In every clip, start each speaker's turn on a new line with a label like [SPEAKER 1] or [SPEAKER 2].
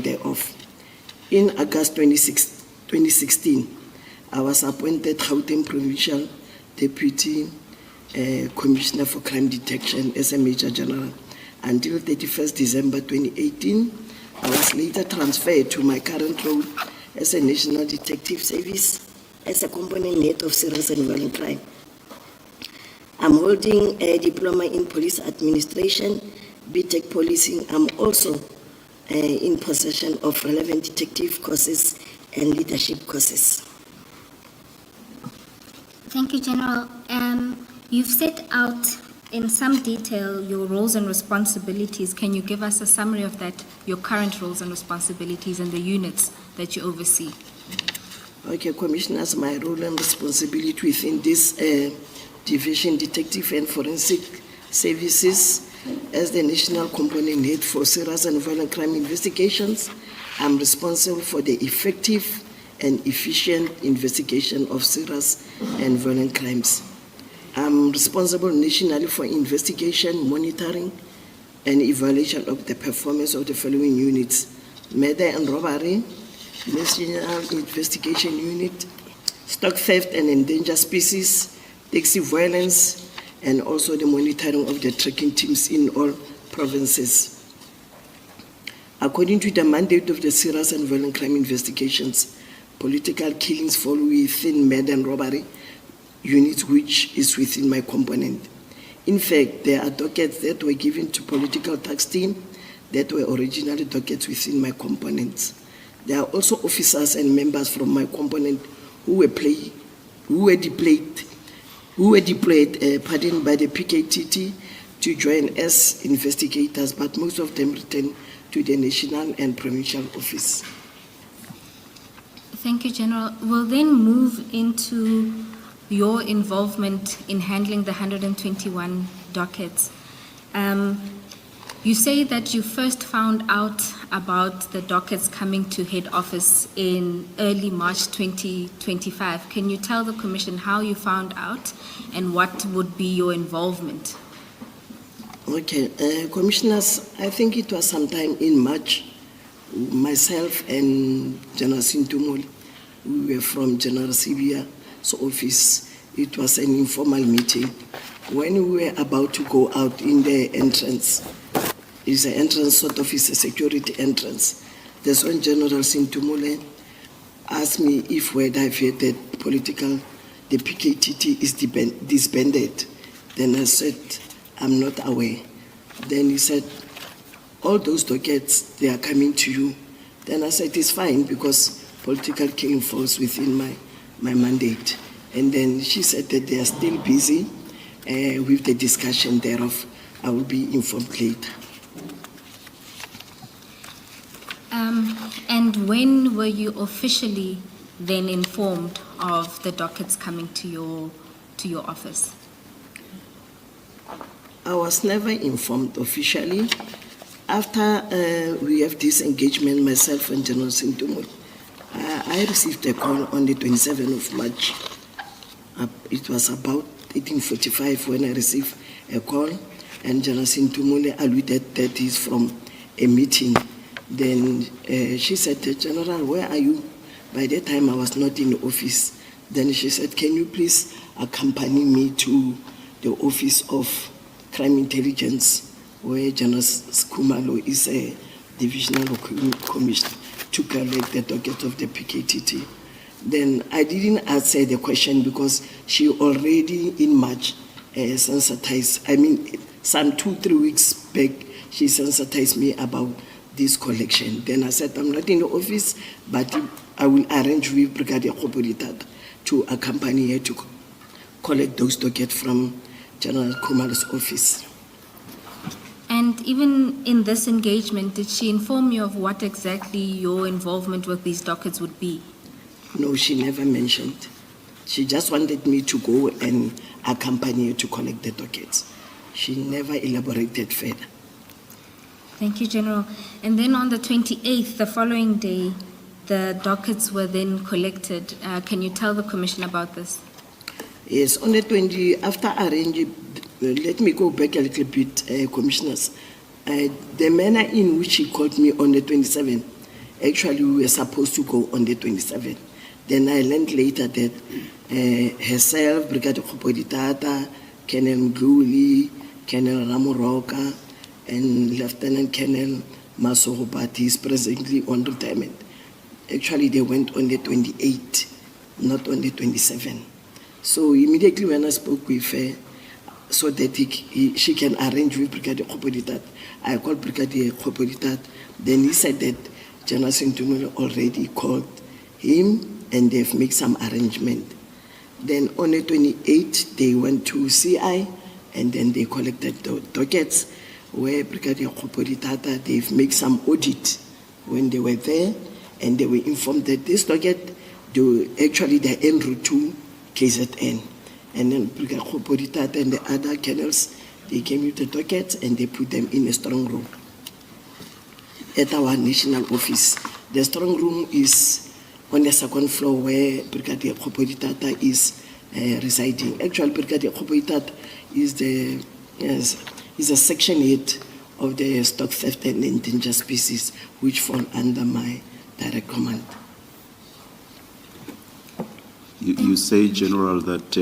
[SPEAKER 1] thereof. In August 2016, I was appointed Gauteng Provincial Deputy Commissioner for Crime Detection as a Major General until 31st December 2018. I was later transferred to my current role as a National Detective Service as a component head of serious and violent crime. I'm holding a diploma in police administration, BTEC policing. I'm also in possession of relevant detective courses and leadership courses.
[SPEAKER 2] Thank you, General. You've set out in some detail your roles and responsibilities. Can you give us a summary of that, your current roles and responsibilities and the units that you oversee?
[SPEAKER 1] Okay, Commissioners, my role and responsibility within this Division Detective and Forensic Services as the National Component Head for Serious and Violent Crime Investigations. I'm responsible for the effective and efficient investigation of serious and violent crimes. I'm responsible nationally for investigation, monitoring, and evaluation of the performance of the following units: murder and robbery, National Investigation Unit, stock theft and endangered species, taxi violence, and also the monitoring of the tracking teams in all provinces. According to the mandate of the Serious and Violent Crime Investigations, political killings fall within murder and robbery unit, which is within my component. In fact, there are dockets that were given to political tax team that were originally dockets within my components. There are also officers and members from my component who were deployed by the PKTT to join as investigators, but most of them returned to the national and provincial office.
[SPEAKER 2] Thank you, General. We'll then move into your involvement in handling the 121 dockets. You say that you first found out about the dockets coming to head office in early March 2025. Can you tell the Commission how you found out and what would be your involvement?
[SPEAKER 1] Okay, Commissioners, I think it was sometime in March. Myself and General Sintumoli, we were from General Sibia's office. It was an informal meeting. When we were about to go out in the entrance, it's an entrance sort of, it's a security entrance. That's when General Sintumoli asked me if we're diverted political, the PKTT is disbanded. Then I said, I'm not aware. Then he said, all those dockets, they are coming to you. Then I said, it's fine because political killing falls within my mandate. And then she said that they are still busy with the discussion thereof. I will be informed later.
[SPEAKER 2] And when were you officially then informed of the dockets coming to your office?
[SPEAKER 1] I was never informed officially. After we have this engagement, myself and General Sintumoli, I received a call on the 27th of March. It was about 18:45 when I received a call, and General Sintumoli alluded that he's from a meeting. Then she said, General, where are you? By that time, I was not in the office. Then she said, can you please accompany me to the Office of Crime Intelligence, where General Skumalo is a divisional commissioner, to collect the docket of the PKTT. Then I didn't answer the question because she already in March sensitized, some 2-3 weeks back, she sensitized me about this collection. Then I said, I'm not in the office, but I will arrange with Brigadier Khopolitata to accompany her to collect those dockets from General Kumalo's office.
[SPEAKER 2] And even in this engagement, did she inform you of what exactly your involvement with these dockets would be?
[SPEAKER 1] No, she never mentioned. She just wanted me to go and accompany her to collect the dockets. She never elaborated further.
[SPEAKER 2] Thank you, General. And then on the 28th, the following day, the dockets were then collected. Can you tell the Commission about this?
[SPEAKER 1] Yes, on the 20th, after arranging, let me go back a little bit, Commissioners. The manner in which he called me on the 27th, Actually, we were supposed to go on the 27th. Then I learned later that herself, Brigadier Khopoditata, Colonel Mguli, Colonel Ramoroka, and Lieutenant Colonel Masohopati is presently on retirement. Actually, they went on the 28th, not on the 27th. So immediately when I spoke with her, so that she can arrange with Brigadier Khopoditat, I called Brigadier Khopoditat. Then he said that General Sintumule already called him and they've made some arrangement. Then on the 28th, they went to CI and then they collected the dockets where Brigadier Khopoditata, they've made some audit when they were there and they were informed that this docket, actually they're en route to KZN. And then Brigadier Khopoditata and the other colonels, they came with the dockets and they put them in a strong room at our national office. The strong room is on the second floor where Brigadier Khopoditata is residing. Actually, Brigadier Khopoditata is a section head of the stock theft and endangered species, which fall under my direct command.
[SPEAKER 3] You say, General, that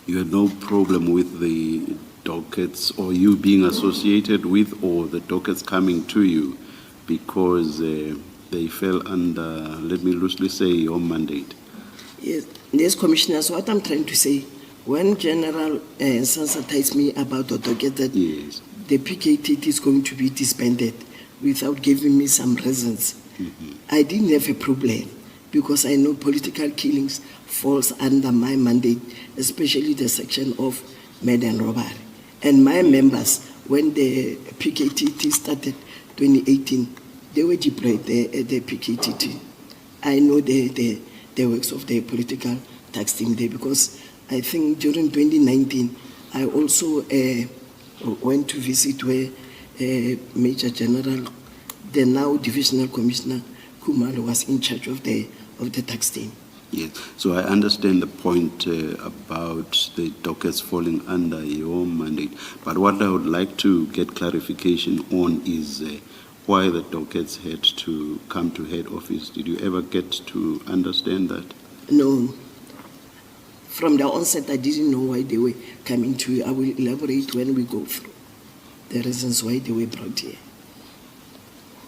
[SPEAKER 3] you had no problem with the dockets or you being associated with or the dockets coming to you because they fell under, let me loosely say, your mandate.
[SPEAKER 1] Yes, Commissioners, what I'm trying to say, when General sensitized me about the docket that
[SPEAKER 3] yes,
[SPEAKER 1] the PKT is going to be disbanded without giving me some reasons, I didn't have a problem because I know political killings falls under my mandate, especially the section of murder and robbery. And my members, when the PKT started 2018, they were deployed there at the PKT. I know the works of the political tax team there because I think during 2019, I also went to visit where Major General, the now Divisional Commissioner Kumalo, was in charge of the tax team.
[SPEAKER 3] yes. So I understand the point about the dockets falling under your mandate. But what I would like to get clarification on is why the dockets had to come to head office. Did you ever get to understand that?
[SPEAKER 1] No. From the onset, I didn't know why they were coming to you. I will elaborate when we go through the reasons why they were brought here.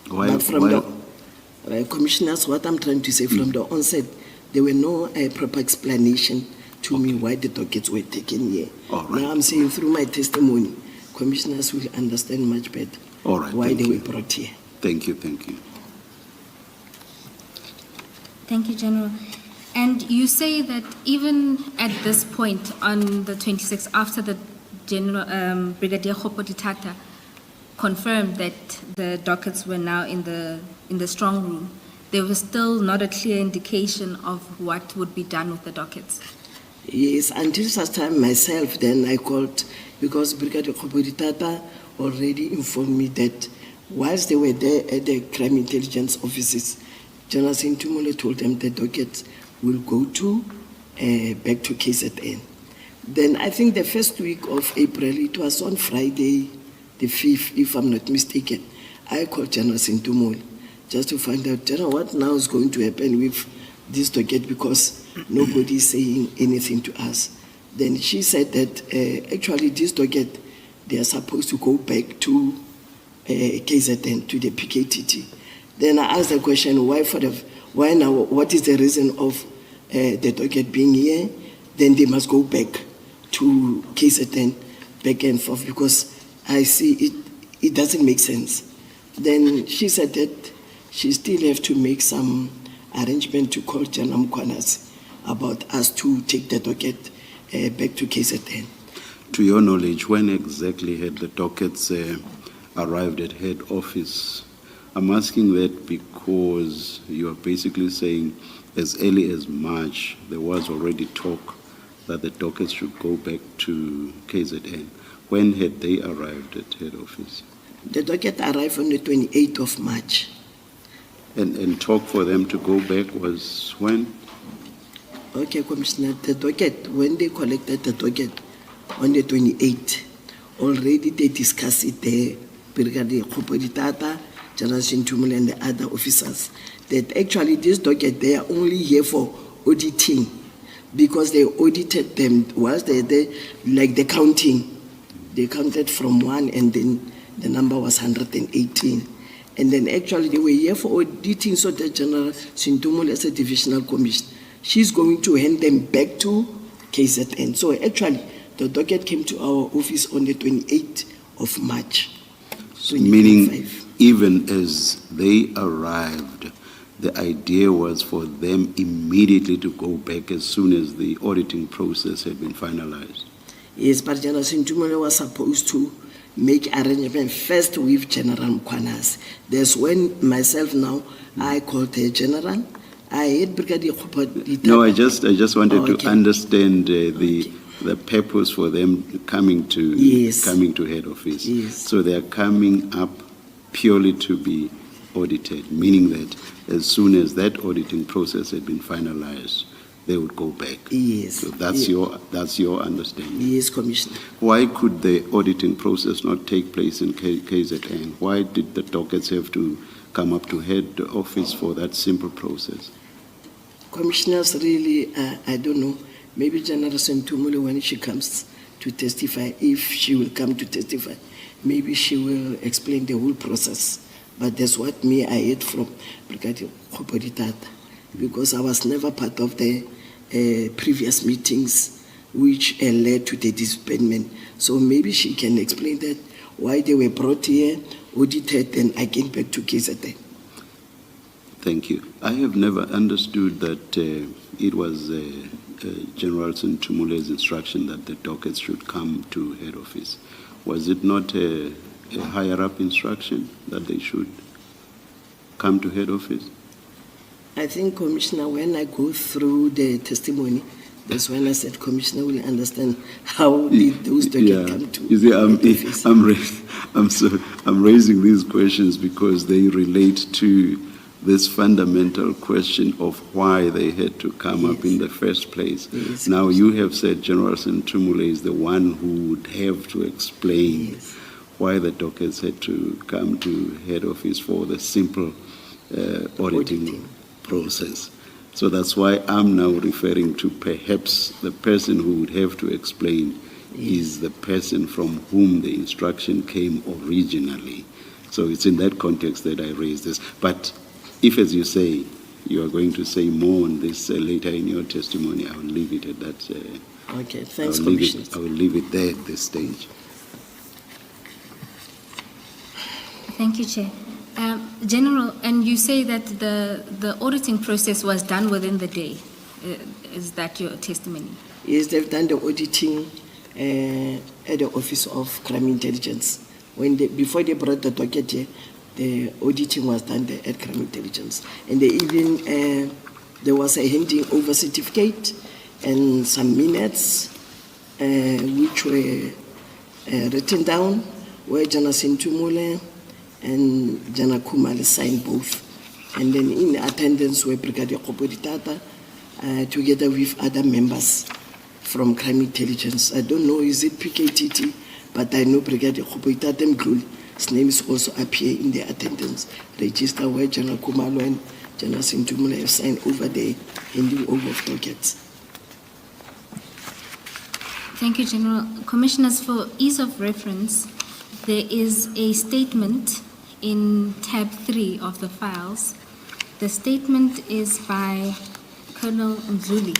[SPEAKER 1] But from the Commissioners, what I'm trying to say, from the onset, there were no proper explanation to me why the dockets were taken here.
[SPEAKER 3] All right.
[SPEAKER 1] Now I'm saying through my testimony, Commissioners will understand much better why they were brought here.
[SPEAKER 3] Thank you, thank you.
[SPEAKER 2] Thank you, General. And you say that even at this point on the 26th, after the General Brigadier Khopoditata confirmed that the dockets were now in the strong room, there was still not a clear indication of what would be done with the dockets.
[SPEAKER 1] Yes, until such time myself, then I called, because Brigadier Khopoditata already informed me that whilst they were there at the crime intelligence offices, General Sintumule told them the dockets will go to back to KZN. Then I think the first week of April, it was on Friday, the 5th, if I'm not mistaken, I called General Sintumule just to find out, General, what now is going to happen with this docket because nobody is saying anything to us. Then she said that actually this docket, they are supposed to go back to KZN, to the PKTT. Then I asked the question, why now, what is the reason of the docket being here? Then they must go back to KZN, back and forth, because I see it doesn't make sense. Then she said that she still have to make some arrangement to call General Mkwanas about us to take the docket back to KZN.
[SPEAKER 3] To your knowledge, when exactly had the dockets arrived at head office? I'm asking that because you are basically saying as early as March, there was already talk that the dockets should go back to KZN. When had they arrived at head office?
[SPEAKER 1] The docket arrived on the 28th of March.
[SPEAKER 3] And talk for them to go back was when?
[SPEAKER 1] Okay, Commissioner, the docket, when they collected the docket on the 28th, already they discussed it there. Brigadier Khopoditata, General Sintumule and the other officers, that actually this docket, they are only here for auditing, because they audited them whilst they like the counting. They counted from 1 and then the number was 118. And then actually they were here for auditing, so that General Sintumule as a divisional commission, she's going to hand them back to KZN. So actually the docket came to our office on the 28th of March.
[SPEAKER 3] Meaning, even as they arrived, the idea was for them immediately to go back as soon as the auditing process had been finalized.
[SPEAKER 1] Yes, but General Sintumule was supposed to make arrangement first with General Mkwanas. That's when myself now, I called the General. I had Brigadier Khupha.
[SPEAKER 3] No, I just wanted
[SPEAKER 1] Okay.
[SPEAKER 3] to understand the purpose for them coming to
[SPEAKER 1] Yes.
[SPEAKER 3] head office.
[SPEAKER 1] Yes.
[SPEAKER 3] So they are coming up purely to be audited, meaning that as soon as that auditing process had been finalized, they would go back.
[SPEAKER 1] Yes.
[SPEAKER 3] So that's your understanding.
[SPEAKER 1] Yes, Commissioner.
[SPEAKER 3] Why could the auditing process not take place in KZN? Why did the dockets have to come up to head office for that simple process?
[SPEAKER 1] Commissioners, really, I don't know. Maybe General Sintumule, when she comes to testify, if she will come to testify, maybe she will explain the whole process. But that's what I heard from Brigadier Khupha, because I was never part of the previous meetings which led to the disbandment. So maybe she can explain that, why they were brought here, audited, and again back to KZN.
[SPEAKER 3] Thank you. I have never understood that it was General Sintumule's instruction that the dockets should come to head office. Was it not a higher-up instruction that they should come to head office?
[SPEAKER 1] I think, Commissioner, when I go through the testimony, that's when I said Commissioner will understand how did those documents come to
[SPEAKER 3] You see,
[SPEAKER 1] office.
[SPEAKER 3] I'm raising these questions because they relate to this fundamental question of why they had to come up in the first place.
[SPEAKER 1] Yes,
[SPEAKER 3] now, you have said General Sintumule is the one who would have to explain
[SPEAKER 1] Yes.
[SPEAKER 3] why the dockets had to come to head office for the simple auditing process. So that's why I'm now referring to perhaps the person who would have to explain is the person from whom the instruction came originally. So it's in that context that I raise this. But if, as you say, you are going to say more on this later in your testimony, I will leave it at that.
[SPEAKER 1] Okay, thanks, Commissioner.
[SPEAKER 3] I will leave it there at this stage.
[SPEAKER 2] Thank you, Chair. General, and you say that the auditing process was done within the day. Is that your testimony?
[SPEAKER 1] Yes, they've done the auditing at the Office of Crime Intelligence. Before they brought the docket here, the auditing was done there at Crime Intelligence. And they even, there was a handing over certificate and some minutes which were written down, where General Sintumule and General Kumale signed both. And then in attendance were Brigadier Khupha together with other members from Crime Intelligence. I don't know, is it PKTT, but I know Brigadier Khupha Mgluli. His name is also appear in the attendance register where General Kumalo and General Sintumule have signed over the handing over of dockets.
[SPEAKER 2] Thank you, General. Commissioners, for ease of reference, there is a statement in tab 3 of the files. The statement is by Colonel Mgluli.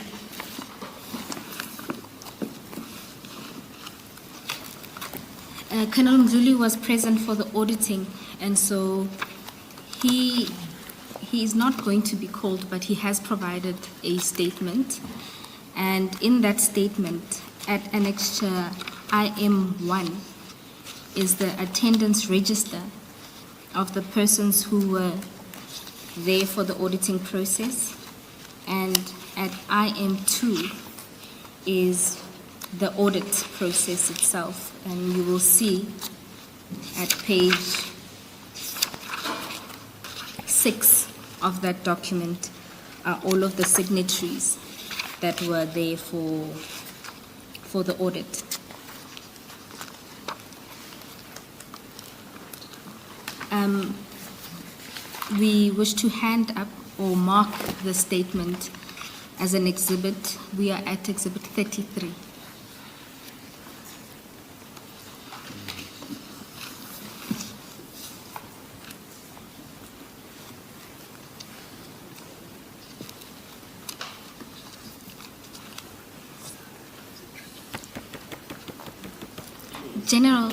[SPEAKER 2] Colonel Mgluli was present for the auditing, and so he is not going to be called, but he has provided a statement. And in that statement, at Annexure IM1, is the attendance register of the persons who were there for the auditing process. And at IM2 is the audit process itself. And you will see at page 6 of that document are all of the signatories that were there for the audit. we wish to hand up or mark the statement as an exhibit. We are at Exhibit 33. General,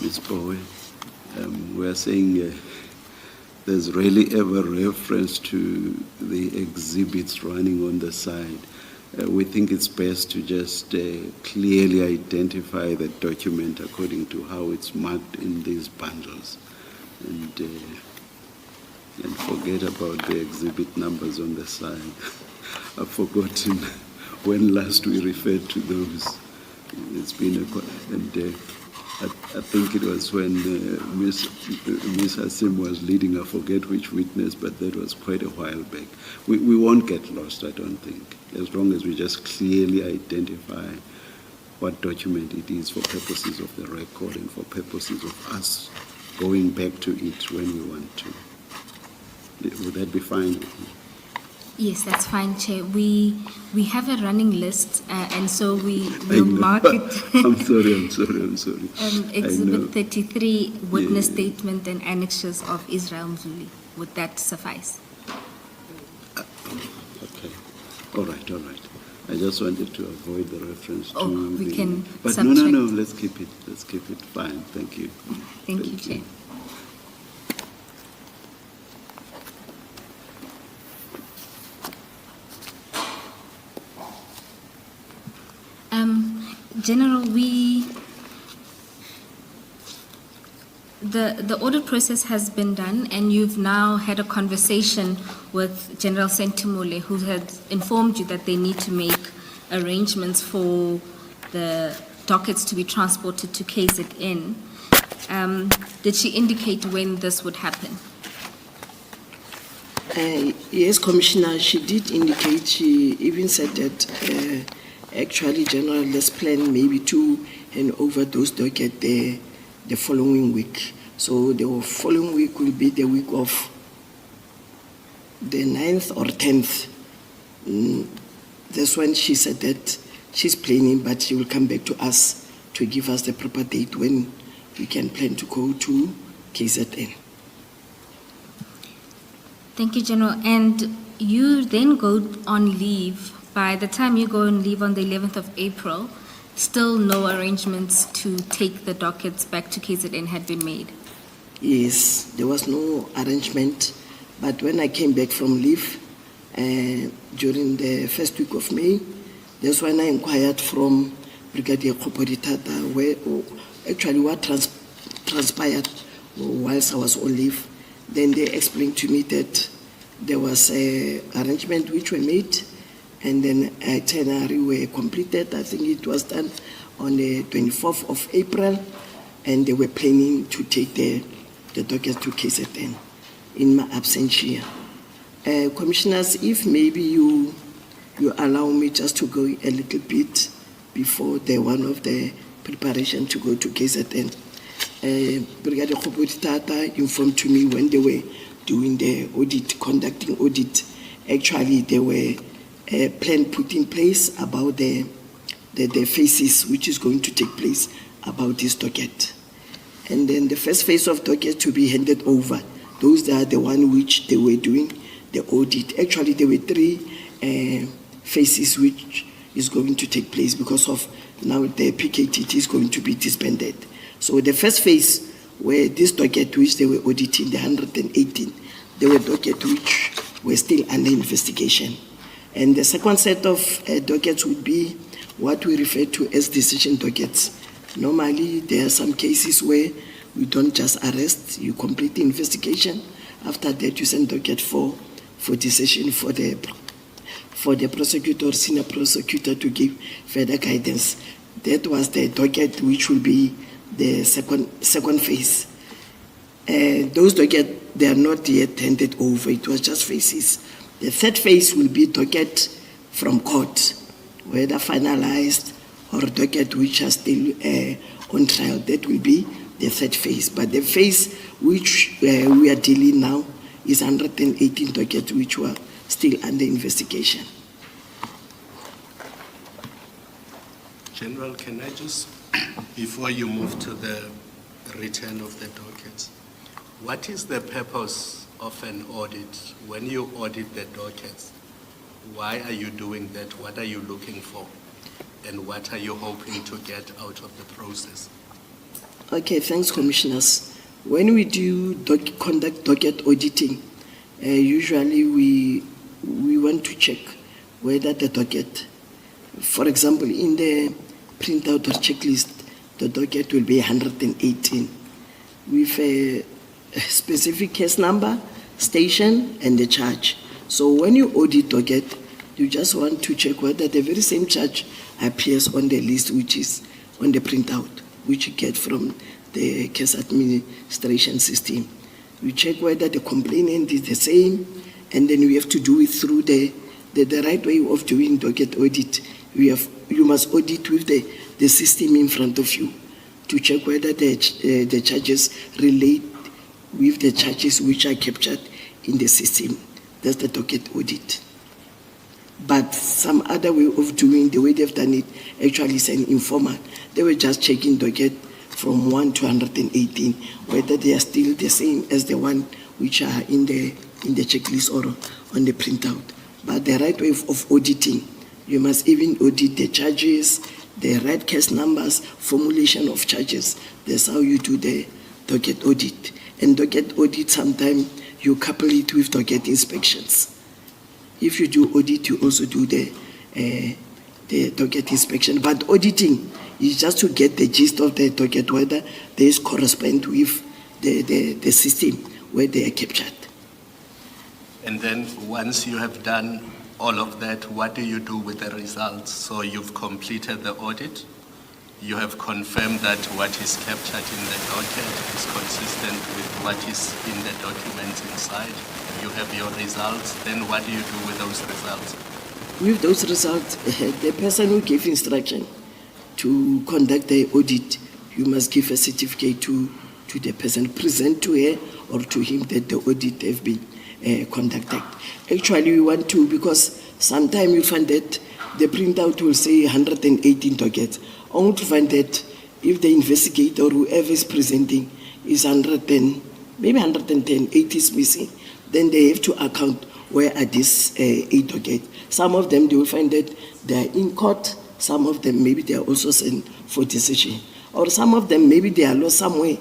[SPEAKER 3] Ms. Bowe, we are saying there's rarely ever reference to the exhibits running on the side. We think it's best to just clearly identify the document according to how it's marked in these bundles, and forget about the exhibit numbers on the side. I've forgotten when last we referred to those. It's been I think it was when Ms. Hassim was leading, I forget which witness, but that was quite a while back. We won't get lost, I don't think, as long as we just clearly identify what document it is for purposes of the record and for purposes of us going back to it when we want to. Would that be fine?
[SPEAKER 2] yes, that's fine, Chair. We have a running list, and so we will mark it.
[SPEAKER 3] I'm sorry.
[SPEAKER 2] Exhibit 33, witness statement and annexures of Israel Mzuli. Would that suffice?
[SPEAKER 3] Okay. All right. I just wanted to avoid the reference
[SPEAKER 2] Oh,
[SPEAKER 3] to
[SPEAKER 2] we
[SPEAKER 3] the...
[SPEAKER 2] can
[SPEAKER 3] But
[SPEAKER 2] subtract.
[SPEAKER 3] no, let's keep it. Fine, thank you.
[SPEAKER 2] Thank you, Chair. General, the audit process has been done, and you've now had a conversation with General Sentimole, who had informed you that they need to make arrangements for the dockets to be transported to KZN. Did she indicate when this would happen?
[SPEAKER 1] Yes, Commissioner, she did indicate. She even said that actually, General, let's plan maybe to hand over those dockets the following week. So the following week will be the week of the 9th or 10th. That's when she said that she's planning, but she will come back to us to give us the proper date when we can plan to go to KZN.
[SPEAKER 2] Thank you, General. And you then go on leave. By the time you go on leave on the 11th of April, still no arrangements to take the dockets back to KZN had been made?
[SPEAKER 1] Yes, there was no arrangement. But when I came back from leave during the first week of May, that's when I inquired from Brigadier Tata where actually what transpired whilst I was on leave. Then they explained to me that there was an arrangement which were made, and then itinerary were completed. I think it was done on the 24th of April, and they were planning to take the docket to KZN in my absence here. Commissioners, if maybe you allow me just to go a little bit before one of the preparation to go to KZN. Brigadier Tata informed to me when they were doing the audit, conducting audit, actually there were a plan put in place about the phases which is going to take place about this docket. And then the first phase of docket to be handed over, those are the one which they were doing the audit. Actually, there were 3 phases which is going to take place because of now the PKTT is going to be disbanded. So the first phase where this docket which they were auditing, the 118, there were docket which were still under investigation. And the second set of dockets would be what we refer to as decision dockets. Normally, there are some cases where we don't just arrest, you complete the investigation. After that, you send docket for decision for the prosecutor, senior prosecutor to give further guidance. That was the docket which will be the second phase. Those dockets, they are not yet handed over. It was just phases. The third phase will be docket from court, whether finalized or docket which are still on trial. That will be the third phase. But the phase which we are dealing now is 118 dockets which were still under investigation.
[SPEAKER 4] General, can I just, before you move to the return of the dockets, what is the purpose of an audit? When you audit the dockets, why are you doing that? What are you looking for? And what are you hoping to get out of the process?
[SPEAKER 1] Okay, thanks, Commissioners. When we do conduct docket auditing, usually we want to check whether the docket, for example, in the printout or checklist, the docket will be 118 with a specific case number, station, and the charge. So when you audit docket, you just want to check whether the very same charge appears on the list, which is on the printout, which you get from the case administration system. We check whether the complainant is the same, and then we have to do it through the right way of doing docket audit. You must audit with the system in front of you to check whether the charges relate with the charges which are captured in the system. That's the docket audit. But some other way of doing, the way they've done it, actually is an informal. They were just checking docket from 1 to 118, whether they are still the same as the one which are in the checklist or on the printout. But the right way of auditing, you must even audit the charges, the right case numbers, formulation of charges. That's how you do the docket audit. And docket audit, sometimes you couple it with docket inspections. If you do audit, you also do the docket inspection. But auditing is just to get the gist of the docket, whether there is correspond with the system where they are captured.
[SPEAKER 4] And then once you have done all of that, what do you do with the results? So you've completed the audit, you have confirmed that what is captured in the docket is consistent with what is in the document inside. You have your results, then what do you do with those results?
[SPEAKER 1] With those results, the person who gave instruction to conduct the audit, you must give a certificate to the person, present to her or to him that the audit have been conducted. Actually, we want to, because sometimes you find that the printout will say 118 dockets, only to find that if the investigator or whoever is presenting is 110, maybe 110, 8 is missing, then they have to account where are these 8 dockets. Some of them, they will find that they are in court. Some of them, maybe they are also sent for decision. Or some of them, maybe they are lost somewhere.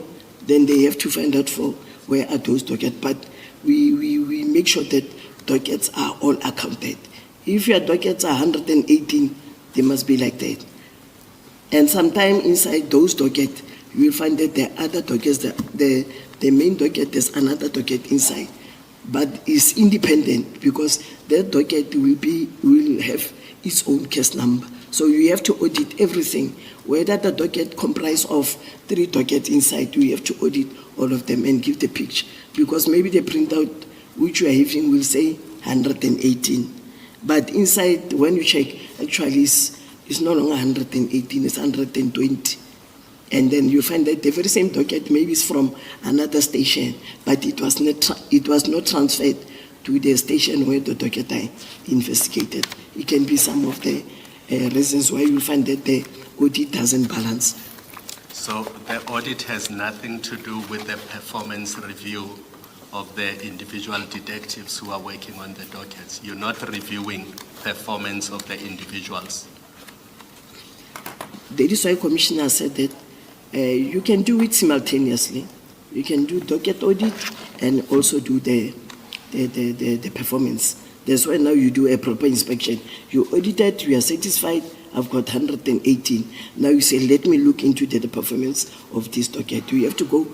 [SPEAKER 1] Then they have to find out for where are those dockets. But we make sure that dockets are all accounted. If your dockets are 118, they must be like that. And sometimes inside those dockets, you will find that there are other dockets. The main docket, there's another docket inside. But it's independent because that docket will have its own case number. So you have to audit everything. Whether the docket comprises of 3 dockets inside, you have to audit all of them and give the picture. Because maybe the printout which you are having will say 118. But inside, when you check, actually it's no longer 118, it's 120. And then you find that the very same docket maybe is from another station, but it was not transferred to the station where the docket are investigated. It can be some of the reasons why you find that the audit doesn't balance.
[SPEAKER 4] So the audit has nothing to do with the performance review of the individual detectives who are working on the dockets. You're not reviewing performance of the individuals.
[SPEAKER 1] That is why Commissioner said that you can do it simultaneously. You can do docket audit and also do the performance. That's why now you do a proper inspection. You audit it, you are satisfied, I've got 118. Now you say, let me look into the performance of this docket. You have to go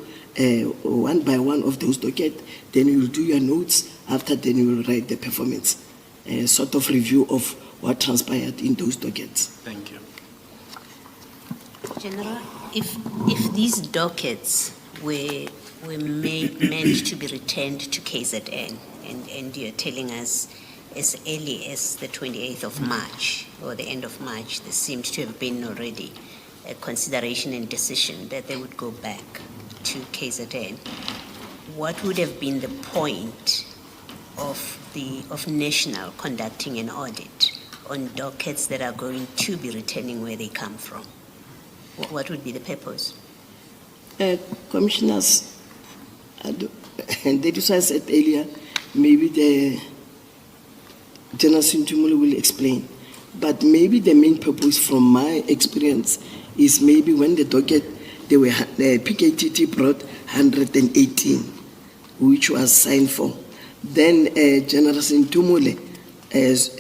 [SPEAKER 1] one by one of those dockets, then you will do your notes, after then you will write the performance, sort of review of what transpired in those dockets.
[SPEAKER 4] Thank you.
[SPEAKER 5] General, if these dockets were were meant to be returned to KZN, and you're telling us as early as the 28th of March, or the end of March, there seemed to have been already a consideration and decision that they would go back to KZN. What would have been the point of National conducting an audit on dockets that are going to be returning where they come from? What would be the purpose?
[SPEAKER 1] Commissioners, and that is why I said earlier, maybe the General Sintumule will explain. But maybe the main purpose from my experience is maybe when the docket, the PKTT brought 118, which was signed for. Then General Sintumule has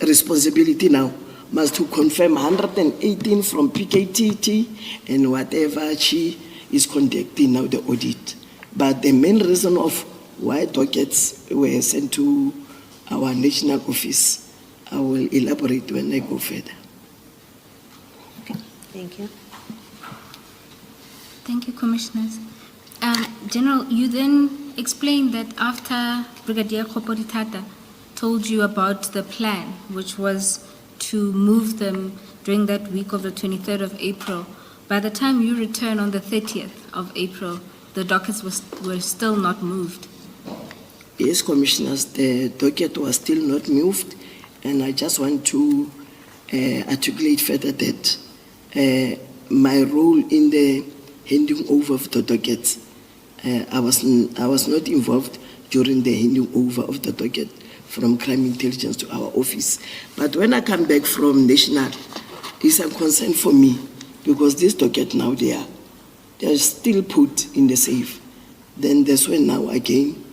[SPEAKER 1] responsibility now must to confirm 118 from PKTT and whatever she is conducting now the audit. But the main reason of why dockets were sent to our national office, I will elaborate when I go further.
[SPEAKER 5] Okay, thank you.
[SPEAKER 2] Thank you, Commissioners. General, you then explained that after Brigadier Khoporitata told you about the plan, which was to move them during that week of the 23rd of April, by the time you return on the 30th of April, the dockets were still not moved.
[SPEAKER 1] Yes, Commissioners, the docket was still not moved, and I just want to articulate further that my role in the handing over of the dockets, I was not involved during the handing over of the docket from crime intelligence to our office. But when I come back from national, it's a concern for me because this docket now they're still put in the safe. Then that's when now again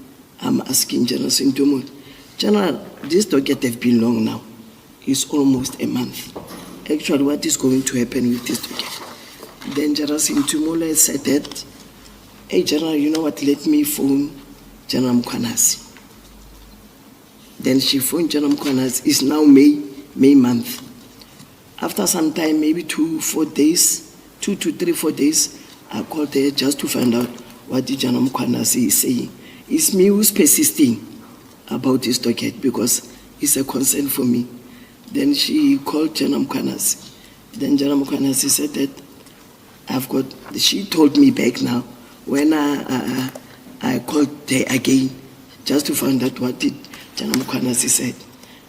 [SPEAKER 1] I'm asking General Sintumule, General, this docket have been long now. It's almost a month. Actually, what is going to happen with this docket? Then General Sintumule said that, hey General, you know what, let me phone General Mkwanasi. Then she phoned General Mkwanasi. It's now May month. After some time, maybe 2 to 3, 4 days, I called her just to find out what the General Mkwanasi is saying. It's me who's persisting about this docket because it's a concern for me. Then she called General Mkwanasi. Then General Mkwanasi said that she told me back now when I called her again just to find out what did General Mkwanasi said.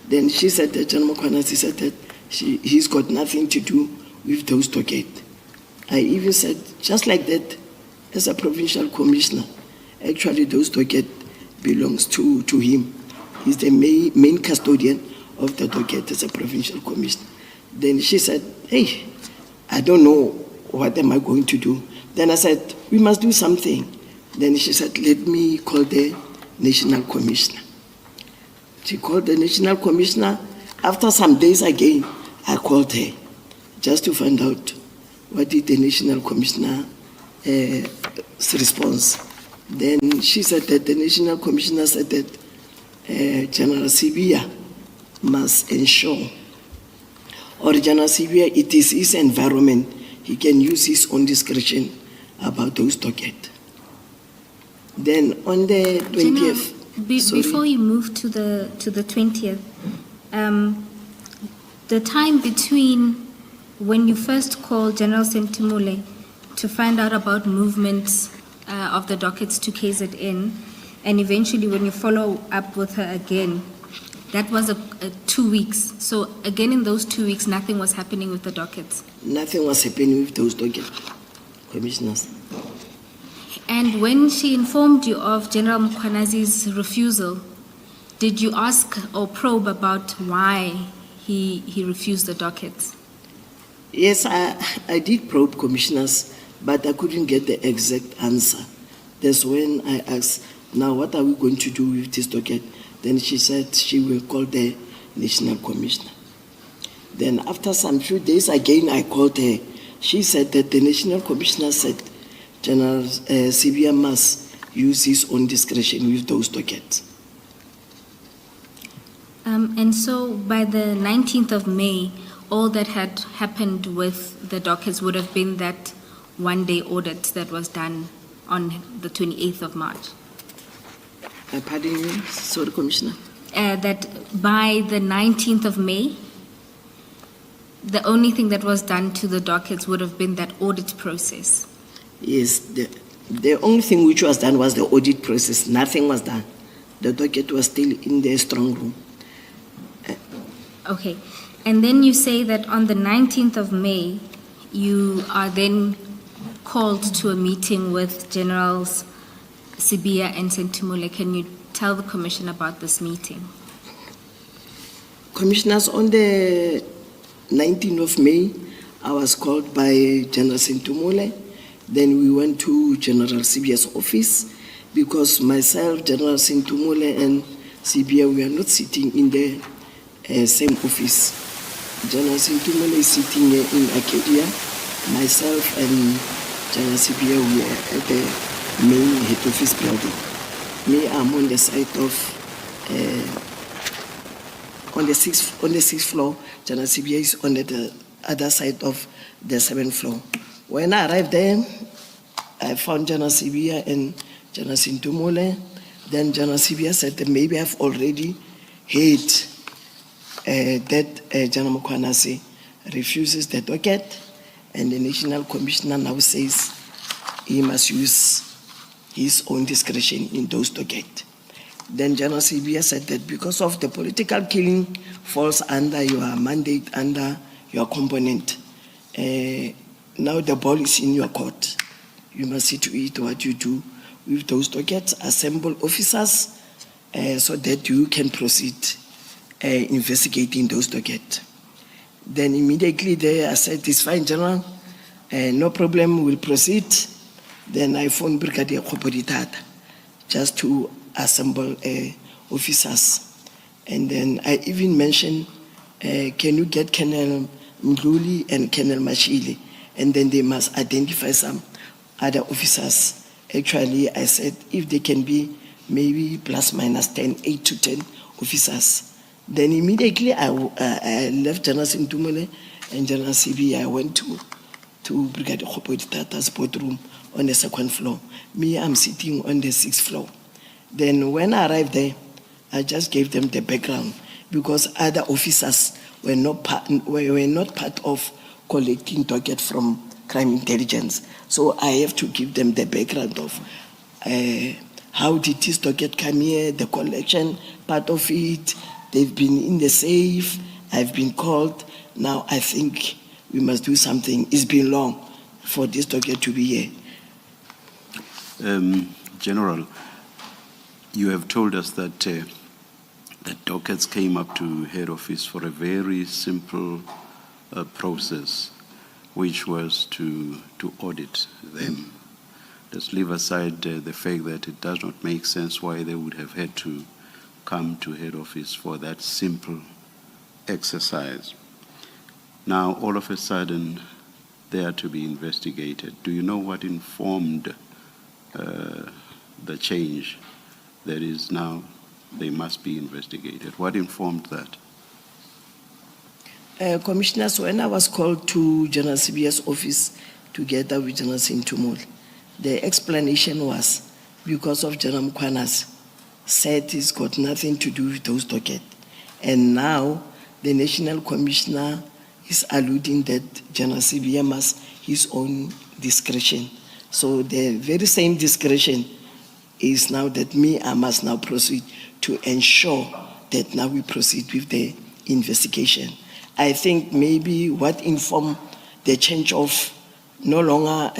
[SPEAKER 1] Then she said that General Mkwanasi said that he's got nothing to do with those dockets. I even said, just like that, as a provincial commissioner, actually those docket belongs to him. He's the main custodian of the docket as a provincial commissioner. Then she said, hey, I don't know what am I going to do. Then I said, we must do something. Then she said, let me call the national commissioner. She called the national commissioner. After some days again, I called her just to find out what did the national commissioner's response. Then she said that the national commissioner said that General Sibia must ensure, or General Sibia, it is his environment, he can use his own discretion about those dockets. Then on the 20th,
[SPEAKER 2] before you move to the 20th, the time between when you first called General Sintumule to find out about movements of the dockets to KZN, and eventually when you follow up with her again, that was 2 weeks. So again, in those 2 weeks, nothing was happening with the dockets.
[SPEAKER 1] Nothing was happening with those dockets, Commissioners.
[SPEAKER 2] And when she informed you of General Mkwanasi's refusal, did you ask or probe about why he refused the dockets?
[SPEAKER 1] Yes, I did probe, Commissioners, but I couldn't get the exact answer. That's when I asked, now what are we going to do with this docket? Then she said she will call the national commissioner. Then after some few days again, I called her. She said that the national commissioner said General Sibia must use his own discretion with those dockets.
[SPEAKER 2] And so by the 19th of May, all that had happened with the dockets would have been that one-day audit that was done on the 28th of March.
[SPEAKER 1] Pardon me, sorry, Commissioner.
[SPEAKER 2] That by the 19th of May, the only thing that was done to the dockets would have been that audit process.
[SPEAKER 1] Yes, the only thing which was done was the audit process. Nothing was done. The docket was still in the strong room.
[SPEAKER 2] Okay. And then you say that on the 19th of May, you are then called to a meeting with Generals Sibia and Sentumule. Can you tell the Commission about this meeting?
[SPEAKER 1] Commissioners, on the 19th of May, I was called by General Sentumule. Then we went to General Sibia's office because myself, General Sentumule and Sibia, we are not sitting in the same office. General Sentumule is sitting in Arcadia. Myself and General Sibia, we are at the main head office building. Me, I'm on the side of, on the sixth floor. General Sibia is on the other side of the 7th floor. When I arrived there, I found General Sibia and General Sentumule. Then General Sibia said that maybe I've already heard that General Mkwanase refuses the docket, and the National Commissioner now says he must use his own discretion in those dockets. Then General Sibia said that because of the political killing falls under your mandate, under your component, now the ball is in your court. You must see to it what you do with those dockets, assemble officers so that you can proceed investigating those dockets. Then immediately there I said, it's fine, General, no problem, we'll proceed. Then I phoned Brigadier Khopoditata just to assemble officers. And then I even mentioned, can you get Colonel Mdluli and Colonel Mashile? And then they must identify some other officers. Actually, I said, if they can be maybe plus minus 10, 8 to 10 officers. Then immediately I left General Sentumule and General CB. I went to Brigadier Khopoditata's boardroom on the 2nd floor. Me, I'm sitting on the 6th floor. Then when I arrived there, I just gave them the background because other officers were not part of collecting docket from crime intelligence. So I have to give them the background of how did this docket come here, the collection part of it. They've been in the safe. I've been called. Now I think we must do something. It's been long for this docket to be here.
[SPEAKER 3] General, you have told us that the dockets came up to head office for a very simple process, which was to audit them. Let's leave aside the fact that it does not make sense why they would have had to come to head office for that simple exercise. Now, all of a sudden, they are to be investigated. Do you know what informed the change that is now they must be investigated? What informed that?
[SPEAKER 1] Commissioners, when I was called to General Sibia's office together with General Sentumule, the explanation was because of General Mkwanase said it's got nothing to do with those dockets. And now the National Commissioner is alluding that General Sibia must his own discretion. So the very same discretion is now that I must now proceed to ensure that now we proceed with the investigation. I think maybe what informed the change of no longer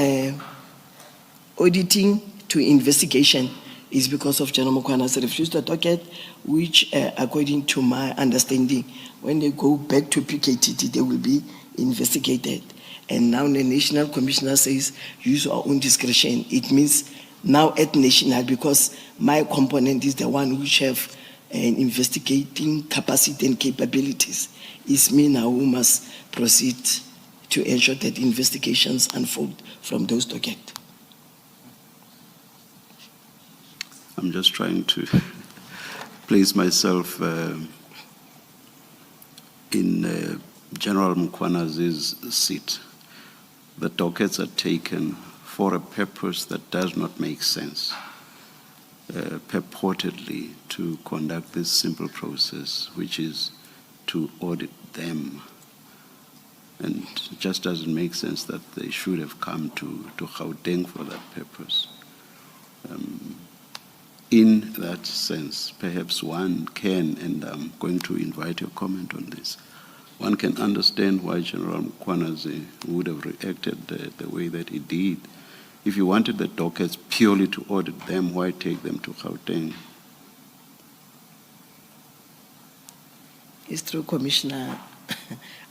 [SPEAKER 1] auditing to investigation is because of General Mkwanase refused the docket, which according to my understanding, when they go back to PKTT, they will be investigated. And now the National Commissioner says, use our own discretion. It means now at national, because my component is the one which have an investigating capacity and capabilities. It's me now who must proceed to ensure that investigations unfold from those dockets.
[SPEAKER 3] I'm just trying to place myself in General Mkwanase's seat. The dockets are taken for a purpose that does not make sense, purportedly to conduct this simple process, which is to audit them. And it just doesn't make sense that they should have come to Gauteng for that purpose. In that sense, perhaps one can, and I'm going to invite your comment on this, one can understand why General Mkhwanazi would have reacted the way that he did. If you wanted the dockets purely to audit them, why take them to Gauteng?
[SPEAKER 1] It's true, Commissioner.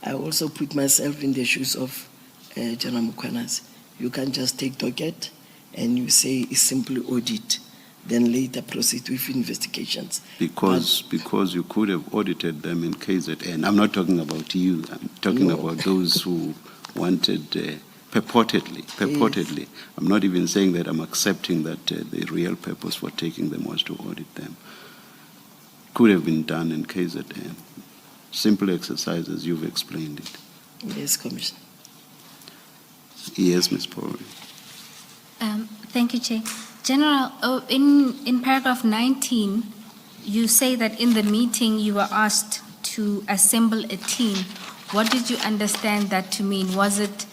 [SPEAKER 1] I also put myself in the shoes of General Mkhwanazi. You can't just take docket and you say it's simply audit, then later proceed with investigations.
[SPEAKER 3] Because you could have audited them in KZN. I'm not talking about you. I'm talking about those who wanted purportedly. Yes. I'm not even saying that I'm accepting that the real purpose for taking them was to audit them. Could have been done in KZN. Simple exercise as you've explained it.
[SPEAKER 1] Yes, Commissioner.
[SPEAKER 3] Yes, Ms. Pori.
[SPEAKER 2] Thank you, Chair. General, in paragraph 19, you say that in the meeting you were asked to assemble a team. What did you understand that to mean? Was it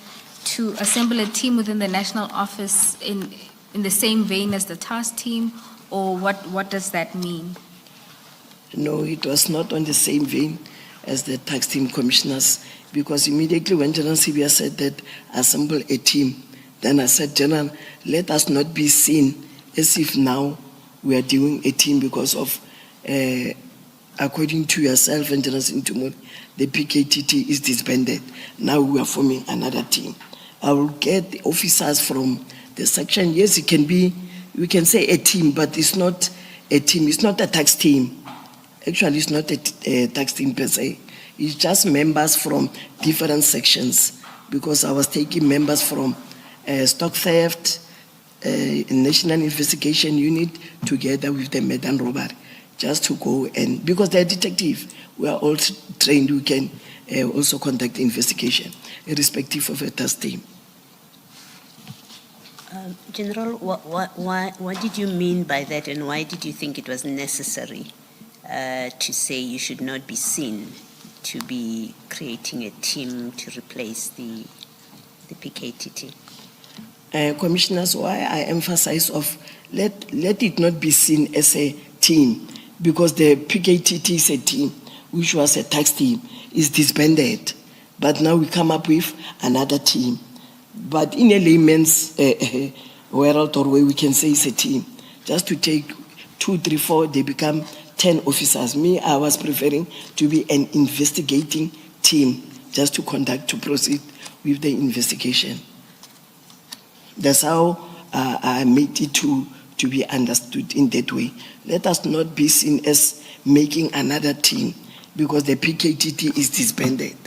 [SPEAKER 2] to assemble a team within the national office in the same vein as the task team, or what does that mean?
[SPEAKER 1] No, it was not on the same vein as the tax team commissioners, because immediately when General Sibia said that assemble a team, then I said, General, let us not be seen as if now we are doing a team because of, according to yourself and General Sintumori, the PKTT is disbanded. Now we are forming another team. I will get the officers from the section. Yes, it can be, we can say a team, but it's not a team. It's not a tax team. Actually, it's not a tax team per se. It's just members from different sections, because I was taking members from stock theft, National Investigation Unit, together with the Medan robbery, just to go and, because they're detective, we are all trained, we can also conduct investigation, irrespective of a task team.
[SPEAKER 5] General, what did you mean by that, and why did you think it was necessary to say you should not be seen to be creating a team to replace the PKTT?
[SPEAKER 1] Commissioners, why I emphasize of let it not be seen as a team, because the PKTT is a team, which was a tax team, is disbanded. But now we come up with another team. But in a layman's world or way, we can say it's a team. Just to take 2, 3, 4, they become 10 officers. Me, I was preferring to be an investigating team, just to proceed with the investigation. That's how I made it to be understood in that way. Let us not be seen as making another team, because the PKTT is disbanded.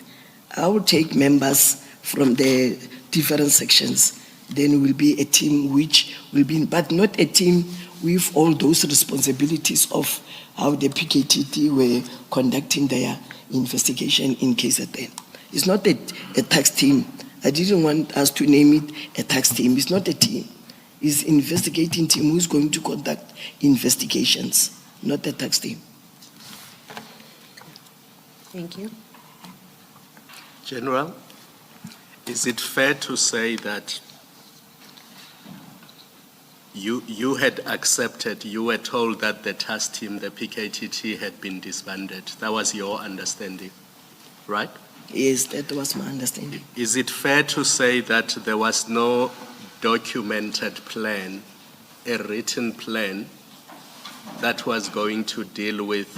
[SPEAKER 1] I will take members from the different sections. Then it will be a team which will be, but not a team with all those responsibilities of how the PKTT were conducting their investigation in KZN. It's not a tax team. I didn't want us to name it a tax team. It's not a team. It's an investigating team who's going to conduct investigations, not a tax team.
[SPEAKER 5] Thank you.
[SPEAKER 4] General, is it fair to say that you had accepted, you were told that the task team, the PKTT, had been disbanded? That was your understanding, right?
[SPEAKER 1] Yes, that was my understanding.
[SPEAKER 4] Is it fair to say that there was no documented plan, a written plan, that was going to deal with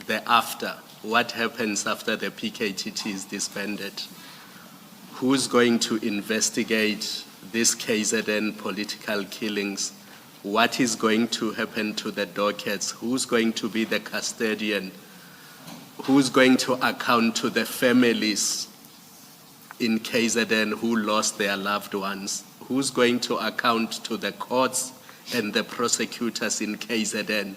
[SPEAKER 4] the after? What happens after the PKTT is disbanded? Who's going to investigate these KZN political killings? What is going to happen to the dockets? Who's going to be the custodian? Who's going to account to the families in KZN who lost their loved ones? Who's going to account to the courts and the prosecutors in KZN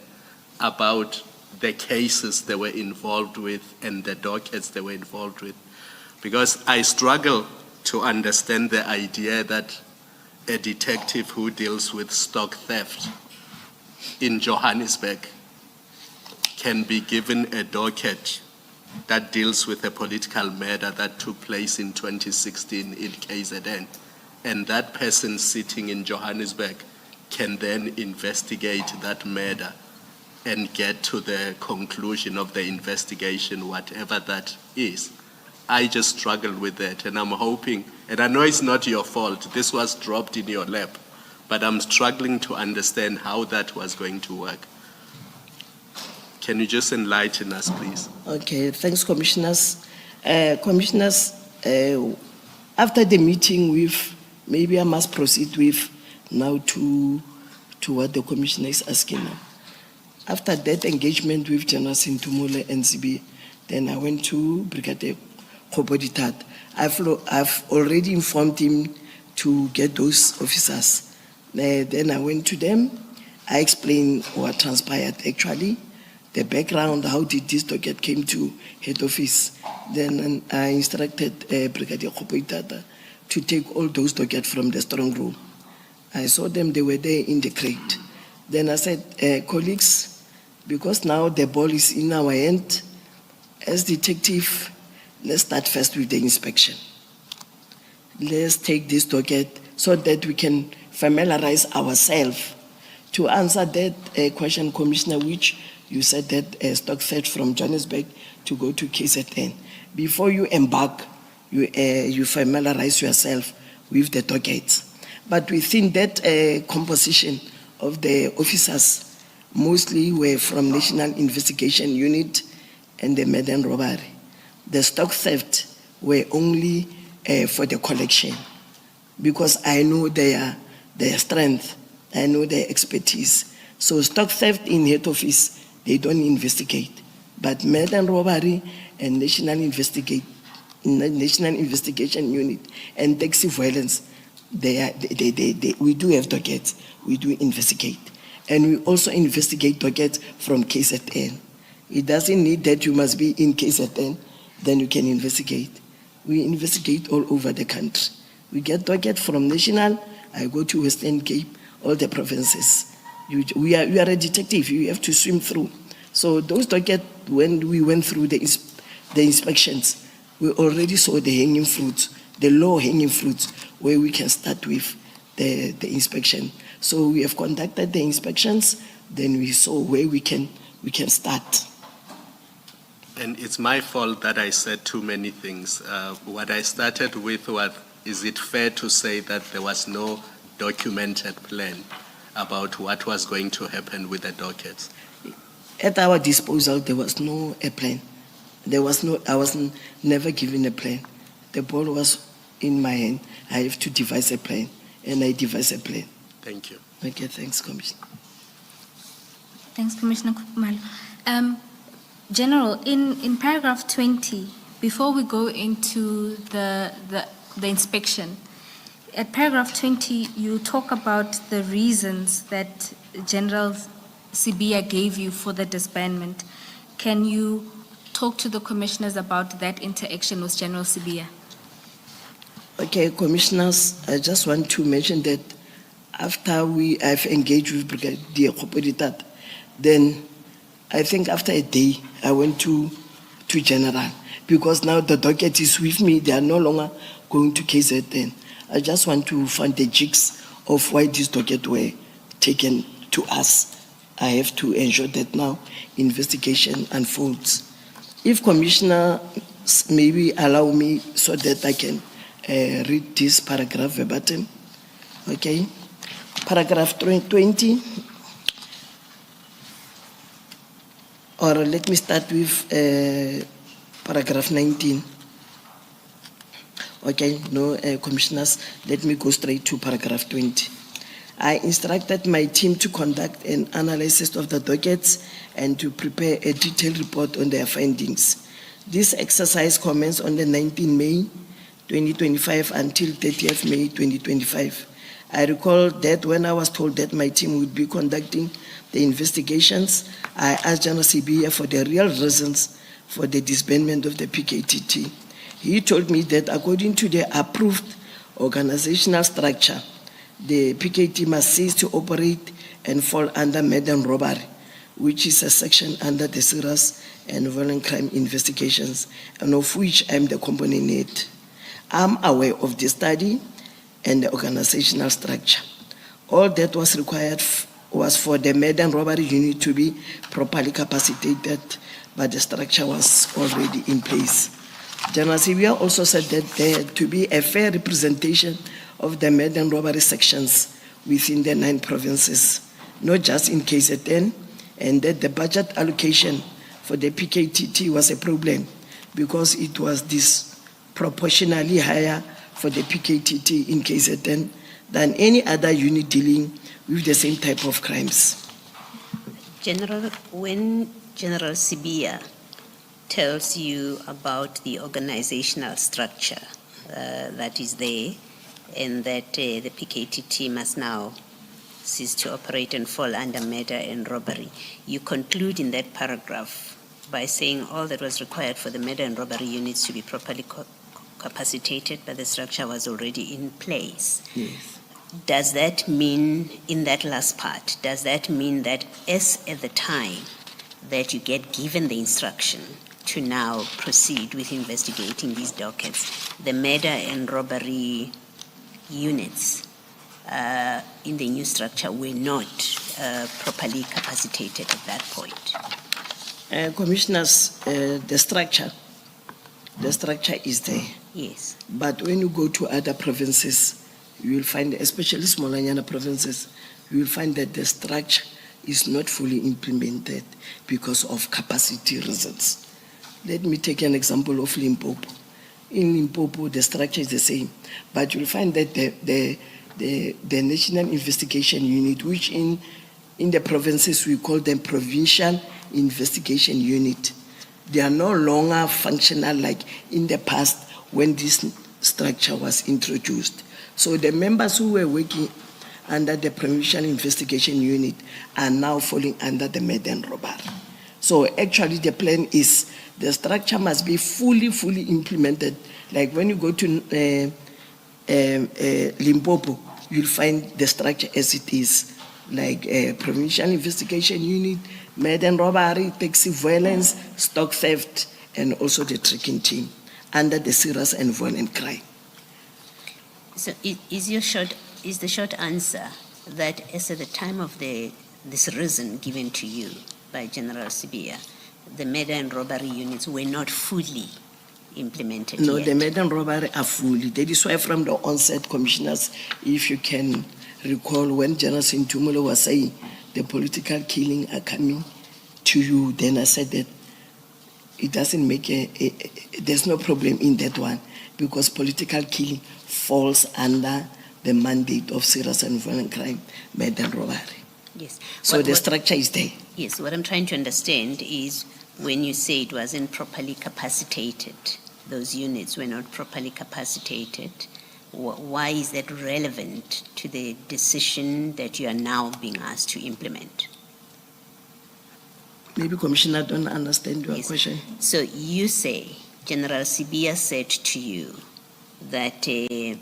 [SPEAKER 4] about the cases they were involved with and the dockets they were involved with? Because I struggle to understand the idea that a detective who deals with stock theft in Johannesburg can be given a docket that deals with a political murder that took place in 2016 in KZN, and that person sitting in Johannesburg can then investigate that murder and get to the conclusion of the investigation, whatever that is. I just struggle with that, and I'm hoping, and I know it's not your fault, this was dropped in your lap, but I'm struggling to understand how that was going to work. Can you just enlighten us, please?
[SPEAKER 1] Okay, thanks, Commissioners. Commissioners, after the meeting with, maybe I must proceed with now to what the Commissioner is asking now. After that engagement with General Sintumule NCB, then I went to Brigitte Mabandla. I've already informed him to get those officers. Then I went to them. I explained what transpired actually, the background, how did this docket came to head office. Then I instructed Brigitte Mabandla to take all those dockets from the strong room. I saw them, they were there in the crate. Then I said, colleagues, because now the ball is in our hand, as detective, let's start first with the inspection. Let's take this docket so that we can familiarize ourselves. To answer that question, Commissioner, which you said that stock theft from Johannesburg to go to KZN. Before you embark, you familiarize yourself with the dockets. But within that composition of the officers, mostly were from National Investigation Unit and the murder and robbery. The stock theft were only for the collection, because I know their strength, I know their expertise. So stock theft in head office, they don't investigate. But murder and robbery and National Investigation Unit and taxi violence, we do have dockets, we do investigate. And we also investigate dockets from KZN. It doesn't need that you must be in KZN, then you can investigate. We investigate all over the country. We get dockets from National, I go to Western Cape, all the provinces. You are a detective, you have to swim through. So those dockets, when we went through the inspections, we already saw the hanging fruits, the low-hanging fruits, where we can start with the inspection. So we have conducted the inspections, then we saw where we can start.
[SPEAKER 4] And it's my fault that I said too many things. What I started with was, is it fair to say that there was no documented plan about what was going to happen with the dockets?
[SPEAKER 1] At our disposal, there was no plan. I was never given a plan. The ball was in my hand. I have to devise a plan, and I devised a plan.
[SPEAKER 4] Thank you.
[SPEAKER 1] Okay, thanks, Commissioner.
[SPEAKER 2] Thanks, Commissioner Khumalo. General, in paragraph 20, before we go into the inspection, at paragraph 20, you talk about the reasons that General Sibia gave you for the disbandment. Can you talk to the commissioners about that interaction with General Sibia?
[SPEAKER 1] Okay, Commissioners, I just want to mention that after I've engaged with Brigadier Mabandla, then I think after a day, I went to General, because now the docket is with me, they are no longer going to KZN. I just want to find the jigs of why this docket were taken to us. I have to ensure that now investigation unfolds. If Commissioner maybe allow me so that I can read this paragraph verbatim, okay? Paragraph 20, or let me start with paragraph 19. Okay, no, Commissioners, let me go straight to paragraph 20. I instructed my team to conduct an analysis of the dockets and to prepare a detailed report on their findings. This exercise commenced on the 19th May 2025 until 30th May 2025. I recall that when I was told that my team would be conducting the investigations, I asked General Sibia for the real reasons for the disbandment of the PKTT. He told me that according to the approved organizational structure, the PKT must cease to operate and fall under murder and robbery, which is a section under the serious and violent crime investigations, and of which I'm the component head. I'm aware of the study and the organizational structure. All that was required was for the murder and robbery unit to be properly capacitated, but the structure was already in place. General Sibia also said that there had to be a fair representation of the murder and robbery sections within the 9 provinces, not just in KZN, and that the budget allocation for the PKTT was a problem because it was disproportionately higher for the PKTT in KZN than any other unit dealing with the same type of crimes.
[SPEAKER 5] General, when General Sibia tells you about the organizational structure that is there, and that the PKTT must now cease to operate and fall under murder and robbery, you conclude in that paragraph by saying all that was required for the murder and robbery units to be properly capacitated, but the structure was already in place.
[SPEAKER 1] Yes.
[SPEAKER 5] Does that mean, in that last part, does that mean that as at the time that you get given the instruction to now proceed with investigating these dockets, the murder and robbery units in the new structure were not properly capacitated at that point?
[SPEAKER 1] Commissioners, the structure is there.
[SPEAKER 5] Yes.
[SPEAKER 1] But when you go to other provinces, you will find, especially Smolanyana provinces, you will find that the structure is not fully implemented because of capacity reasons. Let me take an example of Limpopo. In Limpopo, the structure is the same, but you'll find that the National Investigation Unit, which in the provinces we call them Provincial Investigation Unit, they are no longer functional like in the past when this structure was introduced. So the members who were working under the Provincial Investigation Unit are now falling under the murder and robbery. So actually the plan is the structure must be fully implemented. Like when you go to Limpopo, you'll find the structure as it is, like Provincial Investigation Unit, murder and robbery, taxi violence, stock theft, and also the tracking team under the serious and violent crime.
[SPEAKER 5] So is the short answer that as at the time of this reason given to you by General Sibia, the murder and robbery units were not fully implemented
[SPEAKER 1] No,
[SPEAKER 5] yet?
[SPEAKER 1] the murder and robbery are fully. That is why from the onset, commissioners, if you can recall when General Sintumolo was saying the political killing are coming to you, then I said that it doesn't make there's no problem in that one because political killing falls under the mandate of serious and violent crime, murder and robbery.
[SPEAKER 5] Yes.
[SPEAKER 1] So the structure is there.
[SPEAKER 5] Yes, what I'm trying to understand is when you say it wasn't properly capacitated, those units were not properly capacitated, why is that relevant to the decision that you are now being asked to implement?
[SPEAKER 1] Maybe Commissioner don't understand your
[SPEAKER 5] Yes.
[SPEAKER 1] question.
[SPEAKER 5] So you say, General Sibia said to you that he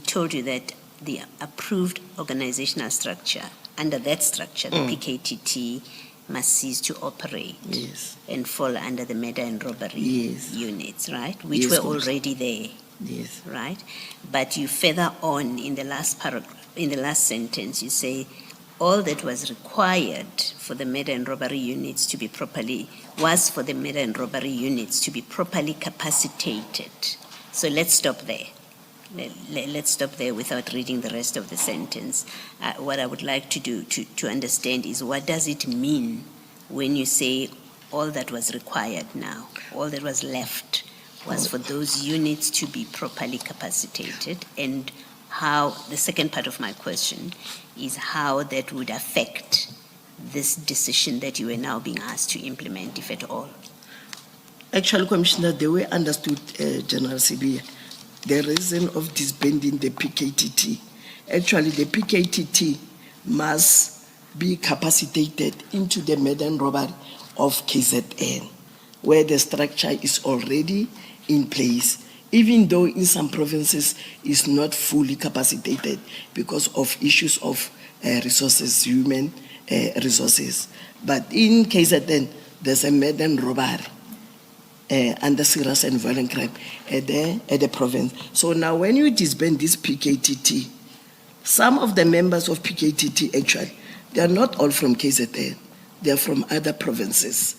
[SPEAKER 5] told you that the approved organizational structure, under that structure, the PKTT must cease to operate
[SPEAKER 1] Yes.
[SPEAKER 5] and fall under the murder and robbery
[SPEAKER 1] Yes.
[SPEAKER 5] units, right? Which
[SPEAKER 1] Yes,
[SPEAKER 5] were
[SPEAKER 1] Commissioner.
[SPEAKER 5] already there,
[SPEAKER 1] Yes.
[SPEAKER 5] right? But you further on in the last paragraph, in the last sentence, you say all that was required for the murder and robbery units to be properly capacitated. So let's stop there. Let's stop there without reading the rest of the sentence. What I would like to do to understand is what does it mean when you say all that was required now, all that was left was for those units to be properly capacitated, and how, the second part of my question is how that would affect this decision that you are now being asked to implement, if at all.
[SPEAKER 1] Actually, Commissioner, the way I understood General Sibia, the reason of disbanding the PKTT, actually the PKTT must be capacitated into the murder and robbery of KZN, where the structure is already in place even though in some provinces is not fully capacitated because of issues of resources, human resources. But in KZN, there's a murder and robbery under serious and violent crime at the province. So now when you disband this PKTT, some of the members of PKTT actually, they are not all from KZN, they are from other provinces.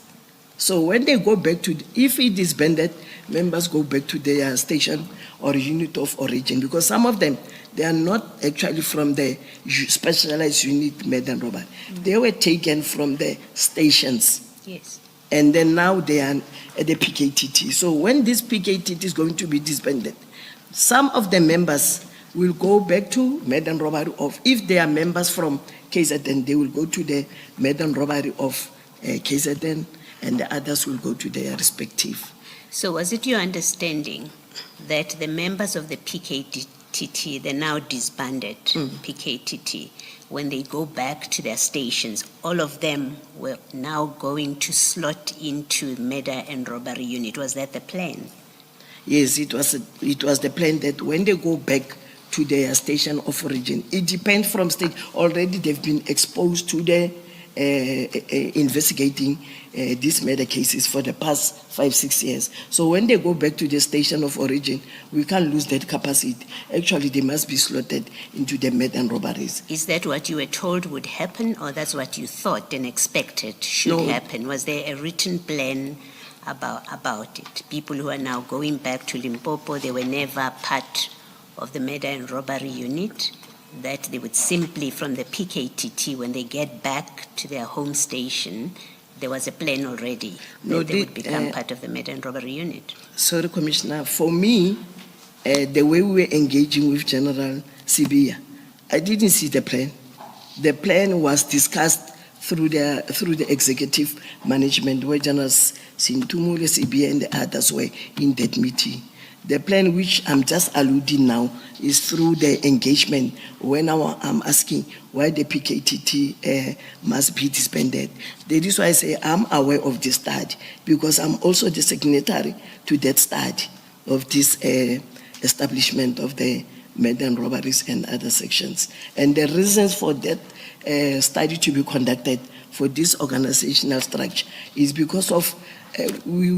[SPEAKER 1] So when they go back to, if it is disbanded, members go back to their station or unit of origin, because some of them, they are not actually from the specialized unit murder and robbery. They were taken from the stations.
[SPEAKER 5] Yes.
[SPEAKER 1] And then now they are at the PKTT. So when this PKTT is going to be disbanded, some of the members will go back to murder and robbery of, if they are members from KZN, they will go to the murder and robbery of KZN, and the others will go to their respective.
[SPEAKER 5] So was it your understanding that the members of the PKTT, the now disbanded PKTT, when they go back to their stations, all of them were now going to slot into murder and robbery unit? Was that the plan?
[SPEAKER 1] Yes, it was the plan that when they go back to their station of origin, it depends from state. Already they've been exposed to the investigating these murder cases for the past 5-6 years. So when they go back to the station of origin, we can't lose that capacity. Actually, they must be slotted into the murder and robberies.
[SPEAKER 5] Is that what you were told would happen, or that's what you thought and expected should happen? Was there a written plan about it? People who are now going back to Limpopo, they were never part of the murder and robbery unit, that they would simply, from the PKTT, when they get back to their home station, there was a plan already that they would become part of the murder and robbery unit? Sorry,
[SPEAKER 1] Commissioner, for me, the way we were engaging with General Sibia, I didn't see the plan. The plan was discussed through the executive management, where General Sintumule, Sibia, and the others were in that meeting. The plan which I'm just alluding now is through the engagement when I'm asking why the PKTT must be disbanded. That is why I say I'm aware of this study, because I'm also the signatory to that study of this establishment of the murder and robberies and other sections. And the reasons for that study to be conducted for this organizational structure is because of we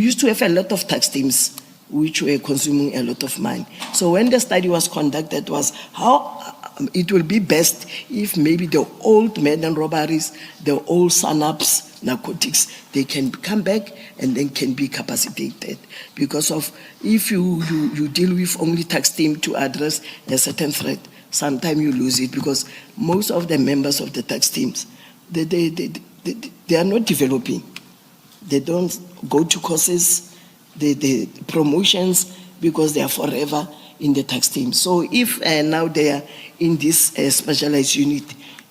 [SPEAKER 1] used to have a lot of tax teams which were consuming a lot of money. So when the study was conducted, was how it will be best if maybe the old murder and robberies, the old SANAPs, narcotics, they can come back and then can be capacitated. Because of if you deal with only tax team to address a certain threat, sometimes you lose it, because most of the members of the tax teams, they are not developing. They don't go to courses, the promotions, because they are forever in the tax team. So if now they are in this specialized unit,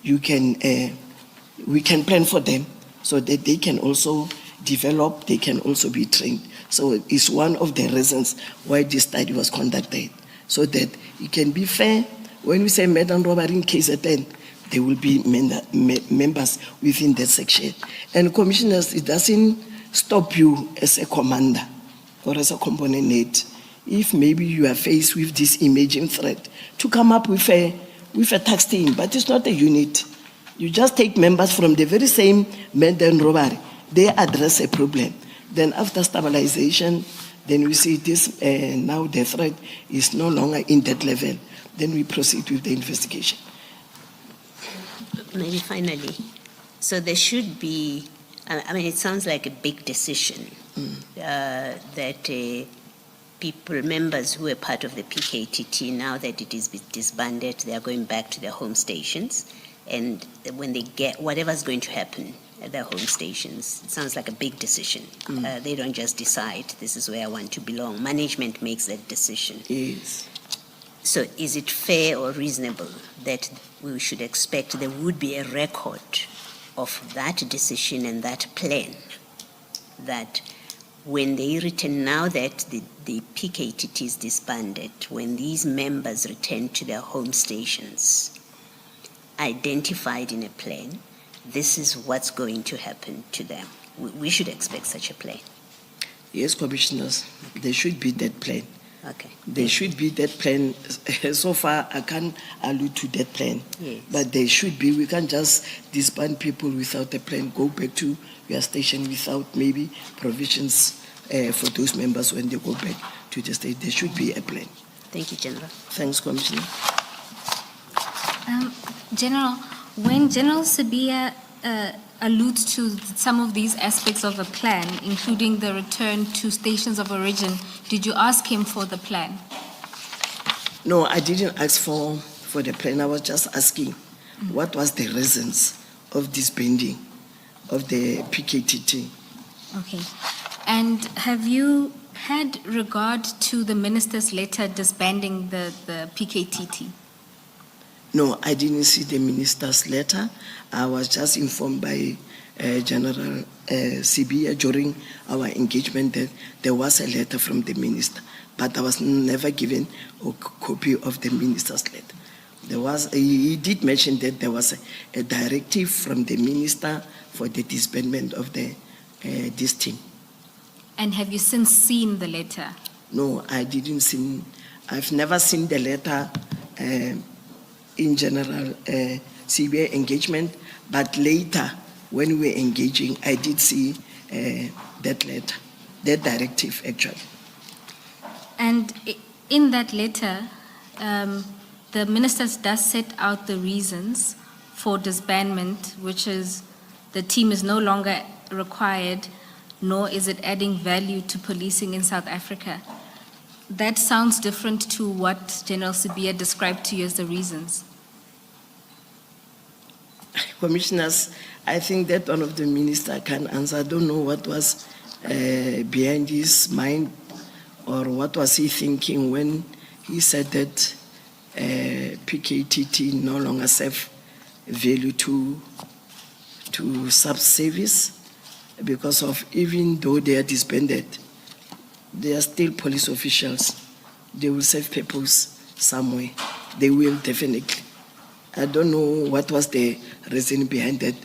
[SPEAKER 1] we can plan for them so that they can also develop, they can also be trained. So it's one of the reasons why this study was conducted, so that it can be fair. When we say murder and robbery in KZN, there will be members within that section. And commissioners, it doesn't stop you as a commander or as a component head, if maybe you are faced with this emerging threat, to come up with a tax team, but it's not a unit. You just take members from the very same murder and robbery, they address a problem. Then after stabilization, then we see this, now the threat is no longer in that level. Then we proceed with the investigation.
[SPEAKER 5] Maybe finally, so there should be, I mean, it sounds like a big decision that people, members who are part of the PKTT, now that it is disbanded, they are going back to their home stations. And when they get whatever's going to happen at their home stations, it sounds like a big decision. They don't just decide, this is where I want to belong. Management makes that decision.
[SPEAKER 1] Yes.
[SPEAKER 5] So is it fair or reasonable that we should expect there would be a record of that decision and that plan, that when they return, now that the PKTT is disbanded, when these members return to their home stations, identified in a plan, this is what's going to happen to them? We should expect such a plan.
[SPEAKER 1] Yes, commissioners, there should be that plan.
[SPEAKER 5] Okay.
[SPEAKER 1] There should be that plan. So far, I can't allude to that plan.
[SPEAKER 5] Yes.
[SPEAKER 1] But there should be. We can't just disband people without a plan, go back to your station without maybe provisions for those members when they go back to the state. There should be a plan.
[SPEAKER 5] Thank you, General.
[SPEAKER 1] Thanks, Commissioner.
[SPEAKER 2] General, when General Sibiya alludes to some of these aspects of the plan, including the return to stations of origin, did you ask him for the plan?
[SPEAKER 1] No, I didn't ask for the plan. I was just asking what was the reasons of disbanding of the PKTT.
[SPEAKER 2] Okay. And have you had regard to the minister's letter disbanding the PKTT?
[SPEAKER 1] No, I didn't see the minister's letter. I was just informed by General Sibiya during our engagement that there was a letter from the minister, but I was never given a copy of the minister's letter. He did mention that there was a directive from the minister for the disbandment of this team.
[SPEAKER 2] And have you since seen the letter?
[SPEAKER 1] No, I didn't see. I've never seen the letter in General CBA engagement, but later when we were engaging, I did see that letter, that directive actually.
[SPEAKER 2] And in that letter, the minister does set out the reasons for disbandment, which is the team is no longer required, nor is it adding value to policing in South Africa. That sounds different to what General Sibiya described to you as the reasons.
[SPEAKER 1] Commissioners, I think that one of the minister can answer. I don't know what was behind his mind or what was he thinking when he said that PKTT no longer serve value to sub-service, because of, even though they are disbanded, they are still police officials. They will serve purpose somewhere. They will definitely. I don't know what was the reason behind that.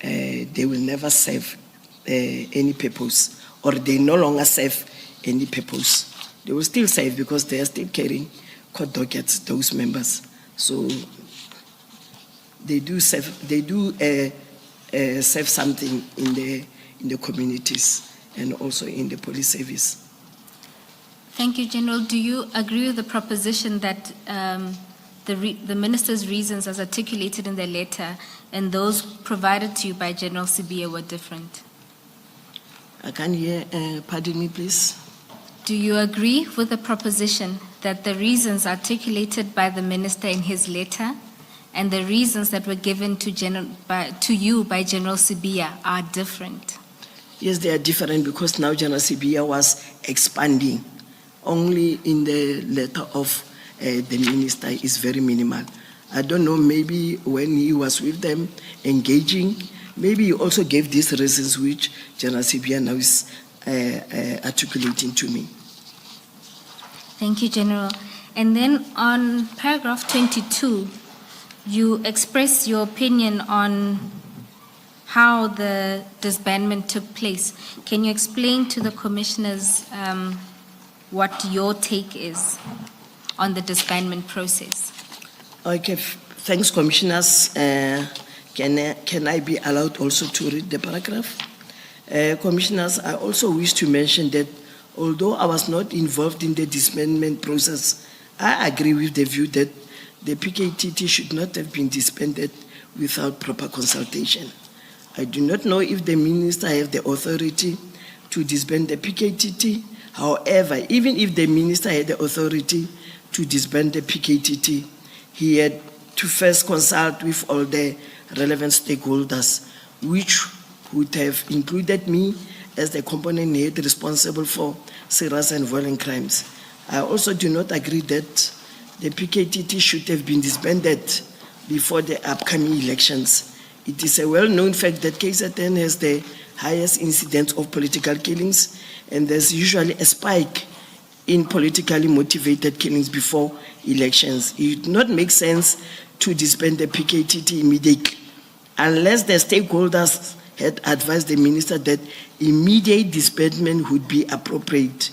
[SPEAKER 1] They will never serve any purpose, or they no longer serve any purpose. They will still serve because they are still carrying court dockets, those members. So they do serve. They do serve something in the communities and also in the police service.
[SPEAKER 2] Thank you, General. Do you agree with the proposition that the minister's reasons as articulated in the letter and those provided to you by General Sibiya were different?
[SPEAKER 1] I can't hear, pardon me, please.
[SPEAKER 2] Do you agree with the proposition that the reasons articulated by the minister in his letter and the reasons that were given to you by General Sibiya are different?
[SPEAKER 1] Yes, they are different because now General Sibiya was expanding. Only in the letter of the minister is very minimal. I don't know, maybe when he was with them engaging, maybe he also gave these reasons which General Sibiya now is articulating to me.
[SPEAKER 2] Thank you, General. And then on paragraph 22, you express your opinion on how the disbandment took place. Can you explain to the commissioners what your take is on the disbandment process?
[SPEAKER 1] Okay, thanks, commissioners. Can I be allowed also to read the paragraph? Commissioners, I also wish to mention that although I was not involved in the disbandment process, I agree with the view that the PKTT should not have been disbanded without proper consultation. I do not know if the minister has the authority to disband the PKTT. However, even if the minister had the authority to disband the PKTT, he had to first consult with all the relevant stakeholders, which would have included me as the component head responsible for serious and violent crimes. I also do not agree that the PKTT should have been disbanded before the upcoming elections. It is a well-known fact that KZN has the highest incidence of political killings, and there's usually a spike in politically motivated killings before elections. It would not make sense to disband the PKTT immediately unless the stakeholders had advised the minister that immediate disbandment would be appropriate.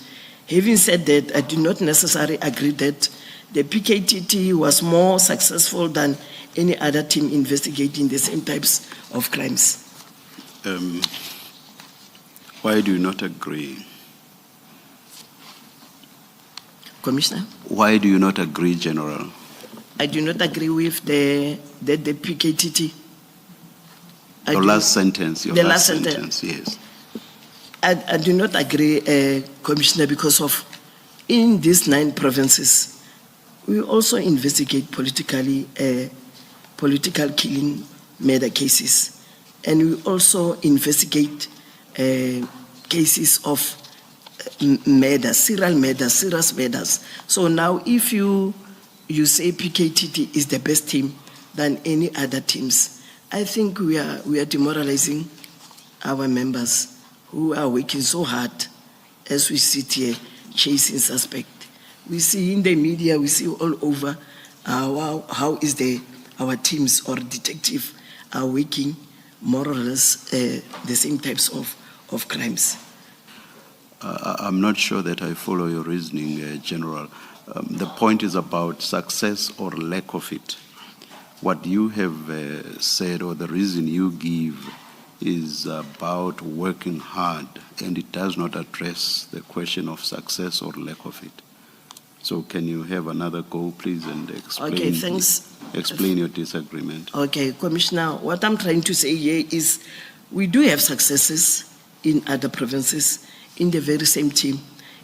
[SPEAKER 1] Having said that, I do not necessarily agree that the PKTT was more successful than any other team investigating the same types of crimes.
[SPEAKER 3] Why do you not agree?
[SPEAKER 1] Commissioner?
[SPEAKER 3] Why do you not agree, General?
[SPEAKER 1] I do not agree with the PKTT.
[SPEAKER 3] Your last sentence, yes.
[SPEAKER 1] I do not agree, Commissioner, because of in these 9 provinces, we also investigate political killing murder cases, and we also investigate cases of murder, serial murder, serious murders. So now, if you say PKTT is the best team than any other teams, I think we are demoralizing our members who are working so hard as we sit here chasing suspect. We see in the media, we see all over how is our teams or detective are working more or less the same types of crimes.
[SPEAKER 3] I'm not sure that I follow your reasoning, General. The point is about success or lack of it. What you have said, or the reason you give, is about working hard, and it does not address the question of success or lack of it. So can you have another go, please, and explain,
[SPEAKER 1] Okay, thanks.
[SPEAKER 3] Explain your disagreement.
[SPEAKER 1] Okay, Commissioner, what I'm trying to say here is we do have successes in other provinces in the very same team,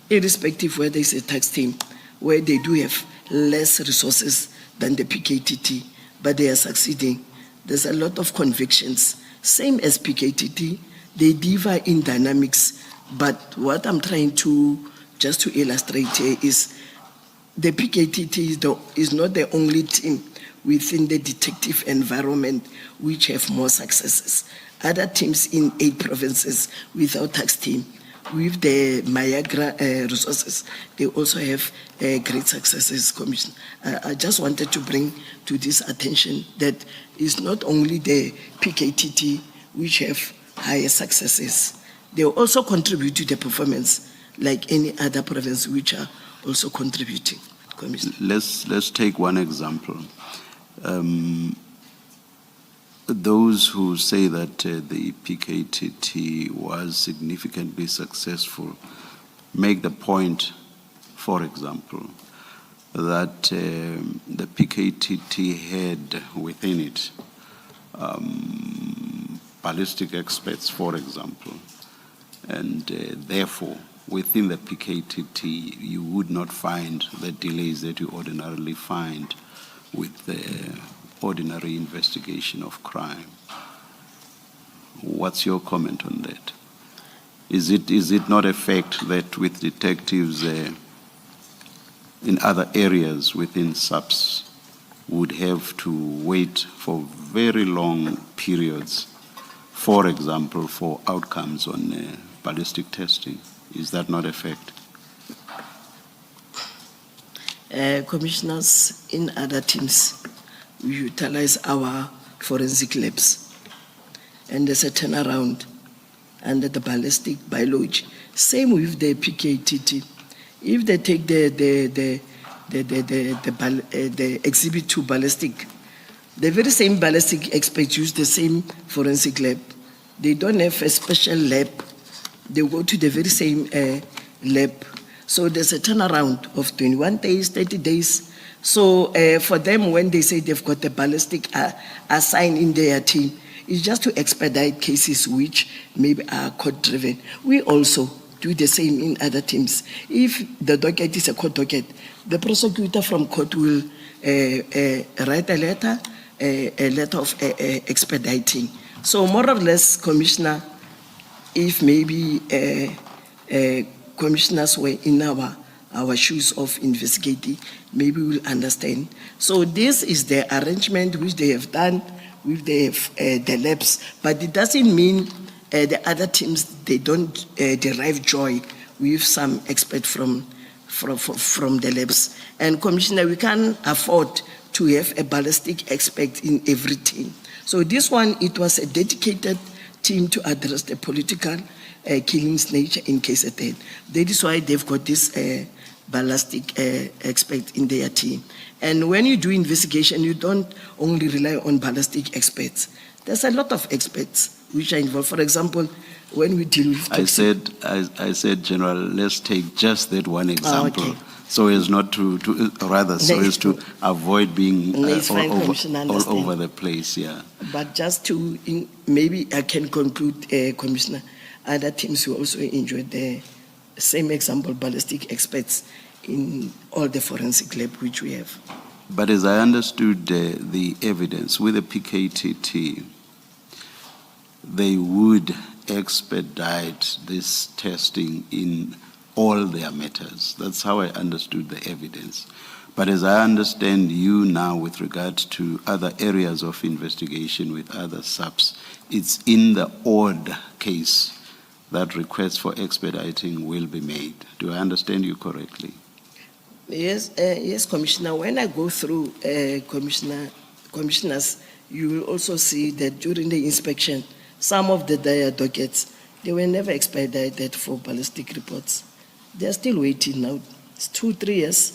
[SPEAKER 1] irrespective whether it's a tax team, where they do have less resources than the PKTT, but they are succeeding. There's a lot of convictions. Same as PKTT, they differ in dynamics, but what I'm trying to just to illustrate here is the PKTT is not the only team within the detective environment which have more successes. Other teams in 8 provinces without tax team, with the Mayagra resources, they also have great successes, Commissioner. I just wanted to bring to this attention that it's not only the PKTT which have higher successes, they also contribute to the performance like any other province which are also contributing, Commissioner.
[SPEAKER 3] Let's take one example. Those who say that the PKTT was significantly successful make the point, for example, that the PKTT had within it ballistic experts, for example, and therefore within the PKTT you would not find the delays that you ordinarily find with the ordinary investigation of crime. What's your comment on that? Is it not a fact that with detectives in other areas within SAPS would have to wait for very long periods, for example, for outcomes on ballistic testing? Is that not a fact?
[SPEAKER 1] Commissioners, in other teams, we utilize our forensic labs, and there's a turnaround under the ballistic biology. Same with the PKTT. If they take the exhibit to ballistic, the very same ballistic experts use the same forensic lab. They don't have a special lab. They go to the very same lab. So there's a turnaround of 21 days, 30 days. So for them, when they say they've got the ballistic assigned in their team, it's just to expedite cases which maybe are court-driven. We also do the same in other teams. If the docket is a court docket, the prosecutor from court will write a letter of expediting. So more or less, Commissioner, if maybe commissioners were in our shoes of investigating, maybe we'll understand. So this is the arrangement which they have done with the labs, but it doesn't mean the other teams, they don't derive joy with some expert from the labs. And Commissioner, we can't afford to have a ballistic expert in every team. So this one, it was a dedicated team to address the political killings nature in KZN. That is why they've got this ballistic expert in their team. And when you do investigation, you don't only rely on ballistic experts. There's a lot of experts which are involved. For example, when we deal with...
[SPEAKER 3] I said, General, let's take just that one example.
[SPEAKER 1] Okay.
[SPEAKER 3] So as not to avoid being all over the place, yeah.
[SPEAKER 1] But just to, maybe I can conclude, Commissioner, other teams who also enjoyed the same example, ballistic experts in all the forensic lab which we have.
[SPEAKER 3] But as I understood the evidence with the PKTT, they would expedite this testing in all their matters. That's how I understood the evidence. But as I understand you now with regard to other areas of investigation with other subs, it's in the odd case that requests for expediting will be made. Do I understand you correctly?
[SPEAKER 1] Yes, yes, Commissioner. When I go through commissioners, you will also see that during the inspection, some of their dockets, they were never expedited for ballistic reports. They're still waiting now. It's 2-3 years.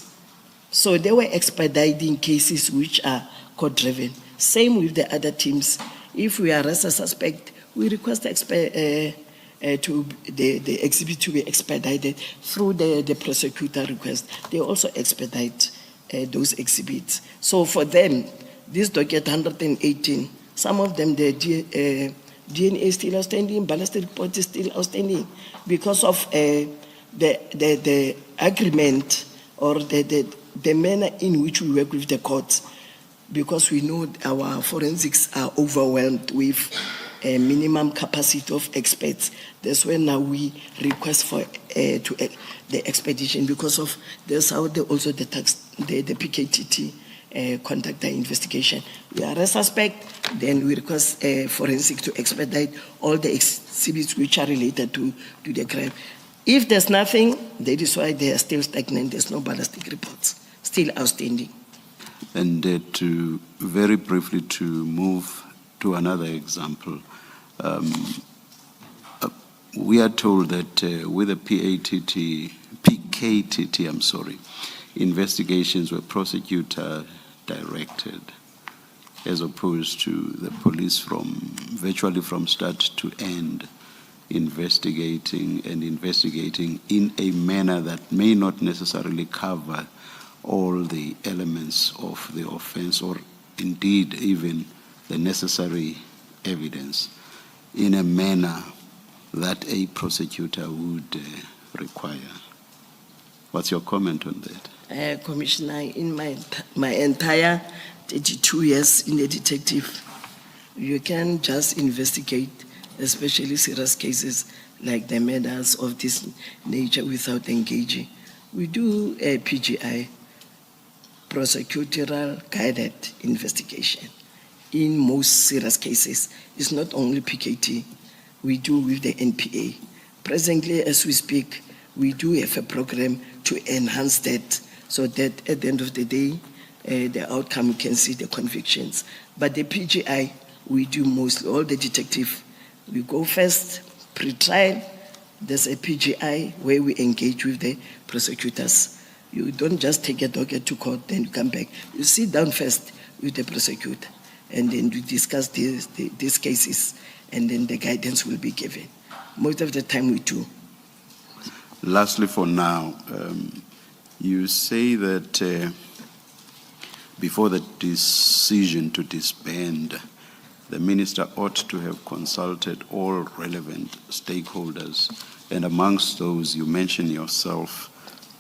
[SPEAKER 1] So they were expediting cases which are court-driven. Same with the other teams. If we arrest a suspect, we request the exhibit to be expedited through the prosecutor request. They also expedite those exhibits. So for them, this docket 118, some of them, the DNA is still outstanding, ballistic report is still outstanding because of the agreement or the manner in which we work with the courts, because we know our forensics are overwhelmed with a minimum capacity of experts. That's when now we request for the expedition, because of that's how the PKTT conduct the investigation. We arrest suspect, then we request forensic to expedite all the exhibits which are related to the crime. If there's nothing, that is why they are still stagnant. There's no ballistic reports, still outstanding.
[SPEAKER 3] And to very briefly to move to another example, we are told that with the PKTT, investigations were prosecutor directed, as opposed to the police virtually from start to end, investigating in a manner that may not necessarily cover all the elements of the offense, or indeed even the necessary evidence, in a manner that a prosecutor would require. What's your comment on that?
[SPEAKER 1] Commissioner, in my entire 32 years in the detective, you can just investigate, especially serious cases like the murders of this nature, without engaging. We do a PGI, prosecutorial guided investigation. In most serious cases, it's not only PKT, we do with the NPA. Presently, as we speak, we do have a program to enhance that, so that at the end of the day, the outcome, you can see the convictions. But the PGI, we do mostly, all the detective, we go first, pre-trial, there's a PGI where we engage with the prosecutors. You don't just take a docket to court, then you come back. You sit down first with the prosecutor, and then we discuss these cases, and then the guidance will be given. Most of the time we do.
[SPEAKER 3] Lastly for now, you say that before the decision to disband, the minister ought to have consulted all relevant stakeholders, and amongst those you mention yourself,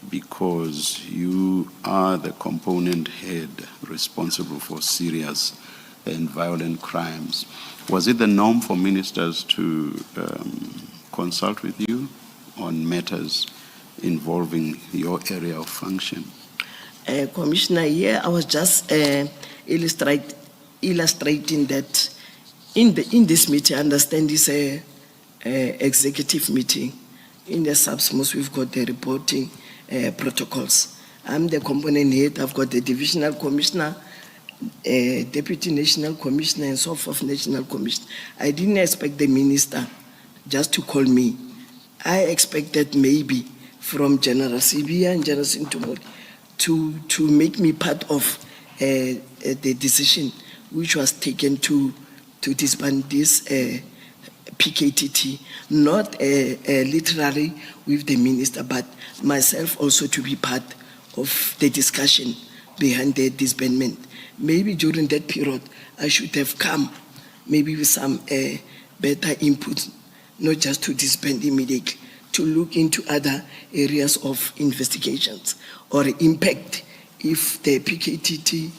[SPEAKER 3] because you are the component head responsible for serious and violent crimes. Was it the norm for ministers to consult with you on matters involving your area of function?
[SPEAKER 1] Commissioner, here I was just illustrating that in this meeting, I understand this executive meeting. In the subs, most we've got the reporting protocols. I'm the component head. I've got the divisional commissioner, deputy national commissioner, and so forth, national commissioner. I didn't expect the minister just to call me I expected maybe from General Sibia and General Sintumoli to make me part of the decision which was taken to disband this PKTT, not literally with the minister, but myself also to be part of the discussion behind the disbandment. Maybe during that period, I should have come maybe with some better input, not just to disband immediately, to look into other areas of investigations or impact if the PKTT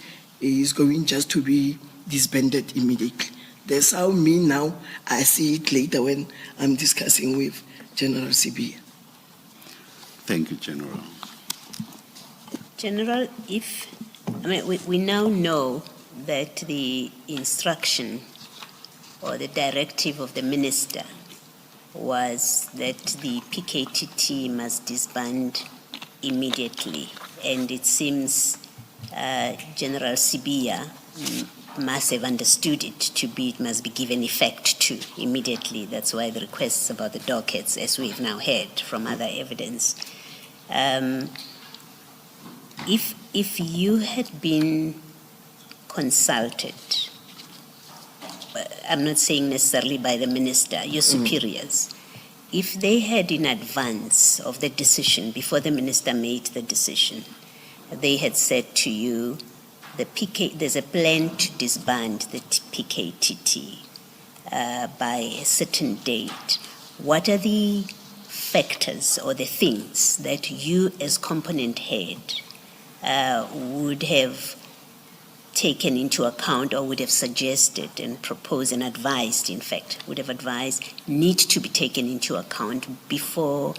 [SPEAKER 1] is going just to be disbanded immediately. That's how me now, I see it later when I'm discussing with General Sibia.
[SPEAKER 3] Thank you, General.
[SPEAKER 5] General, we now know that the instruction or the directive of the minister was that the PKTT must disband immediately, and it seems General Sibia must have understood it to be, it must be given effect to immediately. That's why the requests about the dockets, as we've now heard from other evidence. If you had been consulted, I'm not saying necessarily by the minister, your superiors, if they had in advance of the decision, before the minister made the decision, they had said to you, there's a plan to disband the PKTT by a certain date, what are the factors or the things that you as component head would have taken into account, or would have suggested and proposed and advised, in fact, would have advised need to be taken into account before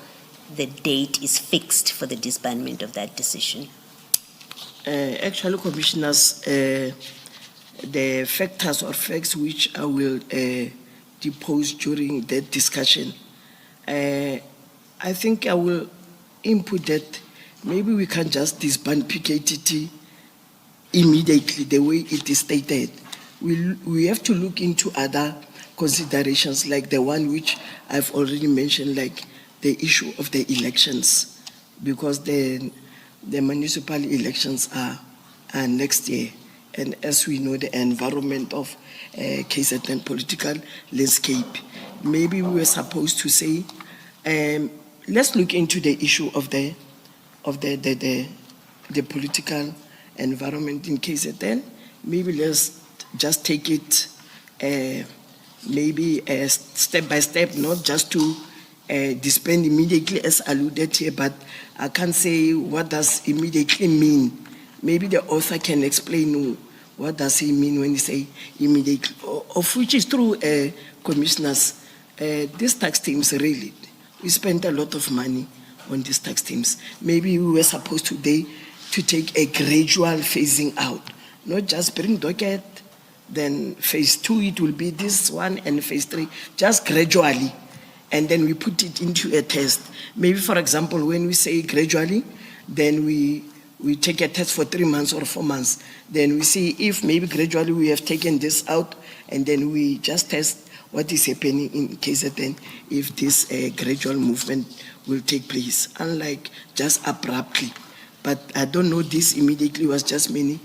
[SPEAKER 5] the date is fixed for the disbandment of that decision?
[SPEAKER 1] Actually, Commissioners, the factors or facts which I will depose during that discussion, I think I will input that maybe we can just disband PKTT immediately the way it is stated. We have to look into other considerations like the one which I've already mentioned, like the issue of the elections, because the municipal elections are next year. And as we know, the environment of KZN political landscape, maybe we were supposed to say, let's look into the issue of the political environment in KZN. Maybe let's just take it maybe step by step, not just to disband immediately as alluded here, but I can't say what does immediately mean. Maybe the author can explain what does he mean when he say immediately, of which is true, Commissioners. These tax teams really, we spent a lot of money on these tax teams. Maybe we were supposed today to take a gradual phasing out, not just bring docket, then phase 2 it will be this one, and phase 3, just gradually. And then we put it into a test. Maybe, for example, when we say gradually, then we take a test for 3 months or 4 months. Then we see if maybe gradually we have taken this out, and then we just test what is happening in KZN if this gradual movement will take place, unlike just abruptly. But I don't know, this immediately was just meaning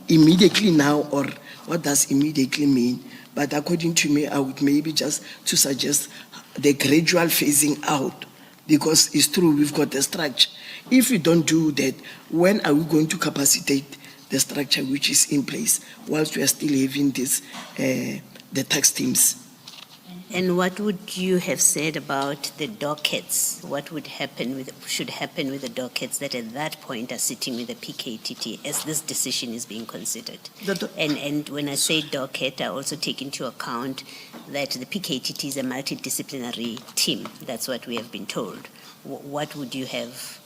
[SPEAKER 1] immediately now, or what does immediately mean? But according to me, I would maybe just to suggest the gradual phasing out, because it's true, we've got the structure. If we don't do that, when are we going to capacitate the structure which is in place whilst we are still having this, the tax teams?
[SPEAKER 5] And what would you have said about the dockets? What would happen should happen with the dockets that at that point are sitting with the PKTT as this decision is being considered? And when I say docket, I also take into account that the PKTT is a multidisciplinary team. That's what we have been told. What would you have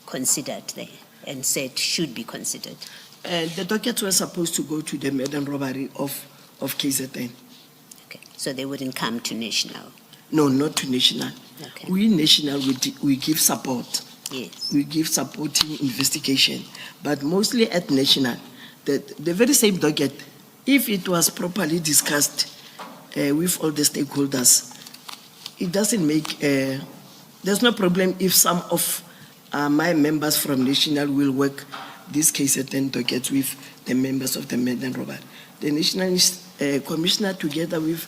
[SPEAKER 5] considered there and said should be considered?
[SPEAKER 1] The dockets were supposed to go to the maiden robbery of KZN.
[SPEAKER 5] Okay, so they wouldn't come to national?
[SPEAKER 1] No, not to national.
[SPEAKER 5] Okay.
[SPEAKER 1] We national, we give support.
[SPEAKER 5] Yes.
[SPEAKER 1] We give supporting investigation, but mostly at national. The very same docket, if it was properly discussed with all the stakeholders, it doesn't make, there's no problem if some of my members from National will work this case at 10 dockets with the members of the Madlanga Robert. The National Commissioner, together with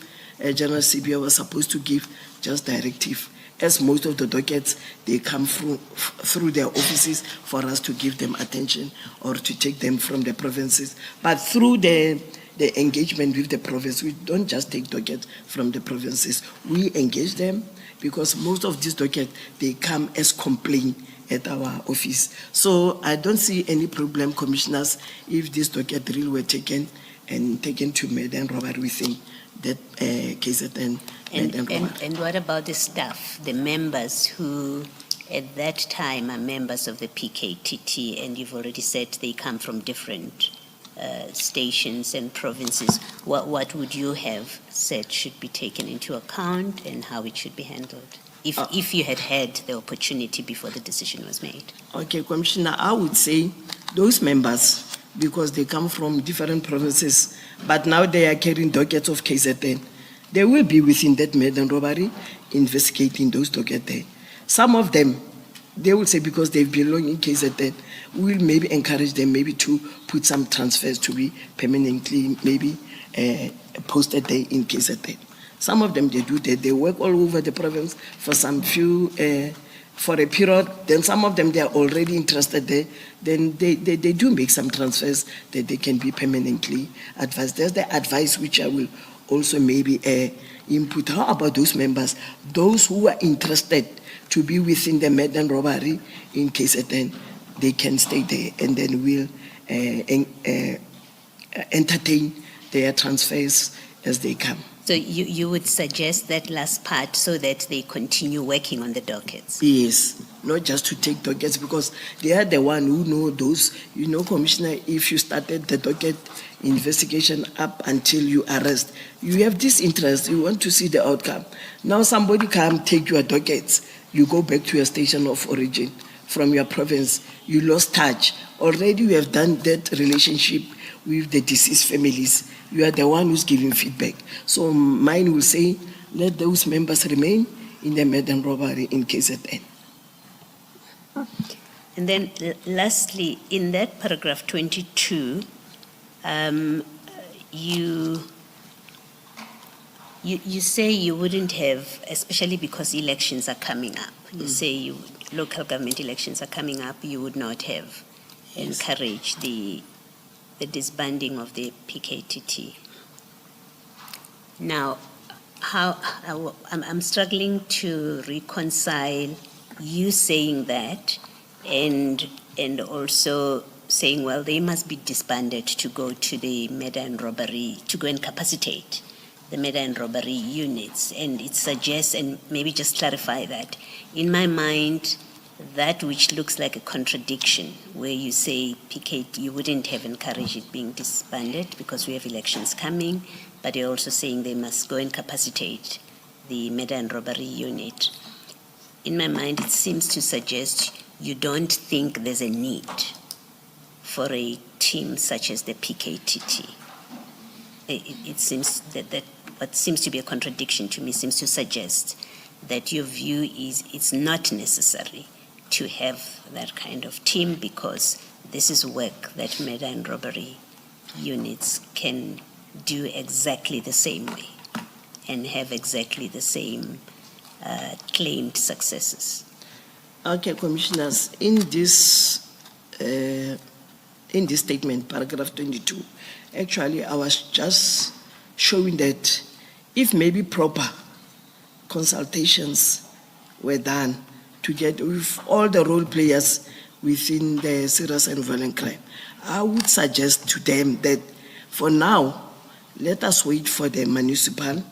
[SPEAKER 1] General CBO, was supposed to give just directive, as most of the dockets, they come through their offices for us to give them attention or to take them from the provinces. But through the engagement with the province, we don't just take dockets from the provinces. We engage them because most of these dockets, they come as complaint at our office. So I don't see any problem, commissioners, if this docket really were taken to Madlanga Robert within that case at Madlanga Robert.
[SPEAKER 5] And what about the staff, the members who at that time are members of the PKTT, and you've already said they come from different stations and provinces? What would you have said should be taken into account and how it should be handled? If you had the opportunity before the decision was made.
[SPEAKER 1] Okay, Commissioner, I would say those members, because they come from different provinces, but now they are carrying dockets of KZN, they will be within that Madlanga robbery investigating those dockets there. Some of them, they will say because they belong in KZN, we'll maybe encourage them maybe to put some transfers to be permanently maybe posted there in KZN. Some of them, they do that. They work all over the province for some few, for a period. Then some of them, they are already interested there. Then they do make some transfers that they can be permanently advised. There's the advice which I will also maybe input. How about those members? Those who are interested to be within the Madlanga robbery in KZN, they can stay there and then we'll entertain their transfers as they come.
[SPEAKER 5] So you would suggest that last part so that they continue working on the dockets?
[SPEAKER 1] Yes, not just to take dockets, because they are the one who know those. You know, Commissioner, if you started the docket investigation up until you arrest, you have this interest, you want to see the outcome. Now somebody come take your dockets, you go back to your station of origin from your province, you lost touch. Already you have done that relationship with the deceased families. You are the one who's giving feedback. So mine will say, let those members remain in the Madlanga robbery in KZN.
[SPEAKER 5] And then lastly, in that paragraph 22, you say you wouldn't have, especially because elections are coming up, you say local government elections are coming up, you would not have encouraged the disbanding of the PKTT. Now, I'm struggling to reconcile you saying that and also saying, well, they must be disbanded to go to the Madlanga robbery, to go and capacitate the Madlanga robbery units. And it suggests, and maybe just clarify that, in my mind, that which looks like a contradiction, where you say PK, you wouldn't have encouraged it being disbanded because we have elections coming, but you're also saying they must go and capacitate the Madlanga robbery unit. In my mind, it seems to suggest you don't think there's a need for a team such as the PKTT. It seems that what seems to be a contradiction to me seems to suggest that your view is it's not necessary to have that kind of team because this is work that Madlanga robbery units can do exactly the same way and have exactly the same claimed successes.
[SPEAKER 1] Okay, Commissioners, in this statement, paragraph 22, actually I was just showing that if maybe proper consultations were done together with all the role players within the serious and violent crime, I would suggest to them that for now, let us wait for the municipal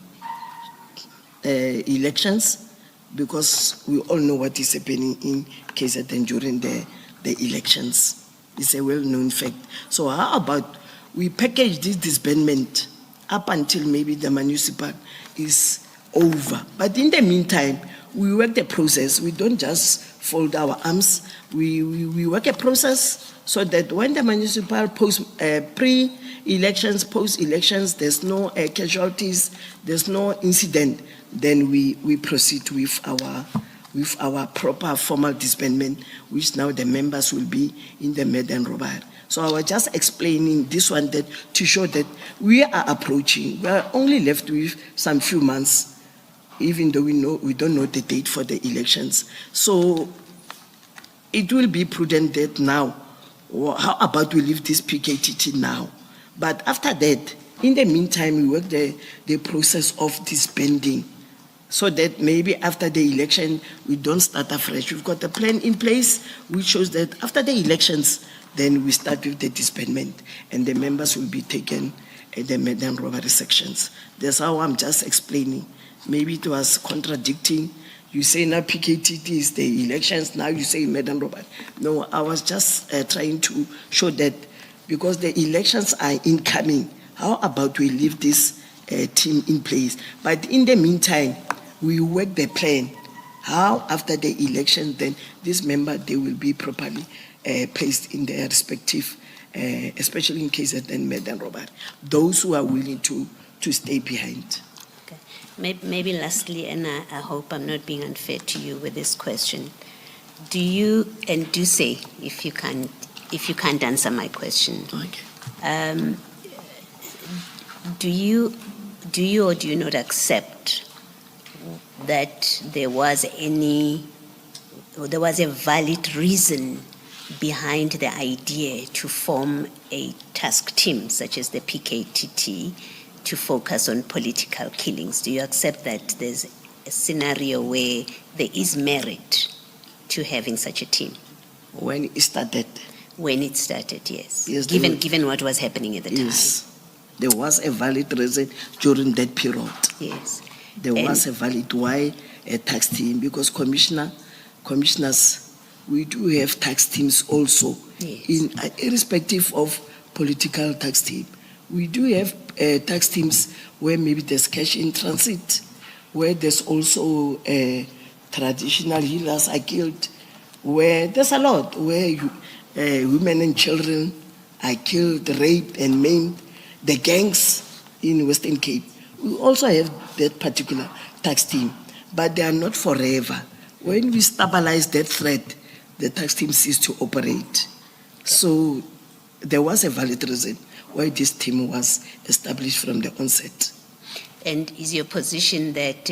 [SPEAKER 1] elections, because we all know what is happening in KZN during the elections. It's a well-known fact. So how about we package this disbandment up until maybe the municipal is over. But in the meantime, we work the process. We don't just fold our arms. We work a process so that when the municipal pre-elections, post-elections, there's no casualties, there's no incident, then we proceed with our proper formal disbandment, which now the members will be in the med and robbery. So I was just explaining this one that to show that we are approaching. We are only left with some few months, even though we don't know the date for the elections. So it will be prudent that now, how about we leave this PKTT now? But after that, in the meantime, we work the process of disbanding, so that maybe after the election, we don't start afresh. We've got a plan in place which shows that after the elections, then we start with the disbandment, and the members will be taken at the med and robbery sections. That's how I'm just explaining. Maybe it was contradicting. You say now PKTT is the elections, now you say med and robbery. No, I was just trying to show that because the elections are incoming, how about we leave this team in place? But in the meantime, we work the plan. How after the election, then this member, they will be properly placed in their respective, especially in cases then med and robbery. Those who are willing to stay behind.
[SPEAKER 5] Okay. Maybe lastly, and I hope I'm not being unfair to you with this question. Do you, and do say if you can't answer my question.
[SPEAKER 1] Okay.
[SPEAKER 5] Do you or do you not accept that there was a valid reason behind the idea to form a task team such as the PKTT to focus on political killings? Do you accept that there's a scenario where there is merit to having such a team?
[SPEAKER 1] When it started?
[SPEAKER 5] When it started, yes.
[SPEAKER 1] Yes,
[SPEAKER 5] Given what was happening at the time.
[SPEAKER 1] Yes. There was a valid reason during that period.
[SPEAKER 5] Yes.
[SPEAKER 1] There was a valid why a tax team, because commissioners, we do have tax teams also.
[SPEAKER 5] Yes.
[SPEAKER 1] Irrespective of political tax team. We do have tax teams where maybe there's cash in transit, where there's also traditional healers are killed, where there's a lot, where women and children are killed, raped and maimed, the gangs in Western Cape. We also have that particular tax team, but they are not forever. When we stabilize that threat, the tax team ceased to operate. So there was a valid reason why this team was established from the onset.
[SPEAKER 5] And is your position that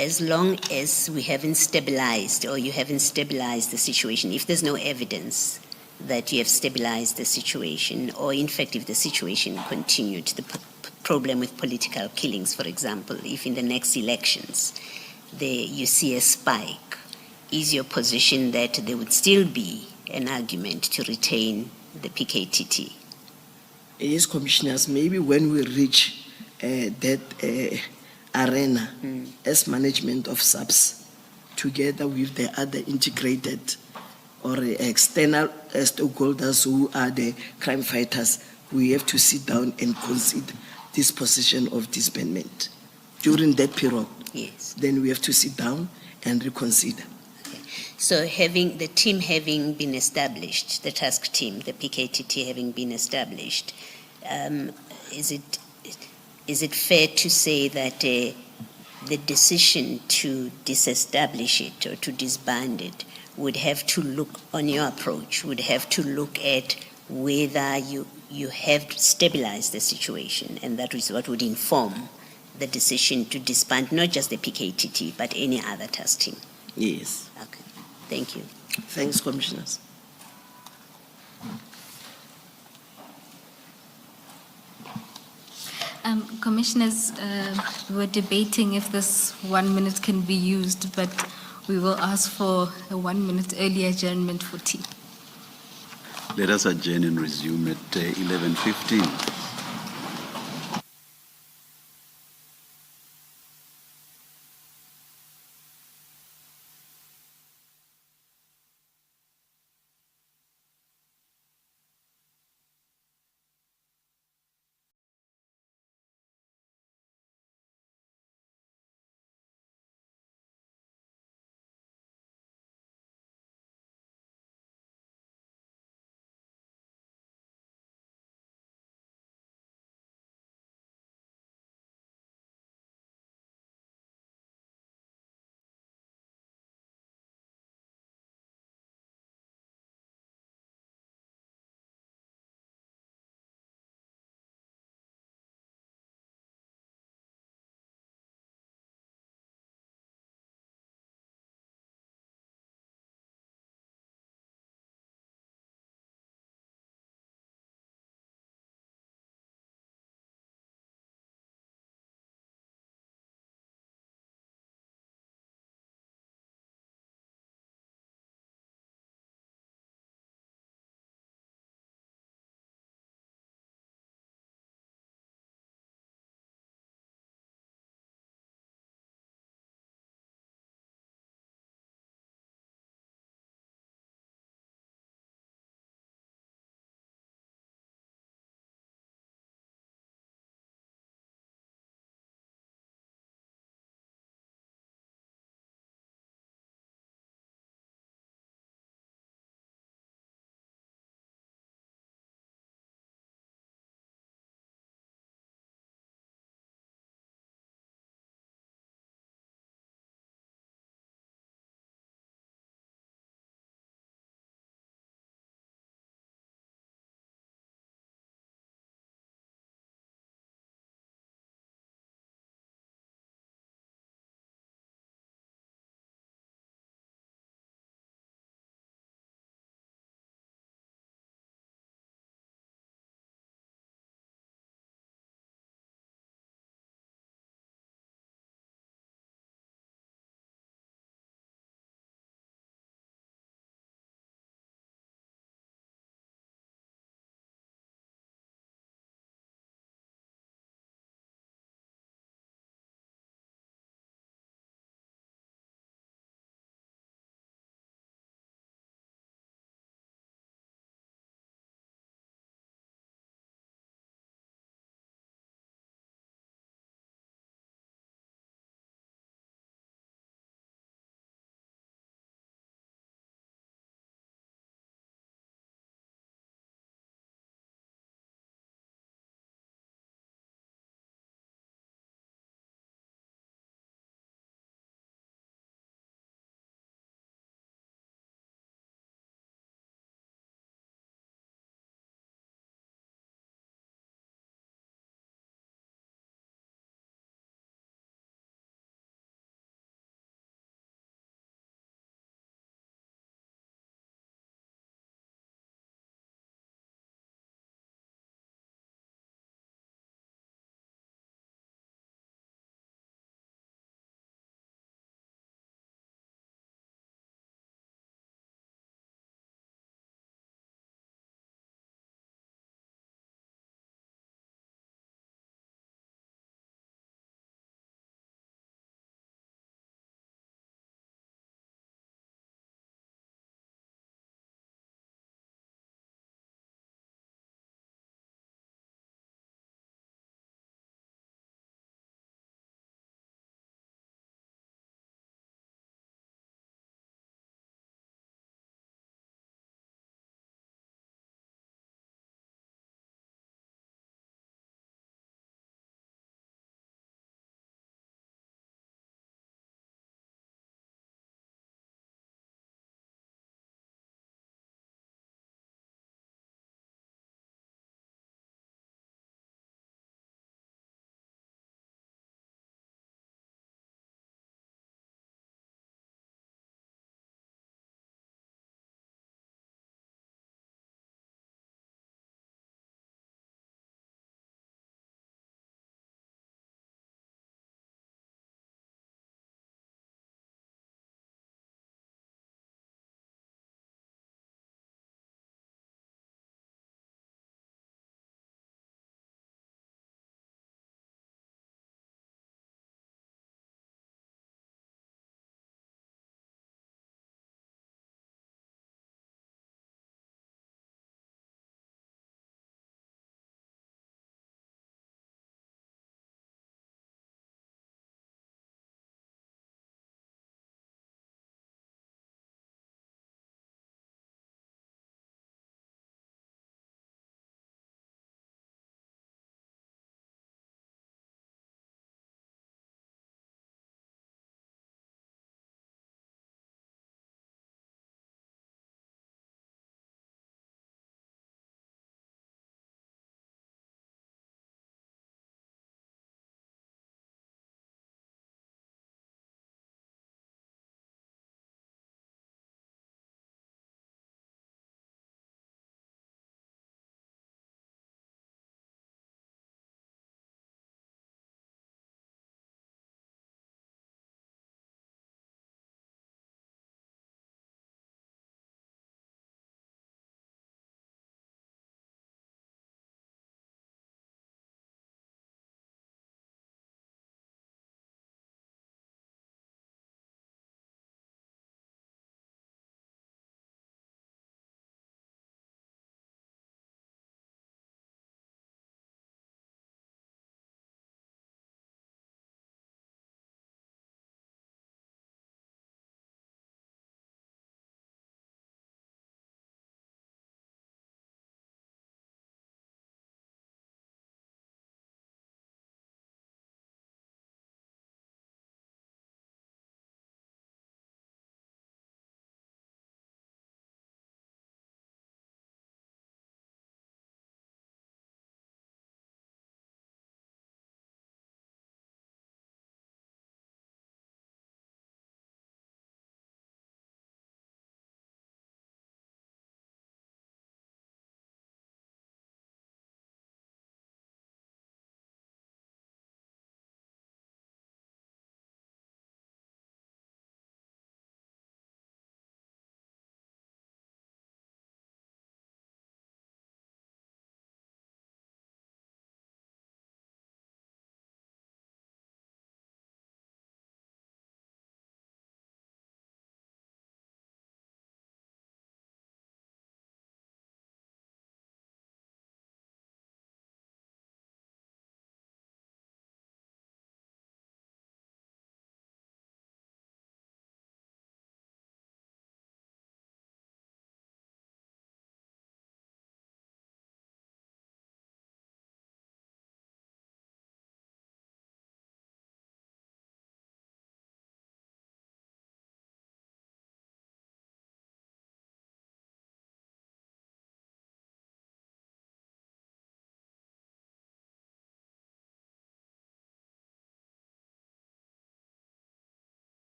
[SPEAKER 5] as long as we haven't stabilized or you haven't stabilized the situation, if there's no evidence that you have stabilized the situation, or in fact if the situation continued, the problem with political killings, for example, if in the next elections you see a spike, is your position that there would still be an argument to retain the PKTT?
[SPEAKER 1] Yes, commissioners, maybe when we reach that arena as management of SAPS, together with the other integrated or external stakeholders who are the crime fighters, we have to sit down and consider this position of disbandment. During that period,
[SPEAKER 5] Yes.
[SPEAKER 1] then we have to sit down and reconsider.
[SPEAKER 5] Okay. So the team having been established, the task team, the PKTT having been established, is it fair to say that the decision to disestablish it or to disband it would have to look, on your approach, would have to look at whether you have stabilized the situation, and that is what would inform the decision to disband not just the PKTT but any other task team?
[SPEAKER 1] Yes.
[SPEAKER 5] Okay. Thank you.
[SPEAKER 1] Thanks, commissioners.
[SPEAKER 2] Commissioners, we were debating if this 1 minute can be used, but we will ask for a 1 minute early adjournment for tea.
[SPEAKER 3] Let us adjourn and resume at 11:15.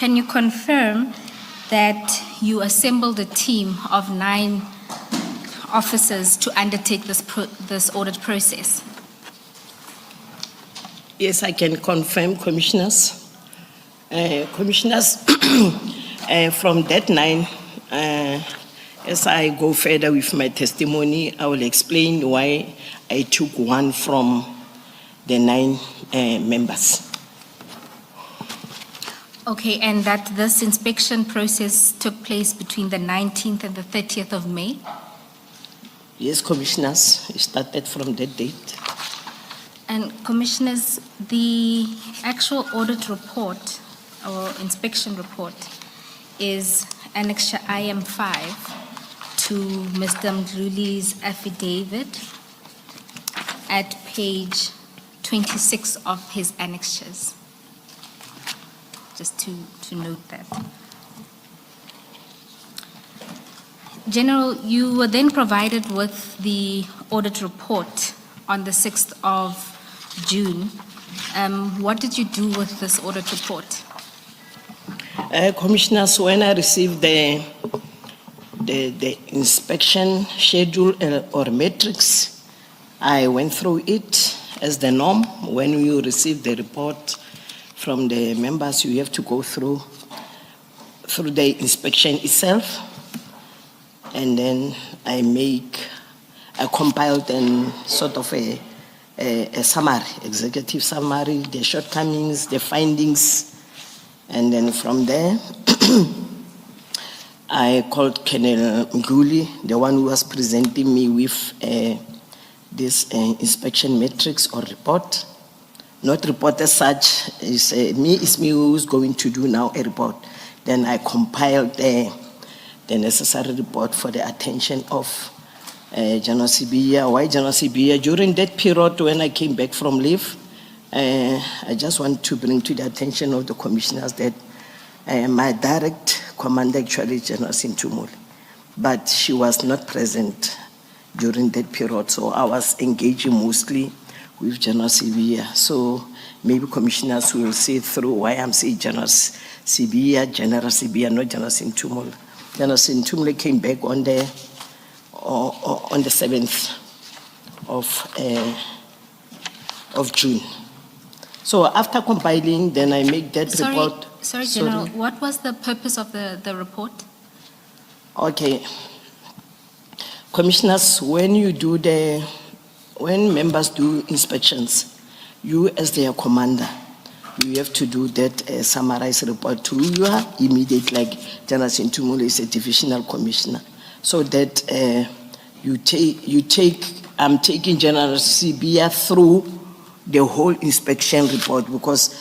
[SPEAKER 2] can you confirm that you assembled a team of 9 officers to undertake this audit process?
[SPEAKER 1] Yes, I can confirm, Commissioners. Commissioners, from that 9, as I go further with my testimony, I will explain why I took 1 from the 9 members.
[SPEAKER 2] Okay, and that this inspection process took place between the 19th and the 30th of May?
[SPEAKER 1] Yes, Commissioners, it started from that date.
[SPEAKER 2] And Commissioners, the actual audit report or inspection report is Annexure IM5 to Mr. Mdluli's affidavit at page 26 of his annexures. Just to note that. General, you were then provided with the audit report on the 6th of June. What did you do with this audit report?
[SPEAKER 1] Commissioners, when I received the inspection schedule or matrix, I went through it as the norm. When you receive the report from the members, you have to go through the inspection itself, and then I compiled and sort of a summary, executive summary, the shortcomings, the findings, and then from there, I called Colonel Mdluli, the one who was presenting me with this inspection matrix or report. Not report as such, it's me who's going to do now a report. Then I compiled the necessary report for the attention of General Sibiya. Why General Sibiya? During that period when I came back from leave, I just want to bring to the attention of the commissioners that my direct commander actually is General Sintumule, but she was not present during that period, so I was engaging mostly with General Sibiya. So maybe commissioners will see through why I'm saying General Sibiya, not General Sintumule. General Sintumule came back on the 7th of June. So after compiling, then I make that report.
[SPEAKER 2] Sorry, General, what was the purpose of the report?
[SPEAKER 1] Okay. Commissioners, when members do inspections, you as their commander, you have to do that summarized report to your immediate, like General Sintumule is a divisional commissioner, so that I'm taking General Sibiya through the whole inspection report, because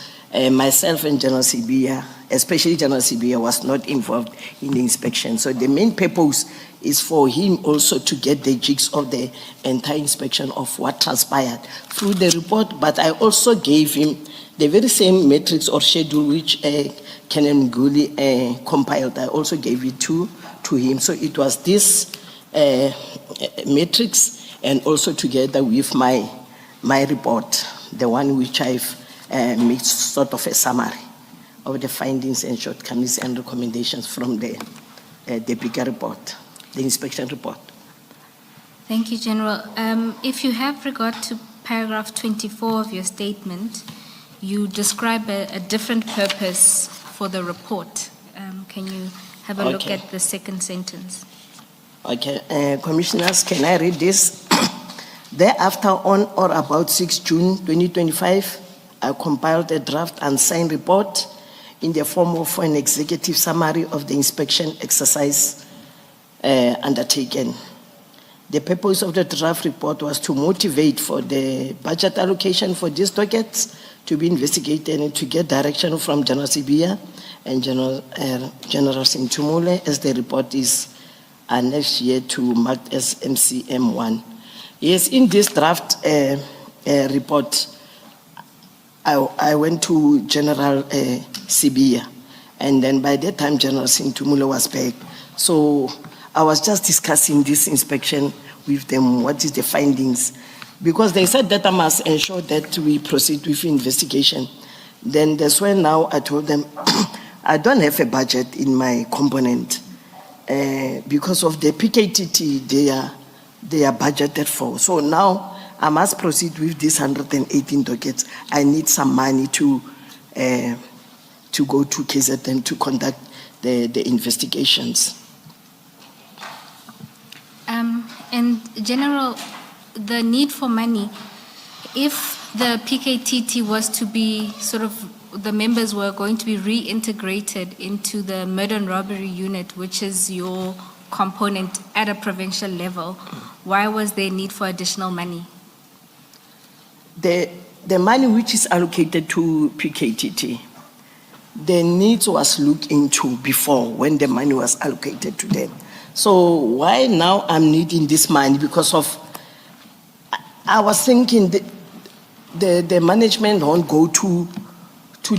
[SPEAKER 1] myself and General Sibiya, especially General Sibiya, was not involved in the inspection. So the main purpose is for him also to get the jigs of the entire inspection of what transpired through the report, but I also gave him the very same matrix or schedule which Colonel Mdluli compiled. I also gave it to him. So it was this matrix, and also together with my report, the one which I've made sort of a summary of the findings and shortcomings and recommendations from the bigger report, the inspection report.
[SPEAKER 2] Thank you, General. If you have regard to paragraph 24 of your statement, you describe a different purpose for the report. Can you have a look at the second sentence?
[SPEAKER 1] Okay, commissioners, can I read this? Thereafter, on or about 6 June 2025, I compiled a draft and signed report in the form of an executive summary of the inspection exercise undertaken. The purpose of the draft report was to motivate for the budget allocation for these dockets to be investigated and to get direction from General Sibiya and General Sintumule, as the report is annexed here to marked as MCM1. Yes, in this draft report, I went to General Sibiya, and then by that time General Sintumule was back. So I was just discussing this inspection with them, what is the findings, because they said that I must ensure that we proceed with investigation. Then that's when now I told them, I don't have a budget in my component because of the PKTT they are budgeted for. So now I must proceed with these 118 dockets. I need some money to go to KZN to conduct the investigations.
[SPEAKER 2] And General, the need for money, if the PKTT was to be sort of, the members were going to be reintegrated into the murder and robbery unit, which is your component at a provincial level, why was there need for additional money?
[SPEAKER 1] The money which is allocated to PKTT, the needs was looked into before when the money was allocated to them. So why now I'm needing this money? Because of, I was thinking the management won't go to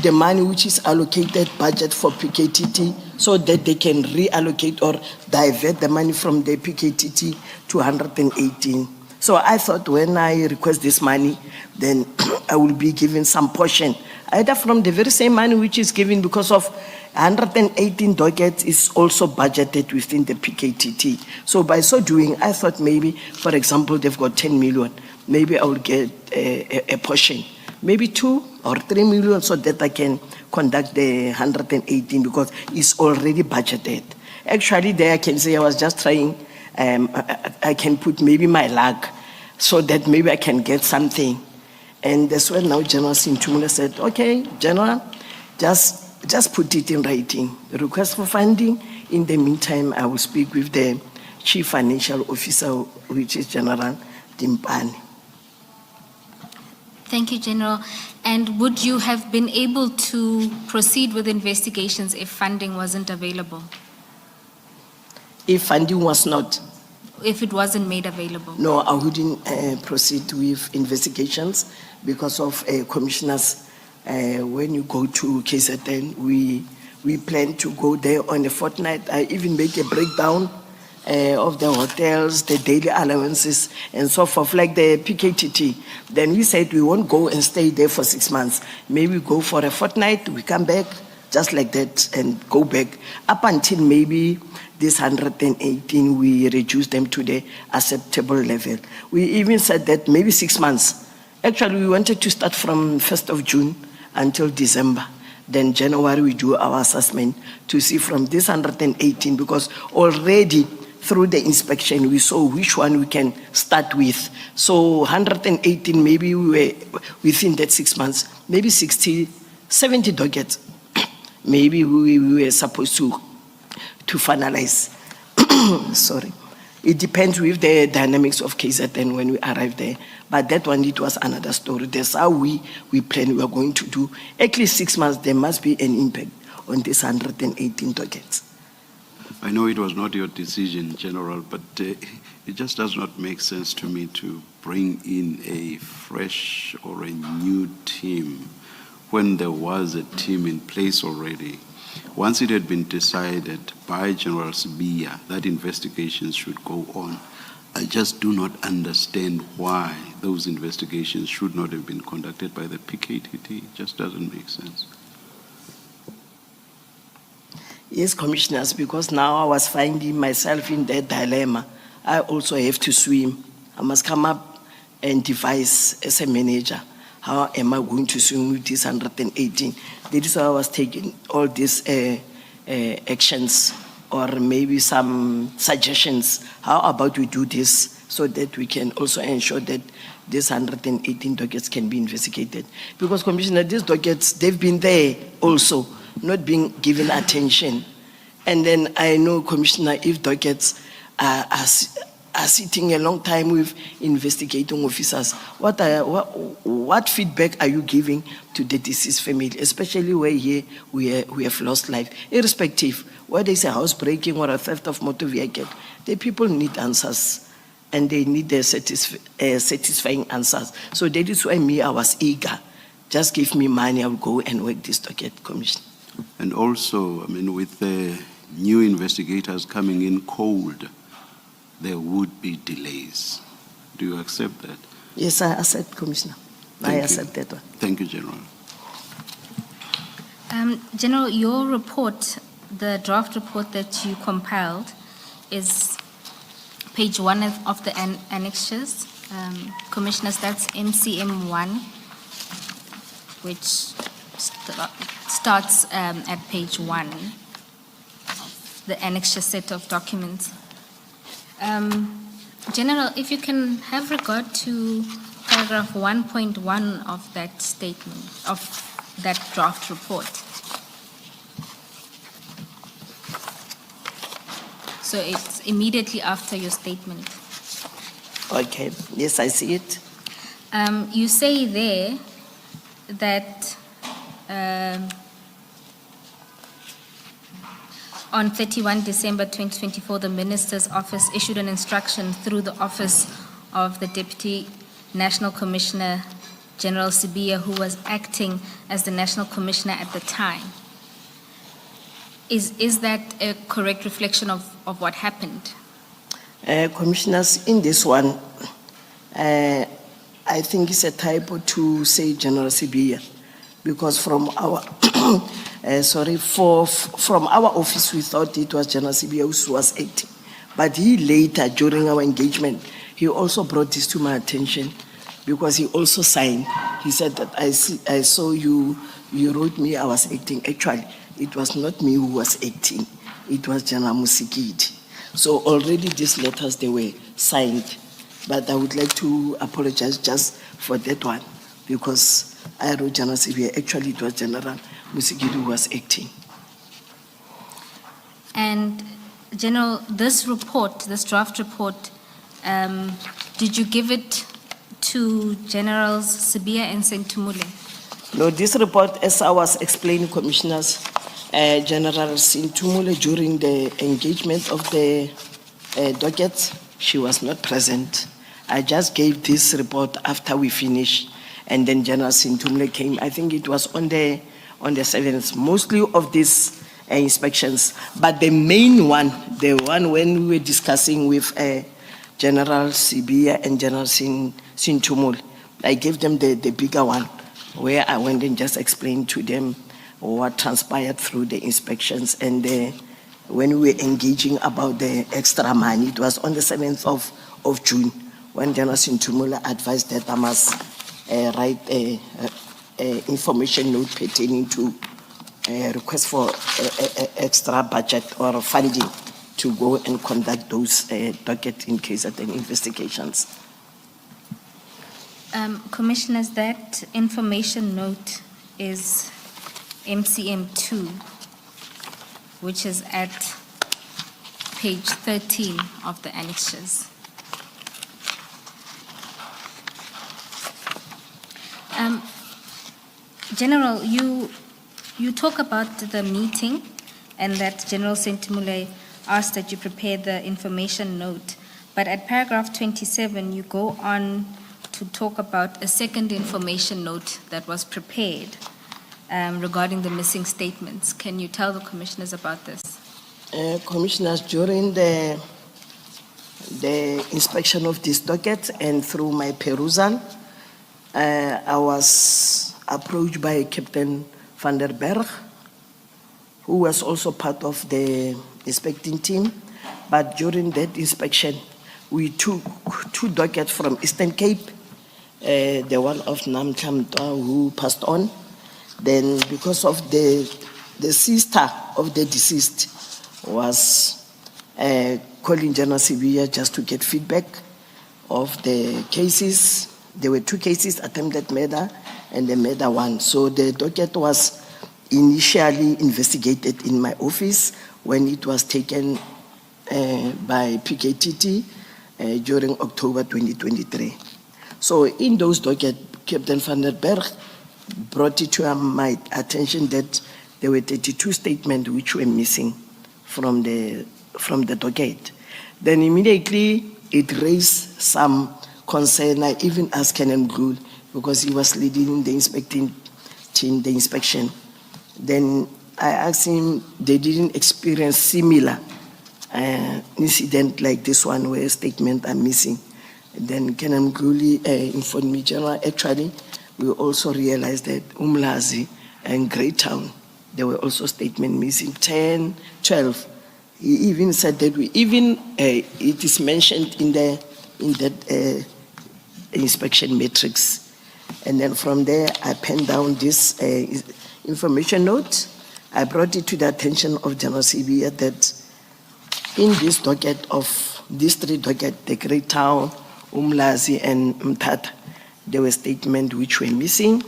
[SPEAKER 1] the money which is allocated budget for PKTT so that they can reallocate or divert the money from the PKTT to 118. So I thought when I request this money, then I will be given some portion, either from the very same money which is given, because of 118 dockets is also budgeted within the PKTT. So by so doing, I thought maybe, for example, they've got 10 million, maybe I will get a portion, maybe 2 or 3 million, so that I can conduct the 118 because it's already budgeted. Actually, there I can say I was just trying, I can put maybe my luck so that maybe I can get something. And that's when now General Sintumula said, okay, General, just put it in writing. Request for funding. In the meantime, I will speak with the Chief Financial Officer, which is General Dimpani.
[SPEAKER 2] Thank you, General. And would you have been able to proceed with investigations if funding wasn't available?
[SPEAKER 1] If funding was not?
[SPEAKER 2] If it wasn't made available?
[SPEAKER 1] No, I wouldn't proceed with investigations because of commissioners. When you go to KZN, we plan to go there on a fortnight. I even make a breakdown of the hotels, the daily allowances, and so forth, like the PKTT. Then we said we won't go and stay there for 6 months. Maybe go for a fortnight, we come back, just like that, and go back. Up until maybe this 118, we reduce them to the acceptable level. We even said that maybe 6 months. Actually, we wanted to start from 1st of June until December. Then January, we do our assessment to see from this 118, because already through the inspection, we saw which one we can start with. So 118, maybe we were within that 6 months, maybe 60, 70 dockets. Maybe we were supposed to finalize. Sorry. It depends with the dynamics of KZN when we arrive there. But that one, it was another story. That's how we plan we are going to do. At least 6 months, there must be an impact on this 118 dockets.
[SPEAKER 3] I know it was not your decision, General, but it just does not make sense to me to bring in a fresh or a new team when there was a team in place already. Once it had been decided by General Sibiya that investigations should go on, I just do not understand why those investigations should not have been conducted by the PKTT. It just doesn't make sense.
[SPEAKER 1] Yes, Commissioners, because now I was finding myself in that dilemma. I also have to swim. I must come up and devise as a manager. How am I going to swim with this 118? That is why I was taking all these actions or maybe some suggestions. How about we do this so that we can also ensure that these 118 dockets can be investigated? Because, Commissioner, these dockets, they've been there also, not being given attention. And then I know, Commissioner, if dockets are sitting a long time with investigating officers, what feedback are you giving to the deceased family, especially where here we have lost life, irrespective whether it's a housebreaking or a theft of motor vehicle? The people need answers, and they need their satisfying answers. So that is why I was eager. Just give me money, I'll go and work this docket, Commissioner.
[SPEAKER 3] And also, I mean, with the new investigators coming in cold, there would be delays. Do you accept that?
[SPEAKER 1] Yes, I accept, Commissioner. I accept that one.
[SPEAKER 3] Thank you, General.
[SPEAKER 2] General, your report, the draft report that you compiled, is page 1 of the annexures. Commissioners, that's MCM 1, which starts at page 1 of the annexure set of documents. General, if you can have regard to paragraph 1.1 of that statement, of that draft report. So it's immediately after your statement.
[SPEAKER 1] Okay, yes, I see it.
[SPEAKER 2] You say there that on 31 December 2024, the Minister's Office issued an instruction through the Office of the Deputy National Commissioner, General Sibiya, who was acting as the National Commissioner at the time. Is that a correct reflection of what happened?
[SPEAKER 1] Commissioners, in this one, I think it's a typo to say General Sibiya, because from our from our office we thought it was General Sibiya who was acting, but he later, during our engagement, he also brought this to my attention, because he also signed. He said that I saw you wrote me I was acting. Actually, it was not me who was acting, it was General Musikidi. So already these letters, they were signed, but I would like to apologize just for that one, because I wrote General Sibiya. Actually, it was General Musikidi who was acting.
[SPEAKER 2] And General, this report, this draft report, did you give it to Generals Sibiya and Sentumule?
[SPEAKER 1] No, this report, as I was explaining, Commissioners, General Sentumule, during the engagement of the dockets, she was not present. I just gave this report after we finished, and then General Sentumule came. I think it was on the 7th, mostly of these inspections. But the main one, the one when we were discussing with General Sibiya and General Sentumule, I gave them the bigger one, where I went and just explained to them what transpired through the inspections. And when we were engaging about the extra money, it was on the 7th of June, when General Sentumule advised that I must write a information note pertaining to a request for extra budget or funding to go and conduct those docket in case of the investigations.
[SPEAKER 2] Commissioners, that information note is MCM 2, which is at page 13 of the annexures. General, you talk about the meeting and that General Sentumule asked that you prepare the information note, but at paragraph 27 you go on to talk about a second information note that was prepared regarding the missing statements. Can you tell the commissioners about this?
[SPEAKER 1] Commissioners, during the inspection of this docket and through my perusal, I was approached by Captain van der Berg, who was also part of the inspecting team. But during that inspection, we took 2 dockets from Eastern Cape, the one of Namtlamtwa who passed on. Then because of the sister of the deceased was calling General Sibiya just to get feedback of the cases. There were 2 cases, attempted murder and the murder one. So the docket was initially investigated in my office when it was taken by PKTT during October 2023. So in those dockets, Captain van der Berg brought it to my attention that there were 32 statements which were missing from the docket. Then immediately it raised some concern. I even asked Canon Glul, because he was leading the inspecting team, the inspection. Then I asked him, they didn't experience similar incident like this one where statements are missing. Then Canon Glul informed me, General, actually, we also realized that Umlazi and Greytown, There were also statements missing, 10, 12. He even said that it is mentioned in that inspection matrix. And then from there, I penned down this information note. I brought it to the attention of General CBA that in this docket of these 3 dockets, the Great Town, Umlazi, and Mthatha, there were statements which were missing.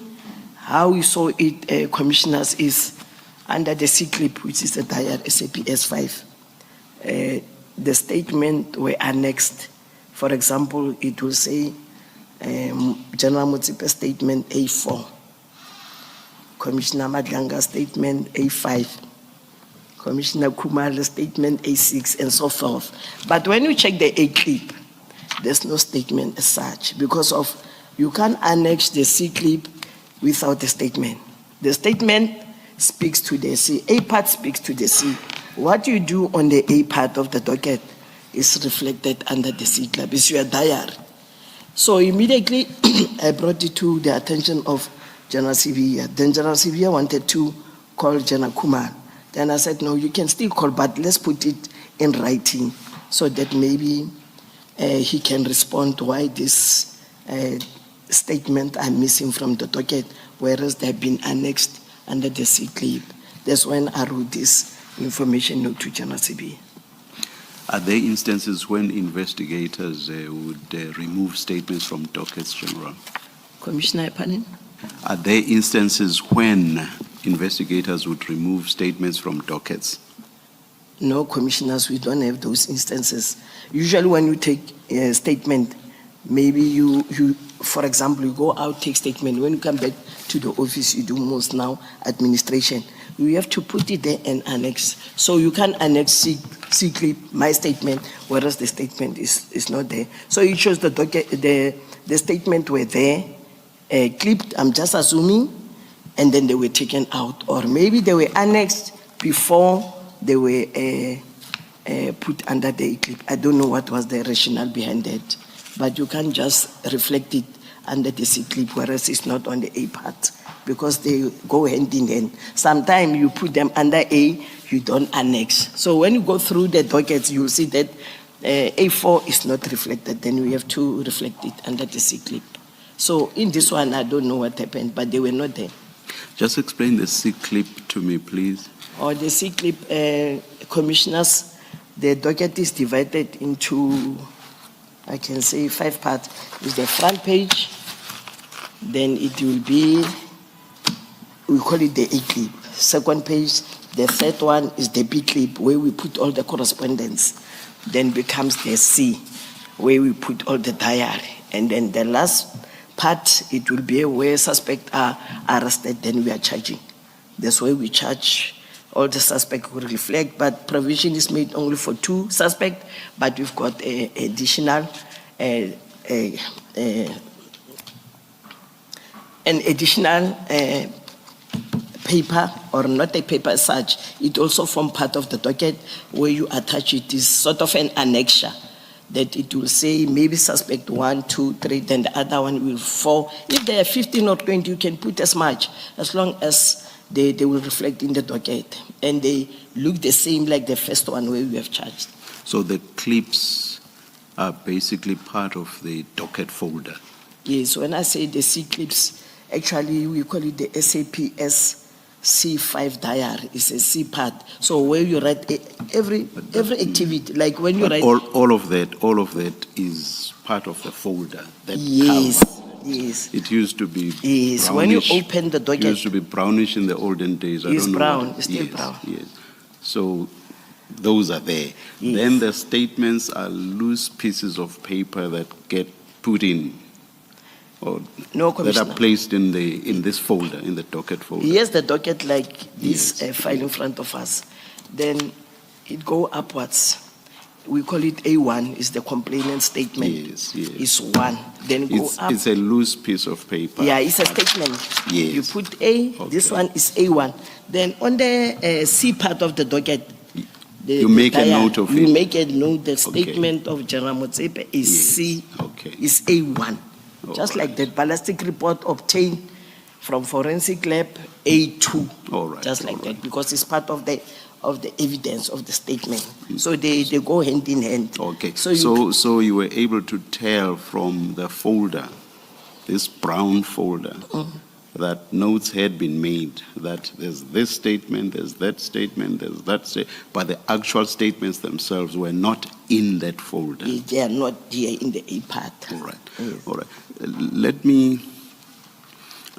[SPEAKER 1] How we saw it, commissioners, is under the C-clip, which is the diary SAPS 5. The statement were annexed. For example, it will say General Motsipe statement A4, Commissioner Madlanga statement A5, Commissioner Kumalo statement A6, and so forth. But when you check the A-clip, there's no statement as such because of you can't annex the C-clip without a statement. The statement speaks to the C. A part speaks to the C. What you do on the A part of the docket is reflected under the C clip. It's your diary. So immediately I brought it to the attention of General Sivia. Then General Sivia wanted to call General Kumar. Then I said, no, you can still call, but let's put it in writing so that maybe he can respond to why this statement are missing from the docket, whereas they've been annexed under the C clip. That's when I wrote this information note to General CB.
[SPEAKER 3] Are there instances when investigators would remove statements from dockets, General?
[SPEAKER 1] Commissioner, pardon?
[SPEAKER 3] Are there instances when investigators would remove statements from dockets?
[SPEAKER 1] No, commissioners, we don't have those instances. Usually when you take a statement, maybe you for example, you go out, take statement. When you come back to the office, you do most now administration. You have to put it there and annex. So you can annex C-clip, my statement, whereas the statement is not there. So it shows the docket, the statement were there, clipped, I'm just assuming, and then they were taken out. Or maybe they were annexed before they were put under the clip. I don't know what was the rationale behind that. But you can't just reflect it under the C clip, whereas it's not on the A part, because they go hand in hand. Sometimes you put them under A, you don't annex. So when you go through the dockets, you'll see that A4 is not reflected, then we have to reflect it under the C clip. So in this one, I don't know what happened, but they were not there.
[SPEAKER 3] Just explain the C clip to me, please.
[SPEAKER 1] Or the C clip, commissioners, the docket is divided into, I can say 5 parts. Is the front page, then it will be, we call it the A clip. Second page, the third one is the B clip, where we put all the correspondence. Then becomes the C, where we put all the diary. And then the last part, it will be where suspects are arrested, then we are charging. That's why we charge. All the suspects will reflect, but provision is made only for 2 suspects, but we've got an additional paper, or not a paper as such. It also forms part of the docket where you attach it. Is sort of an annexure that it will say maybe suspect 1, 2, 3, then the other one will 4. If there are 15 or 20, you can put as much, as long as they will reflect in the docket, and they look the same like the first one where we have charged.
[SPEAKER 3] So the clips are basically part of the docket folder?
[SPEAKER 1] Yes, when I say the C clips, actually we call it the SAPS C5 diary. It's a C part. So where you write every activity, like when you write...
[SPEAKER 3] All of that is part of the folder. That
[SPEAKER 1] yes.
[SPEAKER 3] cover.
[SPEAKER 1] Yes.
[SPEAKER 3] It used to be
[SPEAKER 1] brownish. When you open the docket,
[SPEAKER 3] it used to be brownish in the olden days.
[SPEAKER 1] It's brown. It's still brown.
[SPEAKER 3] Yes. So those are there.
[SPEAKER 1] Yes.
[SPEAKER 3] Then the statements are loose pieces of paper that get put in, or
[SPEAKER 1] no,
[SPEAKER 3] that are placed in this folder, in the docket folder.
[SPEAKER 1] Yes, the docket like this file in front of us. Then it go upwards. We call it A1, is the complainant statement.
[SPEAKER 3] Yes.
[SPEAKER 1] It's 1. Then go up.
[SPEAKER 3] It's a loose piece of paper.
[SPEAKER 1] Yeah, it's a statement.
[SPEAKER 3] Yes.
[SPEAKER 1] You put A, this one is A1. Then on the C part of the docket,
[SPEAKER 3] you make a note of it.
[SPEAKER 1] You make a note, the statement of General Motsepe is C, is A1. Just like that ballistic report obtained from forensic lab A2.
[SPEAKER 3] All right,
[SPEAKER 1] Just like
[SPEAKER 3] all
[SPEAKER 1] that,
[SPEAKER 3] right.
[SPEAKER 1] because it's part of the evidence of the statement. So they go hand in hand.
[SPEAKER 3] Okay,
[SPEAKER 1] So
[SPEAKER 3] so you were able to tell from the folder, this brown folder, that notes had been made, that there's this statement, there's that statement, there's that statement, but the actual statements themselves were not in that folder.
[SPEAKER 1] they are not here in the A part.
[SPEAKER 3] All right,
[SPEAKER 1] Yes.
[SPEAKER 3] all right. Let me,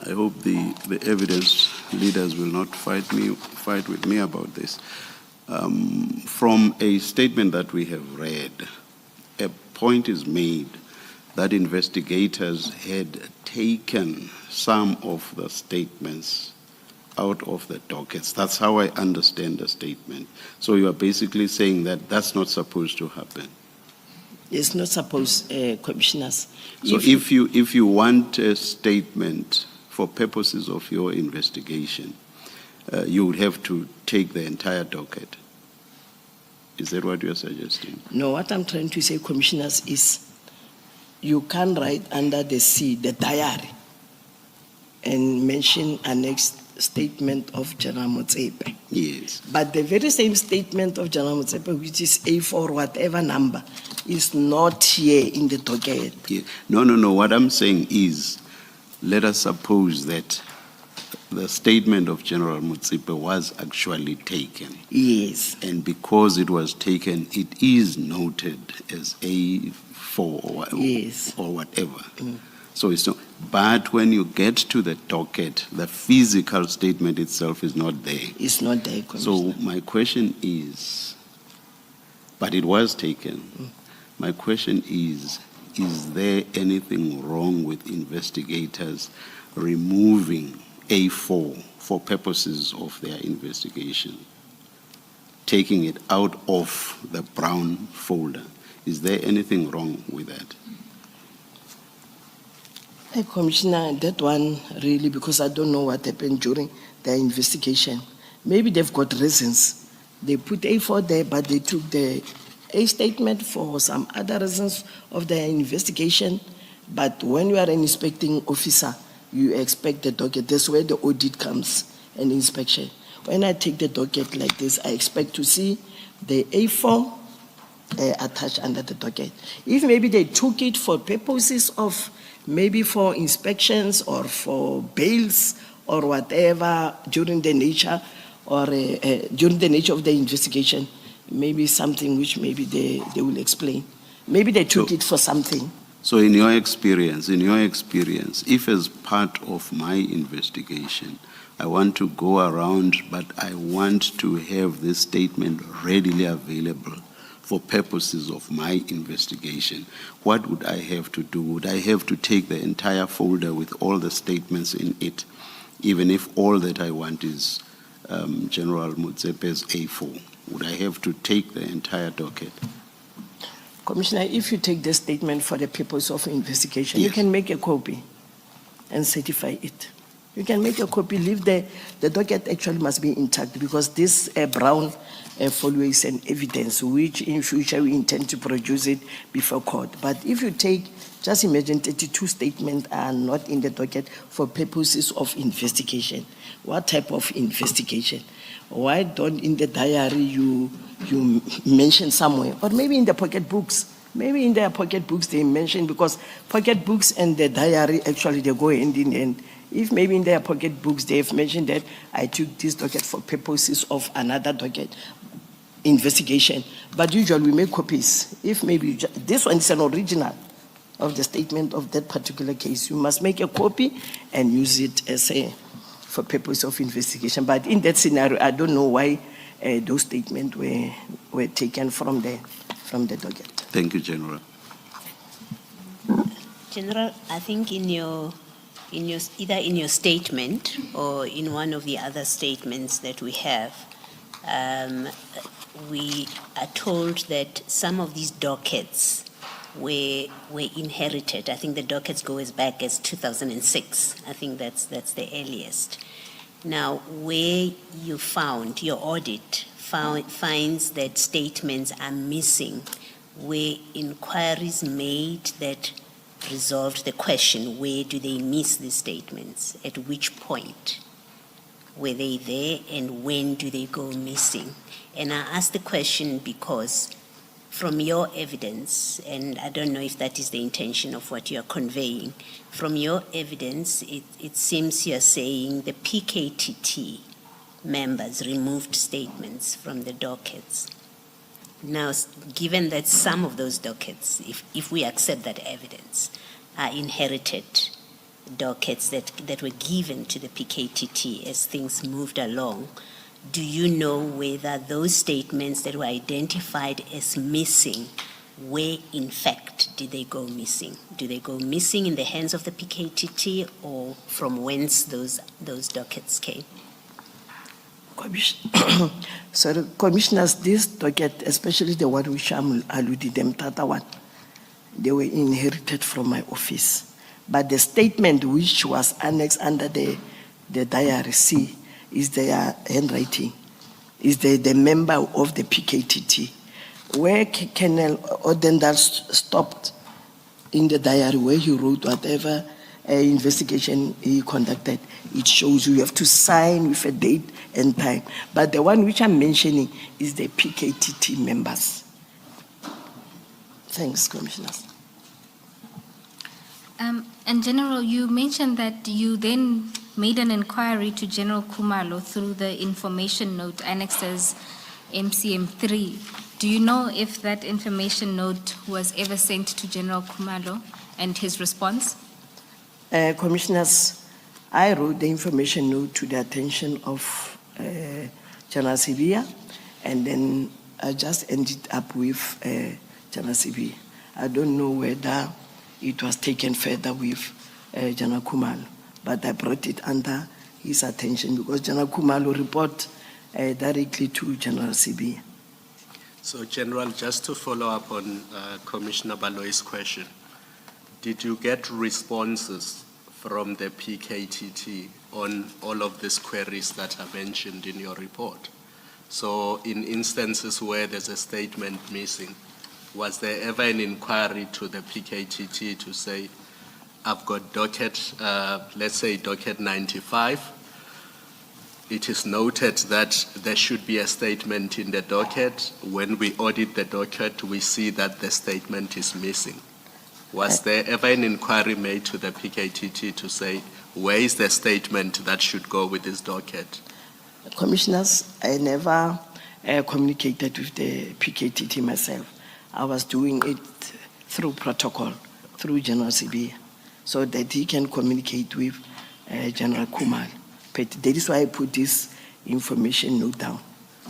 [SPEAKER 3] I hope the evidence leaders will not fight with me about this. From a statement that we have read, a point is made that investigators had taken some of the statements out of the dockets. That's how I understand the statement. So you are basically saying that that's not supposed to happen.
[SPEAKER 1] It's not supposed, commissioners.
[SPEAKER 3] So if you want a statement for purposes of your investigation, you would have to take the entire docket. Is that what you're suggesting?
[SPEAKER 1] No, what I'm trying to say, commissioners, is you can write under the C, the diary, and mention a next statement of General Motsepe.
[SPEAKER 3] Yes.
[SPEAKER 1] But the very same statement of General Motsepe, which is A4, whatever number, is not here in the docket.
[SPEAKER 3] Yeah. No. What I'm saying is, let us suppose that the statement of General Motsepe was actually taken.
[SPEAKER 1] Yes.
[SPEAKER 3] And because it was taken, it is noted as A4
[SPEAKER 1] Yes.
[SPEAKER 3] or whatever. So it's not. But when you get to the docket, the physical statement itself is not there.
[SPEAKER 1] It's not there, Commissioner.
[SPEAKER 3] So my question is, but it was taken. My question is there anything wrong with investigators removing A4 for purposes of their investigation, taking it out of the brown folder? Is there anything wrong with that?
[SPEAKER 1] Commissioner, that one really, because I don't know what happened during their investigation. Maybe they've got reasons. They put A4 there, but they took the A statement for some other reasons of their investigation. But when you are an inspecting officer, you expect the docket. That's where the audit comes, an inspection. When I take the docket like this, I expect to see the A4 attached under the docket. If maybe they took it for purposes of maybe for inspections or for bails or whatever during the nature or during the nature of the investigation, maybe something which maybe they will explain. Maybe they took it for something.
[SPEAKER 3] So in your experience, if as part of my investigation, I want to go around, but I want to have this statement readily available for purposes of my investigation, what would I have to do? Would I have to take the entire folder with all the statements in it, even if all that I want is General Motsepe's A4? Would I have to take the entire docket?
[SPEAKER 1] Commissioner, if you take the statement for the purpose of investigation,
[SPEAKER 3] Yes.
[SPEAKER 1] you can make a copy and certify it. You can make a copy, leave the docket actually must be intact because this brown follows an evidence which in future we intend to produce it before court. But if you take, just imagine 32 statements are not in the docket for purposes of investigation. What type of investigation? Why don't in the diary you mention somewhere, or maybe in the pocket books? Maybe in their pocket books they mention, because pocket books and the diary actually they go hand in hand. If maybe in their pocket books they've mentioned that I took this docket for purposes of another docket investigation, but usually we make copies. If maybe this one is an original of the statement of that particular case, you must make a copy and use it as for purpose of investigation. But in that scenario, I don't know why those statements were taken from the docket.
[SPEAKER 3] Thank you, General.
[SPEAKER 5] General, I think either in your statement or in one of the other statements that we have, we are told that some of these dockets were inherited. I think the dockets go as back as 2006. I think that's the earliest. Now, where you found, your audit finds that statements are missing, were inquiries made that resolved the question, where do they miss the statements? At which point were they there, and when do they go missing? And I ask the question because from your evidence, and I don't know if that is the intention of what you are conveying, from your evidence, it seems you are saying the PKTT members removed statements from the dockets. Now, given that some of those dockets, if we accept that evidence, are inherited dockets that were given to the PKTT as things moved along, do you know whether those statements that were identified as missing, where in fact did they go missing? Do they go missing in the hands of the PKTT, or from whence those dockets came?
[SPEAKER 1] Sorry, Commissioners, this docket, especially the one which I'm alluding them, Tata one, they were inherited from my office. But the statement which was annexed under the diary C is their handwriting, is the member of the PKTT. Where Colonel Odendal stopped in the diary, where he wrote whatever investigation he conducted, it shows you have to sign with a date and time. But the one which I'm mentioning is the PKTT members. Thanks, Commissioners.
[SPEAKER 2] And General, you mentioned that you then made an inquiry to General Khumalo through the information note annexed as MCM3. Do you know if that information note was ever sent to General Khumalo and his response?
[SPEAKER 1] Commissioners, I wrote the information note to the attention of General Sibia, and then I just ended up with General Sibia. I don't know whether it was taken further with General Khumalo, but I brought it under his attention because General Khumalo report directly to General Sibia.
[SPEAKER 4] So, General, just to follow up on Commissioner Baloy's question, did you get responses from the PKTT on all of these queries that are mentioned in your report? So, in instances where there's a statement missing, was there ever an inquiry to the PKTT to say, I've got docket, let's say docket 95. It is noted that there should be a statement in the docket. When we audit the docket, we see that the statement is missing. Was there ever an inquiry made to the PKTT to say, where is the statement that should go with this docket?
[SPEAKER 1] Commissioners, I never communicated with the PKTT myself. I was doing it through protocol, through General Sibia, so that he can communicate with General Khumalo. But that is why I put this information note down,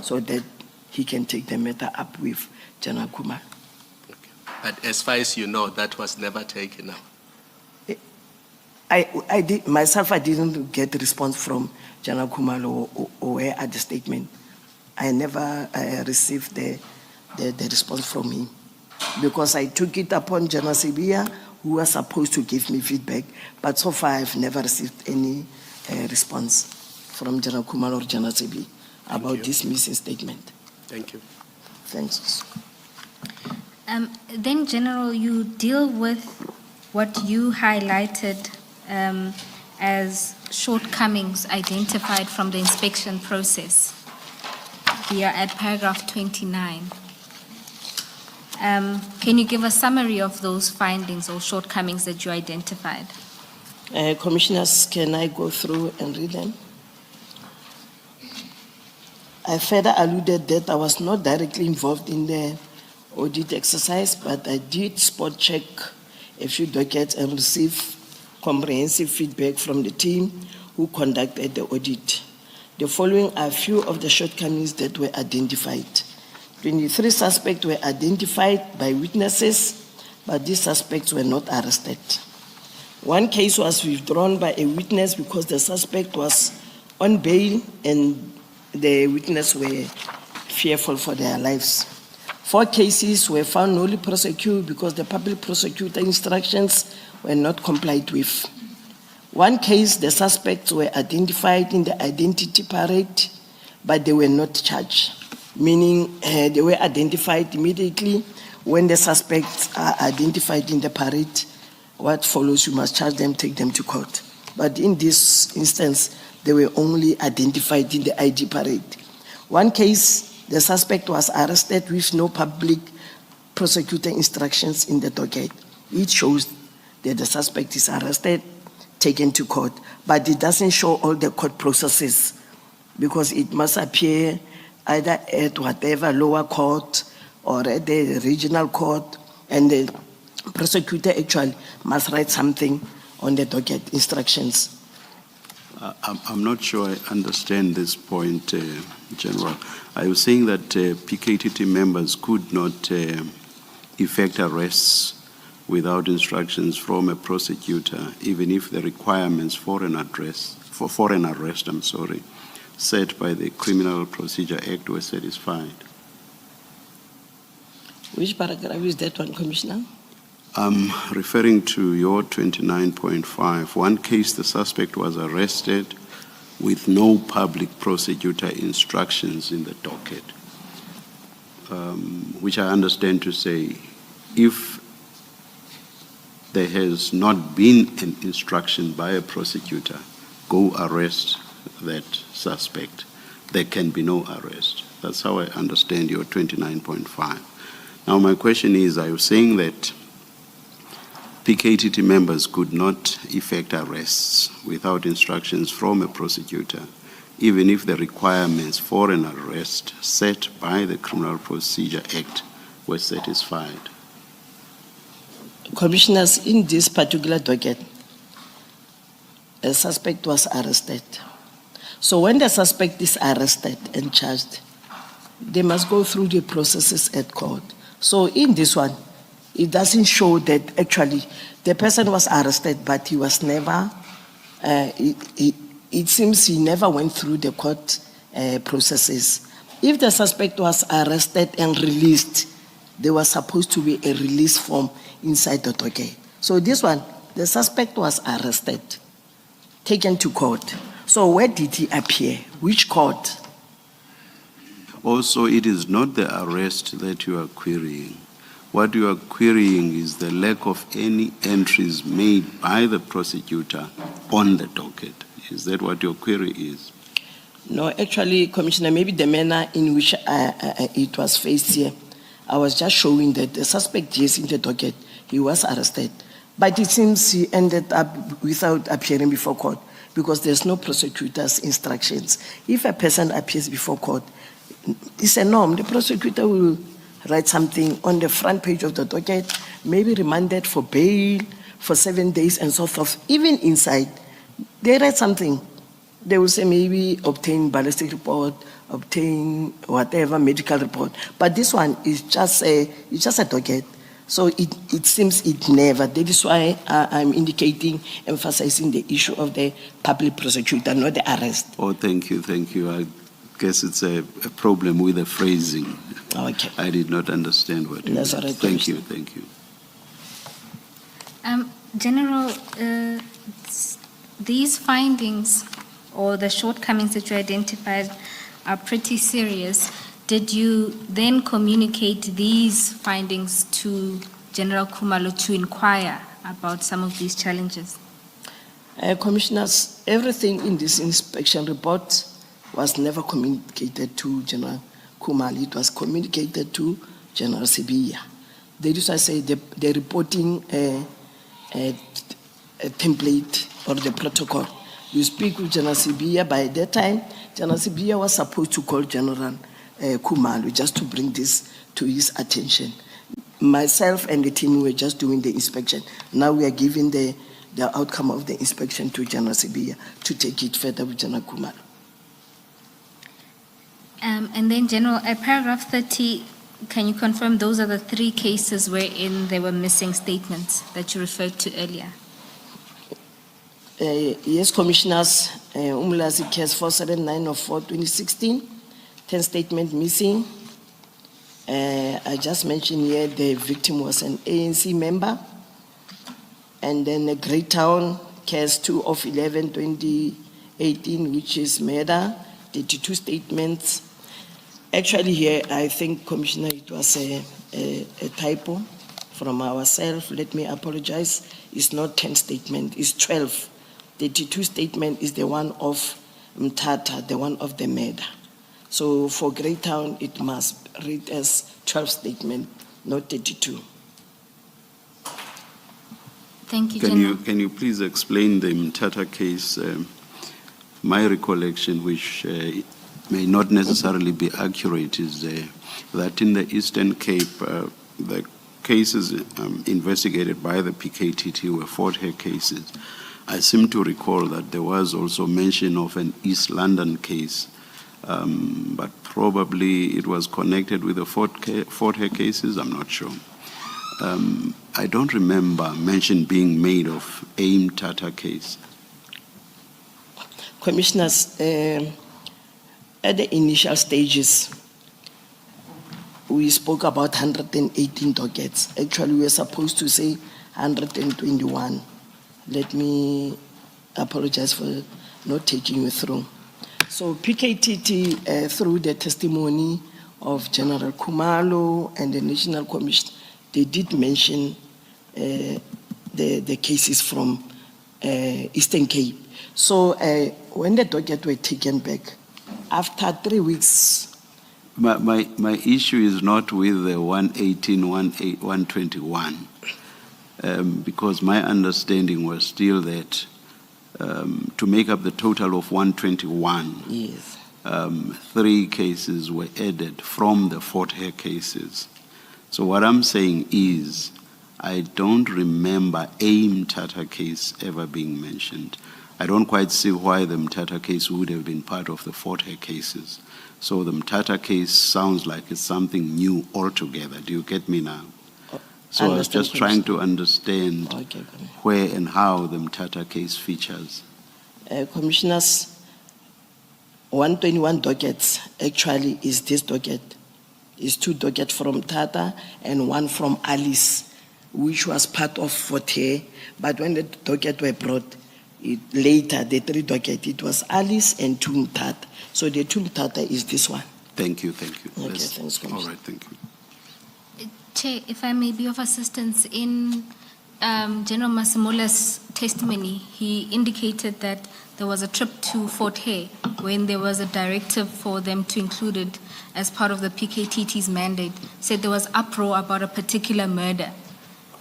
[SPEAKER 1] so that he can take the matter up with General Khumalo.
[SPEAKER 4] Okay. But as far as you know, that was never taken up?
[SPEAKER 1] I did myself. I didn't get a response from General Khumalo or at the statement. I never received the response from him, because I took it upon General Sibia, who was supposed to give me feedback, but so far I've never received any response from General Khumalo or General Sibia about this missing statement.
[SPEAKER 4] Thank you.
[SPEAKER 1] Thanks.
[SPEAKER 2] Then, General, you deal with what you highlighted as shortcomings identified from the inspection process. We are at paragraph 29. Can you give a summary of those findings or shortcomings that you identified?
[SPEAKER 1] Commissioners, can I go through and read them? I further alluded that I was not directly involved in the audit exercise, but I did spot check a few dockets and receive comprehensive feedback from the team who conducted the audit. The following are a few of the shortcomings that were identified. 23 suspects were identified by witnesses, but these suspects were not arrested. One case was withdrawn by a witness because the suspect was on bail and the witnesses were fearful for their lives. 4 cases were found nully prosecuted because the public prosecutor instructions were not complied with. 1 case, the suspects were identified in the identity parade, but they were not charged, meaning they were identified immediately when the suspects are identified in the parade. what follows, you must charge them, take them to court. But in this instance, they were only identified in the ID parade. One case, the suspect was arrested with no public prosecutor instructions in the docket. It shows that the suspect is arrested, taken to court, but it doesn't show all the court processes because it must appear either at whatever lower court or at the regional court, and the prosecutor actually must write something on the docket instructions.
[SPEAKER 3] I'm not sure I understand this point, General. Are you saying that PKTT members could not effect arrests without instructions from a prosecutor, even if the requirements for an arrest, set by the Criminal Procedure Act were satisfied?
[SPEAKER 1] Which paragraph is that one, Commissioner?
[SPEAKER 3] I'm referring to your 29.5. One case, the suspect was arrested with no public prosecutor instructions in the docket, which I understand to say, if there has not been an instruction by a prosecutor, go arrest that suspect, there can be no arrest. That's how I understand your 29.5. Now my question is, are you saying that PKTT members could not effect arrests without instructions from a prosecutor, even if the requirements for an arrest set by the Criminal Procedure Act were satisfied?
[SPEAKER 1] Commissioners, in this particular docket, a suspect was arrested. So when the suspect is arrested and charged, they must go through the processes at court. So in this one, it doesn't show that actually the person was arrested, but he was never, it seems he never went through the court processes. If the suspect was arrested and released, there was supposed to be a release form inside the docket. So this one, the suspect was arrested, taken to court. So where did he appear? Which court?
[SPEAKER 3] Also, it is not the arrest that you are querying. What you are querying is the lack of any entries made by the prosecutor on the docket. Is that what your query is?
[SPEAKER 1] No, actually, Commissioner, maybe the manner in which it was faced here, I was just showing that the suspect, yes, in the docket, he was arrested. But it seems he ended up without appearing before court because there's no prosecutor's instructions. If a person appears before court, it's a norm. The prosecutor will write something on the front page of the docket, maybe remanded for bail for 7 days and so forth. Even inside, they write something. They will say maybe obtain ballistic report, obtain whatever medical report. But this one is just a docket. So it seems it never. That is why I'm indicating, emphasizing the issue of the public prosecutor, not the arrest.
[SPEAKER 3] Oh, thank you, thank you. I guess it's a problem with the phrasing.
[SPEAKER 1] Okay.
[SPEAKER 3] I did not understand what you meant.
[SPEAKER 1] That's all right,
[SPEAKER 3] Thank you, thank you.
[SPEAKER 2] General, these findings or the shortcomings that you identified are pretty serious. Did you then communicate these findings to General Khumalo to inquire about some of these challenges?
[SPEAKER 1] Commissioners, everything in this inspection report was never communicated to General Khumalo. It was communicated to General Sibiya. That is why I say the reporting a template or the protocol. You speak with General Sibiya. By that time, General Sibiya was supposed to call General Khumalo just to bring this to his attention. Myself and the team were just doing the inspection. Now we are giving the outcome of the inspection to General Sibiya to take it further with General Khumalo.
[SPEAKER 2] And then, General, paragraph 30, can you confirm those are the 3 cases wherein there were missing statements that you referred to earlier?
[SPEAKER 1] Yes, Commissioners, Umlazi case 479 of 4/2016, 10 statement missing. I just mentioned here the victim was an ANC member. And then the Greytown case 2 of 11/2018, which is murder, 32 statements. Actually here, I think, Commissioner, it was a typo. from ourselves. Let me apologize. It's not 10 statement, it's 12. 32 statement is the one of Mthatha, the one of the murder. So for Greytown, it must read as 12 statement, not 32.
[SPEAKER 2] Thank you, General.
[SPEAKER 3] Can you please explain the Mthatha case? My recollection, which may not necessarily be accurate, is that in the Eastern Cape, the cases investigated by the PKTT were Fort Hare cases. I seem to recall that there was also mention of an East London case, but probably it was connected with the Fort Hare cases, I'm not sure. I don't remember mention being made of a Mthatha case.
[SPEAKER 1] Commissioners, at the initial stages, we spoke about 118 dockets. Actually, we were supposed to say 121. Let me apologize for not taking you through. So PKTT, through the testimony of General Kumalo and the National Commission, they did mention the cases from Eastern Cape. So when the docket were taken back, after 3 weeks.
[SPEAKER 3] My issue is not with the 118, 121. Because my understanding was still that to make up the total of 121,
[SPEAKER 1] Yes.
[SPEAKER 3] 3 cases were added from the Fort Hare cases. So what I'm saying is, I don't remember a Mthatha case ever being mentioned. I don't quite see why the Mthatha case would have been part of the Fort Hare cases. So the Mthatha case sounds like it's something new altogether. Do you get me now? So I was just trying to understand where and how the Mthatha case features.
[SPEAKER 1] Commissioners, 121 dockets actually is this docket. It's 2 dockets from Tata and 1 from Alice, which was part of Fort Hare. But when the docket were brought, later, the 3 docket, it was Alice and 2 Mthatha. So the 2 Mthatha is this one.
[SPEAKER 3] Thank you.
[SPEAKER 1] Okay, thanks, Commissioner.
[SPEAKER 3] All right, thank you.
[SPEAKER 2] Chair, if I may be of assistance, in General Masimola's testimony, he indicated that there was a trip to Fort Hare when there was a directive for them to include it as part of the PKTT's mandate. Said there was uproar about a particular murder,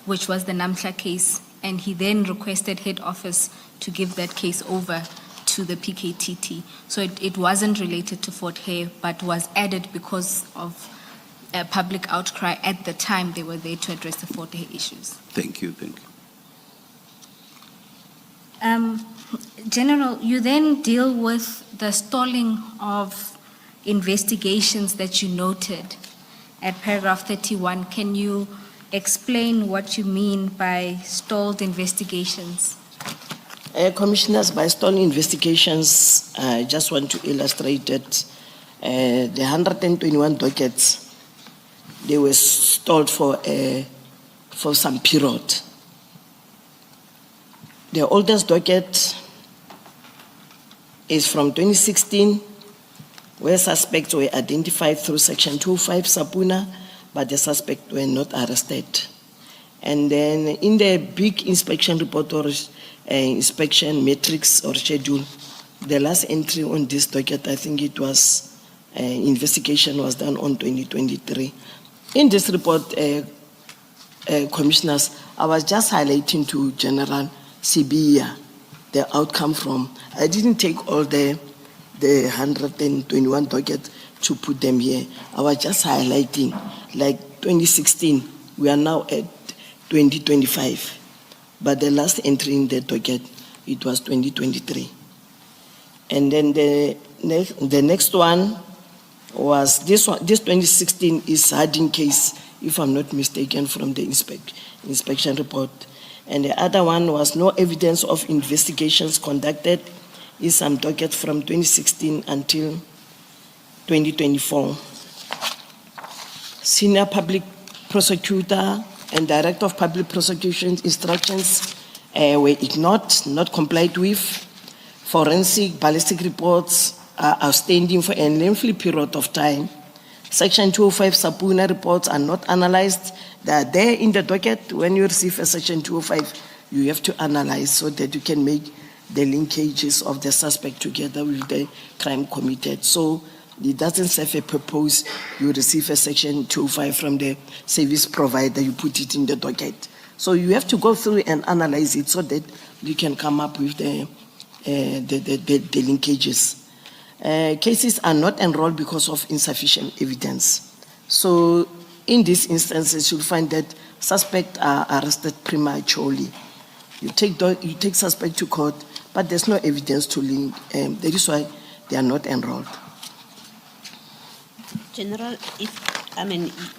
[SPEAKER 2] which was the Namhla case, and he then requested head office to give that case over to the PKTT. So it wasn't related to Fort Hare, but was added because of a public outcry at the time they were there to address the Fort Hare issues.
[SPEAKER 3] Thank you.
[SPEAKER 2] General, you then deal with the stalling of investigations that you noted at paragraph 31. Can you explain what you mean by stalled investigations?
[SPEAKER 1] Commissioners, by stalled investigations, I just want to illustrate that the 121 dockets, they were stalled for some period. The oldest docket is from 2016, where suspects were identified through Section 205 Sapuna, but the suspects were not arrested. And then in the big inspection report or inspection matrix or schedule, the last entry on this docket, I think it was, investigation was done on 2023. In this report, Commissioners, I was just highlighting to General Sibia the outcome from, I didn't take all the 121 dockets to put them here. I was just highlighting, like 2016, we are now at 2025. But the last entry in the docket, it was 2023. And then the next one was this one. This 2016 is Harding case, if I'm not mistaken, from the inspection report. And the other one was no evidence of investigations conducted, is some docket from 2016 until 2024. Senior Public Prosecutor and Director of Public Prosecution's instructions were ignored, not complied with. Forensic ballistic reports are outstanding for a lengthy period of time. Section 205 subpoena reports are not analyzed. They are there in the docket. When you receive a Section 205, you have to analyze so that you can make the linkages of the suspect together with the crime committed. So it doesn't serve a purpose. You receive a Section 205 from the service provider, you put it in the docket. So you have to go through and analyze it so that you can come up with the linkages. Cases are not enrolled because of insufficient evidence. So in these instances, you'll find that suspects are arrested prematurely. You take suspect to court, but there's no evidence to link. That is why they are not enrolled.
[SPEAKER 5] General,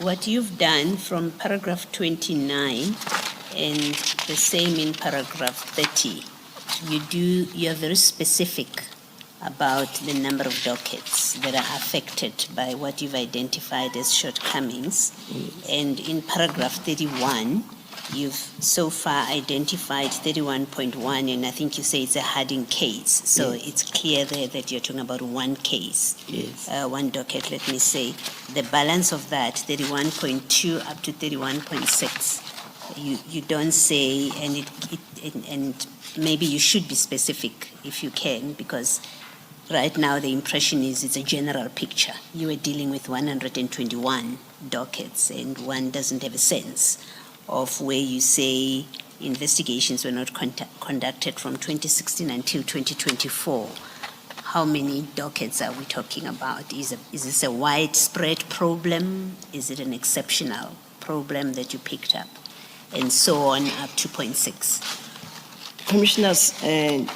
[SPEAKER 5] what you've done from paragraph 29 and the same in paragraph 30, you are very specific about the number of dockets that are affected by what you've identified as shortcomings. Yes. And in paragraph 31, you've so far identified 31.1, and I think you say it's a hardened case. So yes. It's clear there that you're talking about one case, yes. One docket, let me say. The balance of that, 31.2 up to 31.6, you don't say, and maybe you should be specific if you can, because right now the impression is it's a general picture. You are dealing with 121 dockets, and one doesn't have a sense of where you say investigations were not conducted from 2016 until 2024. How many dockets are we talking about? Is this a widespread problem? Is it an exceptional problem that you picked up? And so on up to 0.6.
[SPEAKER 1] Commissioners, in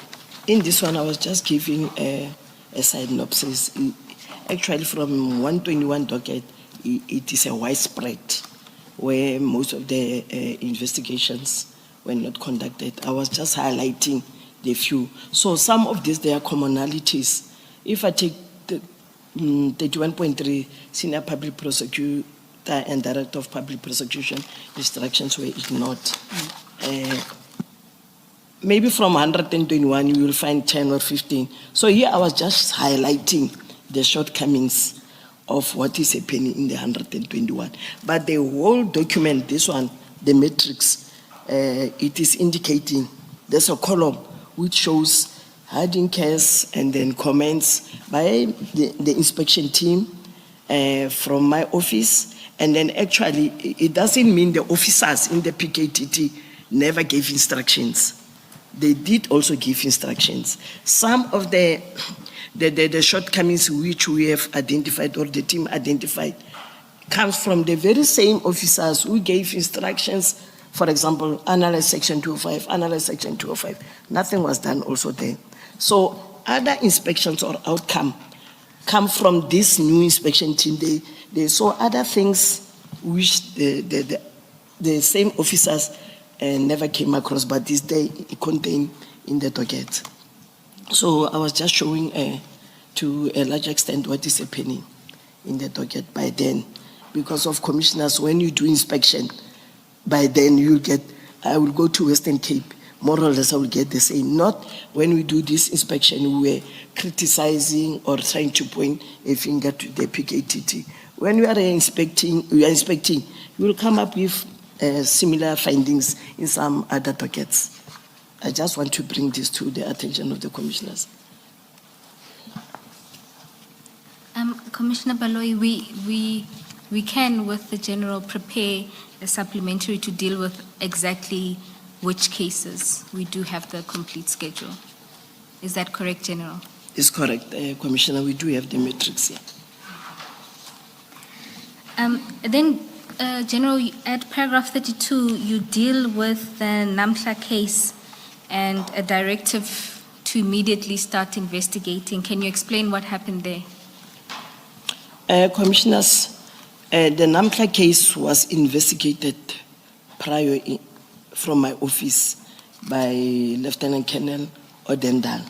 [SPEAKER 1] this one I was just giving a synopsis. Actually from 121 docket, it is a widespread where most of the investigations were not conducted. I was just highlighting the few. So some of these, there are commonalities. If I take the 31.3, Senior Public Prosecutor and Director of Public Prosecution, instructions were ignored. Maybe from 121, you will find 10 or 15. So here I was just highlighting the shortcomings of what is happening in the 121. But the whole document, this one, the matrix, it is indicating, there's a column which shows hiding case and then comments by the inspection team from my office. And then actually, it doesn't mean the officers in the PKTT never gave instructions. They did also give instructions. Some of the shortcomings which we have identified or the team identified comes from the very same officers who gave instructions. For example, analyze Section 205, analyze Section 205. Nothing was done also there. So other inspections or outcome come from this new inspection team. They saw other things which the same officers never came across, but this day contained in the docket. So I was just showing to a large extent what is happening in the docket by then. Because of commissioners, when you do inspection, by then you'll get, I will go to Western Cape, more or less I will get the same. Not when we do this inspection, we were criticizing or trying to point a finger to the PKTT. When we are inspecting, you will come up with similar findings in some other dockets. I just want to bring this to the attention of the commissioners.
[SPEAKER 2] Commissioner Baloyi, we can, with the general, prepare a supplementary to deal with exactly which cases. We do have the complete schedule. Is that correct, General?
[SPEAKER 1] It's correct, Commissioner. We do have the matrix here.
[SPEAKER 2] Then, General, at paragraph 32, you deal with the Namhla case and a directive to immediately start investigating. Can you explain what happened there?
[SPEAKER 1] Commissioners, the Namhla case was investigated prior from my office by Lieutenant Colonel Odendal.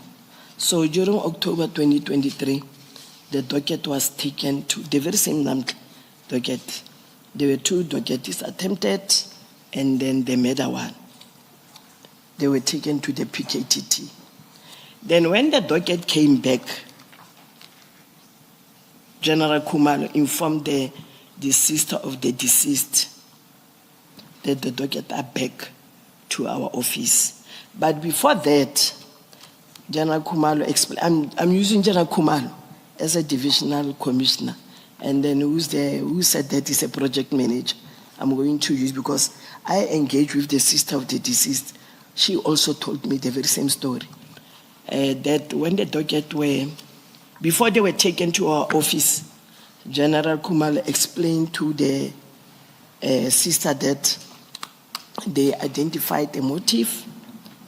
[SPEAKER 1] So during October 2023, the docket was taken to the very same Namhla docket. There were two dockets attempted, and then the murder one. They were taken to the PKTT. Then when the docket came back, General Khumalo informed the sister of the deceased that the docket are back to our office. But before that, General Khumalo explained, I'm using General Khumalo as a divisional commissioner, and then who said that is a project manager. I'm going to use, because I engaged with the sister of the deceased. She also told me the very same story. That when the docket before they were taken to our office, General Khumalo explained to the sister that they identified a motive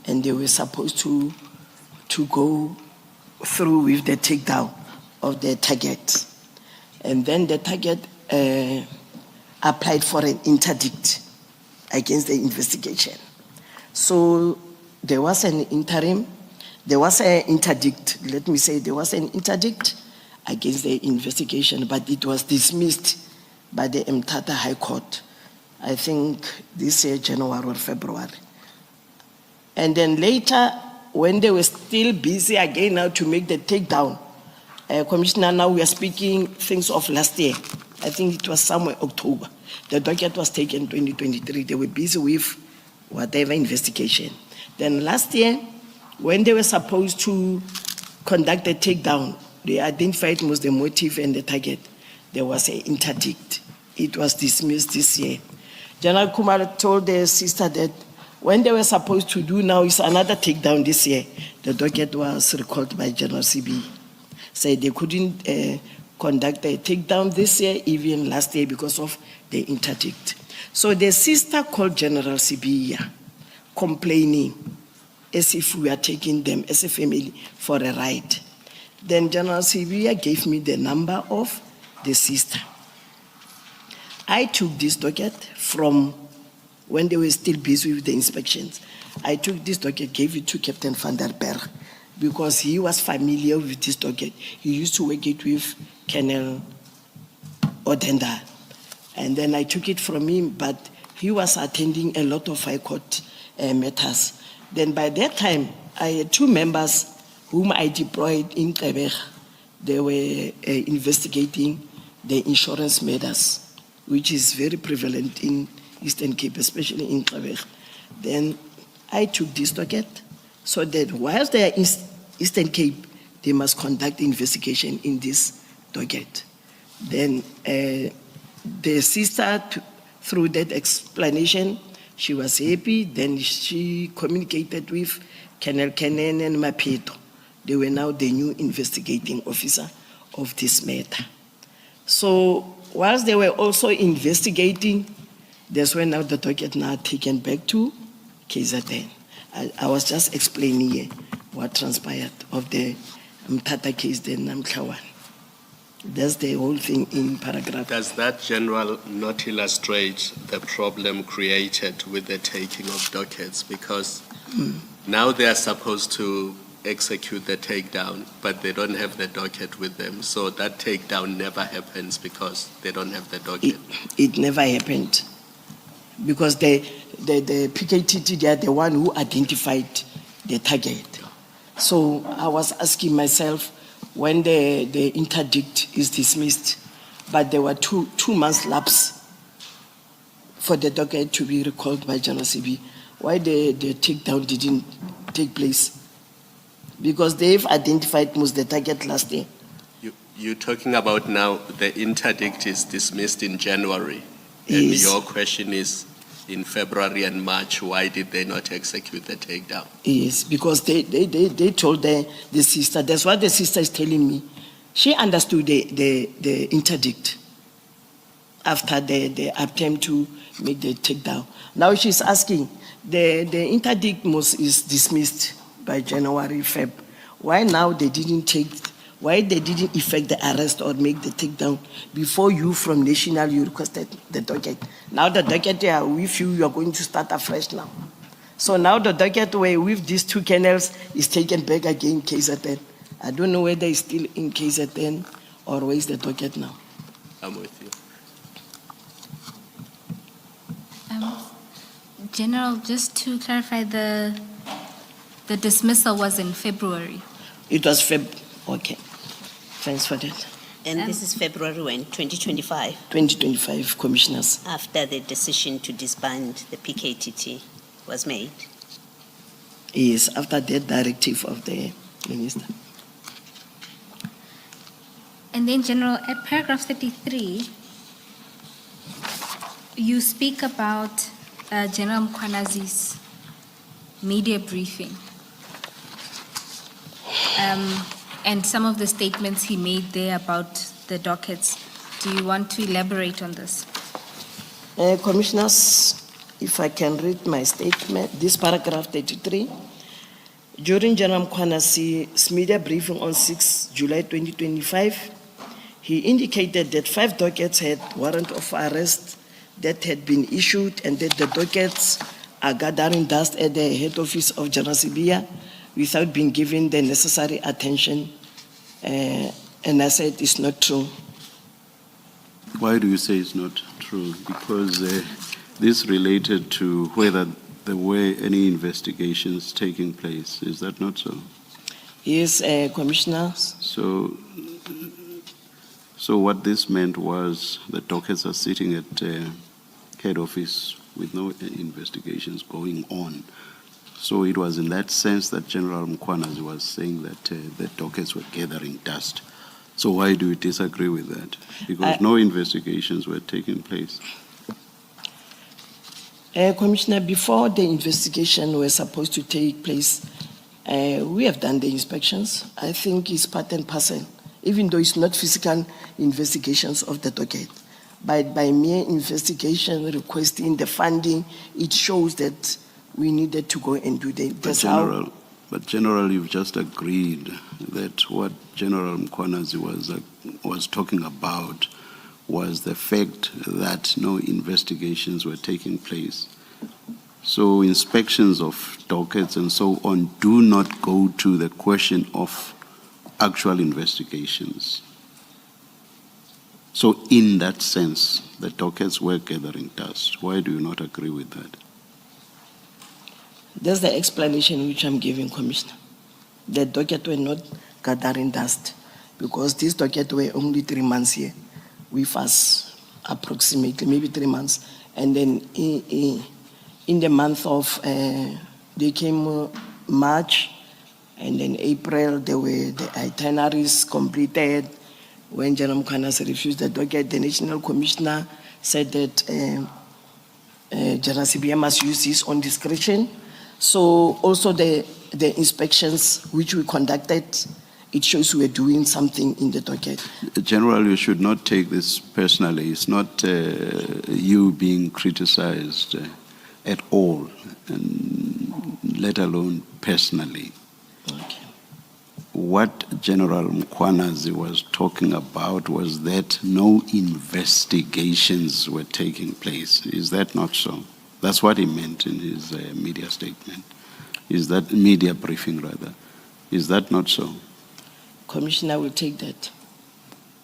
[SPEAKER 1] and they were supposed to go through with the takedown of the target. And then the target applied for an interdict against the investigation. So there was an interim, there was an interdict, let me say there was an interdict against the investigation, but it was dismissed by the Mthatha High Court, I think this year, January or February. And then later, when they were still busy again now to make the takedown, Commissioner, now we are speaking things of last year. I think it was somewhere October. The docket was taken 2023. They were busy with whatever investigation. Then last year, when they were supposed to conduct a takedown, they identified most the motive and the target. There was an interdict. It was dismissed this year. General Khumalo told their sister that when they were supposed to do now is another takedown this year, the docket was recalled by General CB. Said they couldn't conduct a takedown this year, even last year, because of the interdict. So the sister called General CB complaining as if we are taking them as a family for a ride. Then General CB gave me the number of the sister. I took this docket from when they were still busy with the inspections. I took this docket, gave it to Captain van der Berg, because he was familiar with this docket. He used to work it with Colonel Odenda. And then I took it from him, but he was attending a lot of high court matters. Then by that time, I had two members whom I deployed in Quebec. They were investigating the insurance matters, which is very prevalent in Eastern Cape, especially in Quebec. Then I took this docket so that whilst they are in Eastern Cape, they must conduct investigation in this docket. Then the sister, through that explanation, she was happy. Then she communicated with Colonel Kenen and Mapeto. They were now the new investigating officer of this matter. So whilst they were also investigating, that's when now the docket now taken back to KZN. I was just explaining here what transpired of the Mthatha case, then Namklawan. That's the whole thing in paragraph.
[SPEAKER 4] Does that, General, not illustrate the problem created with the taking of dockets? Because now they are supposed to execute the takedown, but they don't have the docket with them. So that takedown never happens because they don't have the docket.
[SPEAKER 1] It never happened. Because the PKTT, they are the one who identified the target. So I was asking myself, when the interdict is dismissed, but there were two months lapse for the docket to be recalled by General CB, why the takedown didn't take place? Because they've identified most the target last year.
[SPEAKER 4] You're talking about now the interdict is dismissed in January, and
[SPEAKER 1] Yes.
[SPEAKER 4] your question is, in February and March, why did they not execute the takedown?
[SPEAKER 1] Yes, because they told the sister, that's what the sister is telling me. She understood the interdict after the attempt to make the takedown. Now she's asking, the interdict is dismissed by January, Feb. Why now they didn't effect the arrest or make the takedown before you from National, you requested the docket. Now the docket with you are going to start afresh now. So now the docket with these two kennels is taken back again KZN. I don't know whether it's still in KZN or where is the docket now.
[SPEAKER 4] I'm with you.
[SPEAKER 2] General, just to clarify, the dismissal was in February.
[SPEAKER 1] It was Feb. Okay. Thanks for that.
[SPEAKER 5] And this is February when, 2025,
[SPEAKER 1] 2025, Commissioners.
[SPEAKER 5] after the decision to disband the PKTT was made.
[SPEAKER 1] Yes, after that directive of the Minister.
[SPEAKER 2] And then, General, at paragraph 33, you speak about General Mkwanazi's media briefing and some of the statements he made there about the dockets. Do you want to elaborate on this?
[SPEAKER 1] Commissioners, if I can read my statement, this paragraph 33. During General Mkwanazi's media briefing on 6 July 2025, he indicated that 5 dockets had warrant of arrest that had been issued and that the dockets are gathering dust at the head office of General Sibia without being given the necessary attention. And I said it's not true.
[SPEAKER 3] Why do you say it's not true? Because this related to whether there were any investigations taking place. Is that not so?
[SPEAKER 1] Yes, Commissioner.
[SPEAKER 3] So what this meant was the dockets are sitting at head office with no investigations going on. So it was in that sense that General Mkwanazi was saying that the dockets were gathering dust. So why do you disagree with that? Because no investigations were taking place.
[SPEAKER 1] Commissioner, before the investigation was supposed to take place, we have done the inspections. I think it's part and parcel, even though it's not physical investigations of the docket. But by mere investigation, requesting the funding, it shows that we needed to go and do that.
[SPEAKER 3] But General, you've just agreed that what General Mkwanazi was talking about was the fact that no investigations were taking place. So inspections of dockets and so on do not go to the question of actual investigations. So in that sense, the dockets were gathering dust. Why do you not agree with that?
[SPEAKER 1] That's the explanation which I'm giving, Commissioner. The docket were not gathering dust because this docket were only 3 months here with us, approximately, maybe 3 months. And then in the month of, they came March, and then April, there were the itineraries completed. When General Mkwanazi refused the docket, the National Commissioner said that General Sibia must use his own discretion. So also the inspections which we conducted, it shows we are doing something in the docket.
[SPEAKER 3] General, you should not take this personally. It's not you being criticized at all, and let alone personally.
[SPEAKER 1] Okay.
[SPEAKER 3] What General Mkwanazi was talking about was that no investigations were taking place. Is that not so? That's what he meant in his media statement. Is that media briefing, rather? Is that not so?
[SPEAKER 1] Commissioner will take that.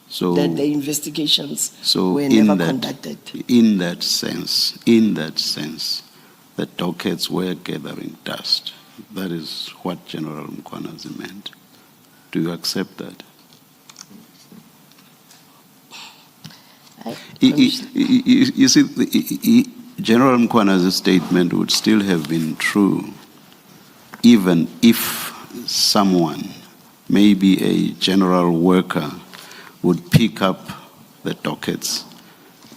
[SPEAKER 3] So
[SPEAKER 1] that the investigations were never conducted.
[SPEAKER 3] In that sense, the dockets were gathering dust. That is what General Mkwanazi meant. Do you accept that? You see, General Mkwanazi's statement would still have been true even if someone, maybe a general worker, would pick up the dockets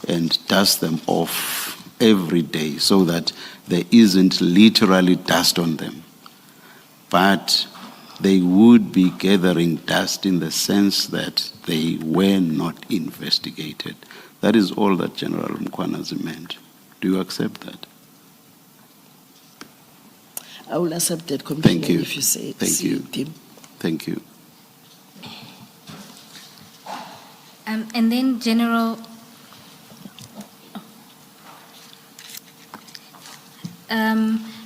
[SPEAKER 3] and dust them off every day so that there isn't literally dust on them. But they would be gathering dust in the sense that they were not investigated. That is all that General Mkwanazi meant. Do you accept that?
[SPEAKER 1] I will accept that, Commissioner,
[SPEAKER 3] Thank you.
[SPEAKER 1] If you say
[SPEAKER 3] Thank you.
[SPEAKER 1] Tim.
[SPEAKER 3] Thank you.
[SPEAKER 2] And then, General,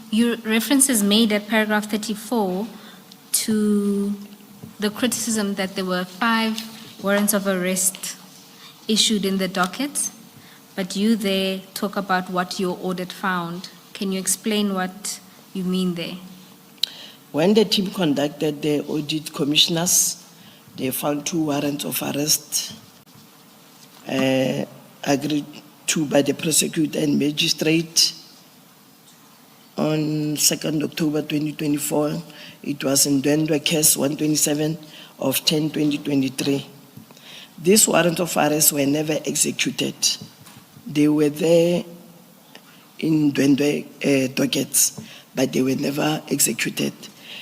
[SPEAKER 2] your reference is made at paragraph 34 to the criticism that there were 5 warrants of arrest issued in the docket, but you there talk about what your audit found. Can you explain what you mean there?
[SPEAKER 1] When the team conducted the audit, commissioners, They found 2 warrants of arrest agreed to by the prosecutor and magistrate on 2nd October 2024. It was in Ndwendwe case 127 of 10/2023. These warrants of arrest were never executed. They were there in Ndwendwe dockets, but they were never executed.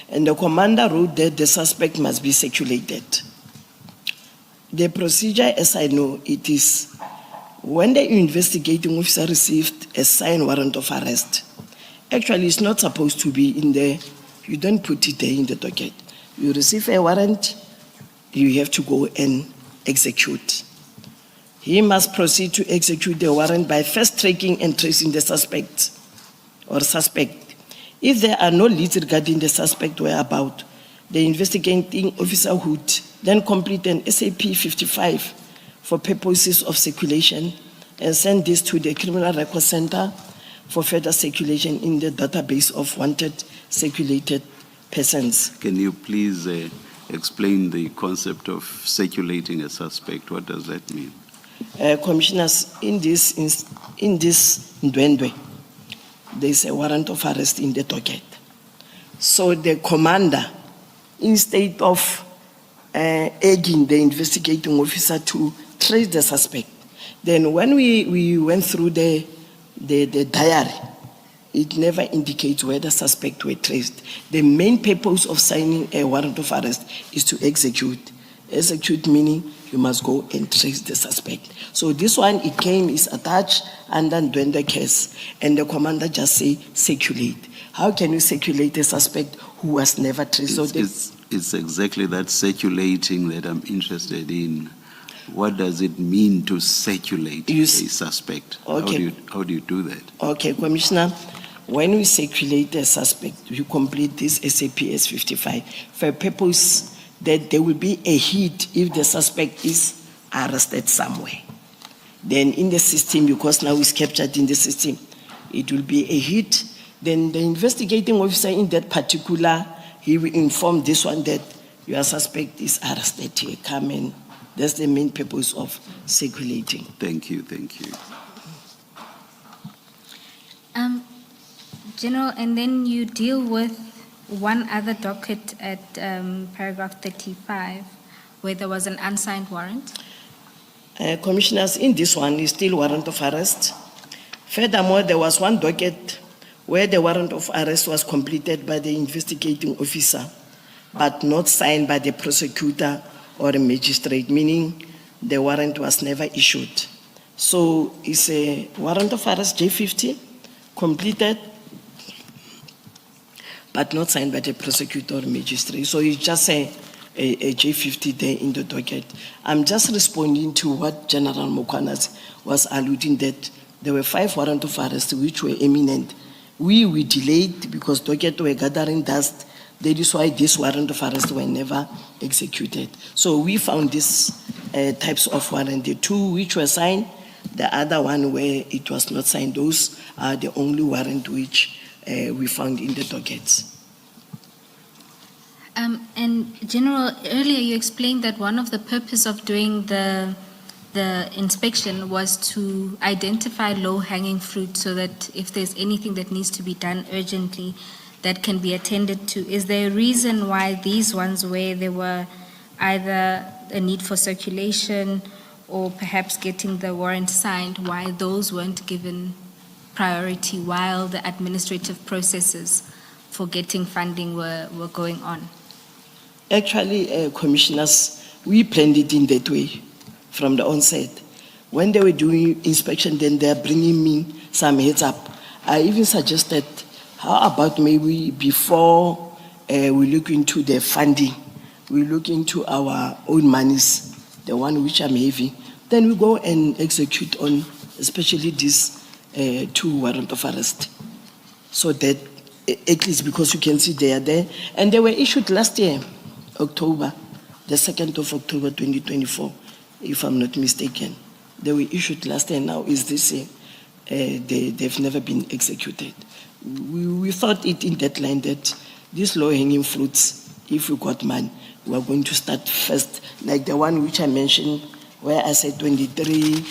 [SPEAKER 1] And the commander wrote that the suspect must be circulated. The procedure, as I know, it is when the investigating officer received a signed warrant of arrest, actually it's not supposed to be in there. You don't put it there in the docket. You receive a warrant, you have to go and execute. He must proceed to execute the warrant by first tracking and tracing the suspect or suspect. If there are no leads regarding the suspect whereabouts, the investigating officer would then complete an SAP 55 for purposes of circulation and send this to the Criminal Record Center for further circulation in the database of wanted circulated persons.
[SPEAKER 3] Can you please explain the concept of circulating a suspect? What does that mean?
[SPEAKER 1] Commissioners, in this Ndwendwe, there is a warrant of arrest in the docket. So the commander, instead of urging the investigating officer to trace the suspect, then when we went through the diary, it never indicates where the suspect were traced. The main purpose of signing a warrant of arrest is to execute. Execute meaning you must go and trace the suspect. So this one, it came, is attached under Ndwendwe case, and the commander just say circulate. How can you circulate a suspect who was never traced?
[SPEAKER 3] It's exactly that circulating that I'm interested in. What does it mean to circulate a suspect?
[SPEAKER 1] Okay.
[SPEAKER 3] How do you do that?
[SPEAKER 1] Okay, Commissioner, when we circulate a suspect, we complete this SAPS 55 for a purpose that there will be a hit if the suspect is arrested somewhere. Then in the system, because now it's captured in the system, it will be a hit. Then the investigating officer in that particular, he will inform this one that your suspect is arrested here. Come in. That's the main purpose of circulating.
[SPEAKER 3] Thank you, thank you.
[SPEAKER 2] General, and then you deal with one other docket at paragraph 35, where there was an unsigned warrant.
[SPEAKER 1] Commissioners, in this one is still warrant of arrest. Furthermore, there was one docket where the warrant of arrest was completed by the investigating officer, but not signed by the prosecutor or a magistrate, meaning the warrant was never issued. So it's a warrant of arrest J50, completed, but not signed by the prosecutor or magistrate. So it's just a J50 there in the docket. I'm just responding to what General Mokwanas was alluding, that there were 5 warrants of arrest which were imminent. We delayed because docket were gathering dust. That is why this warrant of arrest were never executed. So we found these types of warrant, the 2 which were signed, the other one where it was not signed. Those are the only warrant which we found in the dockets.
[SPEAKER 2] And General, earlier you explained that one of the purpose of doing the inspection was to identify low-hanging fruit, so that if there's anything that needs to be done urgently, that can be attended to. Is there a reason why these ones, where there were either a need for circulation or perhaps getting the warrant signed, why those weren't given priority while the administrative processes for getting funding were going on?
[SPEAKER 1] Actually, commissioners, we planned it in that way from the onset. When they were doing inspection, then they're bringing me some heads up. I even suggested, how about maybe before we look into the funding, we look into our own monies, the one which I'm having, then we go and execute on especially these 2 warrant of arrest. So that, at least because you can see they are there, and they were issued last year, October, the 2nd of October 2024, if I'm not mistaken. They were issued last year, now is this year. They've never been executed. We thought it in that line that these low-hanging fruits, if we got money, we are going to start first, like the one which I mentioned, where I said 23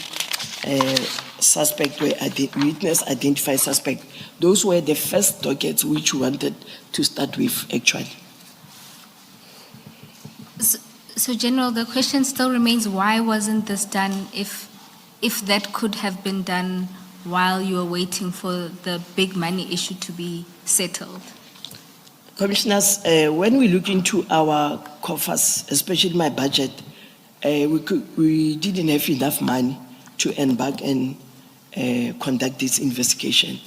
[SPEAKER 1] suspect were witness identified suspect. Those were the first dockets which we wanted to start with, actually.
[SPEAKER 2] So, General, the question still remains, why wasn't this done if that could have been done while you were waiting for the big money issue to be settled?
[SPEAKER 1] Commissioners, when we look into our coffers, especially my budget, we didn't have enough money to embark and conduct this investigation.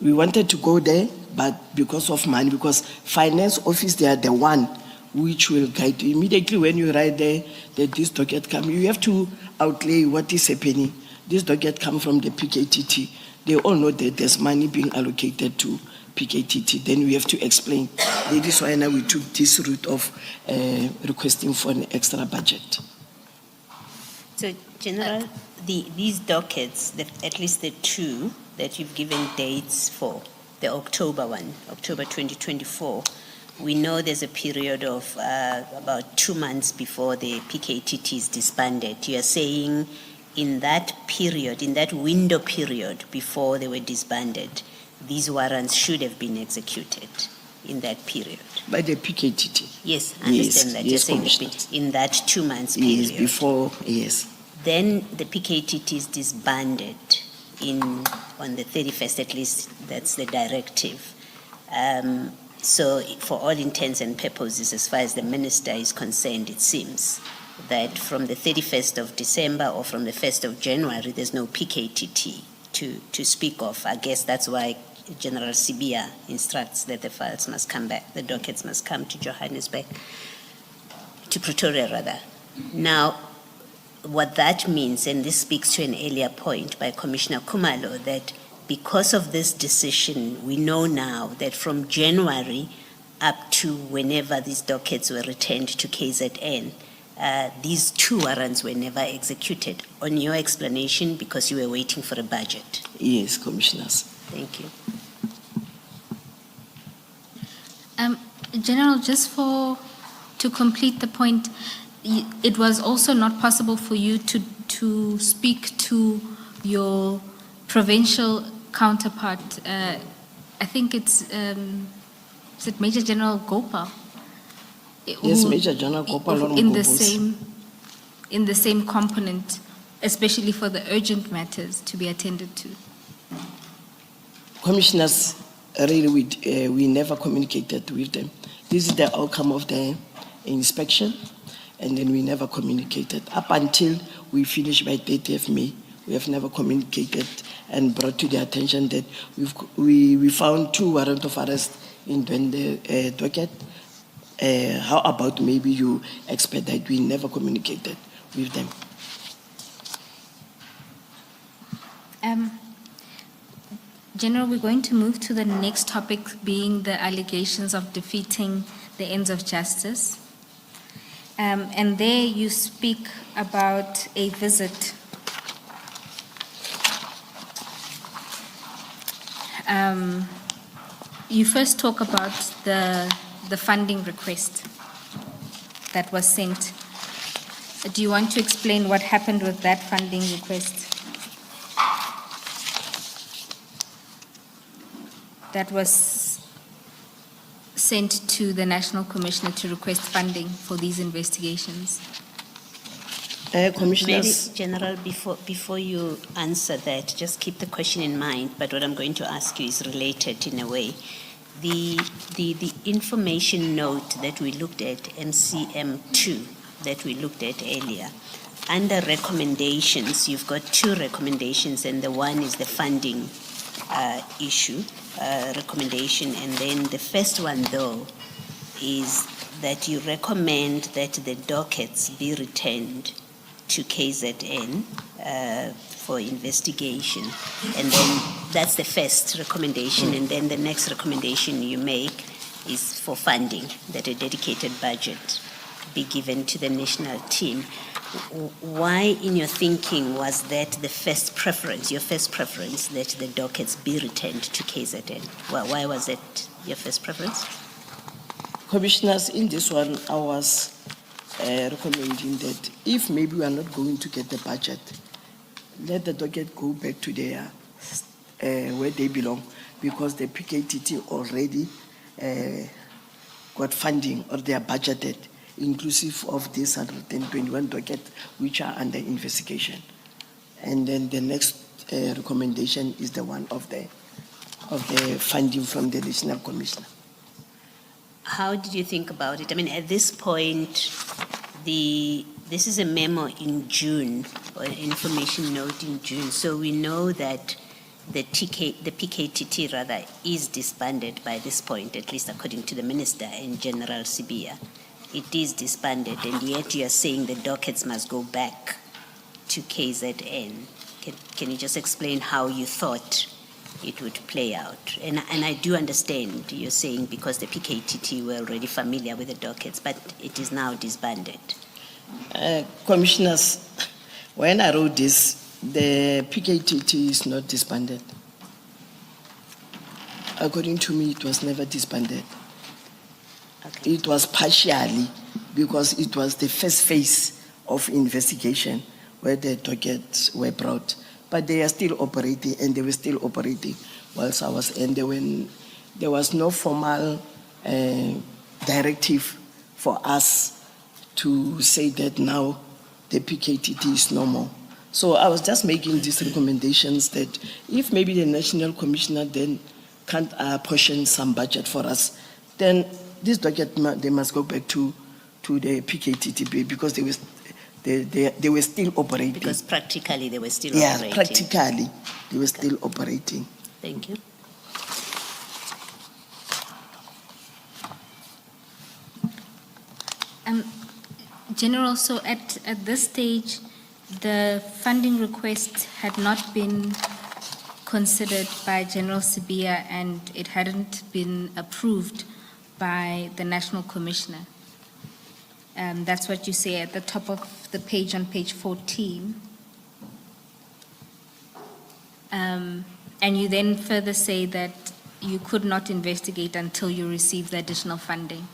[SPEAKER 1] We wanted to go there, but because of money, because finance office, they are the one which will guide you. Immediately when you write there that this docket come, you have to outlay what is happening. This docket come from the PKTT. They all know that there's money being allocated to PKTT. Then we have to explain. That is why now we took this route of requesting for an extra budget.
[SPEAKER 5] So, General, these dockets, at least the two that you've given dates for, the October one, October 2024, we know there's a period of about 2 months before the PKTT is disbanded. You are saying in that period, in that window period before they were disbanded, these warrants should have been executed in that period.
[SPEAKER 1] By the PKTT.
[SPEAKER 5] Yes, I understand that.
[SPEAKER 1] Yes,
[SPEAKER 5] you're saying in that 2 months period.
[SPEAKER 1] Yes, before, yes.
[SPEAKER 5] Then the PKTT is disbanded on the 31st, at least that's the directive. So for all intents and purposes, as far as the minister is concerned, it seems that from the 31st of December or from the 1st of January, there's no PKTT to speak of. I guess that's why General Sibia instructs that the files must come back, the dockets must come to Johannesburg, to Pretoria rather. Now, what that means, and this speaks to an earlier point by Commissioner Kumalo, that because of this decision, we know now that from January up to whenever these dockets were returned to KZN, these two warrants were never executed. On your explanation, because you were waiting for a budget.
[SPEAKER 1] Yes, Commissioners.
[SPEAKER 5] Thank you.
[SPEAKER 2] General, just to complete the point, it was also not possible for you to speak to your provincial counterpart. I think is it Major General Gopal?
[SPEAKER 1] Yes, Major General Gopal.
[SPEAKER 2] In the same component, especially for the urgent matters to be attended to.
[SPEAKER 1] Commissioners, really, we never communicated with them. This is the outcome of the inspection, and then we never communicated. Up until we finished by 30th May, we have never communicated and brought to their attention that we found 2 warrants of arrest in the docket. How about maybe you expedite? We never communicated with them.
[SPEAKER 2] General, we're going to move to the next topic, being the allegations of defeating the ends of justice. And there you speak about a visit. You first talk about the funding request that was sent. Do you want to explain what happened with that funding request? That was sent to the National Commissioner to request funding for these investigations.
[SPEAKER 1] Commissioners.
[SPEAKER 5] Maybe, General, before you answer that, just keep the question in mind, but what I'm going to ask you is related in a way. The information note that we looked at, MCM2, that we looked at earlier, under recommendations, you've got 2 recommendations, and the one is the funding issue recommendation, and then the first one, though, is that you recommend that the dockets be returned to KZN for investigation. And then that's the first recommendation, and then the next recommendation you make is for funding, that a dedicated budget be given to the national team. Why, in your thinking, was that the first preference, your first preference, that the dockets be returned to KZN? Well, why was it your first preference?
[SPEAKER 1] Commissioners, in this one, I was recommending that if maybe we are not going to get the budget, let the docket go back to their where they belong, because the PKTT already got funding, or they are budgeted, inclusive of this 121 docket which are under investigation. And then the next recommendation is the one of the funding from the National Commissioner.
[SPEAKER 5] How did you think about it? I mean, at this point, this is a memo in June, or an information note in June, so we know that the PKTT rather is disbanded by this point, at least according to the Minister and General Sibia. It is disbanded, and yet you are saying the dockets must go back to KZN. Can you just explain how you thought it would play out? And I do understand you're saying because the PKTT were already familiar with the dockets, but it is now disbanded.
[SPEAKER 1] Commissioners, when I wrote this, the PKTT is not disbanded. According to me, it was never disbanded.
[SPEAKER 5] Okay.
[SPEAKER 1] It was partially, because it was the first phase of investigation where the dockets were brought. But they are still operating, and they were still operating whilst I was, and when there was no formal directive for us to say that now the PKTT is no more. So I was just making these recommendations that if maybe the National Commissioner then can't portion some budget for us, then this docket, they must go back to the PKTT, because they were still operating.
[SPEAKER 5] Because practically they were still
[SPEAKER 1] Yeah,
[SPEAKER 5] operating.
[SPEAKER 1] practically they were still operating.
[SPEAKER 5] Thank you.
[SPEAKER 2] General, so at this stage, the funding request had not been considered by General Sibia, and it hadn't been approved by the National Commissioner. That's what you say at the top of the page on page 14. And you then further say that you could not investigate until you received the additional funding.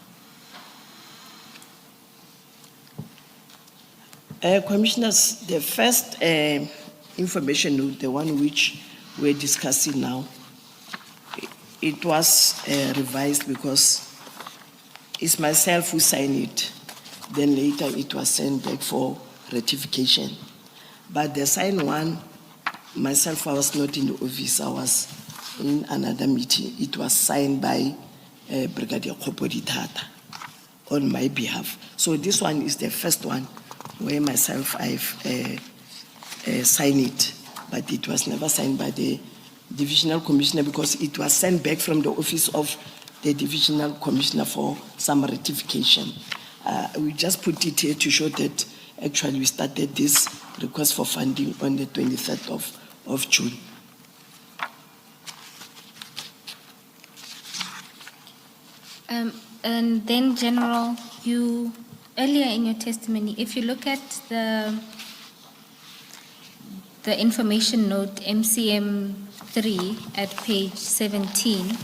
[SPEAKER 1] Commissioners, the first information note, the one which we're discussing now, it was revised because it's myself who signed it. Then later it was sent back for ratification. But the signed one, myself, I was not in the office, I was in another meeting. It was signed by Brigadier Tata on my behalf. So this one is the first one where myself, I've signed it, but it was never signed by the Divisional Commissioner because it was sent back from the office of the Divisional Commissioner for some ratification. We just put it here to show that actually we started this request for funding on the 23rd of June.
[SPEAKER 2] And then, General, you earlier in your testimony, if you look at the information note MCM 3 at page 17,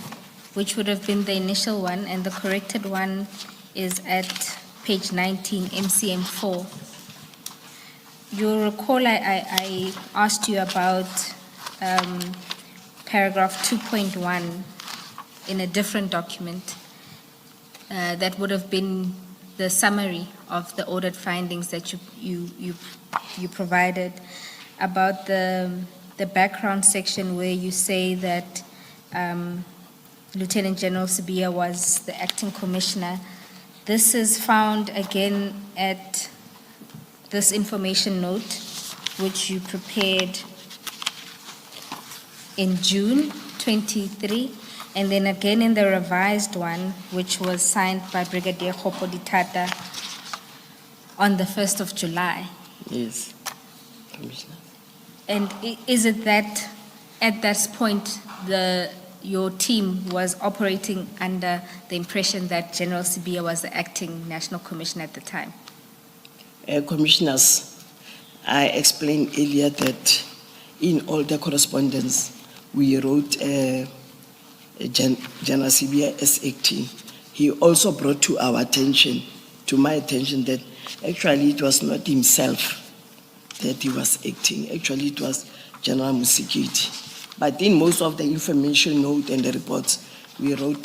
[SPEAKER 2] which would have been the initial one, and the corrected one is at page 19, MCM 4. You'll recall I asked you about paragraph 2.1 in a different document. That would have been the summary of the audit findings that you provided about the background section where you say that Lieutenant General Sibia was the acting commissioner. This is found again at this information note, which you prepared in June 23, and then again in the revised one, which was signed by Brigadier Tata on the 1st of July.
[SPEAKER 1] Yes, Commissioner.
[SPEAKER 2] And is it that at that point your team was operating under the impression that General Sibia was the acting National Commissioner at the time?
[SPEAKER 1] Commissioners, I explained earlier that in all the correspondence we wrote General Sibia as acting. he also brought to our attention, to my attention, that actually it was not himself that he was acting. Actually, it was General Musikiti. But in most of the information note and the reports, we wrote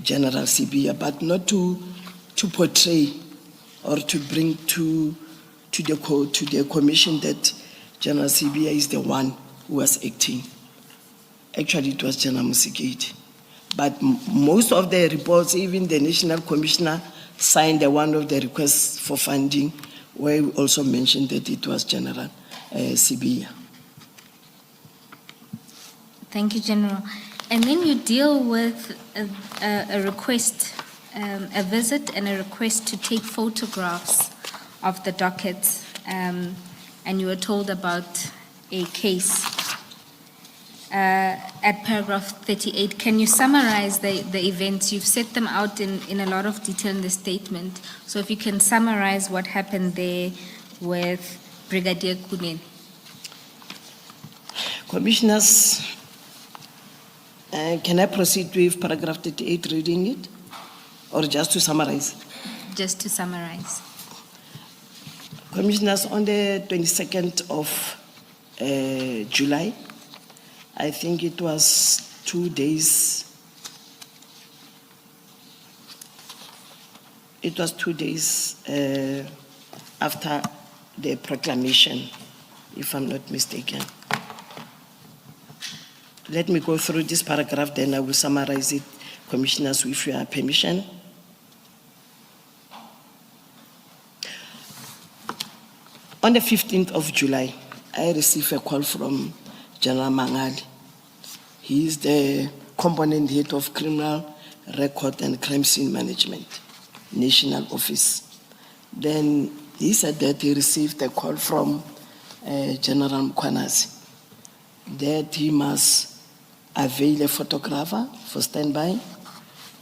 [SPEAKER 1] General Sibia, but not to portray or to bring to the commission that General Sibia is the one who was acting. Actually, it was General Musikiti. But most of the reports, even the National Commissioner signed one of the requests for funding, where we also mentioned that it was General Sibia.
[SPEAKER 2] Thank you, General. And then you deal with a request, a visit and a request to take photographs of the dockets, and you were told about a case at paragraph 38. Can you summarize the events? You've set them out in a lot of detail in the statement. So if you can summarize what happened there with Brigadier Kunen.
[SPEAKER 1] Commissioners, can I proceed with paragraph 38, reading it? Or just to summarize?
[SPEAKER 2] Just to summarize.
[SPEAKER 1] Commissioners, on the 22nd of July, I think it was 2 days. It was 2 days after the proclamation, if I'm not mistaken. Let me go through this paragraph, then I will summarize it, Commissioners, with your permission. On the 15th of July, I received a call from General Mangali. He is the component head of Criminal Record and Crime Scene Management, National Office. Then he said that he received a call from General Mkhwanazi that he must avail a photographer for standby,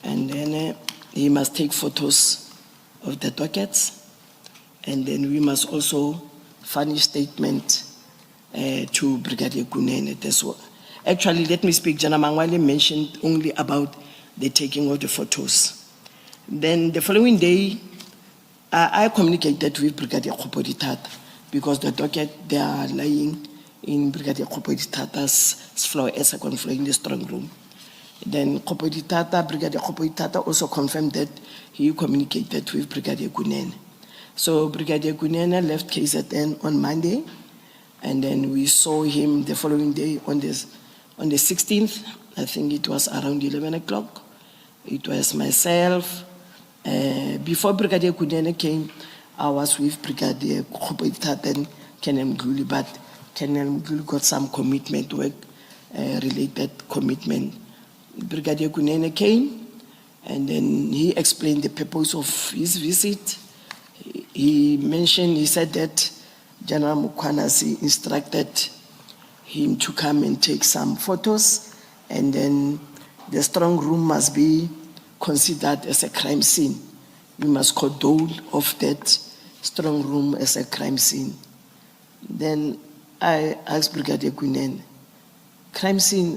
[SPEAKER 1] and then he must take photos of the dockets, and then we must also furnish statement to Brigadier Kunene. Actually, let me speak. General Mangwale mentioned only about the taking of the photos. Then the following day, I communicated with Brigadier Khopoditata because the docket, they are lying in Brigadier Khopoditata's floor, as a second floor in the strong room. Then Brigadier Khopoditata also confirmed that he communicated with Brigadier Kunene. So Brigadier Kunene left KZN on Monday, and then we saw him the following day on the 16th. I think it was around 11 o'clock. It was myself. Before Brigadier Kunene came, I was with Brigadier Khopoditata and Colonel Mguli, but Colonel Mguli got some commitment, work-related commitment. Brigadier Kunene came, and then he explained the purpose of his visit. He said that General Mkhwanazi instructed him to come and take some photos, and then the strong room must be considered as a crime scene. We must condole of that strong room as a crime scene. Then I asked Brigadier Kunene, crime scene,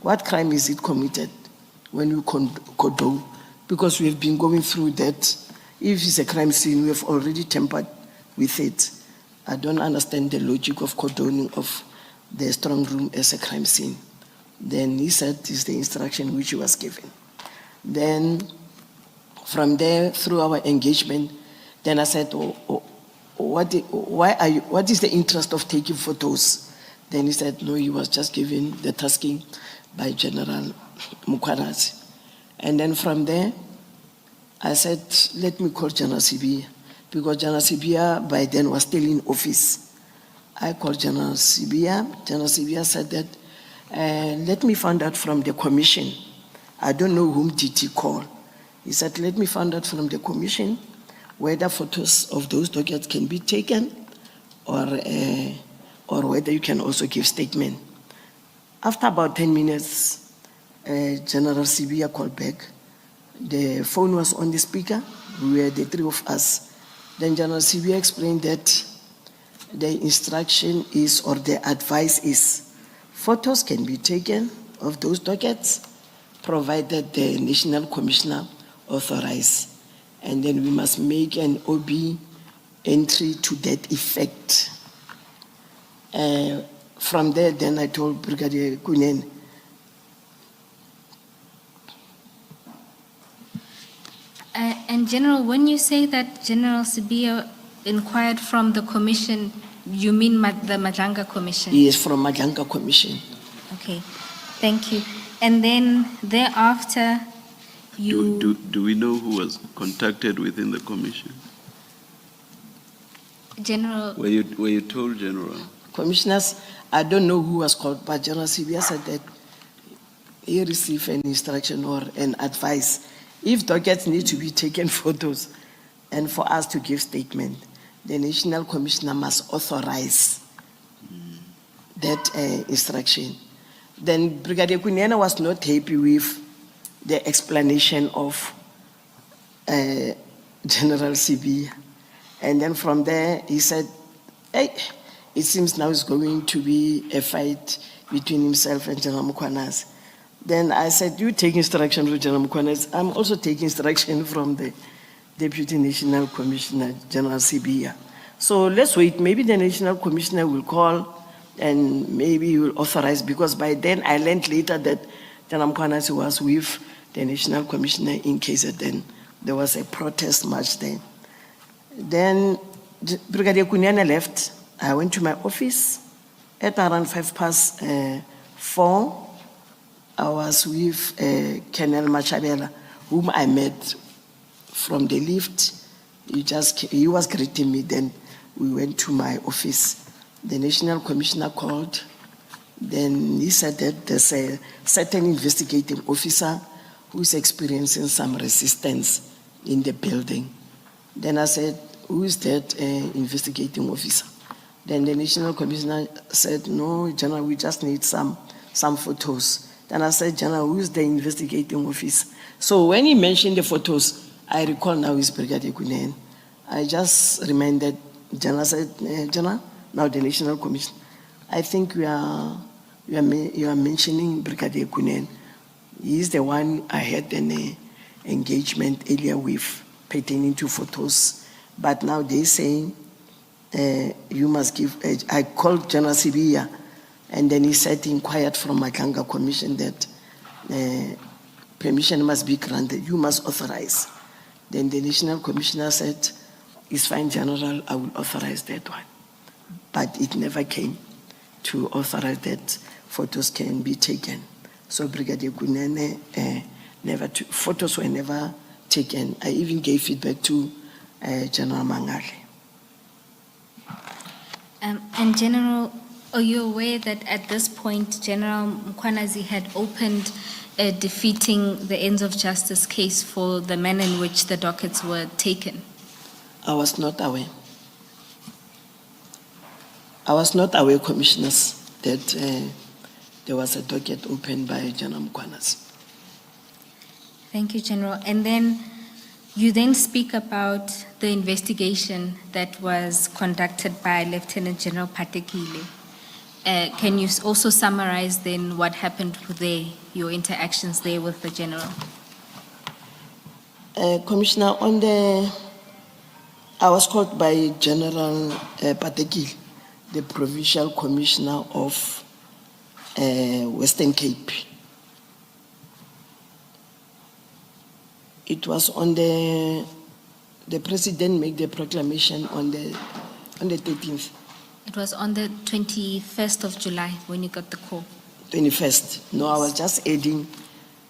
[SPEAKER 1] what crime is it committed when you condole? Because we have been going through that. If it's a crime scene, we have already tampered with it. I don't understand the logic of condoning of the strong room as a crime scene. Then he said this is the instruction which he was given. Then from there, through our engagement, then I said, what is the interest of taking photos? Then he said, no, he was just given the tasking by General Mkhwanazi. And then from there, I said, let me call General Sibia, because General Sibia by then was still in office. I called General Sibia. General Sibia said that, let me find out from the commission. I don't know whom did he call. He said, let me find out from the commission whether photos of those dockets can be taken or whether you can also give statement. After about 10 minutes, General Sibia called back. The phone was on the speaker. We were the three of us. Then General Sibia explained that the instruction is, or the advice is, photos can be taken of those dockets, provided the National Commissioner authorize. And then we must make an OB entry to that effect. From there, then I told Brigadier Kunen,
[SPEAKER 2] And General, when you say that General Sibia inquired from the commission, you mean the Madlanga Commission?
[SPEAKER 1] he is from Madlanga Commission.
[SPEAKER 2] Okay, thank you. And then thereafter, you...
[SPEAKER 3] Do we know who was contacted within the commission?
[SPEAKER 2] General...
[SPEAKER 3] Were you told, General?
[SPEAKER 1] Commissioners, I don't know who was called, but General Sibia said that he received an instruction or an advice. If dockets need to be taken photos and for us to give statement, the National Commissioner must authorize that instruction. Then Brigadier Kunyana was not happy with the explanation of General Sibia. And then from there, he said, hey, it seems now it's going to be a fight between himself and General Mukwanas. Then I said, you take instruction from General Mukwanas. I'm also taking instruction from the Deputy National Commissioner, General Sibia. So let's wait. Maybe the National Commissioner will call and maybe he will authorize, because by then I learned later that General Mukwanas was with the National Commissioner in KZN. There was a protest march then. Then Brigadier Kunyana left. I went to my office at around 4:05. I was with Colonel Machabela, whom I met from the lift. He was greeting me. Then we went to my office. The National Commissioner called. Then he said that there's a certain investigating officer who is experiencing some resistance in the building. Then I said, who is that investigating officer? Then the National Commissioner said, no, General, we just need some photos. Then I said, General, who is the investigating officer? So when he mentioned the photos, I recall now is Brigadier Kunen. I just reminded General, said, General, now the National Commission, I think you are mentioning Brigadier Kunen. He is the one I had an engagement earlier with pertaining to photos. But now they're saying you must give, I called General Sibia, and then he said he inquired from Madlanga Commission that permission must be granted, you must authorize. Then the National Commissioner said, it's fine, General, I will authorize that one. But it never came to authorize that photos can be taken. So Brigadier Kunene, photos were never taken. I even gave feedback to General Mangali.
[SPEAKER 2] And General, are you aware that at this point, General Mkwanazi had opened a defeating the ends of justice case for the manner in which the dockets were taken?
[SPEAKER 1] I was not aware. I was not aware, Commissioners, that there was a docket opened by General Mkwanazi.
[SPEAKER 2] Thank you, General. And then you then speak about the investigation that was conducted by Lieutenant General Patil. Can you also summarize then what happened there, your interactions there with the General?
[SPEAKER 1] Commissioner, I was called by General Patil, the Provincial Commissioner of Western Cape. It was on the President made the proclamation on the 13th.
[SPEAKER 2] It was on the 21st of July when you got the call.
[SPEAKER 1] 21st. No, I was just adding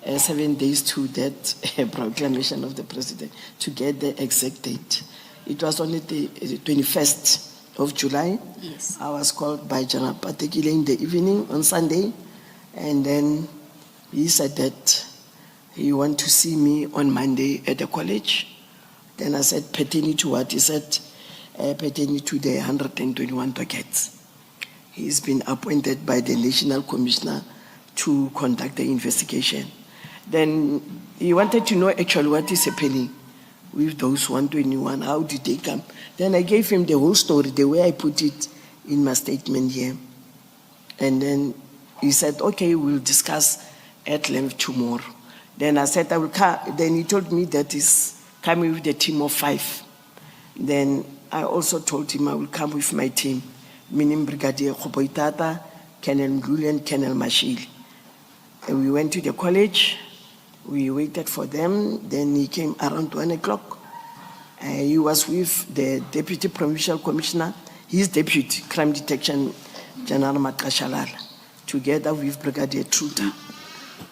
[SPEAKER 1] 7 days to that proclamation of the President to get the exact date. It was on the 21st of July.
[SPEAKER 2] Yes.
[SPEAKER 1] I was called by General Patil in the evening on Sunday, and then he said that he wanted to see me on Monday at the college. Then I said, pertaining to what? He said, pertaining to the 121 dockets. He's been appointed by the National Commissioner to conduct the investigation. Then he wanted to know actually what is happening with those 121, how did they come? Then I gave him the whole story, the way I put it in my statement here. And then he said, okay, we'll discuss at length tomorrow. Then I said I will come. Then he told me that he's coming with a team of 5. Then I also told him I will come with my team, meaning Brigadier Khoboitata, Colonel Mguli, and Colonel Mashili. And we went to the college. We waited for them. Then he came around 1 o'clock. He was with the Deputy Provincial Commissioner, his Deputy Crime Detection, General Makashalala, together with Brigadier Truta.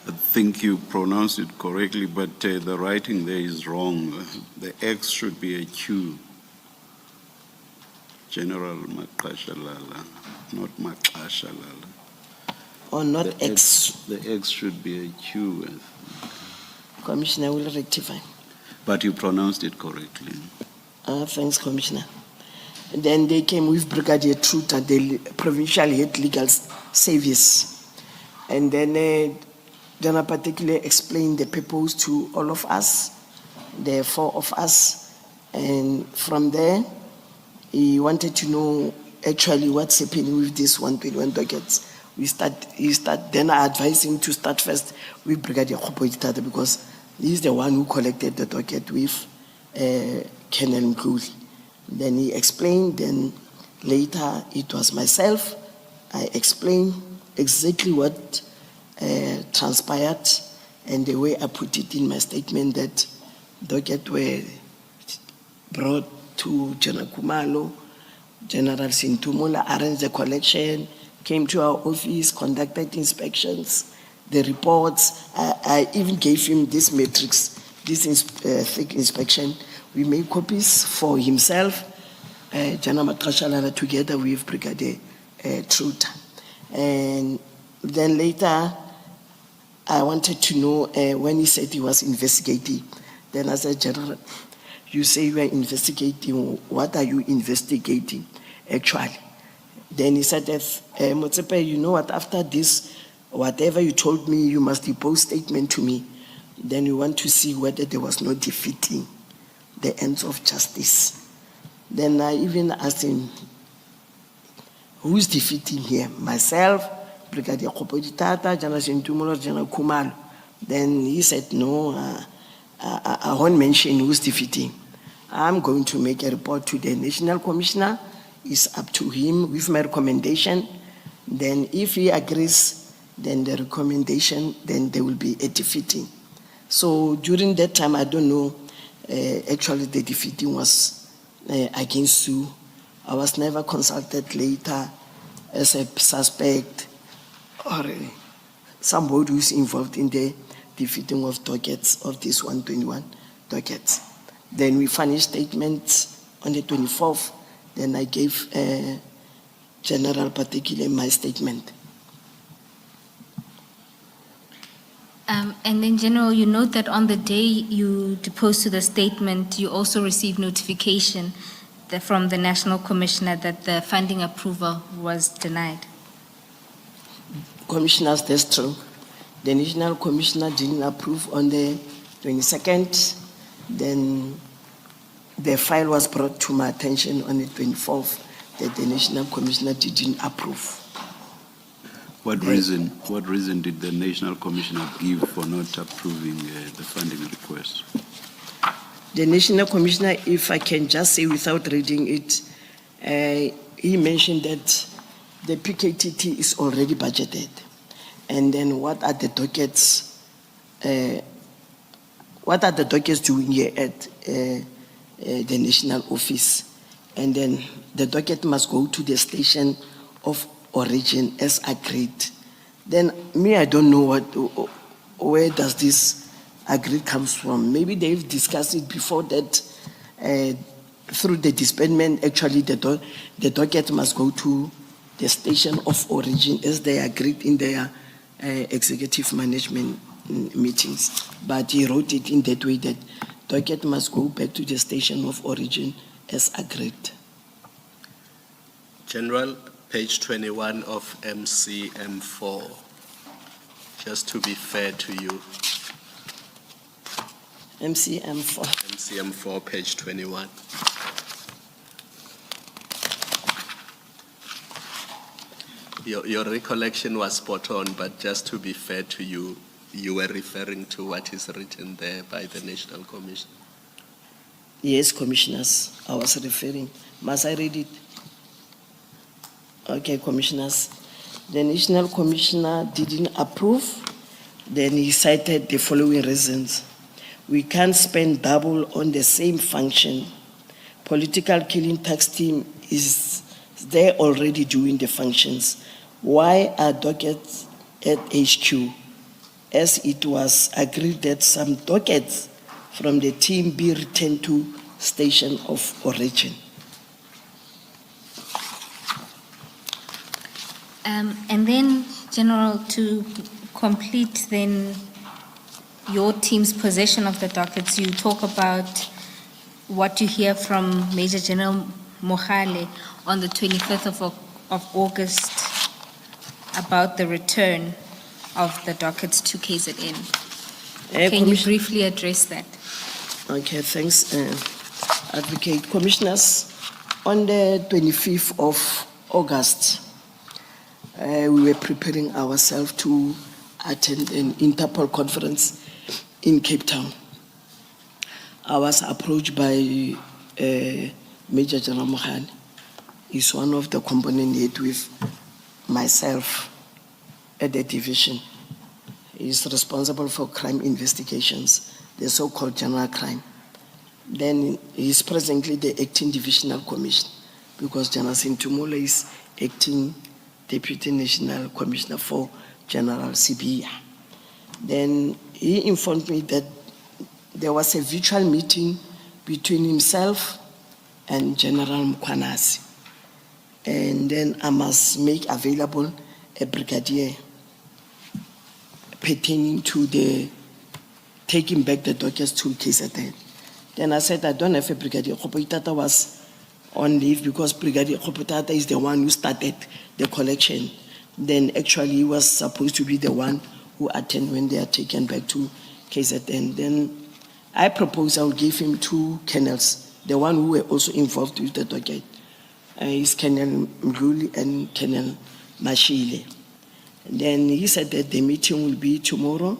[SPEAKER 3] I think you pronounced it correctly, but the writing there is wrong. The X should be a Q. General Makashalala, not Makashalala.
[SPEAKER 1] Or not
[SPEAKER 3] The
[SPEAKER 1] X.
[SPEAKER 3] The X should be a Q,
[SPEAKER 1] Commissioner will rectify.
[SPEAKER 3] but you pronounced it correctly.
[SPEAKER 1] Thanks, Commissioner. And then they came with Brigadier Truta, the Provincial Head Legal Service. And then General particularly explained the purpose to all of us, the 4 of us. And from there, he wanted to know actually what's happening with this 121 dockets. Then I advised him to start first with Brigadier Khoboitata because he's the one who collected the docket with Colonel Mguli. Then he explained, then later it was myself. I explained exactly what transpired and the way I put it in my statement that docket were brought to General Kumalo, General Sintumula arranged the collection, came to our office, conducted inspections, the reports. I even gave him this matrix, this thick inspection. We made copies for himself, General Makashalala, together with Brigadier Truta. And then later, I wanted to know when he said he was investigating. Then I said, General, you say you are investigating. What are you investigating, actually? Then he said, Motsepe, you know what, after this, whatever you told me, you must depose statement to me. Then we want to see whether there was no defeating the ends of justice. Then I even asked him, who's defeating here? Myself, Brigadier Khoboitata, General Sintumula, General Kumalo. Then he said, no, I won't mention who's defeating. I'm going to make a report to the National Commissioner. It's up to him with my recommendation. Then if he agrees, then the recommendation, then there will be a defeating. So during that time, I don't know, actually the defeating was against you. I was never consulted later as a suspect or somebody who's involved in the defeating of dockets, of this 121 dockets. Then we finished statements on the 24th. Then I gave General particularly my statement.
[SPEAKER 2] And then, General, you note that on the day you deposed to the statement, you also received notification from the National Commissioner that the funding approval was denied.
[SPEAKER 1] Commissioners, that's true. The National Commissioner didn't approve on the 22nd. Then the file was brought to my attention on the 24th that the National Commissioner didn't approve.
[SPEAKER 3] What reason did the National Commissioner give for not approving the funding request?
[SPEAKER 1] The National Commissioner, if I can just say without reading it, he mentioned that the PKTT is already budgeted. And then what are the dockets doing here at the national office? And then the docket must go to the station of origin as agreed. Then me, I don't know where does this agreed comes from. Maybe they've discussed it before that through the disbandment. Actually, the docket must go to the station of origin as they agreed in their executive management meetings. But he wrote it in that way that docket must go back to the station of origin as agreed.
[SPEAKER 4] General, page 21 of MCM4, just to be fair to you.
[SPEAKER 1] MCM4.
[SPEAKER 4] MCM4, page 21. Your recollection was spot on, but just to be fair to you, you were referring to what is written there by the National Commission.
[SPEAKER 1] Yes, commissioners, I was referring. Must I read it? Okay, commissioners. The National Commissioner didn't approve. Then he cited the following reasons. We can't spend double on the same function. Political killing tax team is there already doing the functions. Why are dockets at HQ? As it was agreed that some dockets from the team be returned to station of origin.
[SPEAKER 2] And then, General, to complete then your team's possession of the dockets, you talk about what you hear from Major General Mohale on the 25th of August about the return of the dockets to KZN. Can you briefly address that?
[SPEAKER 1] Okay, thanks, Advocate. Commissioners, on the 25th of August, we were preparing ourselves to attend an Interpol conference in Cape Town. I was approached by Major General Mohale. He's one of the component head with myself at the division. He's responsible for crime investigations, the so-called general crime. Then he's presently the acting divisional commissioner because General Sintumula is acting Deputy National Commissioner for General CBI. Then he informed me that there was a virtual meeting between himself and General Mkwanasi. And then I must make available a brigadier pertaining to the taking back the dockets to KZN. Then I said, I don't have a brigadier. Khopotata was on leave because Brigadier Khopotata is the one who started the collection. Then actually he was supposed to be the one who attend when they are taken back to KZN. Then I proposed I would give him two colonels, the one who were also involved with the docket. Is Colonel Mguli and Colonel Mashile. Then he said that the meeting will be tomorrow.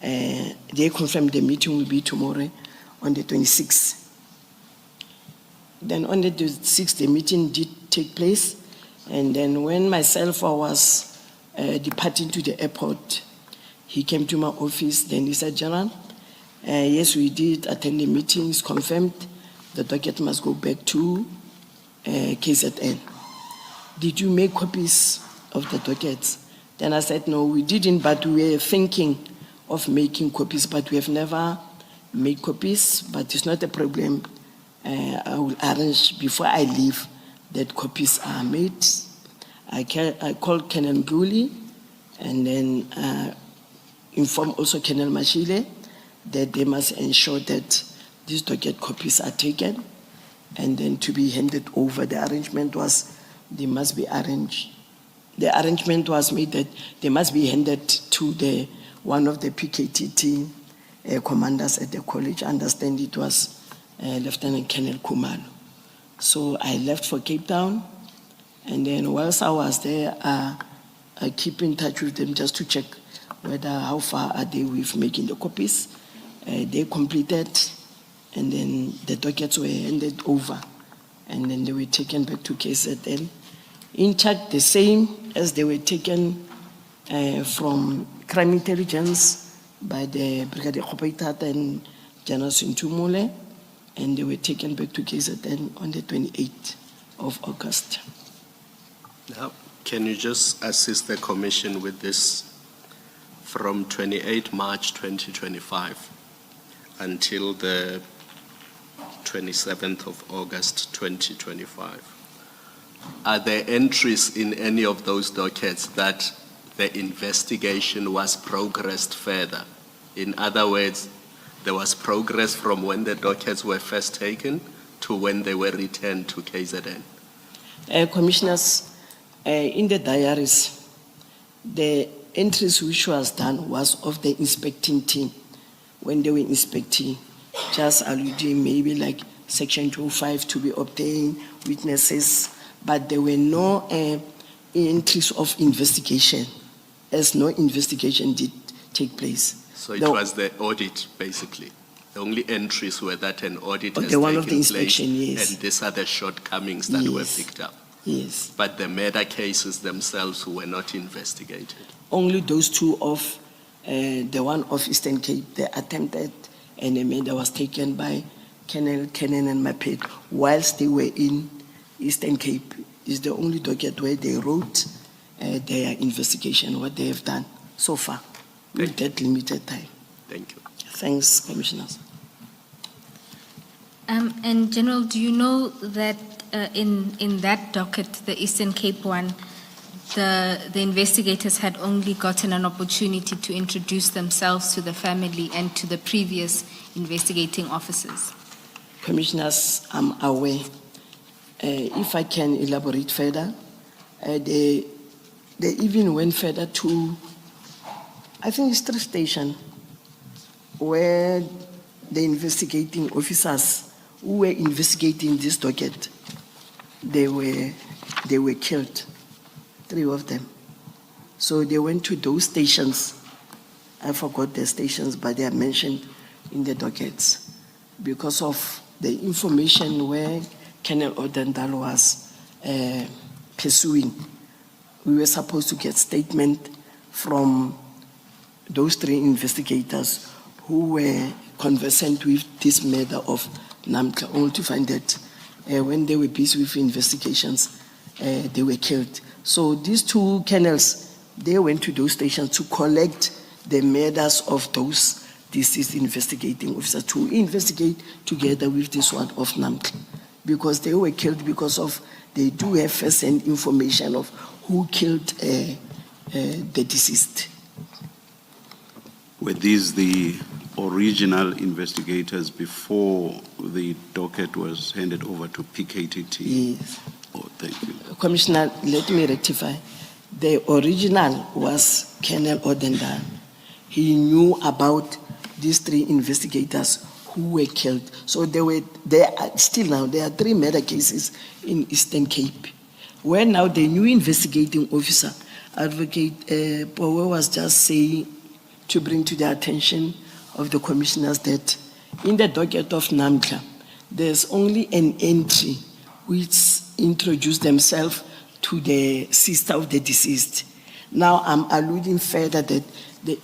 [SPEAKER 1] They confirmed the meeting will be tomorrow on the 26th. Then on the 26th, the meeting did take place. And then when myself I was departing to the airport, he came to my office. Then he said, General, yes, we did attend the meeting. It's confirmed the docket must go back to KZN. Did you make copies of the dockets? Then I said, no, we didn't, but we were thinking of making copies, but we have never made copies, but it's not a problem. I will arrange before I leave that copies are made. I called Colonel Nguli and then inform also Colonel Mashile that they must ensure that these docket copies are taken and then to be handed over. The arrangement was they must be arranged. The arrangement was made that they must be handed to one of the PKTT commanders at the college. I understand it was Lieutenant Colonel Kumalo. So I left for Cape Town, and then whilst I was there, I keep in touch with them just to check whether how far are they with making the copies. They completed, and then the dockets were handed over, and then they were taken back to KZN. In charge the same as they were taken from crime intelligence by the Brigadier Khopotata and General Sintumule, and they were taken back to KZN on the 28th of August.
[SPEAKER 4] Now, can you just assist the Commission with this from 28 March 2025 until the 27th of August 2025? Are there entries in any of those dockets that the investigation was progressed further? In other words, there was progress from when the dockets were first taken to when they were returned to KZN?
[SPEAKER 1] Commissioners, in the diaries, the entries which was done was of the inspecting team when they were inspecting, just alluding maybe like Section 205 to be obtained, witnesses, but there were no entries of investigation, as no investigation did take place.
[SPEAKER 4] So it
[SPEAKER 1] The-
[SPEAKER 4] was the audit, basically. The only entries were that an audit
[SPEAKER 1] Oh,
[SPEAKER 4] has
[SPEAKER 1] the one
[SPEAKER 4] taken
[SPEAKER 1] of the inspection,
[SPEAKER 4] place,
[SPEAKER 1] yes.
[SPEAKER 4] and these are the shortcomings that were
[SPEAKER 1] Yes.
[SPEAKER 4] picked up.
[SPEAKER 1] Yes.
[SPEAKER 4] But the murder cases themselves were not investigated.
[SPEAKER 1] Only those two of the one of Eastern Cape, the attempted and the murder was taken by Colonel Kenan and Mapet whilst they were in Eastern Cape. Is the only docket where they wrote their investigation, what they have done so far with that limited time.
[SPEAKER 4] Thank you.
[SPEAKER 1] Thanks, Commissioners.
[SPEAKER 2] And General, do you know that in that docket, the Eastern Cape one, the investigators had only gotten an opportunity to introduce themselves to the family and to the previous investigating officers?
[SPEAKER 1] Commissioners, I'm aware. If I can elaborate further, they even went further to, I think it's 3 stations, where the investigating officers who were investigating this docket, they were killed, 3 of them. So they went to those stations. I forgot the stations, but they are mentioned in the dockets because of the information where Colonel Odendal was pursuing. We were supposed to get statement from those 3 investigators who were conversant with this murder of Namka, only to find that when they were busy with investigations, they were killed. So these 2 colonels, they went to those stations to collect the murders of those deceased investigating officers, to investigate together with this one of Namka, because they were killed because of, they do have first-hand information of who killed the deceased.
[SPEAKER 3] Were these the original investigators before the docket was handed over to PKTT?
[SPEAKER 1] Yes.
[SPEAKER 3] Oh, thank you.
[SPEAKER 1] Commissioner, let me rectify. The original was Colonel Odendal. He knew about these 3 investigators who were killed. So there are 3 murder cases in Eastern Cape, where now the new investigating officer, Advocate Power, was just saying to bring to the attention of the commissioners that in the docket of Namka, there's only an entry which introduced themselves to the sister of the deceased. Now I'm alluding further that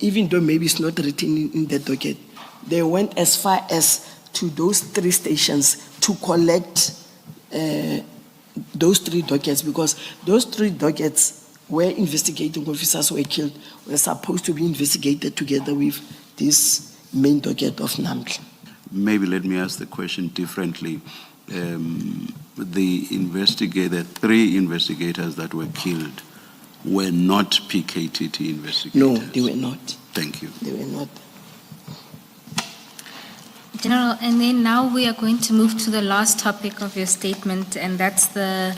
[SPEAKER 1] even though maybe it's not written in the docket, they went as far as to those 3 stations to collect those 3 dockets, because those 3 dockets where investigating officers were killed were supposed to be investigated together with this main docket of Namka.
[SPEAKER 3] Maybe let me ask the question differently. The 3 investigators that were killed were not PKTT investigators?
[SPEAKER 1] No, they were not.
[SPEAKER 3] Thank you.
[SPEAKER 1] They were not.
[SPEAKER 2] General, and then now we are going to move to the last topic of your statement, and that's the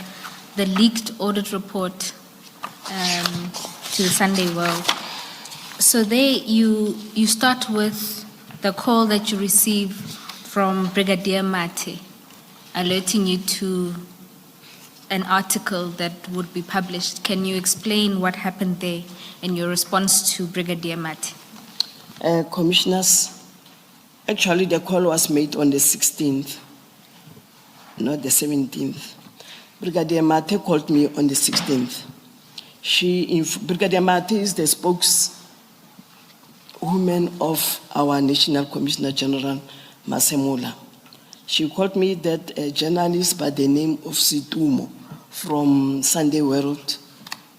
[SPEAKER 2] leaked audit report to the Sunday World. So there you start with the call that you received from Brigadier Mate, alerting you to an article that would be published. Can you explain what happened there and your response to Brigadier Mate?
[SPEAKER 1] Commissioners, actually the call was made on the 16th, not the 17th. Brigadier Mate called me on the 16th. Brigadier Mate is the spokeswoman of our National Commissioner General, Masemola. She called me that a journalist by the name of Situmo from Sunday World,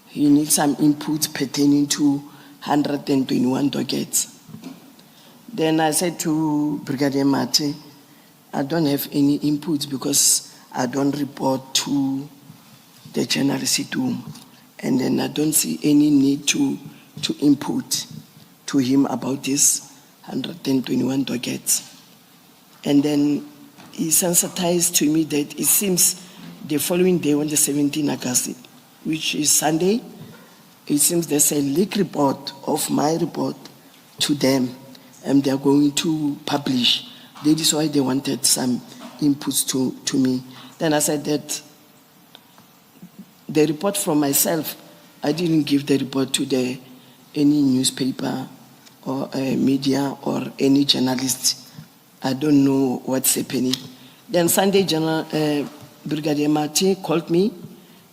[SPEAKER 1] he needs some input pertaining to 121 dockets. Then I said to Brigadier Mate, I don't have any input because I don't report to the General Situmo. And then I don't see any need to input to him about this 121 dockets. And then he sensitized to me that it seems the following day, on the 17th August, which is Sunday, it seems there's a leak report of my report to them, and they're going to publish. That is why they wanted some inputs to me. Then I said that the report from myself, I didn't give the report to any newspaper or media or any journalist. I don't know what's happening. Then Sunday, Brigadier Martin called me.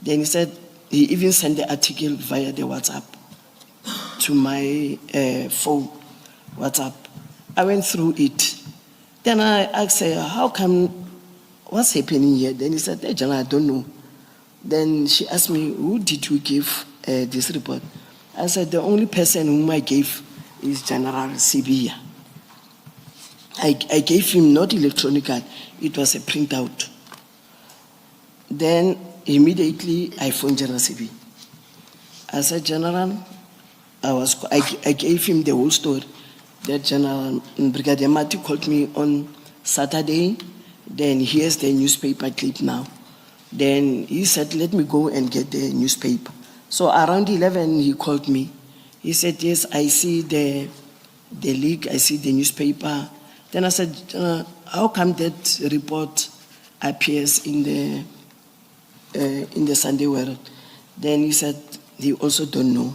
[SPEAKER 1] Then he said he even sent the article via the WhatsApp to my phone, WhatsApp. I went through it. Then I asked her, how come, what's happening here? Then he said, hey, General, I don't know. Then she asked me, who did you give this report? I said, the only person whom I gave is General Sibia. I gave him not electronic, it was a printout. Then immediately I phoned General Sibi. I said, General, I gave him the whole story. That General Brigadier Mati called me on Saturday. Then here's the newspaper clip now. Then he said, let me go and get the newspaper. So around 11, he called me. He said, yes, I see the leak, I see the newspaper. Then I said, how come that report appears in the Sunday World? Then he said, he also don't know.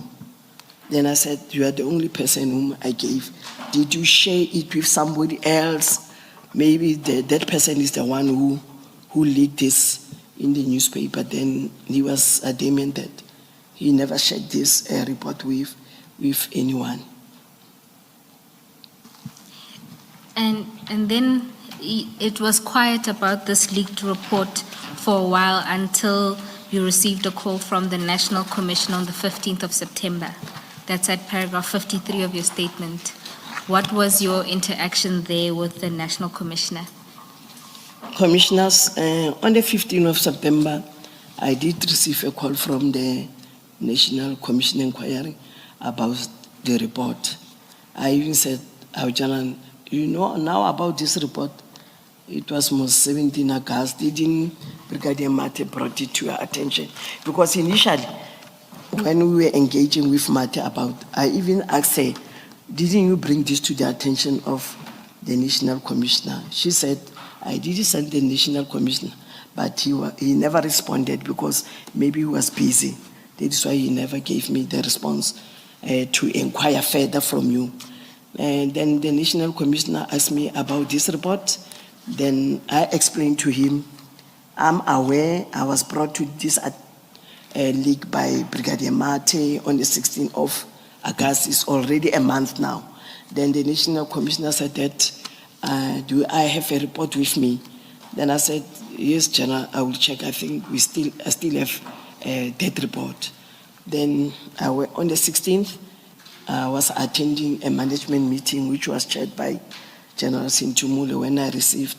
[SPEAKER 1] Then I said, you are the only person whom I gave. Did you share it with somebody else? Maybe that person is the one who leaked this in the newspaper. Then he was adamant that he never shared this report with anyone.
[SPEAKER 2] And then it was quiet about this leaked report for a while until you received a call from the National Commission on the 15th of September. That's at paragraph 53 of your statement. What was your interaction there with the National Commissioner?
[SPEAKER 1] Commissioners, on the 15th of September, I did receive a call from the National Commission inquiry about the report. I even said, our General, you know now about this report? It was most 17 August. Didn't Brigadier Mate brought it to your attention? Because initially, when we were engaging with Mate about, I even asked her, didn't you bring this to the attention of the National Commissioner? She said, I did send the National Commissioner, but he never responded because maybe he was busy. That's why he never gave me the response to inquire further from you. And then the National Commissioner asked me about this report. Then I explained to him, I'm aware I was brought to this leak by Brigadier Mate on the 16th of August. It's already a month now. Then the National Commissioner said that, do I have a report with me? Then I said, yes, General, I will check. I think I still have that report. Then on the 16th, I was attending a management meeting which was chaired by General Sintumule when I received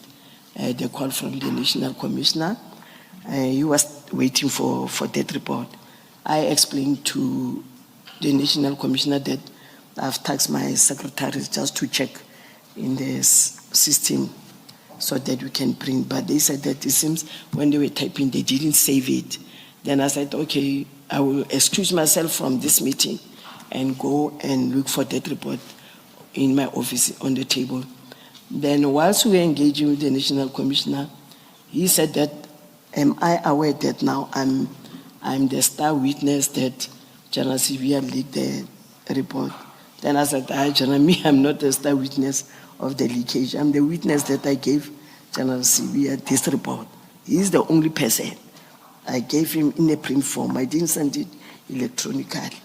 [SPEAKER 1] the call from the National Commissioner. He was waiting for that report. I explained to the National Commissioner that I've tasked my secretaries just to check in the system so that we can print. But they said that it seems when they were typing, they didn't save it. Then I said, okay, I will excuse myself from this meeting and go and look for that report in my office on the table. Then whilst we were engaging with the National Commissioner, he said that, am I aware that now I'm the star witness that General Sivia leaked the report? Then I said, General, I'm not the star witness of the leakage. I'm the witness that I gave General Sivia this report. He's the only person. I gave him in a print form. I didn't send it electronically.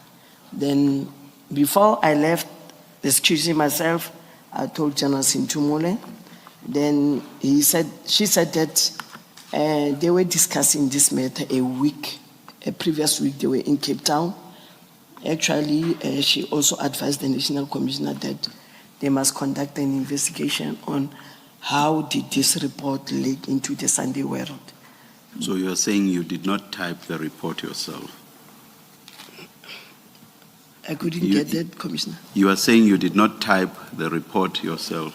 [SPEAKER 1] Then before I left, excusing myself, I told General Sintumole. Then she said that they were discussing this matter a previous week they were in Cape Town. Actually, she also advised the National Commissioner that they must conduct an investigation on how did this report leak into the Sunday World.
[SPEAKER 3] So you are saying you did not type the report yourself?
[SPEAKER 1] I couldn't get that, Commissioner.
[SPEAKER 3] You are saying you did not type the report yourself?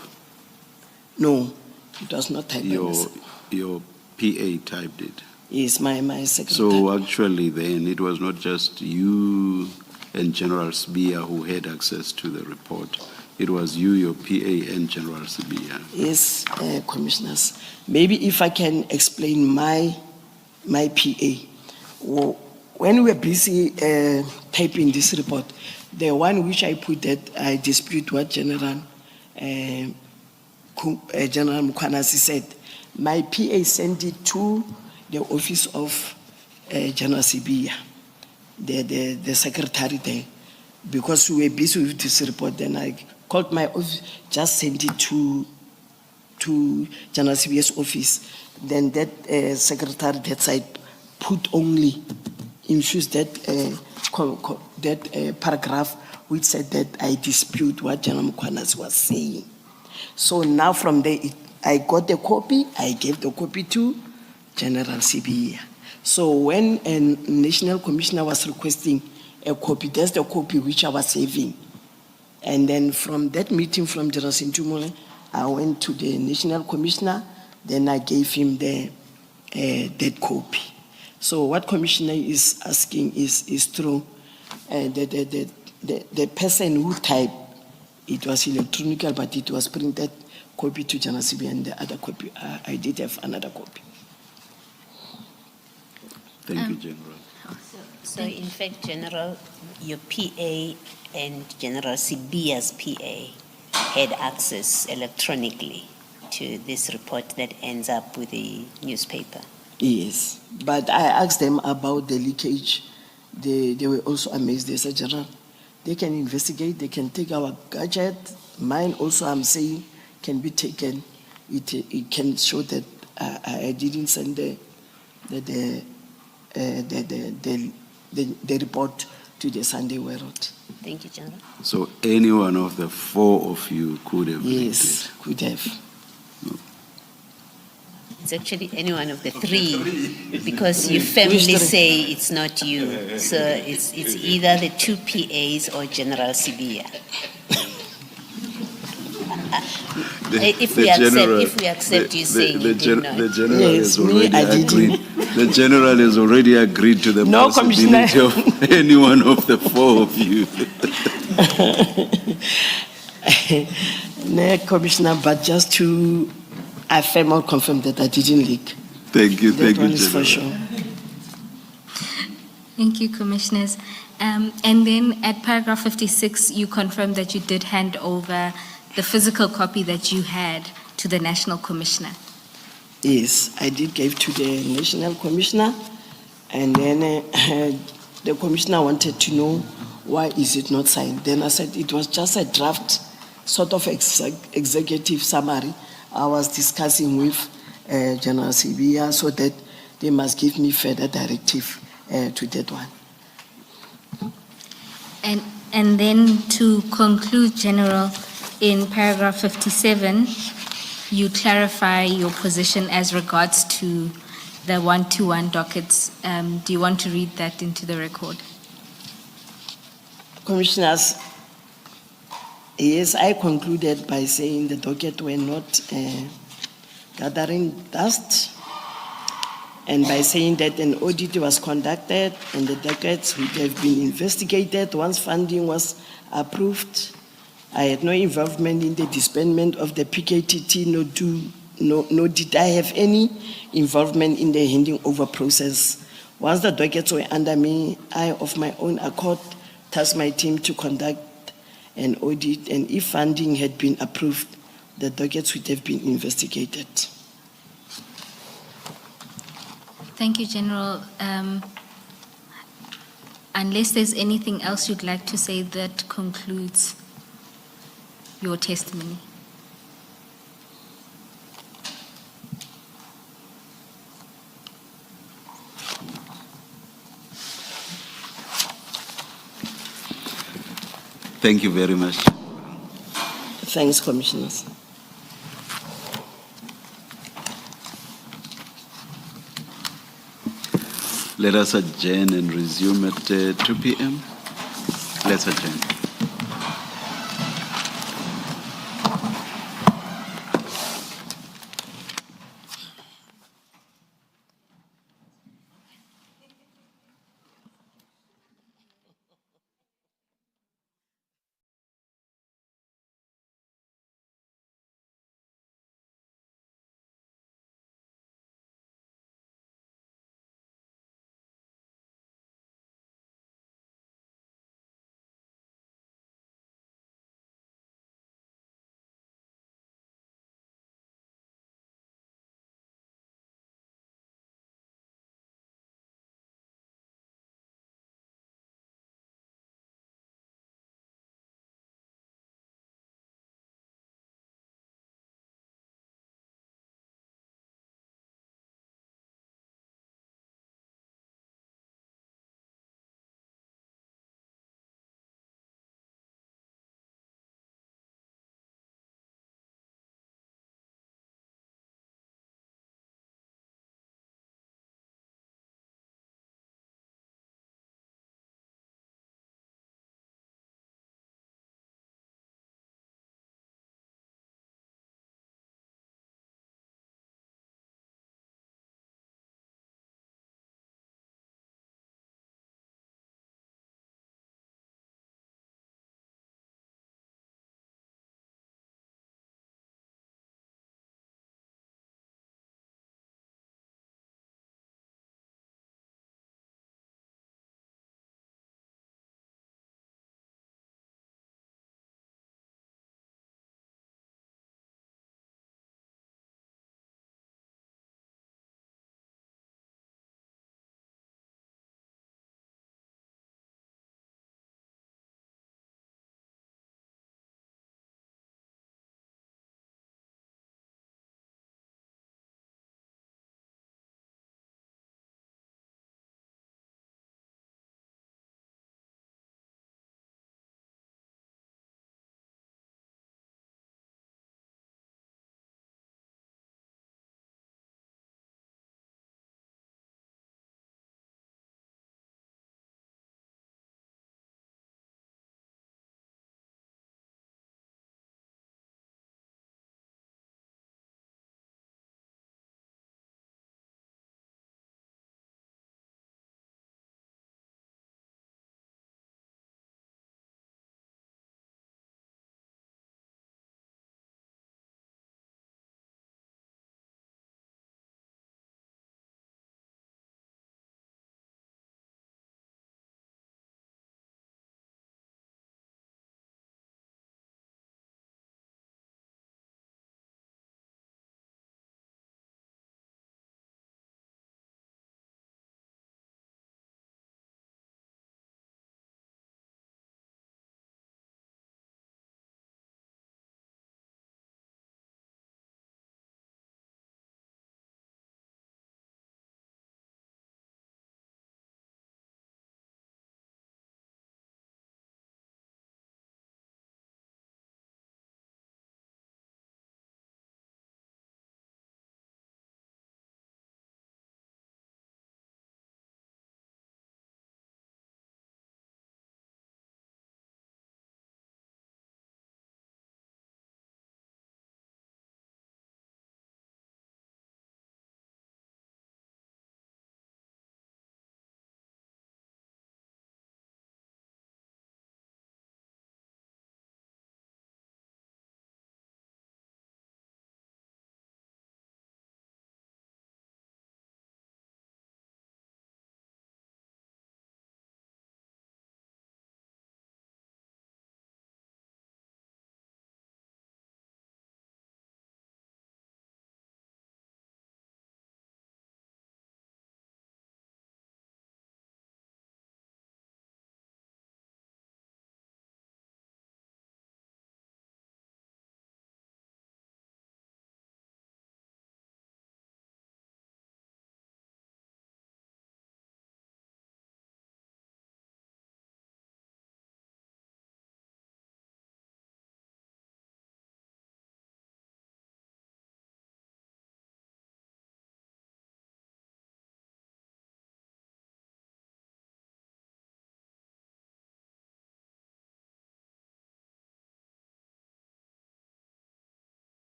[SPEAKER 1] No, it was not typed by myself.
[SPEAKER 3] Your PA typed it?
[SPEAKER 1] Yes, my secretary.
[SPEAKER 3] So actually then it was not just you and General Sibia who had access to the report. It was you, your PA, and General Sibia.
[SPEAKER 1] Yes, Commissioners. Maybe if I can explain my PA. When we were busy typing this report, The one which I put that I dispute what General Mukwanasi said. My PA sent it to the office of General Sibia, the secretary there, because we were busy with this report. Then I called my office, just sent it to General Sibia's office. Then that secretary that side put only infused that paragraph which said that I dispute what General Mukwanasi was saying. So now from there, I got the copy, I gave the copy to General Sibia. So when a national commissioner was requesting a copy, that's the copy which I was saving. And then from that meeting from General Sintumole, I went to the national commissioner, then I gave him that copy. So what commissioner is asking is true. The person who typed, it was electronic, but it was printed copy to General Sibia, and the other copy, I did have another copy.
[SPEAKER 3] Thank you, General.
[SPEAKER 5] So in fact, General, your PA and General Sibia's PA had access electronically to this report that ends up with the newspaper.
[SPEAKER 1] Yes, but I asked them about the leakage. They were also amazed. They said, General, they can investigate, they can take our gadget. Mine also, I'm saying, can be taken. It can show that I didn't send the report to the Sunday World.
[SPEAKER 5] Thank you, General.
[SPEAKER 3] So any one of the four of you could have
[SPEAKER 1] Yes, could have.
[SPEAKER 5] It's actually any one of the three, because you firmly say it's not you. So it's either the two PAs or General Sibia. If we accept you saying you did not.
[SPEAKER 3] The general
[SPEAKER 1] Yes,
[SPEAKER 3] has already agreed. The general has already agreed to the
[SPEAKER 1] No,
[SPEAKER 3] possibility of any one of the four of you.
[SPEAKER 1] No, Commissioner, but just to affirm or confirm that I didn't leak.
[SPEAKER 3] Thank you,
[SPEAKER 1] That
[SPEAKER 3] thank
[SPEAKER 1] one
[SPEAKER 3] you,
[SPEAKER 1] is for
[SPEAKER 3] General.
[SPEAKER 1] sure.
[SPEAKER 2] Thank you, Commissioners. And then at paragraph 56, you confirmed that you did hand over the physical copy that you had to the National Commissioner.
[SPEAKER 1] Yes, I did give to the National Commissioner, and then the Commissioner wanted to know why is it not signed. Then I said it was just a draft, sort of executive summary. I was discussing with General Sibia so that they must give me further directive to that one.
[SPEAKER 2] And then to conclude, General, in paragraph 57, you clarify your position as regards to the 121 dockets. Do you want to read that into the record?
[SPEAKER 1] Commissioners, yes, I concluded by saying the docket were not gathering dust, and by saying that an audit was conducted and the dockets would have been investigated once funding was approved. I had no involvement in the disbandment of the PKTT, nor did I have any involvement in the handing over process. Once the dockets were under me, I, of my own accord, tasked my team to conduct an audit, and if funding had been approved, the dockets would have been investigated.
[SPEAKER 2] Thank you, General. Unless there's anything else you'd like to say, that concludes your testimony.
[SPEAKER 3] Thank you very much.
[SPEAKER 1] Thanks, Commissioners.
[SPEAKER 3] Let us adjourn and resume at 2 p.m. Let's adjourn.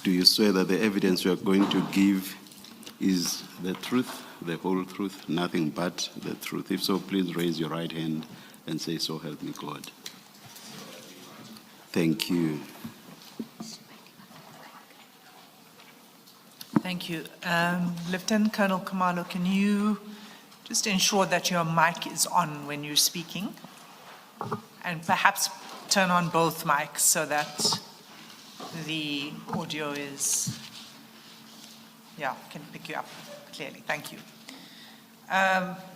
[SPEAKER 3] Do you swear that the evidence you are going to give is the truth, the whole truth, nothing but the truth? If so, please raise your right hand and say, "So help me God." Thank you.
[SPEAKER 6] Thank you. Lieutenant Colonel Khumalo, can you just ensure that your mic is on when you're speaking? And perhaps turn on both mics so that the audio can pick you up clearly. Thank you.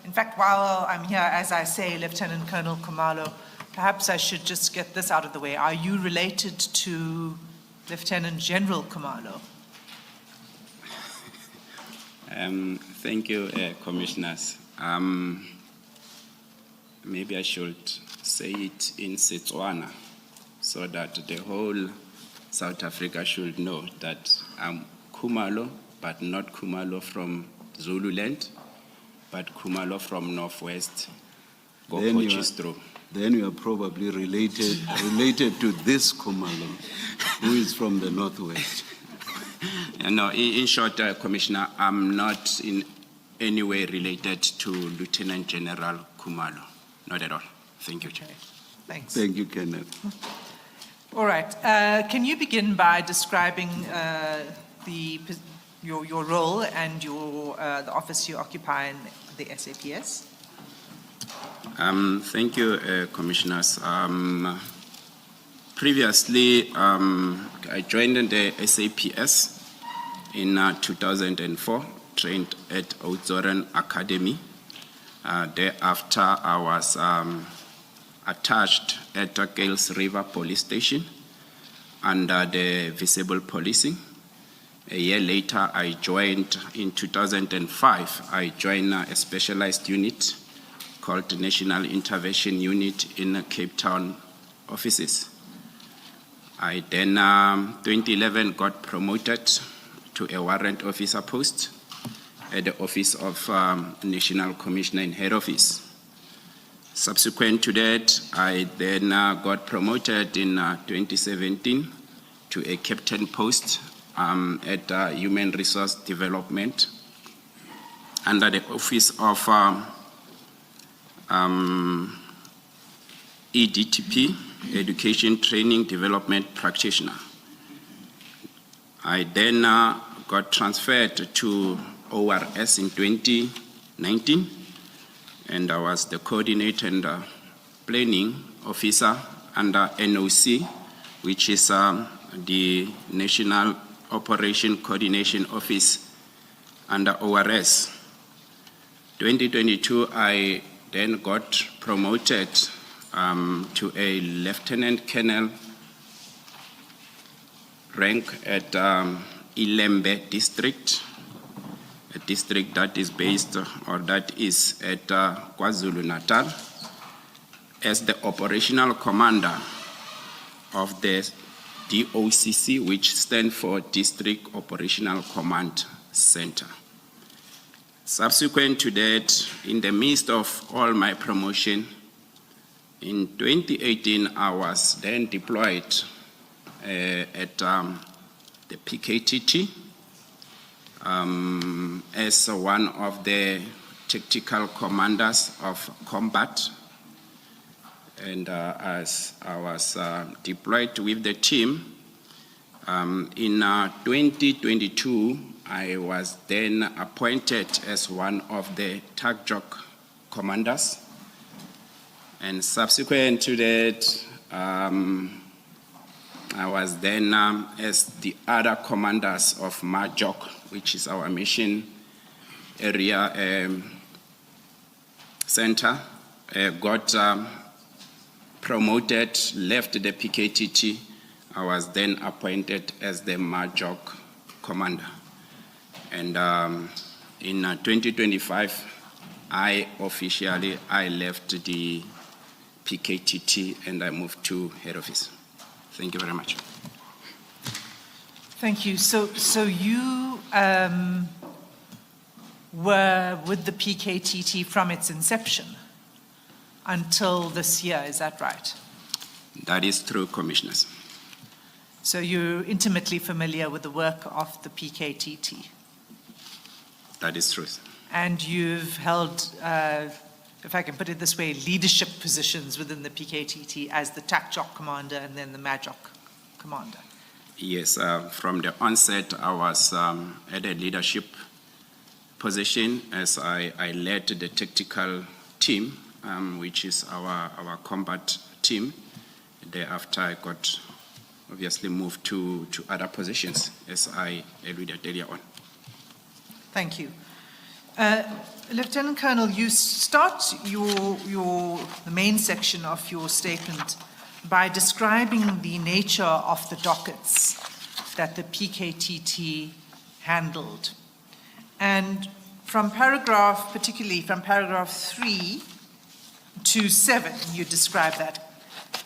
[SPEAKER 6] In fact, while I'm here, as I say, Lieutenant Colonel Khumalo, perhaps I should just get this out of the way. Are you related to Lieutenant General Khumalo?
[SPEAKER 7] Thank you, Commissioners. Maybe I should say it in Setswana so that the whole South Africa should know that I'm Khumalo, but not Khumalo from Zululand, but Khumalo from Northwest, Potchefstroom.
[SPEAKER 3] Then you are probably related to this Khumalo, who is from the Northwest.
[SPEAKER 7] No, in short, Commissioner, I'm not in any way related to Lieutenant General Khumalo. Not at all. Thank you, Chair.
[SPEAKER 6] Thanks.
[SPEAKER 3] Thank you, Kenneth.
[SPEAKER 6] All right. Can you begin by describing your role and the office you occupy in the SAPS?
[SPEAKER 7] Thank you, Commissioners. Previously, I joined the SAPS in 2004, trained at Oudtshoorn Academy. Thereafter, I was attached at Gales River Police Station under the visible policing. A year later, I joined, in 2005, I joined a specialized unit called the National Intervention Unit in Cape Town offices. I then, 2011, got promoted to a warrant officer post at the Office of National Commissioner in Head Office. Subsequent to that, I then got promoted in 2017 to a captain post at Human Resource Development under the Office of EDTP, Education Training Development Practitioner. I then got transferred to ORS in 2019, and I was the coordinator and planning officer under NOC, which is the National Operation Coordination Office under ORS. 2022, I then got promoted to a lieutenant colonel rank at Ilembe district, a district that is based or that is at KwaZulu-Natal, as the operational commander of the DOCC, which stands for District Operational Command Center. Subsequent to that, in the midst of all my promotion, in 2018, I was then deployed at the PKTT as one of the tactical commanders of combat. And as I was deployed with the team, in 2022, I was then appointed as one of the TACJOC commanders. And subsequent to that, I was then, as the other commanders of MAJOC, which is our mission area center, got promoted, left the PKTT. I was then appointed as the MAJOC commander. And in 2025, I left the PKTT and I moved to head office. Thank you very much.
[SPEAKER 6] Thank you. So you were with the PKTT from its inception until this year, is that right?
[SPEAKER 7] That is true, Commissioners.
[SPEAKER 6] So you're intimately familiar with the work of the PKTT.
[SPEAKER 7] That is true.
[SPEAKER 6] And you've held, if I can put it this way, leadership positions within the PKTT as the TACJOC commander and then the MAJOC commander.
[SPEAKER 7] Yes, from the onset, I was at a leadership position as I led the tactical team, which is our combat team. Thereafter, I got obviously moved to other positions, as I alluded earlier on.
[SPEAKER 6] Thank you. Lieutenant Colonel, you start the main section of your statement by describing the nature of the dockets that the PKTT handled. And particularly from paragraph 3 to 7, you describe that.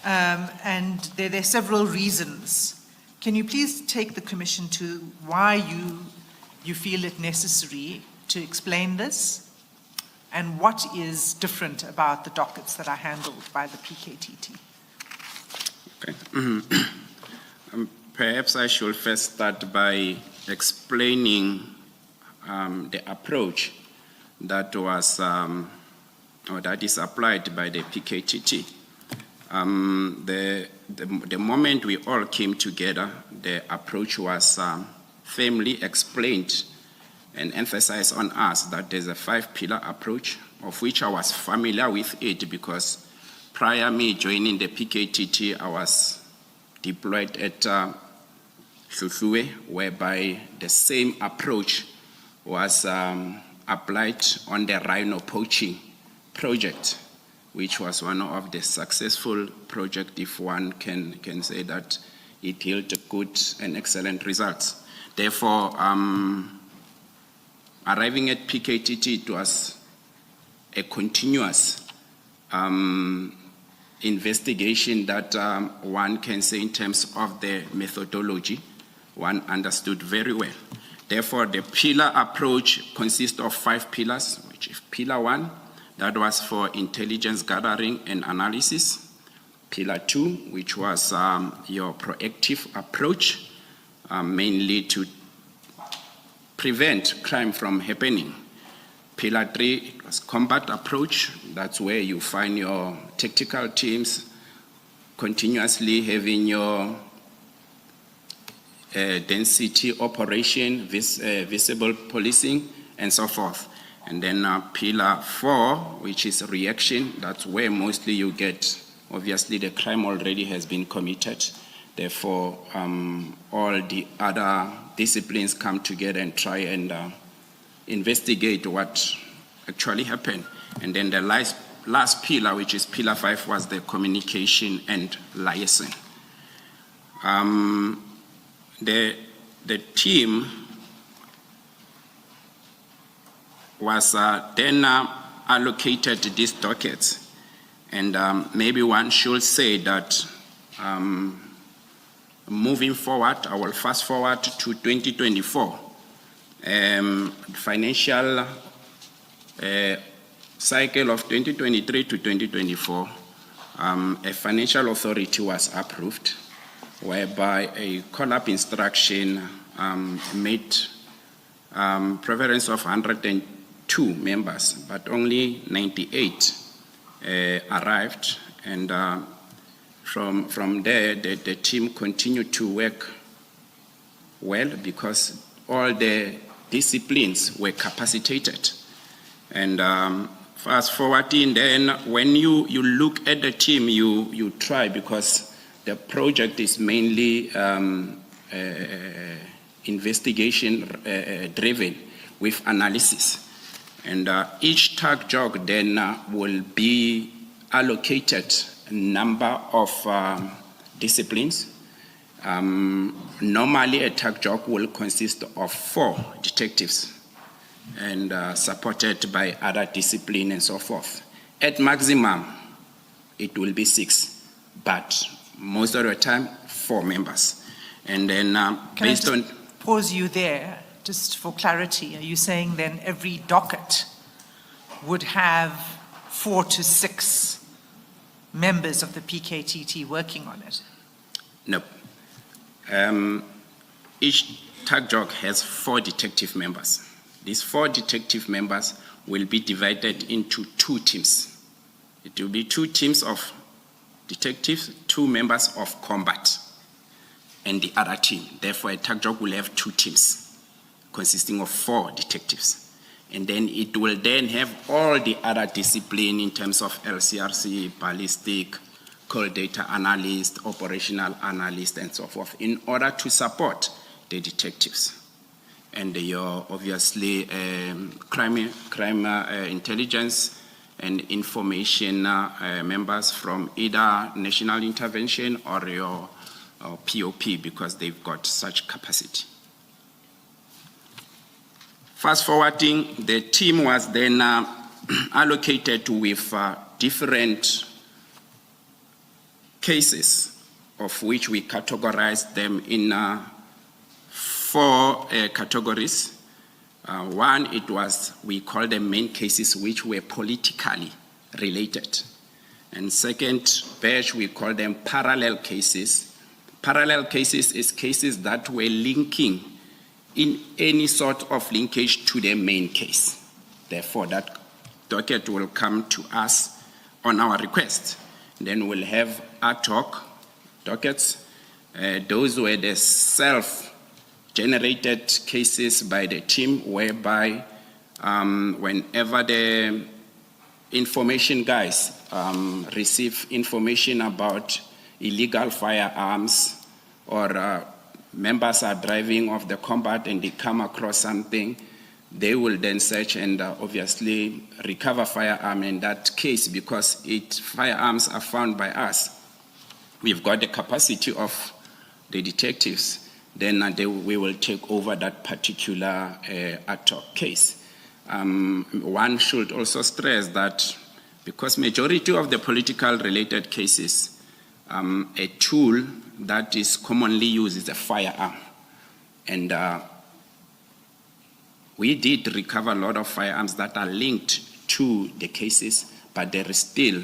[SPEAKER 6] And there are several reasons. Can you please take the Commission to why you feel it necessary to explain this? And what is different about the dockets that are handled by the PKTT?
[SPEAKER 7] Okay. Perhaps I should first start by explaining the approach that was or that is applied by the PKTT. The moment we all came together, the approach was firmly explained and emphasized on us that there's a 5-pillar approach, of which I was familiar with it because prior me joining the PKTT, I was deployed at Hluhluwe, whereby the same approach was applied on the rhino poaching project, which was one of the successful projects, if one can say that it yielded good and excellent results. Therefore, arriving at PKTT, it was a continuous investigation that one can say in terms of the methodology, one understood very well. Therefore, the pillar approach consists of 5 pillars, which is pillar 1, that was for intelligence gathering and analysis. Pillar 2, which was your proactive approach, mainly to prevent crime from happening. Pillar 3 was combat approach. That's where you find your tactical teams continuously having your density operation, visible policing, and so forth. And then pillar 4, which is reaction. That's where mostly you get, obviously the crime already has been committed. Therefore, all the other disciplines come together and try and investigate what actually happened. And then the last pillar, which is pillar 5, was the communication and liaison. The team was then allocated these dockets. And maybe one should say that moving forward, I will fast forward to 2024. Financial cycle of 2023 to 2024, a financial authority was approved, whereby a call-up instruction made preference of 102 members, but only 98 arrived. And from there, the team continued to work well because all the disciplines were capacitated. And fast forwarding, then when you look at the team, you try, because the project is mainly investigation driven with analysis. And each TACJOC then will be allocated a number of disciplines. Normally a TACJOC will consist of 4 detectives and supported by other discipline and so forth. At maximum, it will be 6, but most of the time, 4 members. And then based on...
[SPEAKER 6] Pause you there, just for clarity. Are you saying then every docket would have 4 to 6 members of the PKTT working on it?
[SPEAKER 7] No. Each tag job has 4 detective members. These 4 detective members will be divided into 2 teams. It will be 2 teams of detectives, 2 members of combat, and the other team. Therefore, a tag job will have 2 teams consisting of 4 detectives. And then it will then have all the other discipline in terms of LCRC, ballistic, cold data analyst, operational analyst, and so forth, in order to support the detectives. And your, obviously, crime intelligence and information members from either national intervention or your POP, because they've got such capacity. Fast forwarding, the team was then allocated with different cases, of which we categorized them in 4 categories. One, it was, we call them main cases, which were politically related. And second batch, we call them parallel cases. Parallel cases is cases that were linking in any sort of linkage to the main case. Therefore, that docket will come to us on our request. Then we'll have ad hoc dockets. Those were the self-generated cases by the team, whereby whenever the information guys receive information about illegal firearms, or members are driving off the combat and they come across something, they will then search and obviously recover firearm in that case, because firearms are found by us. We've got the capacity of the detectives, then we will take over that particular ad hoc case. One should also stress that because majority of the political related cases, a tool that is commonly used is a firearm. And we did recover a lot of firearms that are linked to the cases, but there is still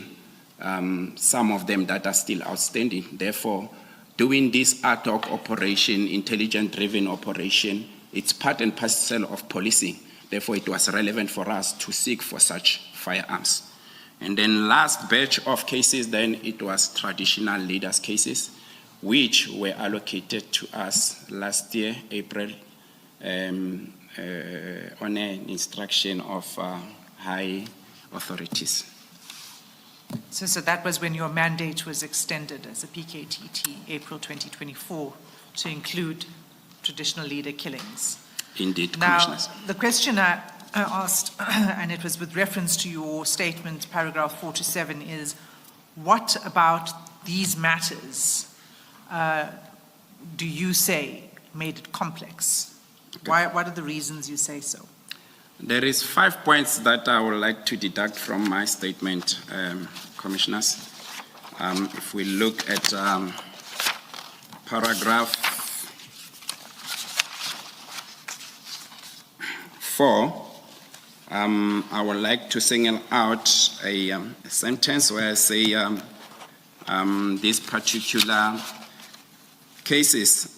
[SPEAKER 7] some of them that are still outstanding. Therefore, doing this ad hoc operation, intelligence-driven operation, it's part and parcel of policing. Therefore, it was relevant for us to seek for such firearms. And then last batch of cases, then it was traditional leaders cases, which were allocated to us last year, April, on an instruction of high authorities.
[SPEAKER 6] So that was when your mandate was extended as a PKTT, April 2024, to include traditional leader killings.
[SPEAKER 7] Indeed,
[SPEAKER 6] Now,
[SPEAKER 7] Commissioners.
[SPEAKER 6] the question I asked, and it was with reference to your statement, paragraph 4 to 7, is what about these matters do you say made it complex? Okay. What are the reasons you say so?
[SPEAKER 7] There is 5 points that I would like to deduct from my statement, Commissioners. If we look at paragraph 4, I would like to single out a sentence where I say these particular cases,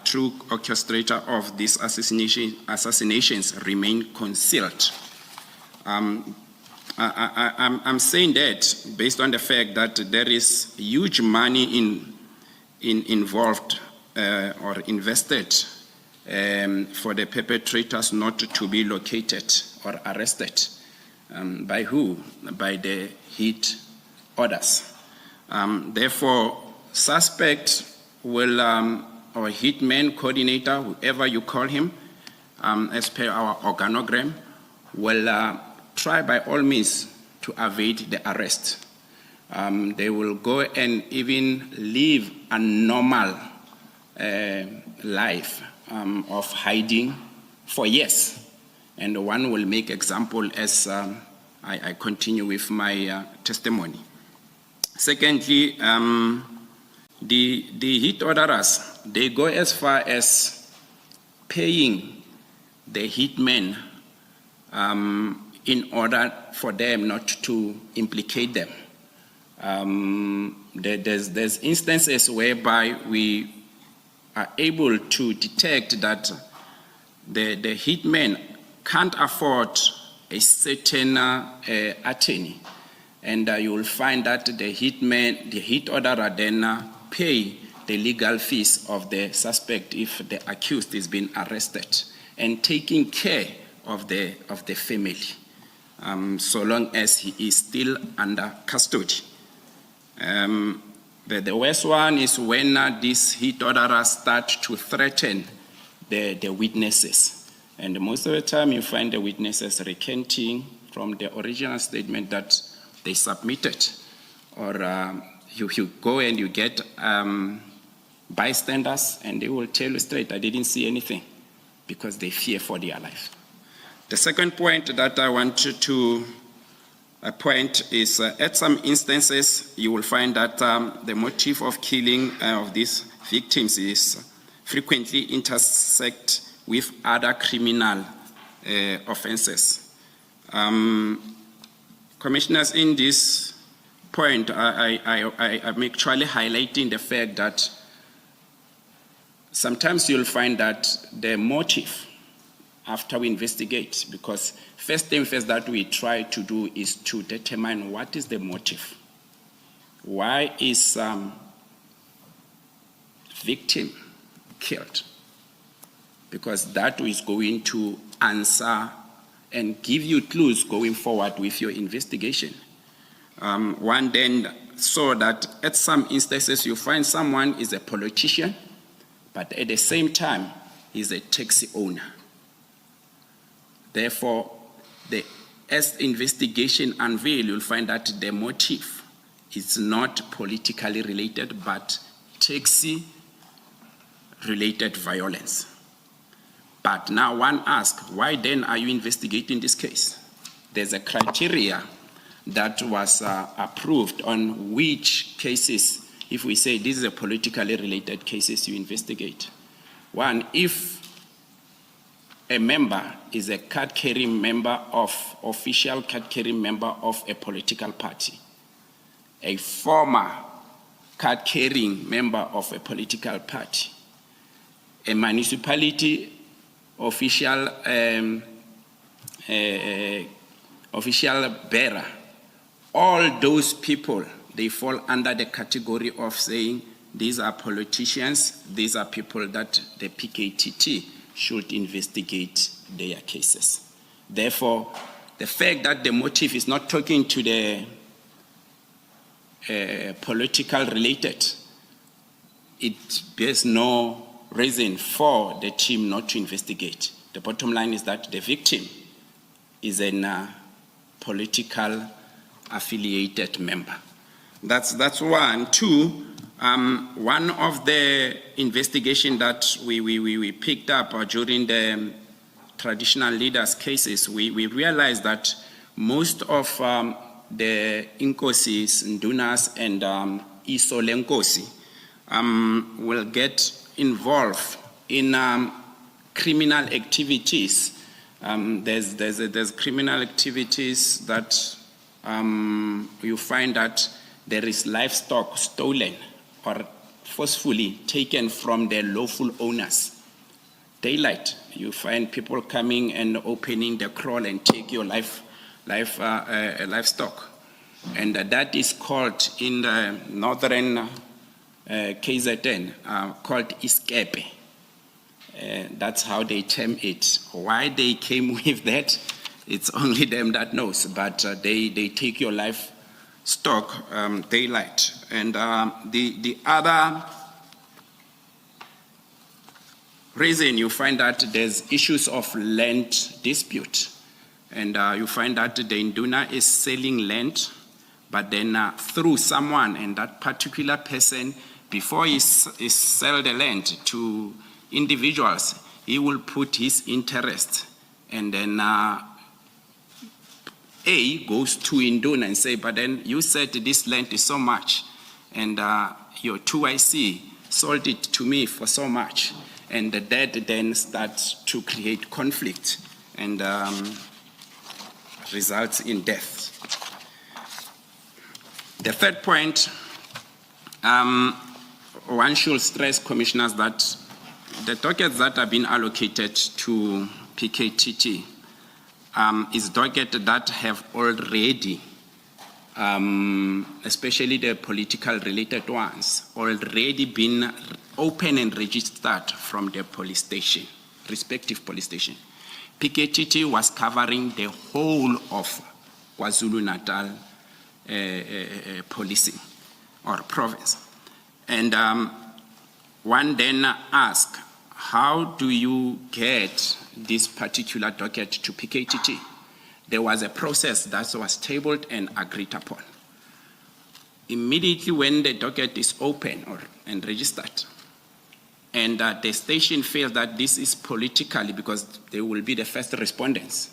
[SPEAKER 7] true orchestrator of these assassinations remain concealed. I'm saying that based on the fact that there is huge money involved or invested for the perpetrators not to be located or arrested. By who? By the hit orders. Therefore, suspect will, or hitman coordinator, whoever you call him, as per our organogram, will try by all means to evade the arrest. They will go and even live a normal life of hiding for years. And one will make example as I continue with my testimony. Secondly, the hit orderers, they go as far as paying the hitmen in order for them not to implicate them. There's instances whereby we are able to detect that the hitman can't afford a certain attorney, and you will find that the hit orderer then pay the legal fees of the suspect if the accused is being arrested, and taking care of the family, so long as he is still under custody. The worst one is when these hit orderers start to threaten the witnesses. And most of the time you find the witnesses recanting from the original statement that they submitted. Or you go and you get bystanders and they will tell you straight, I didn't see anything, because they fear for their life. The second point that I wanted to point is at some instances you will find that the motive of killing of these victims is frequently intersect with other criminal offenses. Commissioners, in this point, I'm actually highlighting the fact that sometimes you'll find that the motive after we investigate, because first thing first that we try to do is to determine what is the motive. Why is victim killed? Because that is going to answer and give you clues going forward with your investigation. One then saw that at some instances you find someone is a politician, but at the same time is a taxi owner. Therefore, as investigation unveil, you'll find that the motive is not politically related, but taxi-related violence. But now one asks, why then are you investigating this case? There's a criteria that was approved on which cases, if we say this is a politically related cases, you investigate. One, if a member is a card-carrying member of, official card-carrying member of a political party, a former card-carrying member of a political party, a municipality official bearer, all those people, they fall under the category of saying these are politicians, these are people that the PKTT should investigate their cases. Therefore, the fact that the motive is not talking to the political related, it bears no reason for the team not to investigate. The bottom line is that the victim is a political affiliated member. That's one. Two, one of the investigation that we picked up during the traditional leaders cases, we realized that most of the Inkosis, Ndunas, and Isolenkosi will get involved in criminal activities. There's criminal activities that you find that there is livestock stolen or forcefully taken from their lawful owners. Daylight, you find people coming and opening the kraal and take your livestock. And that is called in the northern KZN, called iskepe. That's how they term it. Why they came with that, it's only them that knows, but they take your livestock daylight. And the other reason you find that there's issues of land dispute. And you find that the Induna is selling land, but then through someone, and that particular person, before he sell the land to individuals, he will put his interest, and then A goes to Induna and say, but then you said this land is so much, and your 2IC sold it to me for so much, and that then starts to create conflict and results in death. The third point, one should stress, commissioners, that the dockets that have been allocated to PKTT is dockets that have already, especially the political related ones, already been open and registered from the police station, respective police station. PKTT was covering the whole of KwaZulu-Natal policing or province. And one then asked, how do you get this particular docket to PKTT? There was a process that was tabled and agreed upon. Immediately when the docket is open and registered, and the station feels that this is politically, because they will be the first respondents,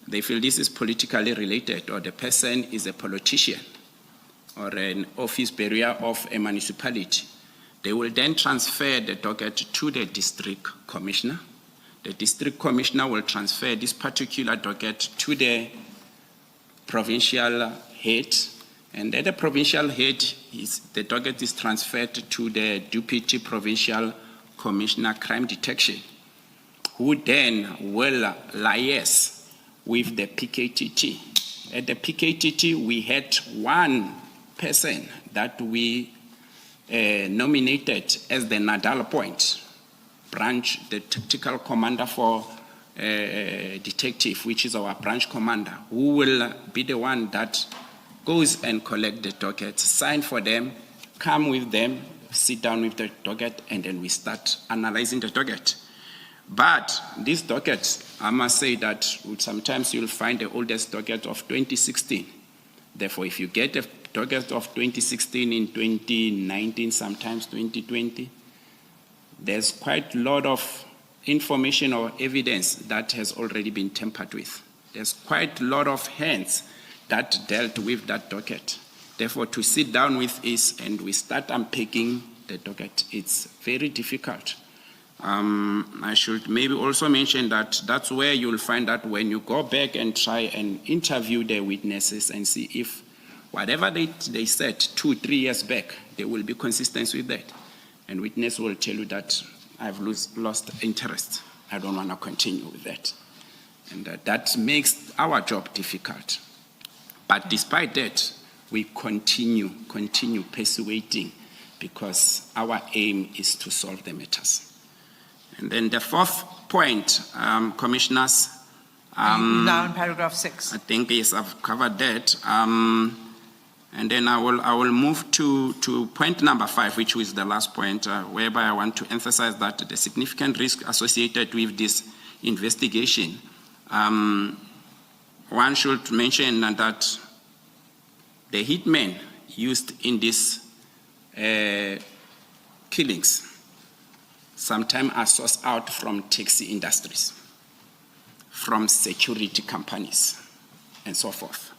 [SPEAKER 7] they feel this is politically related, or the person is a politician or an office bearer of a municipality, they will then transfer the docket to the district commissioner. The district commissioner will transfer this particular docket to the provincial head, and at the provincial head, the docket is transferred to the Deputy Provincial Commissioner Crime Detection, who then will liaise with the PKTT. At the PKTT, we had one person that we nominated as the Nadal Point branch, the tactical commander for detective, which is our branch commander, who will be the one that goes and collect the dockets, sign for them, come with them, sit down with the docket, and then we start analyzing the docket. But these dockets, I must say that sometimes you'll find the oldest docket of 2016. Therefore, if you get a docket of 2016 in 2019, sometimes 2020, there's quite a lot of information or evidence that has already been tampered with. There's quite a lot of hands that dealt with that docket. Therefore, to sit down with us and we start unpacking the docket, it's very difficult. I should maybe also mention that that's where you'll find that when you go back and try and interview the witnesses and see if whatever they said 2-3 years back, they will be consistent with that. And witness will tell you that I've lost interest. I don't want to continue with that. And that makes our job difficult. But despite that, we continue persuading, because our aim is to solve the matters. And then the fourth point, commissioners.
[SPEAKER 6] Now in paragraph 6.
[SPEAKER 7] I think, yes, I've covered that. And then I will move to point number 5, which is the last point, whereby I want to emphasize that the significant risk associated with this investigation. One should mention that the hitmen used in these killings sometimes are sourced out from taxi industries, from security companies, and so forth.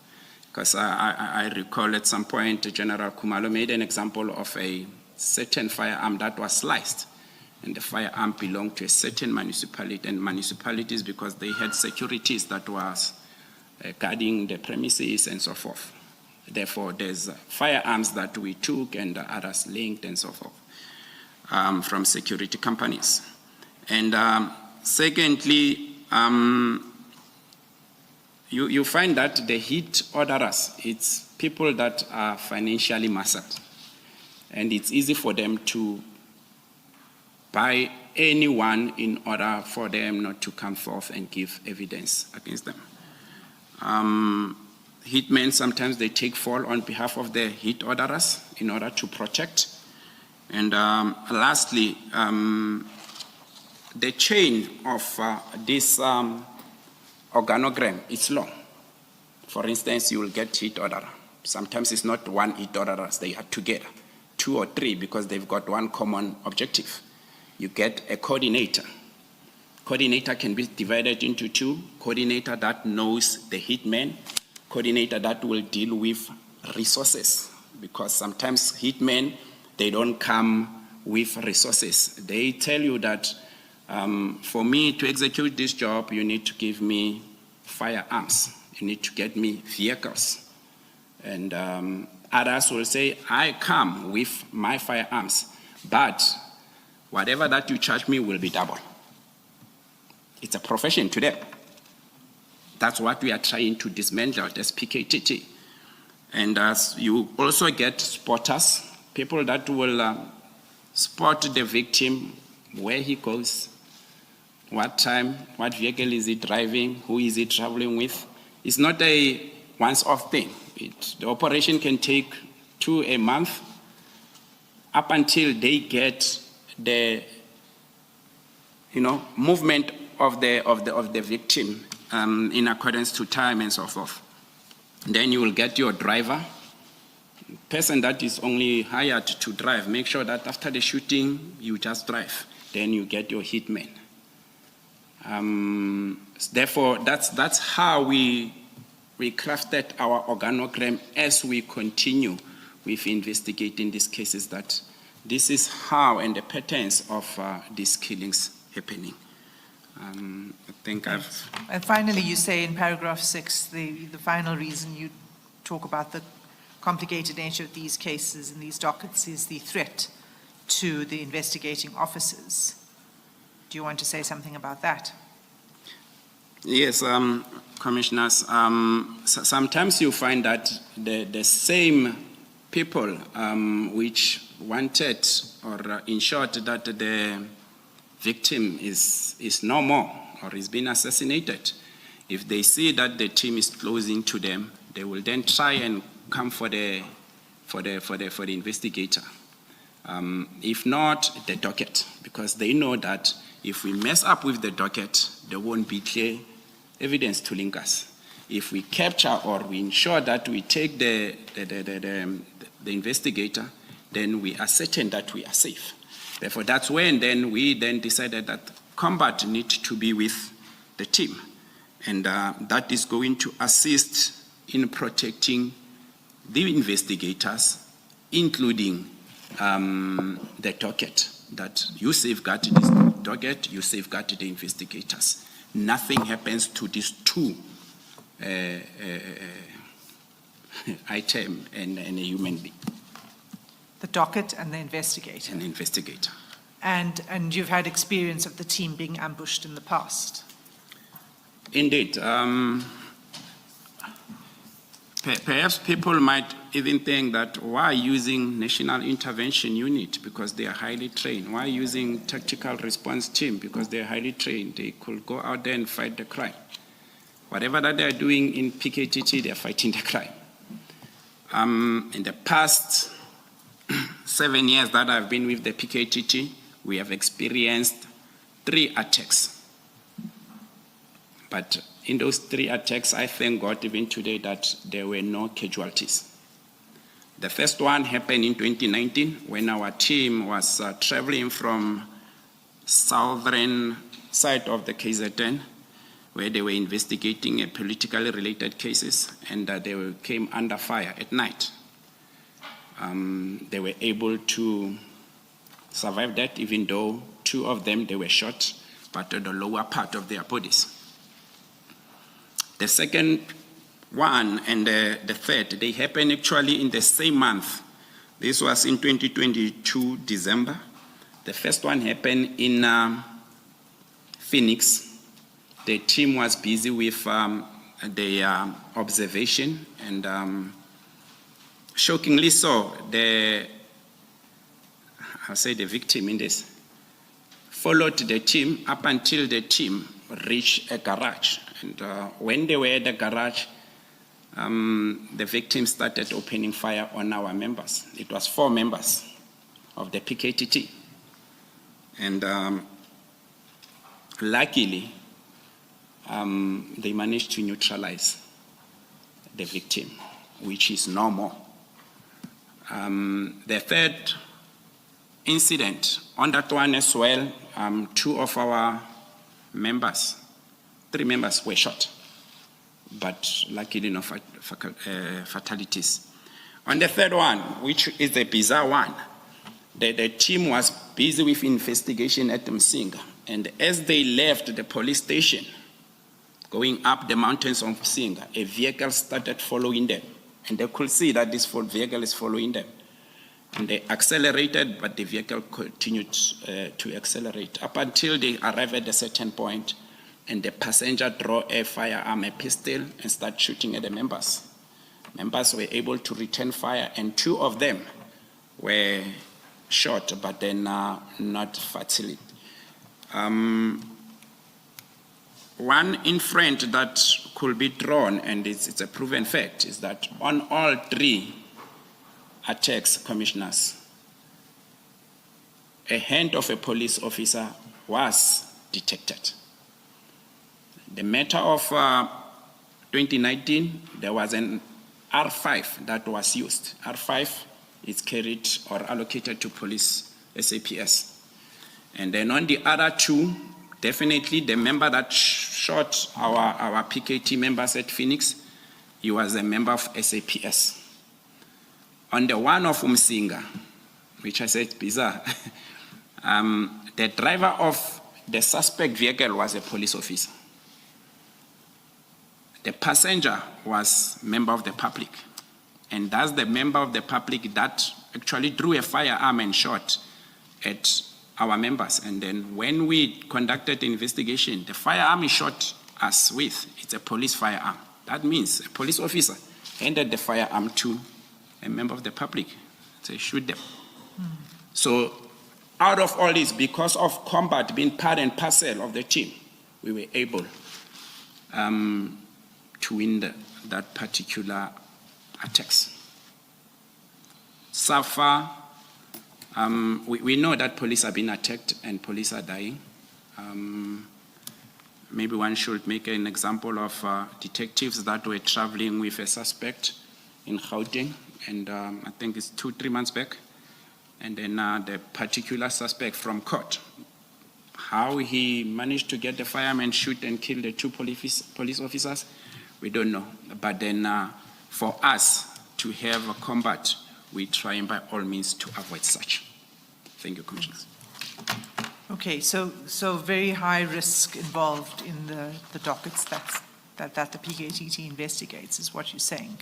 [SPEAKER 7] Because I recall at some point, General Khumalo made an example of a certain firearm that was sliced, and the firearm belonged to a certain municipality, and municipalities, because they had securities that was guarding the premises and so forth. Therefore, there's firearms that we took and others linked and so forth from security companies. And secondly, you find that the hit orderers, it's people that are financially muscled, and it's easy for them to buy anyone in order for them not to come forth and give evidence against them. Hitmen, sometimes they take fall on behalf of the hit orderers in order to protect. And lastly, the chain of this organogram is long. For instance, you will get hit orderer. Sometimes it's not one hit orderers, they are together, 2 or 3, because they've got one common objective. You get a coordinator. Coordinator can be divided into 2. Coordinator that knows the hitman, coordinator that will deal with resources, because sometimes hitmen, they don't come with resources. They tell you that for me to execute this job, you need to give me firearms. You need to get me vehicles. And others will say, I come with my firearms, but whatever that you charge me will be double. It's a profession to them. That's what we are trying to dismantle as PKTT. And as you also get spotters, people that will spot the victim, where he goes, what time, what vehicle is he driving, who is he traveling with. It's not a once-off thing. The operation can take a month up until they get the movement of the victim in accordance to time and so forth. Then you will get your driver, person that is only hired to drive. Make sure that after the shooting, you just drive. Then you get your hitman. Therefore, that's how we crafted our organogram as we continue with investigating these cases, that this is how and the patterns of these killings happening. I think I've...
[SPEAKER 6] And finally, you say in paragraph 6, the final reason you talk about the complicated nature of these cases and these dockets is the threat to the investigating officers. Do you want to say something about that?
[SPEAKER 7] Yes, Commissioners. Sometimes you find that the same people which wanted or ensured that the victim is no more or is being assassinated, if they see that the team is closing to them, they will then try and come for the investigator. If not, the docket, because they know that if we mess up with the docket, there won't be clear evidence to link us. If we capture or we ensure that we take the investigator, then we are certain that we are safe. Therefore, that's when then we decided that combat needs to be with the team. And that is going to assist in protecting the investigators, including the docket, that you safeguard this docket, you safeguard the investigators. Nothing happens to these two item and a human being.
[SPEAKER 6] The docket and the investigator.
[SPEAKER 7] An investigator.
[SPEAKER 6] And you've had experience of the team being ambushed in the past?
[SPEAKER 7] Indeed. Perhaps people might even think that why using National Intervention Unit, because they are highly trained? Why using Tactical Response Team, because they are highly trained? They could go out there and fight the crime. Whatever that they are doing in PKTT, they are fighting the crime. In the past 7 years that I've been with the PKTT, we have experienced 3 attacks. But in those 3 attacks, I thank God even today that there were no casualties. The first one happened in 2019 when our team was traveling from southern side of the KZN, where they were investigating a politically related cases, and they came under fire at night. They were able to survive that, even though 2 of them, they were shot, but at the lower part of their bodies. The second one and the third, they happened actually in the same month. This was in 2022, December. The first one happened in Phoenix. The team was busy with the observation, and shockingly so, the victim in this followed the team up until the team reached a garage. And when they were at the garage, the victim started opening fire on our members. It was 4 members of the PKTT. And luckily, they managed to neutralize the victim, which is normal. The third incident, on that one as well, 2 of our members, 3 members were shot, but luckily no fatalities. On the third one, which is a bizarre one, the team was busy with investigation at Msinga, and as they left the police station, going up the mountains of Msinga, a vehicle started following them, and they could see that this vehicle is following them. And they accelerated, but the vehicle continued to accelerate up until they arrived at a certain point, and the passenger draw a firearm, a pistol, and start shooting at the members. Members were able to return fire, and 2 of them were shot, but then not fatally. One inference that could be drawn, and it's a proven fact, is that on all 3 attacks, commissioners, a hand of a police officer was detected. The matter of 2019, there was an R5 that was used. R5 is carried or allocated to police SAPS. And then on the other 2, definitely the member that shot our PKT members at Phoenix, he was a member of SAPS. On the one of Umsinga, which I said bizarre, the driver of the suspect vehicle was a police officer. The passenger was a member of the public. And that's the member of the public that actually drew a firearm and shot at our members. And then when we conducted the investigation, the firearm he shot us with, it's a police firearm. That means a police officer handed the firearm to a member of the public. Say, shoot them. So out of all this, because of combat being part and parcel of the team, we were able to win that particular attacks. So far, we know that police are being attacked and police are dying. Maybe one should make an example of detectives that were traveling with a suspect in Gauteng, and I think it's 2-3 months back. And then the particular suspect from court, how he managed to get the firearm and shoot and kill the 2 police officers, we don't know. But then for us to have a combat, we try by all means to avoid such. Thank you, Commissioners.
[SPEAKER 6] Okay, so very high risk involved in the dockets that the PKTT investigates, is what you're saying.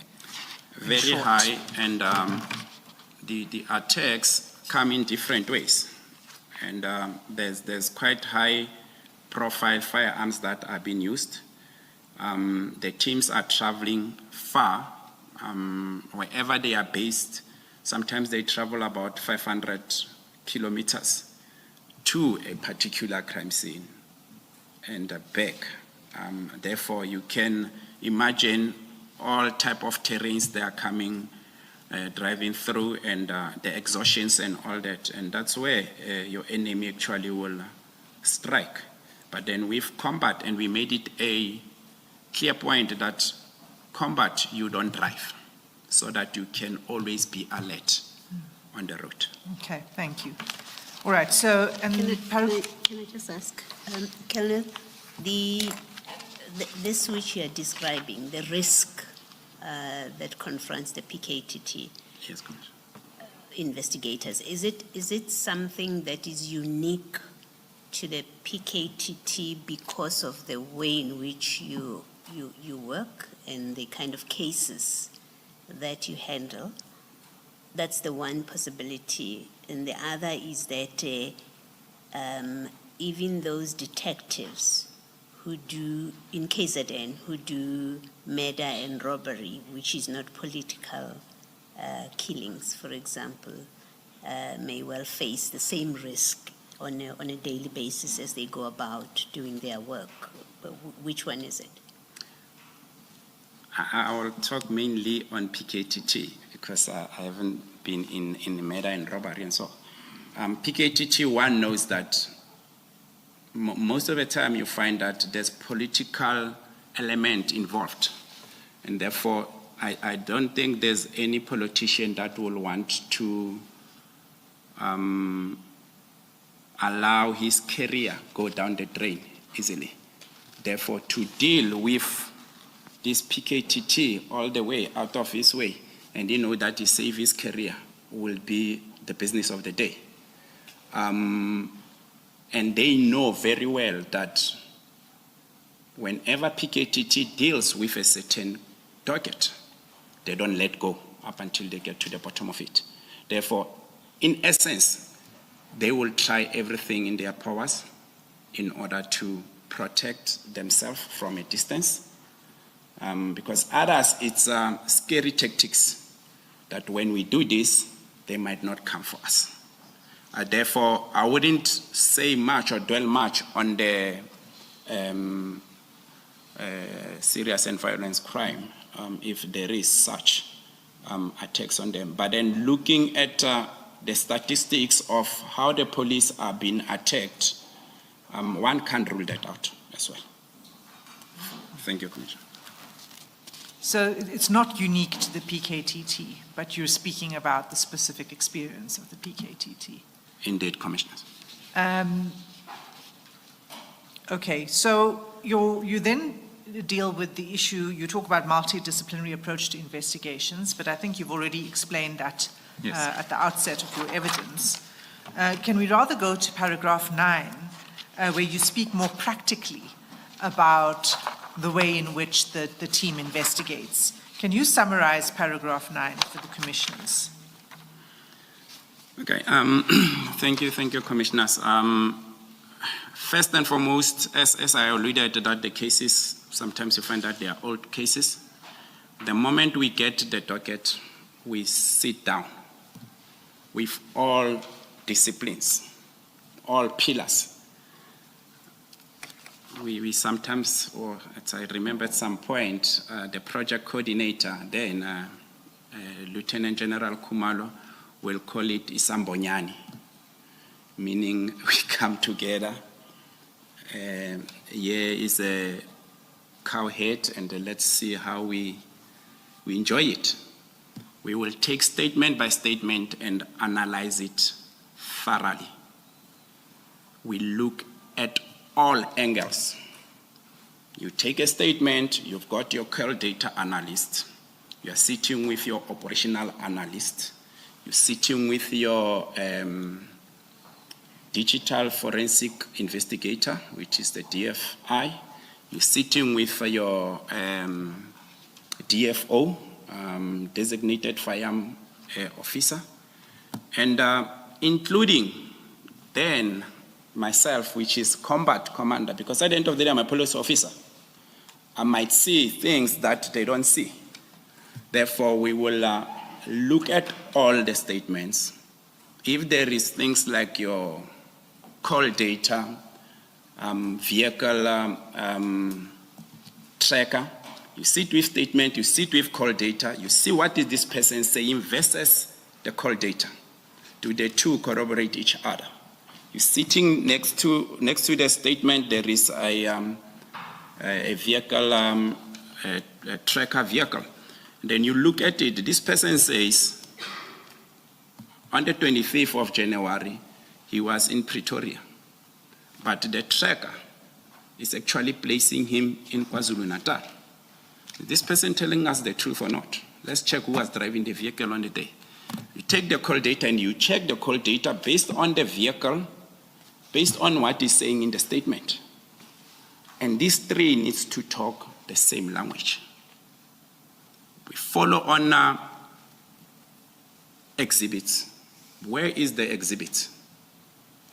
[SPEAKER 7] Very high, and the attacks come in different ways. And there's quite high profile firearms that are being used. The teams are traveling far, wherever they are based. Sometimes they travel about 500 kilometers to a particular crime scene and back. Therefore, you can imagine all type of terrains they are coming, driving through, and the exhaustions and all that. And that's where your enemy actually will strike. But then with combat, and we made it a clear point that combat, you don't drive, so that you can always be alert on the road.
[SPEAKER 6] Okay, thank you. All right, so, and
[SPEAKER 5] Can I just ask, Colonel, this which you are describing, the risk that confronts the PKTT
[SPEAKER 7] Yes, Commissioner.
[SPEAKER 5] investigators, is it something that is unique to the PKTT because of the way in which you work and the kind of cases that you handle? That's the one possibility. And the other is that even those detectives who do, in KZN, who do murder and robbery, which is not political killings, for example, may well face the same risk on a daily basis as they go about doing their work. But which one is it?
[SPEAKER 7] I will talk mainly on PKTT because I haven't been in murder and robbery and so. PKTT, one knows that most of the time you find that there's political element involved. And therefore, I don't think there's any politician that will want to allow his career go down the drain easily. Therefore, to deal with this PKTT all the way out of his way, and you know that he save his career, will be the business of the day. And they know very well that whenever PKTT deals with a certain docket, they don't let go up until they get to the bottom of it. Therefore, in essence, they will try everything in their powers in order to protect themselves from a distance. Because others, it's scary tactics that when we do this, they might not come for us. Therefore, I wouldn't say much or dwell much on the serious and violence crime if there is such attacks on them. But then looking at the statistics of how the police are being attacked, one can't rule that out as well. Thank you, Commissioner.
[SPEAKER 6] So it's not unique to the PKTT, but you're speaking about the specific experience of the PKTT.
[SPEAKER 7] Indeed, Commissioners.
[SPEAKER 6] Okay, so you then deal with the issue, you talk about multidisciplinary approach to investigations, but I think you've already explained that at the outset of your evidence. Can we rather go to paragraph 9, where you speak more practically about the way in which the team investigates? Can you summarize paragraph 9 for the commissioners?
[SPEAKER 7] Okay, thank you, Commissioners. First and foremost, as I alluded that the cases, sometimes you find that they are old cases. The moment we get the docket, we sit down with all disciplines, all pillars. We sometimes, or as I remember at some point, the project coordinator, then Lieutenant General Kumalo, will call it Isambonyani, meaning we come together. Here is a cow head, and let's see how we enjoy it. We will take statement by statement and analyze it thoroughly. We look at all angles. You take a statement, you've got your call data analyst, you're sitting with your operational analyst, you're sitting with your digital forensic investigator, which is the DFI, you're sitting with your DFO, designated firearm officer, and including then myself, which is combat commander, because at the end of the day, I'm a police officer. I might see things that they don't see. Therefore, we will look at all the statements. If there is things like your call data, vehicle tracker, you sit with statement, you sit with call data, you see what is this person saying versus the call data. Do the two corroborate each other? You're sitting next to the statement, there is a vehicle, a tracker vehicle. And then you look at it, this person says, on the 25th of January, he was in Pretoria. But the tracker is actually placing him in KwaZulu-Natal. Is this person telling us the truth or not? Let's check who was driving the vehicle on the day. You take the call data and you check the call data based on the vehicle, based on what is saying in the statement. And these three needs to talk the same language. We follow on exhibits. Where is the exhibit?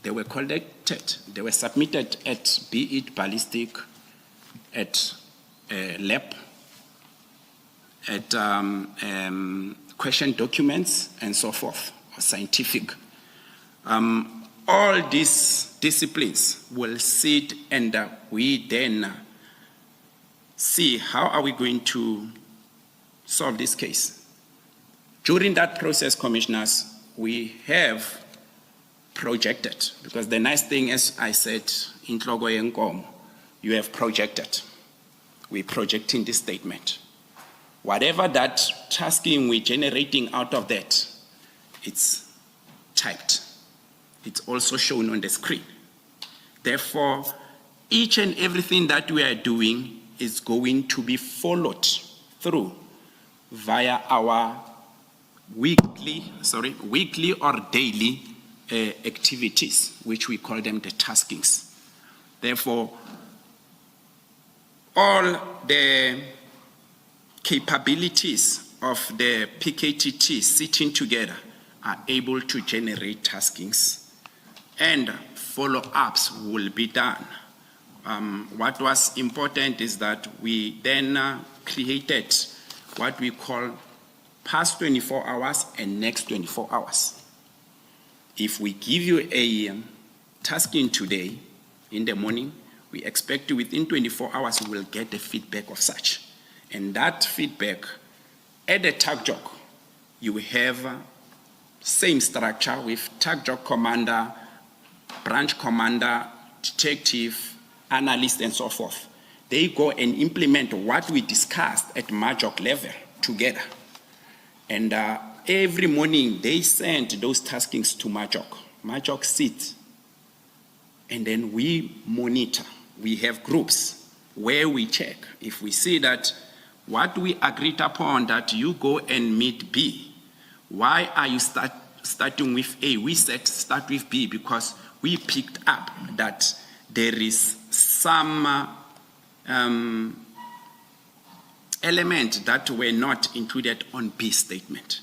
[SPEAKER 7] They were collected, they were submitted at, be it ballistic, at lab, at question documents, and so forth, or scientific. All these disciplines will sit and we then see how are we going to solve this case. During that process, commissioners, we have projected, because the nice thing, as I said, in Tlogo Yenkom, you have projected. We're projecting this statement. Whatever that tasking we're generating out of that, it's typed. It's also shown on the screen. Therefore, each and everything that we are doing is going to be followed through via our weekly or daily activities, which we call them the taskings. Therefore, all the capabilities of the PKTT sitting together are able to generate taskings, and follow-ups will be done. What was important is that we then created what we call past 24 hours and next 24 hours. If we give you a tasking today in the morning, we expect within 24 hours we will get the feedback of such. And that feedback, at the TAGJOC, you will have same structure with TAGJOC commander, branch commander, detective, analyst, and so forth. They go and implement what we discussed at MAJOC level together. And every morning they send those taskings to MAJOC. MAJOC sits, and then we monitor. We have groups where we check. If we see that what we agreed upon, that you go and meet B, why are you starting with A? We said start with B because we picked up that there is some element that were not included on B statement.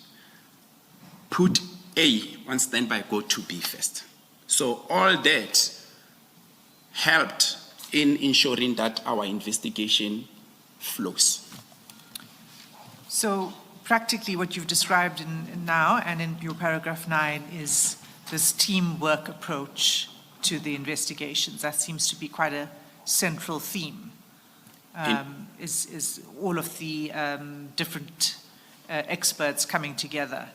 [SPEAKER 7] Put A on standby, go to B first. So all that helped in ensuring that our investigation flows.
[SPEAKER 6] So practically what you've described in now and in your paragraph 9 is this teamwork approach to the investigations. That seems to be quite a central theme. Is all of the different experts coming together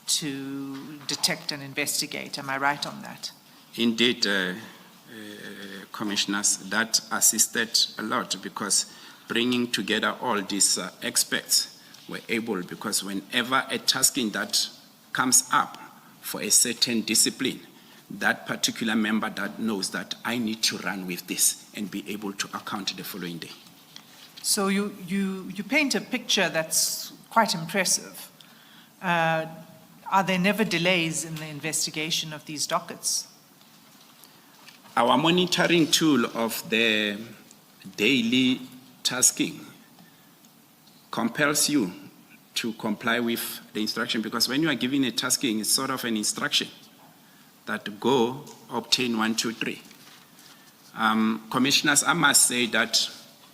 [SPEAKER 6] to detect and investigate. Am I right on that?
[SPEAKER 7] Indeed, commissioners, that assisted a lot because bringing together all these experts were able, because whenever a tasking that comes up for a certain discipline, that particular member that knows that I need to run with this and be able to account the following day.
[SPEAKER 6] So you paint a picture that's quite impressive. Are there never delays in the investigation of these dockets?
[SPEAKER 7] Our monitoring tool of the daily tasking compels you to comply with the instruction, because when you are giving a tasking, it's sort of an instruction that go, obtain 1, 2, 3. Commissioners, I must say that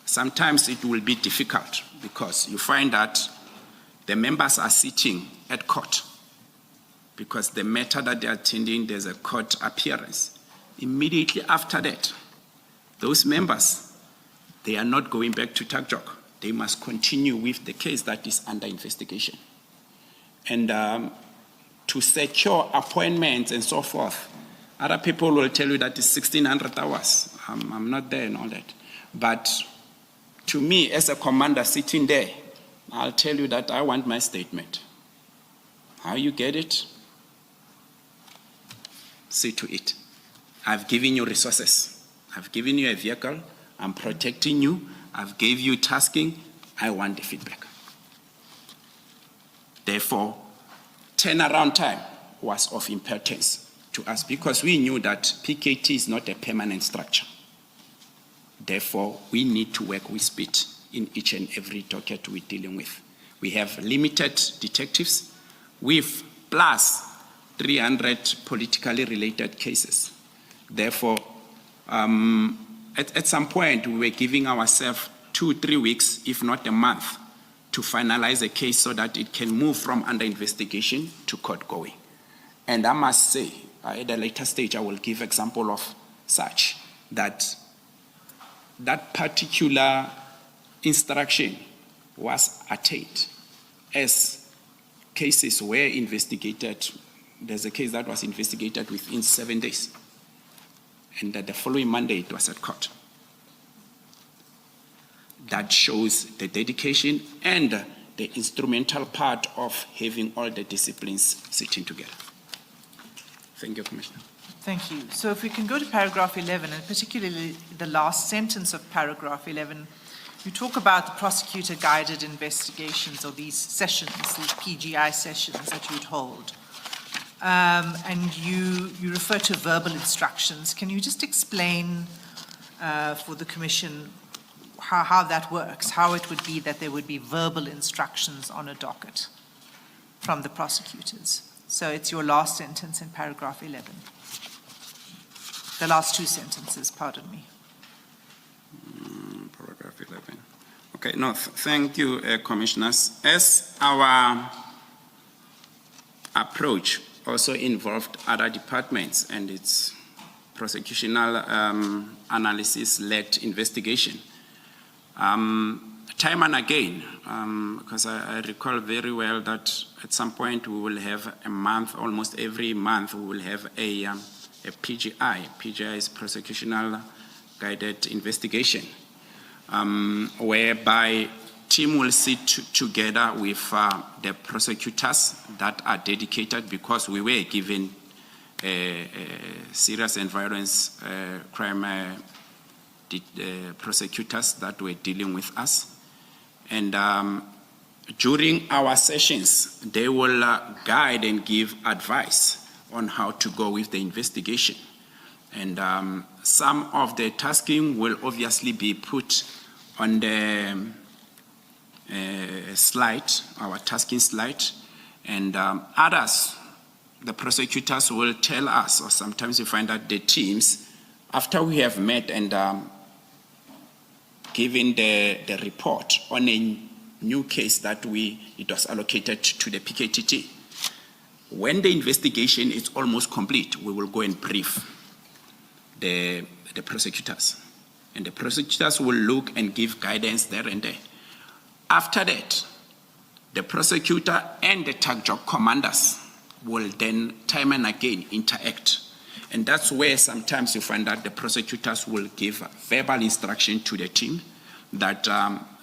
[SPEAKER 7] sometimes it will be difficult because you find that the members are sitting at court because the matter that they are attending, there's a court appearance. Immediately after that, those members, they are not going back to TAGJOC. They must continue with the case that is under investigation. And to secure appointments and so forth, other people will tell you that it's 1,600 hours. I'm not there and all that. But to me, as a commander sitting there, I'll tell you that I want my statement. How you get it? See to it. I've given you resources. I've given you a vehicle. I'm protecting you. I've gave you tasking. I want the feedback. Therefore, turnaround time was of importance to us because we knew that PKT is not a permanent structure. Therefore, we need to work with speed in each and every docket we're dealing with. We have limited detectives with plus 300 politically related cases. Therefore, at some point, we were giving ourselves 2-3 weeks, if not a month, to finalize a case so that it can move from under investigation to court going. And I must say, at a later stage, I will give example of such, that particular instruction was attained as cases were investigated. There's a case that was investigated within 7 days. And that the following Monday it was at court. That shows the dedication and the instrumental part of having all the disciplines sitting together. Thank you, Commissioner.
[SPEAKER 6] Thank you. So if we can go to paragraph 11, and particularly the last sentence of paragraph 11, you talk about the prosecutor-guided investigations, or these sessions, these PGI sessions that you'd hold. And you refer to verbal instructions. Can you just explain for the Commission how that works, how it would be that there would be verbal instructions on a docket from the prosecutors? So it's your last sentence in paragraph 11. The last two sentences, pardon me.
[SPEAKER 7] Paragraph 11. Okay, no, thank you, Commissioners. As our approach also involved other departments and its prosecutional analysis-led investigation, time and again, because I recall very well that at some point we will have a month, almost every month we will have a PGI. PGI is prosecutional guided investigation, whereby team will sit together with the prosecutors that are dedicated, because we were given serious and violence crime prosecutors that were dealing with us. And during our sessions, they will guide and give advice on how to go with the investigation. And some of the tasking will obviously be put on the slide, our tasking slide, and others, the prosecutors will tell us, or sometimes you find that the teams, after we have met and given the report on a new case that it was allocated to the PKTT, when the investigation is almost complete, we will go and brief the prosecutors. And the prosecutors will look and give guidance there and there. After that, the prosecutor and the tag job commanders will then time and again interact. And that's where sometimes you find that the prosecutors will give verbal instruction to the team that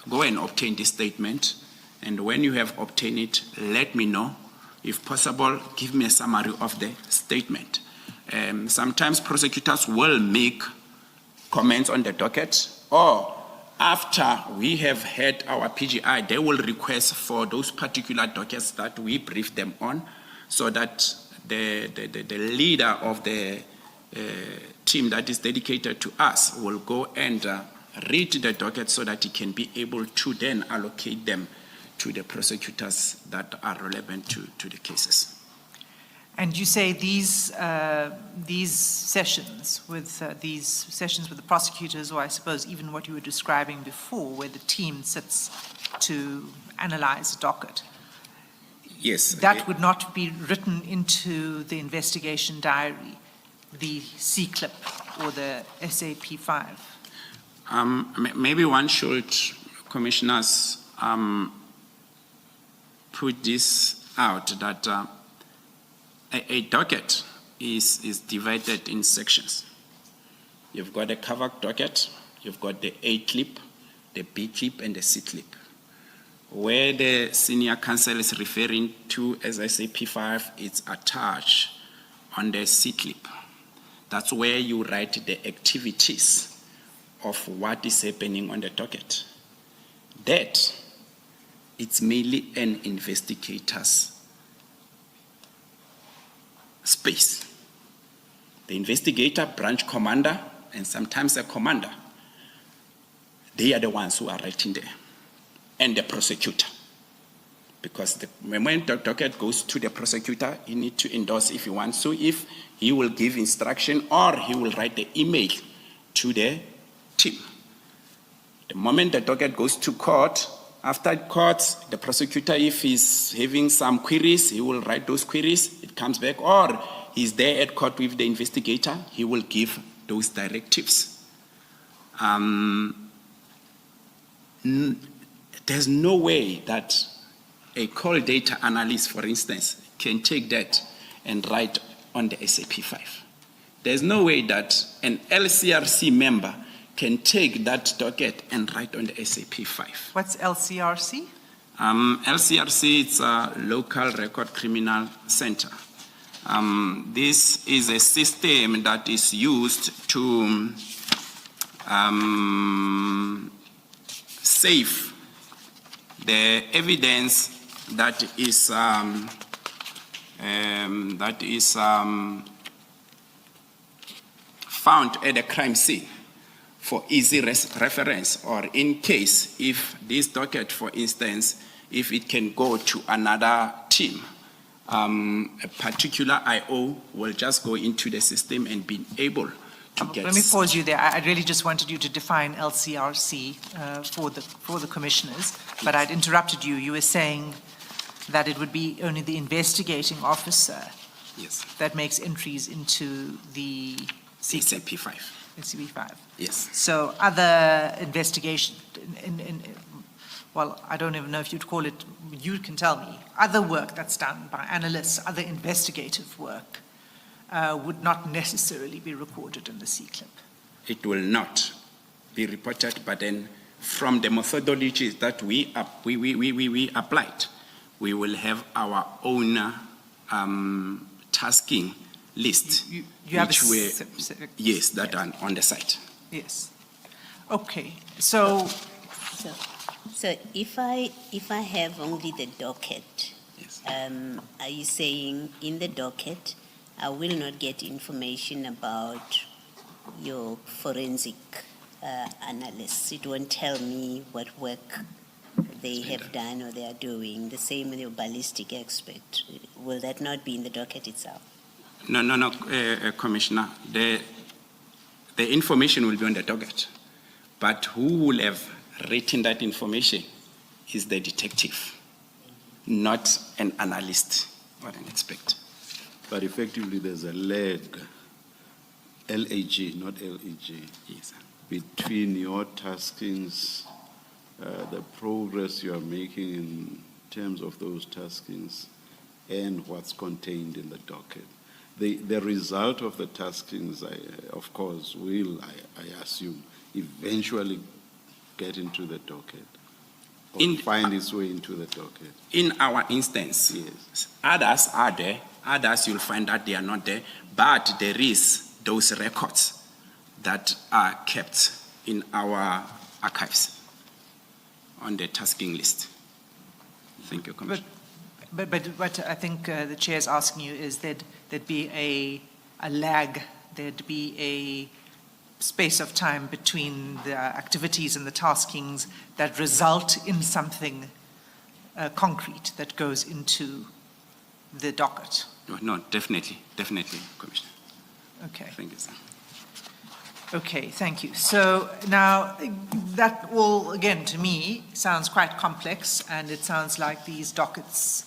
[SPEAKER 7] go and obtain this statement. And when you have obtained it, let me know. If possible, give me a summary of the statement. Sometimes prosecutors will make comments on the docket, or after we have had our PGI, they will request for those particular dockets that we brief them on, so that the leader of the team that is dedicated to us will go and read the docket so that he can be able to then allocate them to the prosecutors that are relevant to the cases.
[SPEAKER 6] And you say these sessions with the prosecutors, or I suppose even what you were describing before, where the team sits to analyze a docket.
[SPEAKER 7] Yes.
[SPEAKER 6] That would not be written into the investigation diary, the C-clip or the SAP5.
[SPEAKER 7] Maybe one should, commissioners, put this out that a docket is divided in sections. You've got a cover docket, you've got the A clip, the B clip, and the C clip. Where the senior counsel is referring to, as I say, P5, it's attached on the C clip. That's where you write the activities of what is happening on the docket. That, it's merely an investigator's space. The investigator, branch commander, and sometimes a commander, they are the ones who are writing there, and the prosecutor. Because the moment the docket goes to the prosecutor, he needs to endorse if he wants to, if he will give instruction or he will write the email to the team. The moment the docket goes to court, after court, the prosecutor, if he's having some queries, he will write those queries, it comes back, or he's there at court with the investigator, he will give those directives. There's no way that a call data analyst, for instance, can take that and write on the SAP5. There's no way that an LCRC member can take that docket and write on the SAP5.
[SPEAKER 6] What's LCRC?
[SPEAKER 7] LCRC, it's a local record criminal center. This is a system that is used to save the evidence that is found at the crime scene for easy reference, or in case if this docket, for instance, if it can go to another team A particular IO will just go into the system and be able to get.
[SPEAKER 6] Let me pause you there. I really just wanted you to define LCRC for the commissioners, but I'd interrupted you. You were saying that it would be only the investigating officer
[SPEAKER 7] Yes.
[SPEAKER 6] that makes entries into the
[SPEAKER 7] CCP5.
[SPEAKER 6] CB5.
[SPEAKER 7] Yes.
[SPEAKER 6] So other investigation, well, I don't even know if you'd call it, you can tell me, other work that's done by analysts, other investigative work, would not necessarily be recorded in the C-clip.
[SPEAKER 7] It will not be reported, but then from the methodologies that we applied, we will have our own tasking list.
[SPEAKER 6] You have
[SPEAKER 7] which
[SPEAKER 6] a
[SPEAKER 7] were,
[SPEAKER 6] specific.
[SPEAKER 7] yes, that are on the site.
[SPEAKER 6] Yes. Okay. So
[SPEAKER 5] So if I have only the docket,
[SPEAKER 7] Yes.
[SPEAKER 5] are you saying in the docket, I will not get information about your forensic analysts? It won't tell me what work they have done or they are doing. The same with your ballistic expert. Will that not be in the docket itself?
[SPEAKER 7] No, Commissioner. The information will be on the docket, but who will have written that information is the detective, not an analyst or an expert.
[SPEAKER 3] But effectively, there's a lag, LAG, not LEG,
[SPEAKER 7] Yes.
[SPEAKER 3] between your taskings, the progress you are making in terms of those taskings, and what's contained in the docket. The result of the taskings, of course, will, I assume, eventually get into the docket, or find its way into the docket.
[SPEAKER 7] In our instance,
[SPEAKER 3] Yes.
[SPEAKER 7] others are there. Others, you'll find that they are not there, but there is those records that are kept in our archives on the tasking list. Thank you, Commissioner.
[SPEAKER 6] But what I think the chair is asking you is that there'd be a lag, there'd be a space of time between the activities and the taskings that result in something concrete that goes into the docket.
[SPEAKER 7] No, definitely, Commissioner.
[SPEAKER 6] Okay.
[SPEAKER 7] Thank you, sir.
[SPEAKER 6] Okay, thank you. So now that all, again, to me, sounds quite complex, and it sounds like these dockets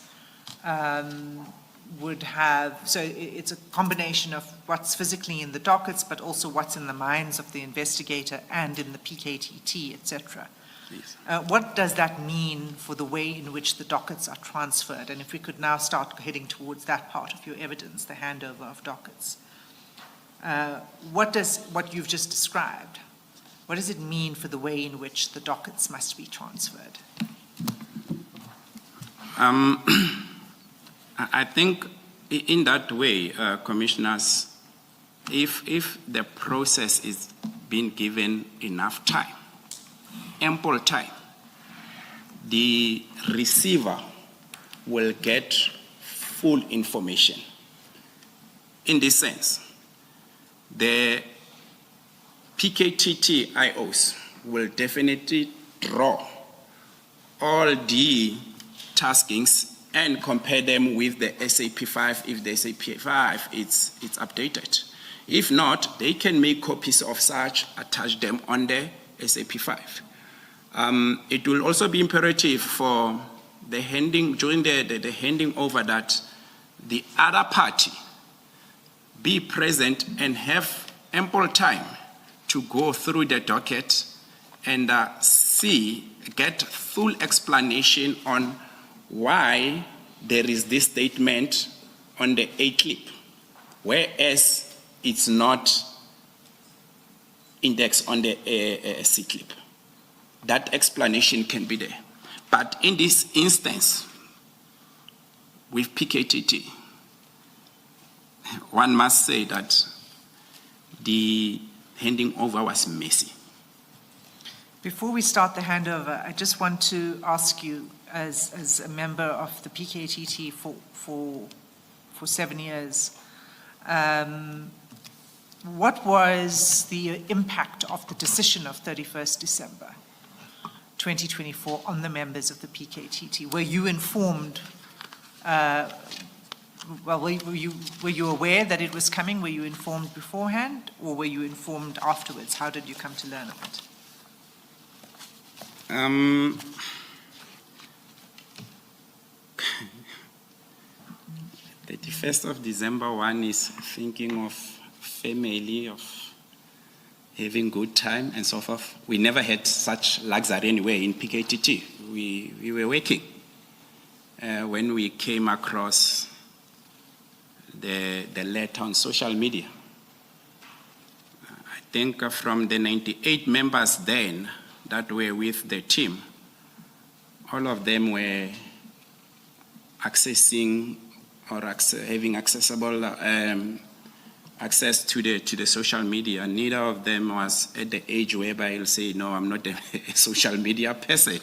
[SPEAKER 6] would have, so it's a combination of what's physically in the dockets, but also what's in the minds of the investigator and in the PKTT, etc.
[SPEAKER 7] Yes.
[SPEAKER 6] What does that mean for the way in which the dockets are transferred? And if we could now start heading towards that part of your evidence, the handover of dockets. What does what you've just described, what does it mean for the way in which the dockets must be transferred?
[SPEAKER 7] I think in that way, Commissioners, if the process is being given enough time, ample time, the receiver will get full information. In this sense, the PKTT IOs will definitely draw all the taskings and compare them with the SAP5 if the SAP5 it's updated. If not, they can make copies of such, attach them on the SAP5. It will also be imperative for the during the handing over that the other party be present and have ample time to go through the docket and get full explanation on why there is this statement on the A clip, whereas it's not indexed on the C clip. That explanation can be there. But in this instance, with PKTT, one must say that the handing over was messy.
[SPEAKER 6] Before we start the handover, I just want to ask you, as a member of the PKTT for 7 years, what was the impact of the decision of 31st December 2024 on the members of the PKTT? Were you informed well, were you aware that it was coming? Were you informed beforehand, or were you informed afterwards? How did you come to learn of it?
[SPEAKER 7] The 1st of December one is thinking of family, of having good time and so forth. We never had such luxury anyway in PKTT. We were working. When we came across the letter on social media, I think from the 98 members then that were with the team, all of them were accessing or having accessible access to the social media. Neither of them was at the age whereby he'll say, no, I'm not a social media person.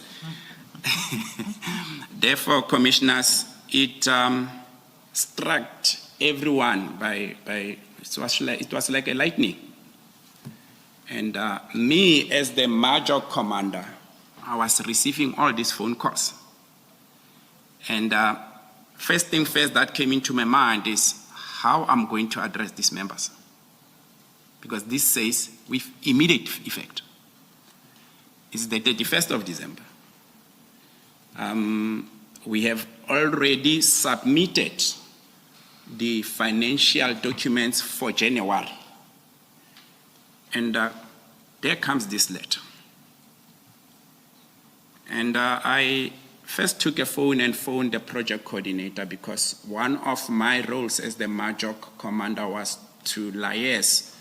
[SPEAKER 7] Therefore, commissioners, it struck everyone it was like a lightning. And me, as the major commander, I was receiving all these phone calls. And first thing first that came into my mind is how I'm going to address these members. Because this says with immediate effect. It's the 31st of December. We have already submitted the financial documents for January. And there comes this letter. And I first took a phone and phoned the project coordinator, because one of my roles as the major commander was to liaise,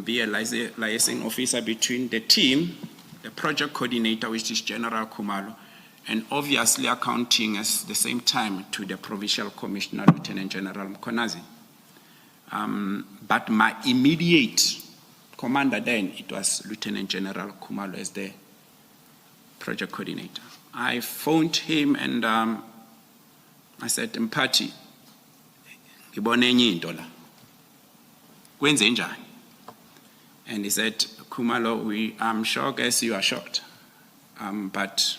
[SPEAKER 7] be a liaising officer between the team, the project coordinator, which is General Khumalo, and obviously accounting at the same time to the Provincial Commissioner, Lieutenant General Mkonazi. But my immediate commander then, it was Lieutenant General Khumalo as the project coordinator. I phoned him and I said, Mphathi, ngibone enye into la. Kwenze njani? And he said, Khumalo, I'm shocked as you are shocked. But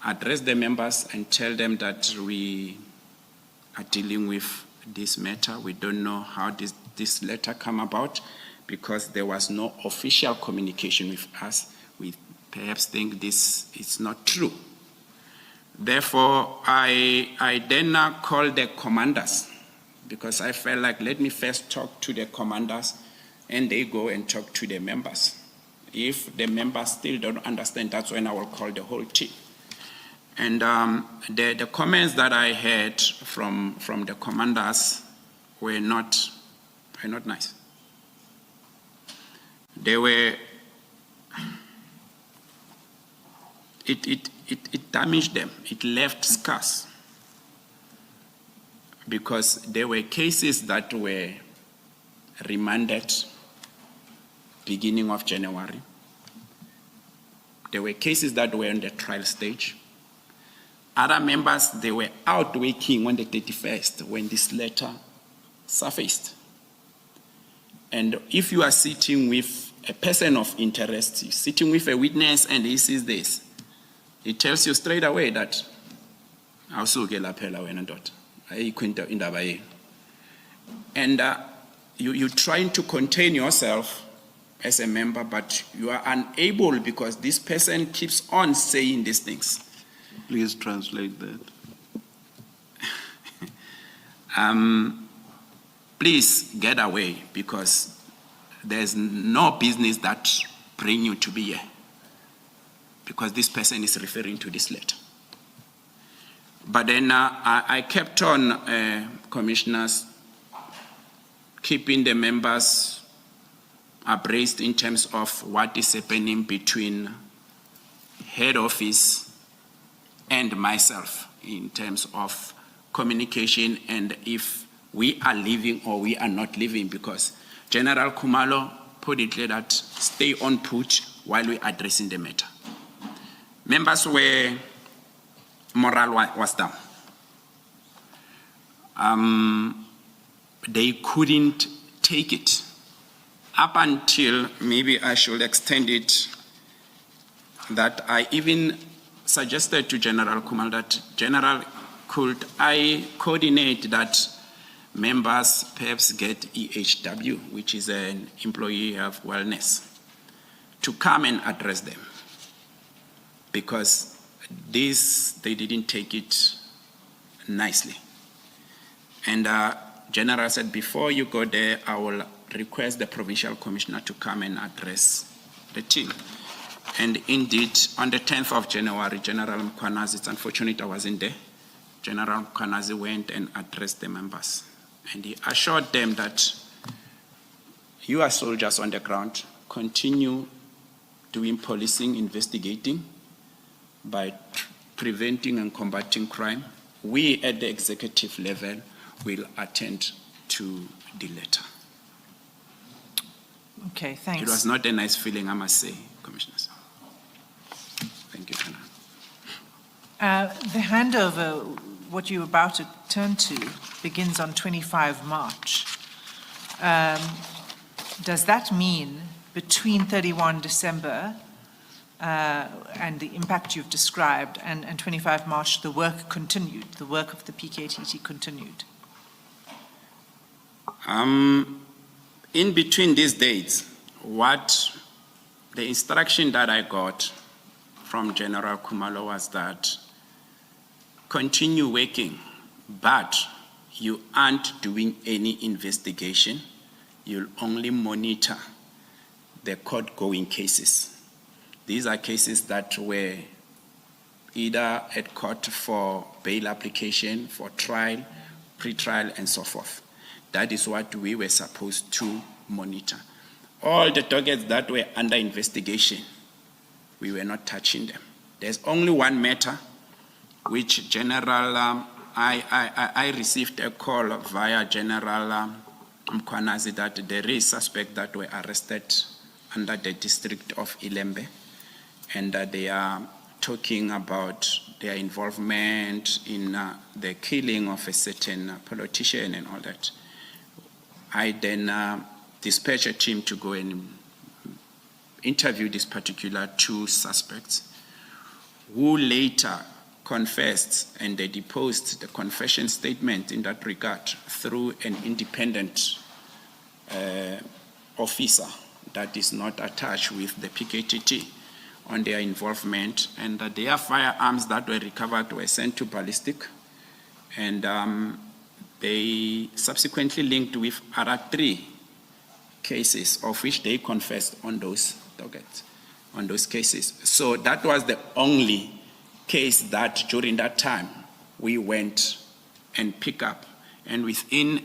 [SPEAKER 7] address the members and tell them that we are dealing with this matter. We don't know how this letter came about, because there was no official communication with us. We perhaps think this is not true. Therefore, I then called the commanders, because I felt like, let me first talk to the commanders and they go and talk to the members. If the members still don't understand, that's when I will call the whole team. And the comments that I heard from the commanders were not nice. They were, it damaged them. It left scars, because there were cases that were remanded beginning of January. There were cases that were on the trial stage. Other members, they were out working on the 31st when this letter surfaced. And if you are sitting with a person of interest, you're sitting with a witness and he sees this, he tells you straight away that and you're trying to contain yourself as a member, but you are unable because this person keeps on saying these things.
[SPEAKER 3] Please translate that.
[SPEAKER 7] Please get away, because there's no business that bring you to be here, because this person is referring to this letter. But then I kept on, commissioners, keeping the members abreast in terms of what is happening between head office and myself in terms of communication, and if we are leaving or we are not leaving, because General Khumalo put it clear that stay on put while we're addressing the matter. Members were, morale was down. They couldn't take it. Up until, maybe I should extend it, that I even suggested to General Khumalo that, General, could I coordinate that members perhaps get EHW, which is an employee of wellness, to come and address them? Because they didn't take it nicely. And General said, before you go there, I will request the provincial commissioner to come and address the team. And indeed, on the 10th of January, General Mkwanazi, it's unfortunate I wasn't there, General Mkwanazi went and addressed the members. And he assured them that you are soldiers on the ground, continue doing policing, investigating by preventing and combating crime. We at the executive level will attend to the letter.
[SPEAKER 6] Okay, thanks.
[SPEAKER 7] It was not a nice feeling, I must say, Commissioners. Thank you, General.
[SPEAKER 6] The handover, what you're about to turn to, begins on 25 March. Does that mean between 31 December and the impact you've described and 25 March, the work continued, the work of the PKTT continued?
[SPEAKER 7] In between these dates, what the instruction that I got from General Khumalo was that continue working, but you aren't doing any investigation. You'll only monitor the court-going cases. These are cases that were either at court for bail application, for trial, pre-trial, and so forth. That is what we were supposed to monitor. All the dockets that were under investigation, we were not touching them. There's only one matter which General, I received a call via General Mkwanazi that there is suspects that were arrested under the district of Ilembe, and they are talking about their involvement in the killing of a certain politician and all that. I then dispatched a team to go and interview these particular two suspects, who later confessed, and they deposed the confession statement in that regard through an independent officer that is not attached with the PKTT on their involvement, and their firearms that were recovered were sent to ballistic, and they subsequently linked with other 3 cases of which they confessed on those dockets, on those cases. So that was the only case that during that time we went and picked up, and within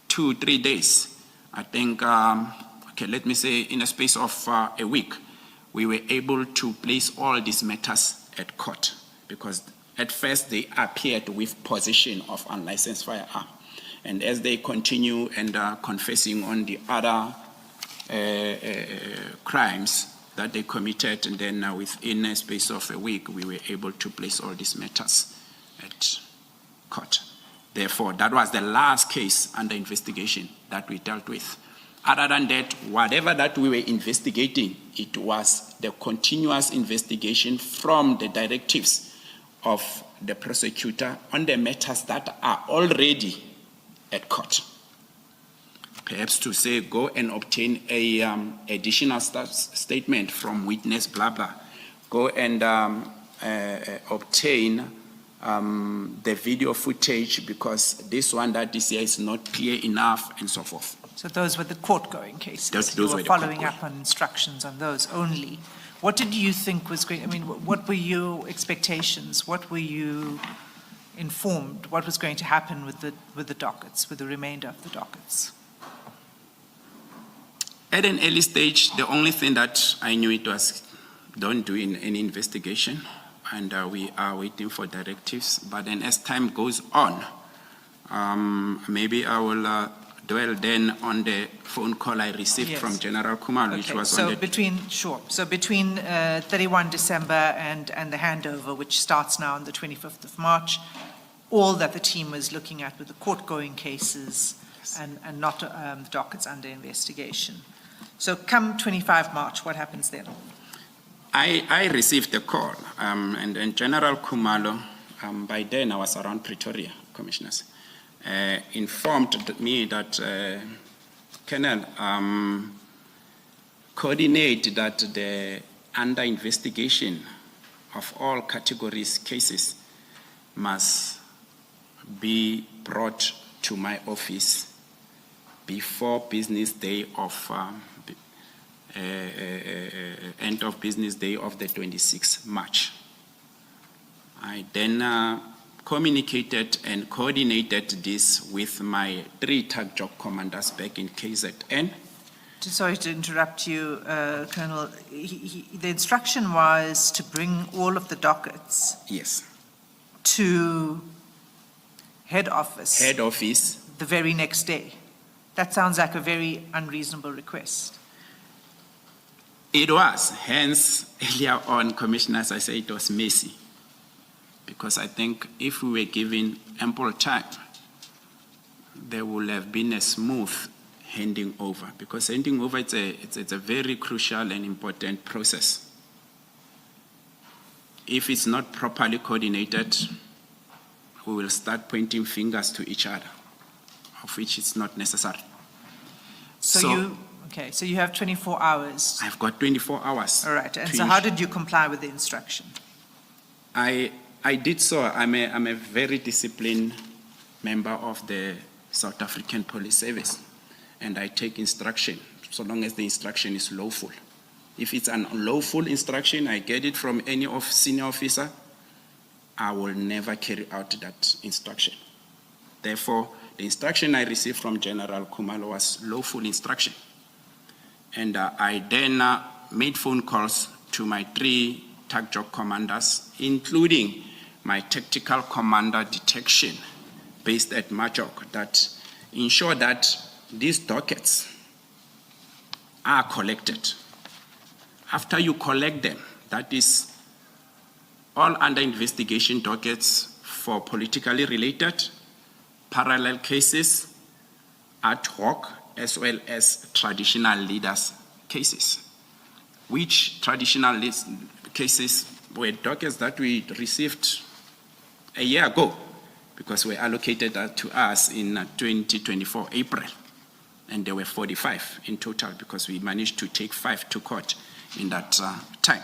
[SPEAKER 7] 2-3 days, I think, let me say in a space of a week, we were able to place all these matters at court, because at first they appeared with possession of unlicensed firearm. And as they continue and are confessing on the other crimes that they committed, and then within a space of a week, we were able to place all these matters at court. Therefore, that was the last case under investigation that we dealt with. Other than that, whatever that we were investigating, it was the continuous investigation from the directives of the prosecutor on the matters that are already at court. Perhaps to say, go and obtain a additional statement from witness, blah, blah. Go and obtain the video footage, because this one that is here is not clear enough, and so forth.
[SPEAKER 6] So those were the court-going cases.
[SPEAKER 7] Those
[SPEAKER 6] you were
[SPEAKER 7] were the
[SPEAKER 6] following up
[SPEAKER 7] court-going.
[SPEAKER 6] on instructions on those only. What did you think was going, what were your expectations? What were you informed? What was going to happen with the dockets, with the remainder of the dockets?
[SPEAKER 7] At an early stage, the only thing that I knew it was, don't do any investigation, and we are waiting for directives. But then as time goes on, maybe I will dwell then on the phone call I received from General Khumalo, which was on the...
[SPEAKER 6] So between 31 December and the handover, which starts now on the 25th of March, all that the team was looking at were the court-going cases, and not the dockets under investigation. So come 25 March, what happens then?
[SPEAKER 7] I received a call, and General Khumalo by then I was around Pretoria, commissioners, informed me that Colonel, coordinate that the under investigation of all categories cases must be brought to my office before business day of end of business day of the 26th March. I then communicated and coordinated this with my 3 TAC job commanders back in KZN.
[SPEAKER 6] Sorry to interrupt you, Colonel. The instruction was to bring all of the dockets
[SPEAKER 7] Yes.
[SPEAKER 6] to head office.
[SPEAKER 7] Head office.
[SPEAKER 6] The very next day. That sounds like a very unreasonable request.
[SPEAKER 7] It was, hence earlier on, commissioners, I say it was messy. Because I think if we were given ample time, there would have been a smooth handing over. Because handing over, it's a very crucial and important process. If it's not properly coordinated, we will start pointing fingers to each other, of which it's not necessary.
[SPEAKER 6] So you have 24 hours.
[SPEAKER 7] I've got 24 hours.
[SPEAKER 6] All right, and so how did you comply with the instruction?
[SPEAKER 7] I did so. I'm a very disciplined member of the South African Police Service, and I take instruction so long as the instruction is lawful. If it's an unlawful instruction, I get it from any senior officer, I will never carry out that instruction. Therefore, the instruction I received from General Khumalo was lawful instruction. And I then made phone calls to my 3 TAC job commanders, including my tactical commander detection based at Majok, that ensure that these dockets are collected. After you collect them, that is all under investigation dockets for politically related, parallel cases, ad hoc, as well as traditional leaders cases, which traditional cases were dockets that we received a year ago because were allocated to us in 2024 April, and there were 45 in total because we managed to take 5 to court in that time.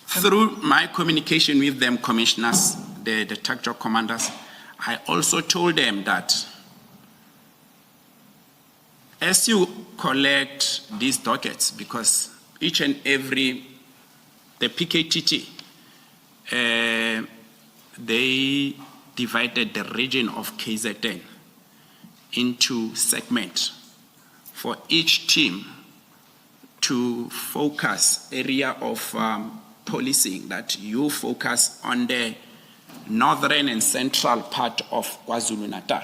[SPEAKER 7] Through my communication with them, commissioners, the TAC job commanders, I also told them that as you collect these dockets, because each and every, the PKTT, they divided the region of KZN into segments for each team to focus area of policing, that you focus on the northern and central part of KwaZulu-Natal.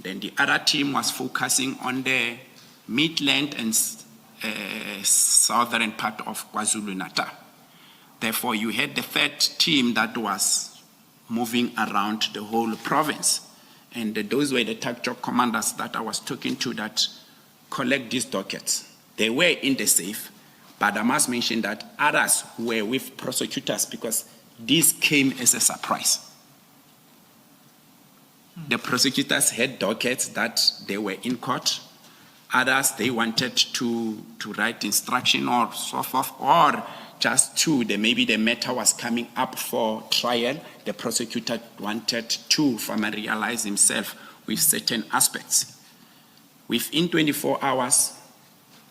[SPEAKER 7] Then the other team was focusing on the midland and southern part of KwaZulu-Natal. Therefore, you had the 3rd team that was moving around the whole province. And those were the TAC job commanders that I was talking to that collect these dockets. They were in the safe, but I must mention that others were with prosecutors because this came as a surprise. The prosecutors had dockets that they were in court. Others, they wanted to write instruction or so forth, or just maybe the matter was coming up for trial. The prosecutor wanted to familiarize himself with certain aspects. Within 24 hours,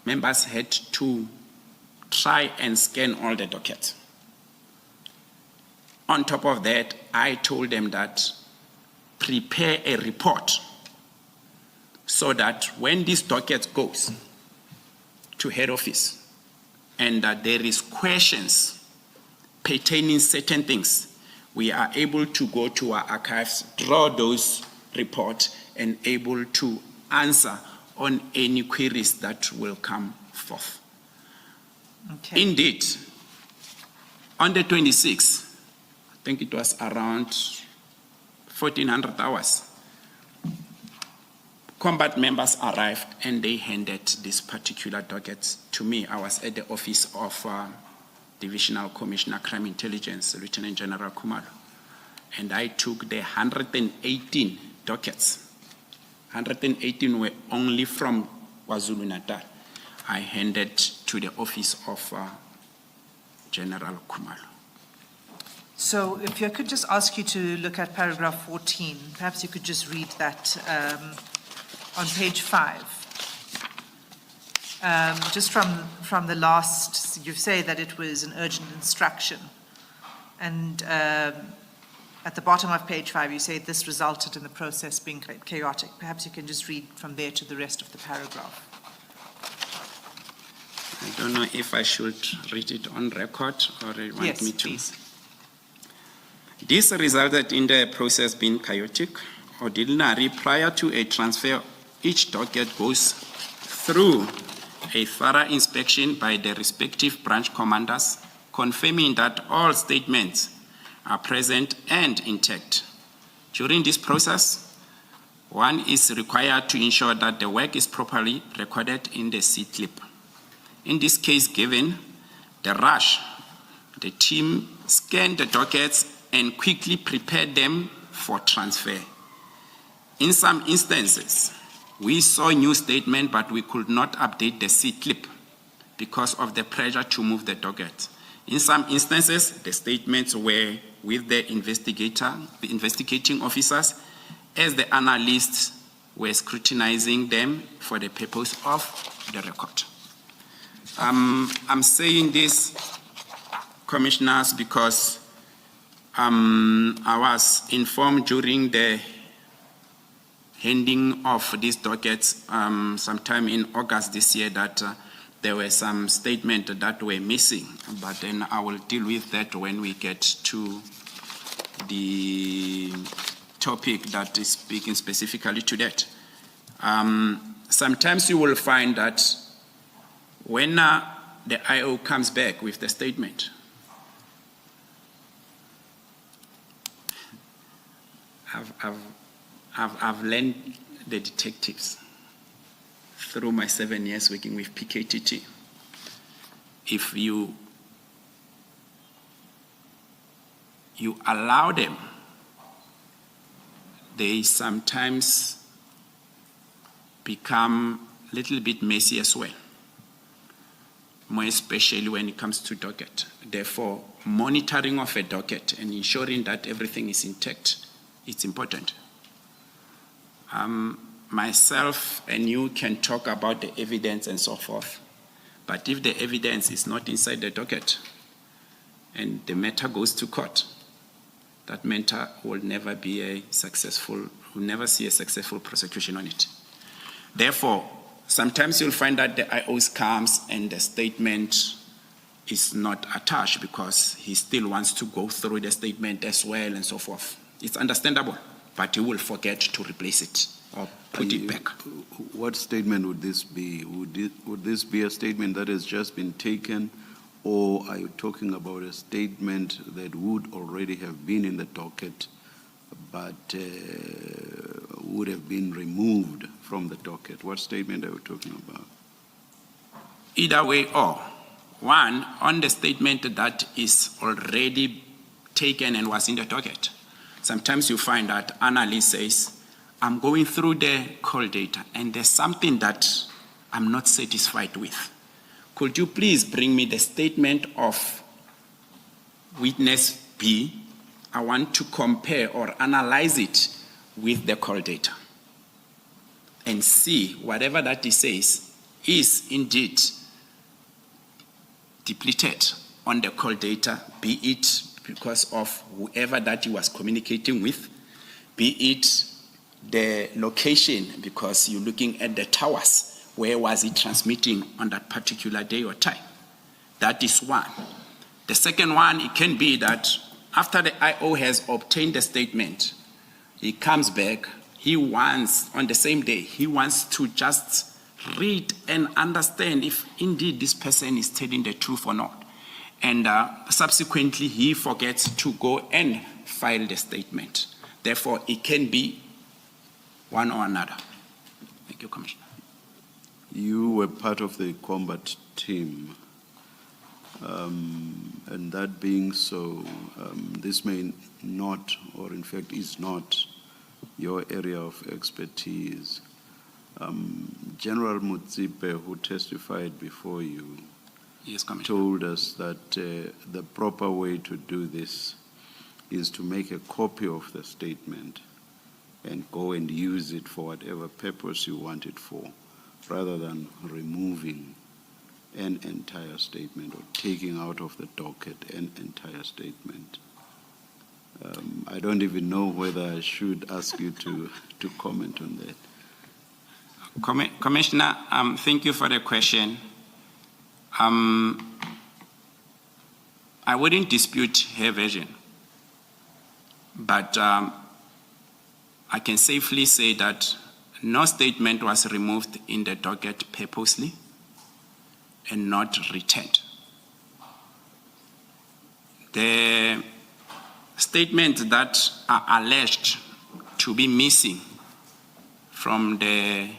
[SPEAKER 7] members had to try and scan all the dockets. On top of that, I told them that prepare a report so that when this docket goes to head office and that there is questions pertaining certain things, we are able to go to our archives, draw those reports, and able to answer on any queries that will come forth. Okay. Indeed, on the 26th, I think it was around 1400 hours, combat members arrived and they handed this particular docket to me. I was at the office of Divisional Commissioner Crime Intelligence, Lieutenant General Khumalo, and I took the 118 dockets. 118 were only from KwaZulu-Natal. I handed to the office of General Khumalo.
[SPEAKER 6] So if I could just ask you to look at paragraph 14, perhaps you could just read that on page 5. Just from the last, you say that it was an urgent instruction. And at the bottom of page 5, you say this resulted in the process being quite chaotic. Perhaps you can just read from there to the rest of the paragraph.
[SPEAKER 7] I don't know if I should read it on record or you want me to.
[SPEAKER 6] Please.
[SPEAKER 7] This resulted in the process being chaotic, ordinary. Prior to a transfer, each docket goes through a thorough inspection by the respective branch commanders, confirming that all statements are present and intact. During this process, one is required to ensure that the work is properly recorded in the C-clip. In this case, given the rush, the team scanned the dockets and quickly prepared them for transfer. In some instances, we saw new statement, but we could not update the C-clip because of the pressure to move the docket. In some instances, the statements were with the investigating officers as the analysts were scrutinizing them for the purpose of the record. I'm saying this, commissioners, because I was informed during the handing of these dockets sometime in August this year that there were some statements that were missing, but then I will deal with that when we get to the topic that is speaking specifically to that. Sometimes you will find that when the IO comes back with the statement, I've learned the detectives through my 7 years working with PKTT. If you allow them, they sometimes become a little bit messy as well, more especially when it comes to docket. Therefore, monitoring of a docket and ensuring that everything is intact, it's important. Myself and you can talk about the evidence and so forth, but if the evidence is not inside the docket and the matter goes to court, that matter will never be a successful, we'll never see a successful prosecution on it. Therefore, sometimes you'll find that the IOs comes and the statement is not attached because he still wants to go through the statement as well and so forth. It's understandable, but he will forget to replace it or put it back.
[SPEAKER 3] What statement would this be? Would this be a statement that has just been taken, or are you talking about a statement that would already have been in the docket but would have been removed from the docket? What statement are we talking about?
[SPEAKER 7] Either way, or one, on the statement that is already taken and was in the docket. Sometimes you find that analyst says, I'm going through the call data and there's something that I'm not satisfied with. Could you please bring me the statement of witness B? I want to compare or analyze it with the call data and see whatever that it says is indeed depleted on the call data, be it because of whoever that he was communicating with, be it the location because you're looking at the towers, where was he transmitting on that particular day or time. That is one. The second one, it can be that after the IO has obtained the statement, he comes back, he wants, on the same day, he wants to just read and understand if indeed this person is telling the truth or not. And subsequently, he forgets to go and file the statement. Therefore, it can be one or another. Thank you, Commissioner.
[SPEAKER 3] You were part of the combat team. And that being so, this may not, or in fact is not, your area of expertise. General Mutsipe, who testified before you,
[SPEAKER 7] Yes, Commissioner.
[SPEAKER 3] told us that the proper way to do this is to make a copy of the statement and go and use it for whatever purpose you want it for, rather than removing an entire statement or taking out of the docket an entire statement. I don't even know whether I should ask you to comment on that.
[SPEAKER 7] Commissioner, thank you for the question. I wouldn't dispute her version, but I can safely say that no statement was removed in the docket purposely and not returned. The statements that are alleged to be missing from the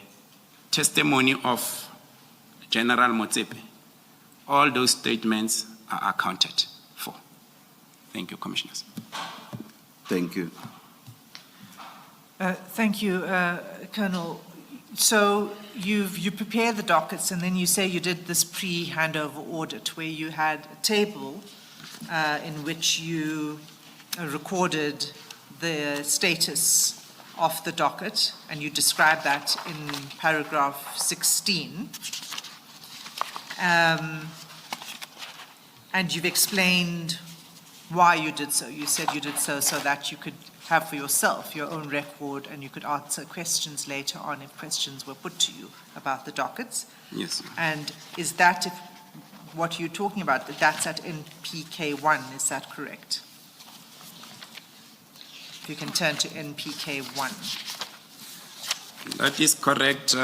[SPEAKER 7] testimony of General Motsepe, all those statements are accounted for. Thank you, Commissioners.
[SPEAKER 3] Thank you.
[SPEAKER 6] Thank you, Colonel. So you prepared the dockets, and then you say you did this pre-handover audit where you had a table in which you recorded the status of the docket, and you described that in paragraph 16. And you've explained why you did so. You said you did so that you could have for yourself your own record, and you could answer questions later on if questions were put to you about the dockets.
[SPEAKER 7] Yes.
[SPEAKER 6] And is that what you're talking about? That's at NPK1, is that correct? If you can turn to NPK1.
[SPEAKER 7] That is correct,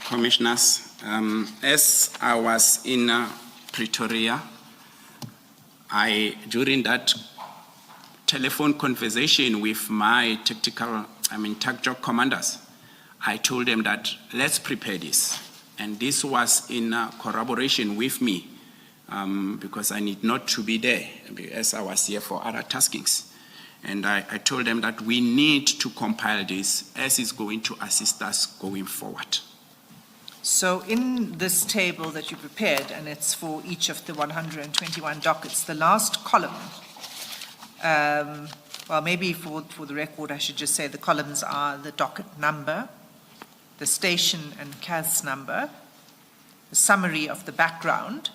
[SPEAKER 7] Commissioners. As I was in Pretoria, during that telephone conversation with my tactical commanders, I told them that let's prepare this. And this was in corroboration with me because I need not to be there as I was here for other taskings. And I told them that we need to compile this as it's going to assist us going forward.
[SPEAKER 6] So in this table that you prepared, and it's for each of the 121 dockets, the last column, well, maybe for the record, I should just say the columns are the docket number, the station and CAS number, the summary of the background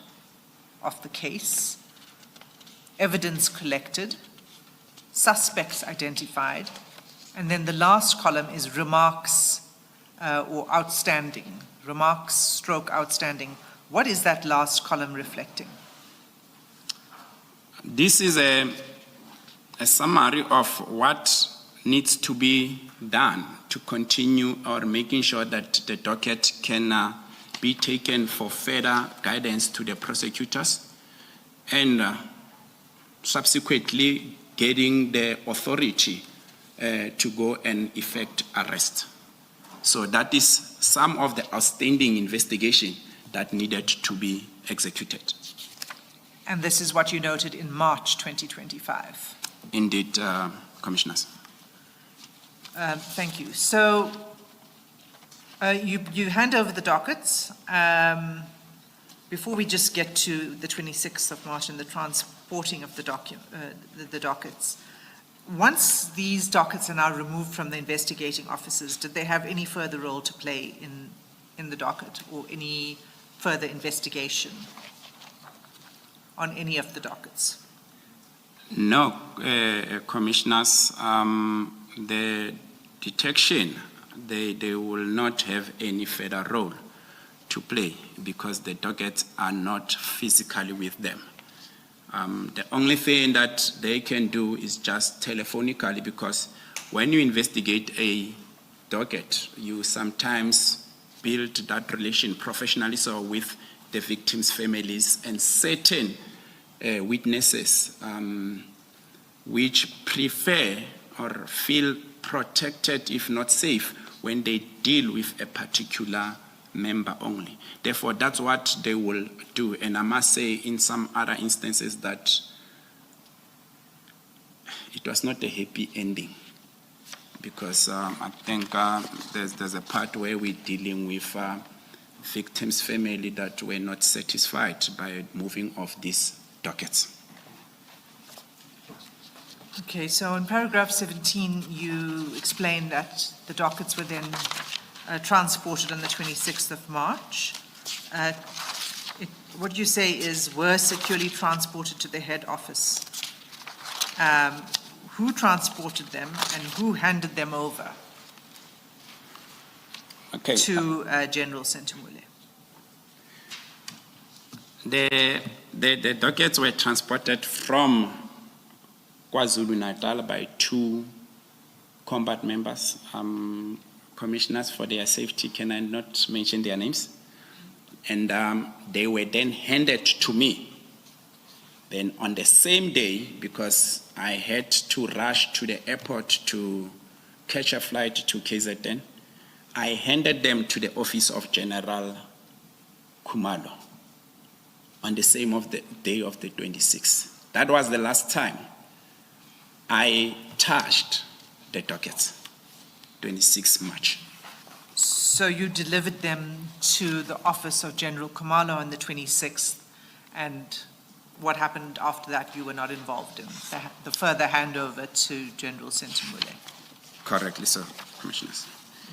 [SPEAKER 6] of the case, evidence collected, suspects identified, and then the last column is remarks or outstanding. Remarks stroke outstanding. What is that last column reflecting?
[SPEAKER 7] This is a summary of what needs to be done to continue or making sure that the docket can be taken for further guidance to the prosecutors and subsequently getting the authority to go and effect arrest. So that is some of the outstanding investigation that needed to be executed.
[SPEAKER 6] And this is what you noted in March 2025.
[SPEAKER 7] Indeed, Commissioners.
[SPEAKER 6] Thank you. So you hand over the dockets. Before we just get to the 26th of March and the transporting of the dockets, once these dockets are now removed from the investigating officers, did they have any further role to play in the docket or any further investigation on any of the dockets?
[SPEAKER 7] No, Commissioners. The detection, they will not have any further role to play because the dockets are not physically with them. The only thing that they can do is just telephonically, because when you investigate a docket, you sometimes build that relation professionally, so with the victims' families and certain witnesses which prefer or feel protected, if not safe, when they deal with a particular member only. Therefore, that's what they will do. And I must say, in some other instances, that it was not a happy ending, because I think there's a part where we're dealing with victims' family that were not satisfied by moving of these dockets.
[SPEAKER 6] Okay, so in paragraph 17, you explain that the dockets were then transported on the 26th of March. What you say is were securely transported to the head office. Who transported them and who handed them over to General Sentimule?
[SPEAKER 7] The dockets were transported from KwaZulu-Natal by 2 combat members, commissioners for their safety. Can I not mention their names? And they were then handed to me. Then on the same day, because I had to rush to the airport to catch a flight to KZN, I handed them to the office of General Khumalo on the same of the day of the 26th. That was the last time I touched the dockets, 26 March.
[SPEAKER 6] So you delivered them to the office of General Khumalo on the 26th, and what happened after that you were not involved in, the further handover to General Sentimule?
[SPEAKER 7] Correctly so, Commissioners.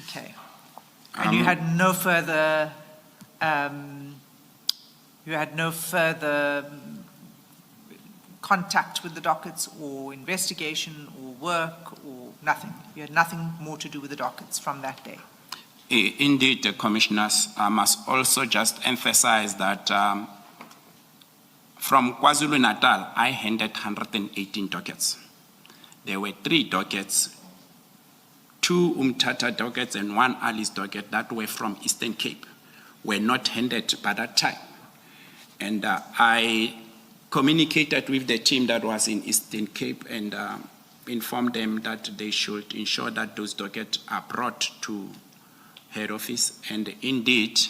[SPEAKER 6] Okay. And you had no further, contact with the dockets or investigation or work or nothing? You had nothing more to do with the dockets from that day?
[SPEAKER 7] Indeed, the Commissioners, I must also just emphasize that from KwaZulu-Natal, I handed 118 dockets. There were 3 dockets, 2 Umtata dockets and 1 Alice docket that were from Eastern Cape, were not handed by that time. And I communicated with the team that was in Eastern Cape and informed them that they should ensure that those dockets are brought to head office. And indeed,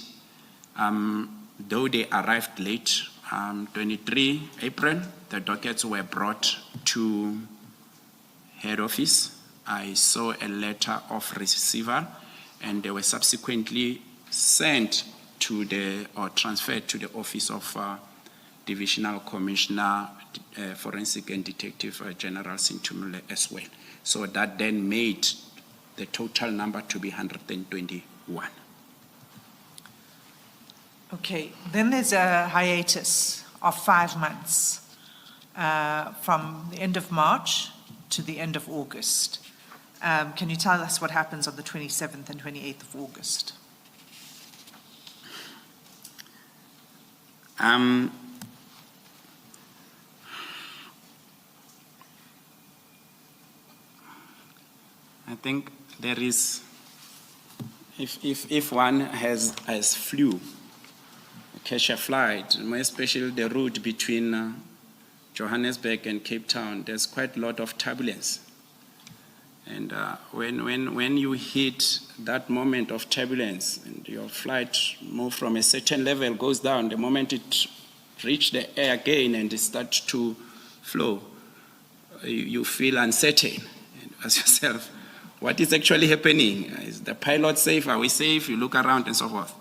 [SPEAKER 7] though they arrived late, 23 April, the dockets were brought to head office. I saw a letter of receival, and they were subsequently sent to or transferred to the office of Divisional Commissioner, Forensic and Detective General Sentimule as well. So that then made the total number to be 121.
[SPEAKER 6] Okay, then there's a hiatus of 5 months from the end of March to the end of August. Can you tell us what happens on the 27th and 28th of August?
[SPEAKER 7] I think there is, if one has flew, catch a flight, more especially the route between Johannesburg and Cape Town, there's quite a lot of turbulence. And when you hit that moment of turbulence and your flight move from a certain level, goes down, the moment it reaches the air again and it starts to flow, you feel uncertain. And ask yourself, what is actually happening? Is the pilot safe? Are we safe? You look around and so forth.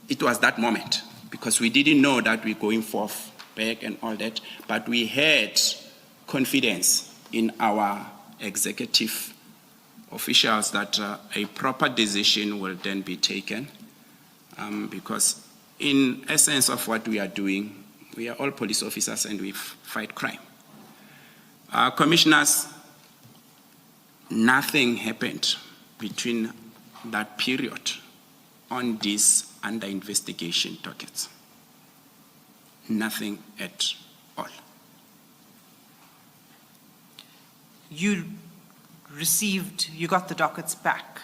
[SPEAKER 7] It was that moment, because we didn't know that we're going forth, back and all that, but we had confidence in our executive officials that a proper decision will then be taken, because in essence of what we are doing, we are all police officers and we fight crime. Commissioners, nothing happened between that period on these under investigation dockets. Nothing at all.
[SPEAKER 6] You got the dockets back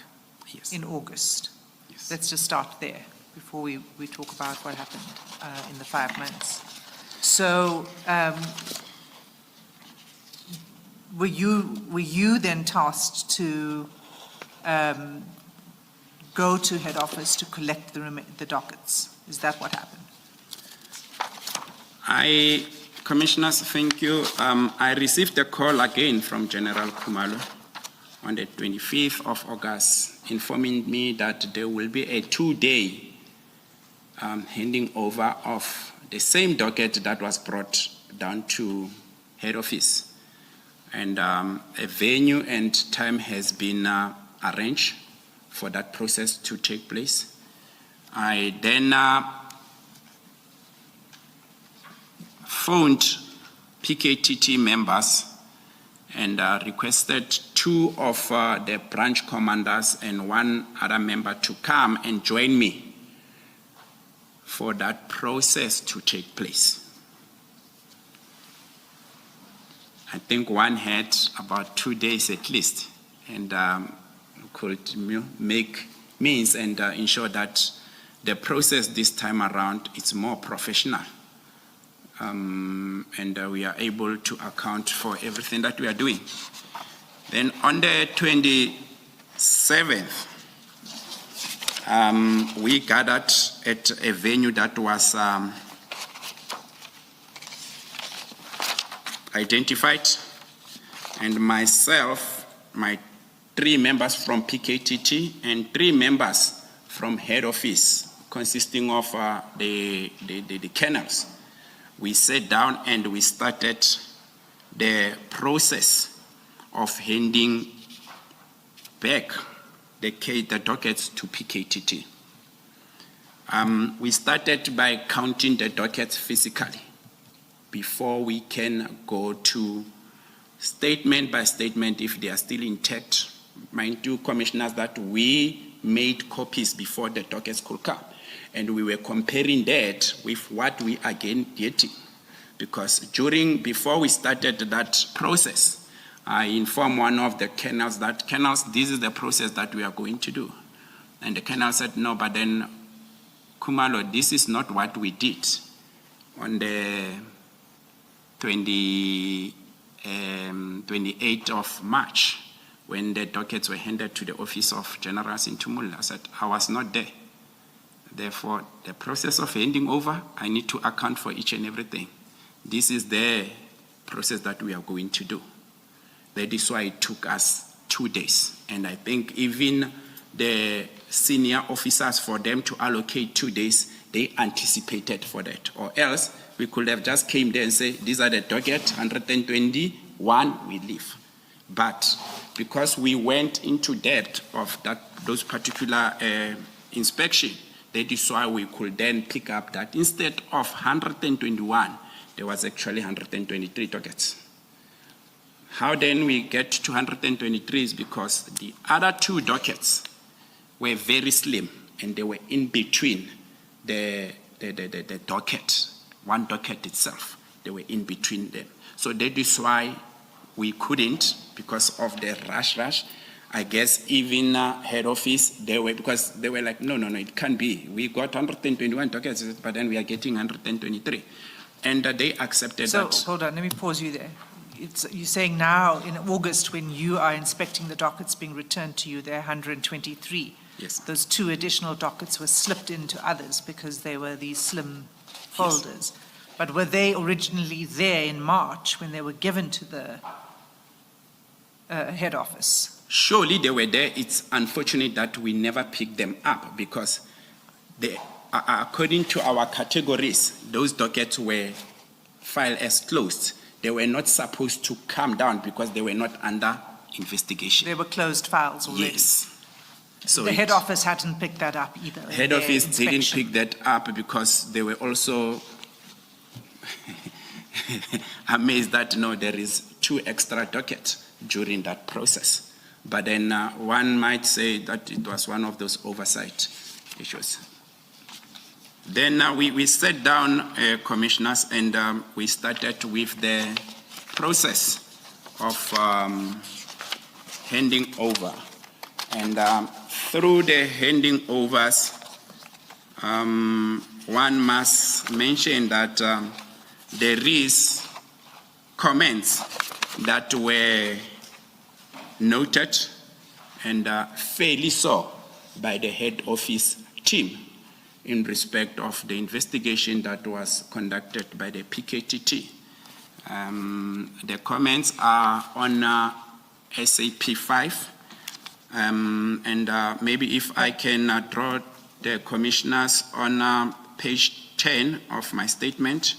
[SPEAKER 6] in August.
[SPEAKER 7] Yes.
[SPEAKER 6] Let's just start there before we talk about what happened in the 5 months. So were you then tasked to go to head office to collect the dockets. Is that what happened?
[SPEAKER 7] Commissioners, thank you. I received a call again from General Khumalo on the 25th of August, informing me that there will be a 2-day handing over of the same docket that was brought down to head office. And a venue and time has been arranged for that process to take place. I then phoned PKTT members and requested 2 of the branch commanders and 1 other member to come and join me for that process to take place. I think one had about 2 days at least, and could make means and ensure that the process this time around is more professional. And we are able to account for everything that we are doing. Then on the 27th, we gathered at a venue that was identified, and myself, my 3 members from PKTT and 3 members from head office, consisting of the kennels. We sat down and we started the process of handing back the dockets to PKTT. We started by counting the dockets physically before we can go to statement by statement if they are still intact. Mind you, commissioners, that we made copies before the dockets could come. And we were comparing that with what we are getting. Because before we started that process, I informed one of the kennels that, this is the process that we are going to do. And the kennel said, no, but then, Khumalo, this is not what we did. On the 28th of March, when the dockets were handed to the office of generals in Tumula, I said, I was not there. Therefore, the process of handing over, I need to account for each and everything. This is the process that we are going to do. That is why it took us 2 days. And I think even the senior officers, for them to allocate 2 days, they anticipated for that. Or else, we could have just came there and say, these are the docket, 121, we leave. But because we went into depth of those particular inspection, that is why we could then pick up that instead of 121, there was actually 123 dockets. How then we get to 123 is because the other 2 dockets were very slim and they were in between the docket, one docket itself. They were in between them. So that is why we couldn't, because of the rush. I guess even head office, because they were like, no, it can't be. We got 121 dockets, but then we are getting 123. And they accepted that.
[SPEAKER 6] So, hold on, let me pause you there. You're saying now, in August, when you are inspecting the dockets being returned to you, there are 123.
[SPEAKER 7] Yes.
[SPEAKER 6] Those 2 additional dockets were slipped into others because they were these slim folders. Yes. But were they originally there in March when they were given to the head office?
[SPEAKER 7] Surely they were there. It's unfortunate that we never picked them up because according to our categories, those dockets were filed as closed. They were not supposed to come down because they were not under investigation.
[SPEAKER 6] They were closed files already?
[SPEAKER 7] Yes. So
[SPEAKER 6] the head office hadn't picked that up either.
[SPEAKER 7] Head office didn't pick that up because they were also amazed that no, there is 2 extra dockets during that process. But then one might say that it was one of those oversight issues. Then we sat down, commissioners, and we started with the process of handing over. And through the handing overs, one must mention that there is comments that were noted and fairly so by the head office team in respect of the investigation that was conducted by the PKTT. The comments are on SAP 5, and maybe if I can draw the commissioners on page 10 of my statement.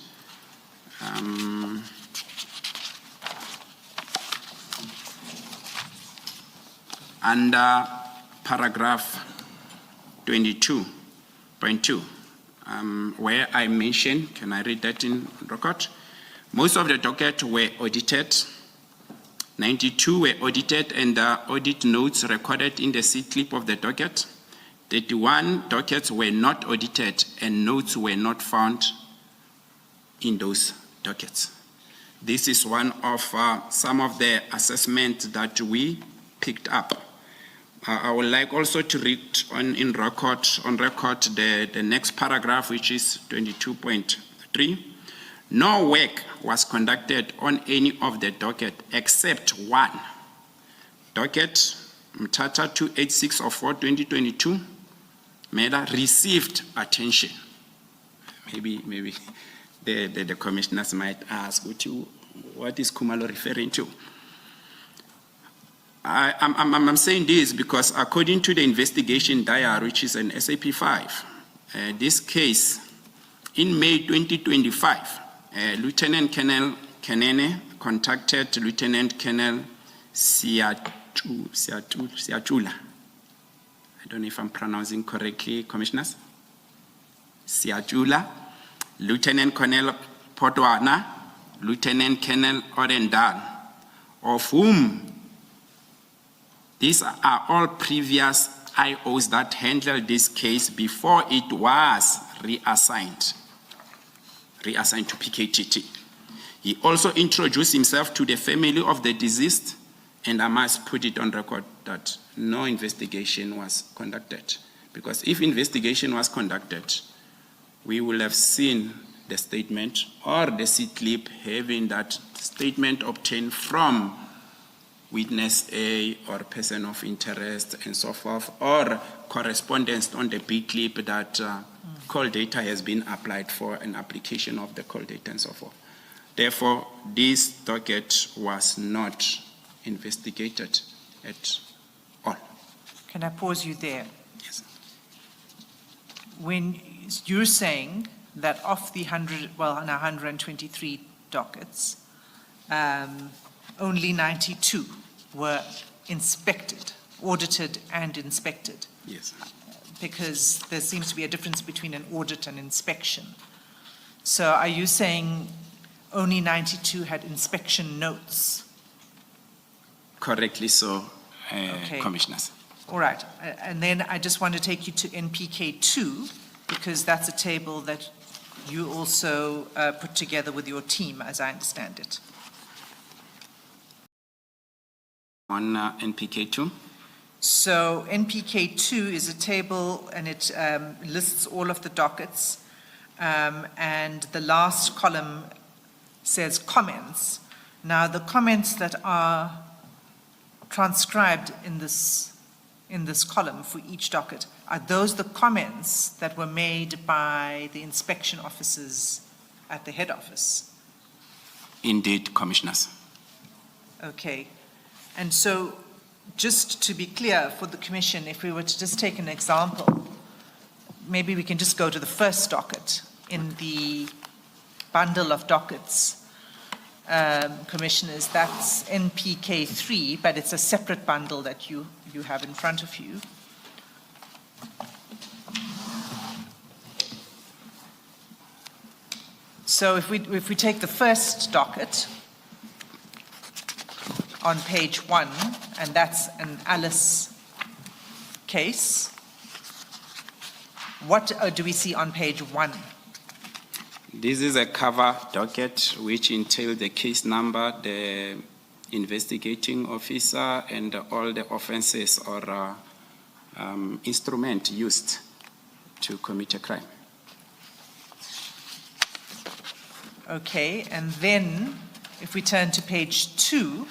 [SPEAKER 7] Under paragraph 22.2, where I mention, can I read that in record? Most of the docket were audited. 92 were audited and audit notes recorded in the C-clip of the docket. 31 dockets were not audited and notes were not found in those dockets. This is one of some of the assessments that we picked up. I would like also to read on record the next paragraph, which is 22.3. No work was conducted on any of the docket except one. Docket Mtata 286 of 4/2022 matter received attention. Maybe the commissioners might ask, what is Khumalo referring to? I'm saying this because according to the investigation diary, which is an SAP 5, this case, in May 2025, Lieutenant Colonel Kenene contacted Lieutenant Colonel Siachula. I don't know if I'm pronouncing correctly, commissioners. Siachula, Lieutenant Colonel Potwana, Lieutenant Colonel Orendan, of whom these are all previous IOs that handled this case before it was reassigned to PKTT. He also introduced himself to the family of the deceased, and I must put it on record that no investigation was conducted. Because if investigation was conducted, we will have seen the statement or the C-clip having that statement obtained from witness A or person of interest and so forth, or correspondence on the B-clip that call data has been applied for an application of the call data and so forth. Therefore, this docket was not investigated at all.
[SPEAKER 6] Can I pause you there?
[SPEAKER 7] Yes.
[SPEAKER 6] When you're saying that of the 123 dockets, only 92 were inspected, audited and inspected.
[SPEAKER 7] Yes.
[SPEAKER 6] Because there seems to be a difference between an audit and inspection. So are you saying only 92 had inspection notes?
[SPEAKER 7] Correctly so,
[SPEAKER 6] Okay.
[SPEAKER 7] commissioners.
[SPEAKER 6] All right, and then I just want to take you to NPK2, because that's a table that you also put together with your team, as I understand it.
[SPEAKER 7] On NPK2?
[SPEAKER 6] So NPK2 is a table, and it lists all of the dockets, and the last column says comments. Now, the comments that are transcribed in this column for each docket, are those the comments that were made by the inspection officers at the head office?
[SPEAKER 7] Indeed, commissioners.
[SPEAKER 6] Okay. And so, just to be clear for the commission, if we were to just take an example, maybe we can just go to the first docket in the bundle of dockets, commissioners. That's NPK3, but it's a separate bundle that you have in front of you. So if we take the first docket on page 1, and that's an Alice case, what do we see on page 1?
[SPEAKER 7] This is a cover docket which entails the case number, the investigating officer, and all the offenses or instrument used to commit a crime.
[SPEAKER 6] Okay, and then if we turn to page 2,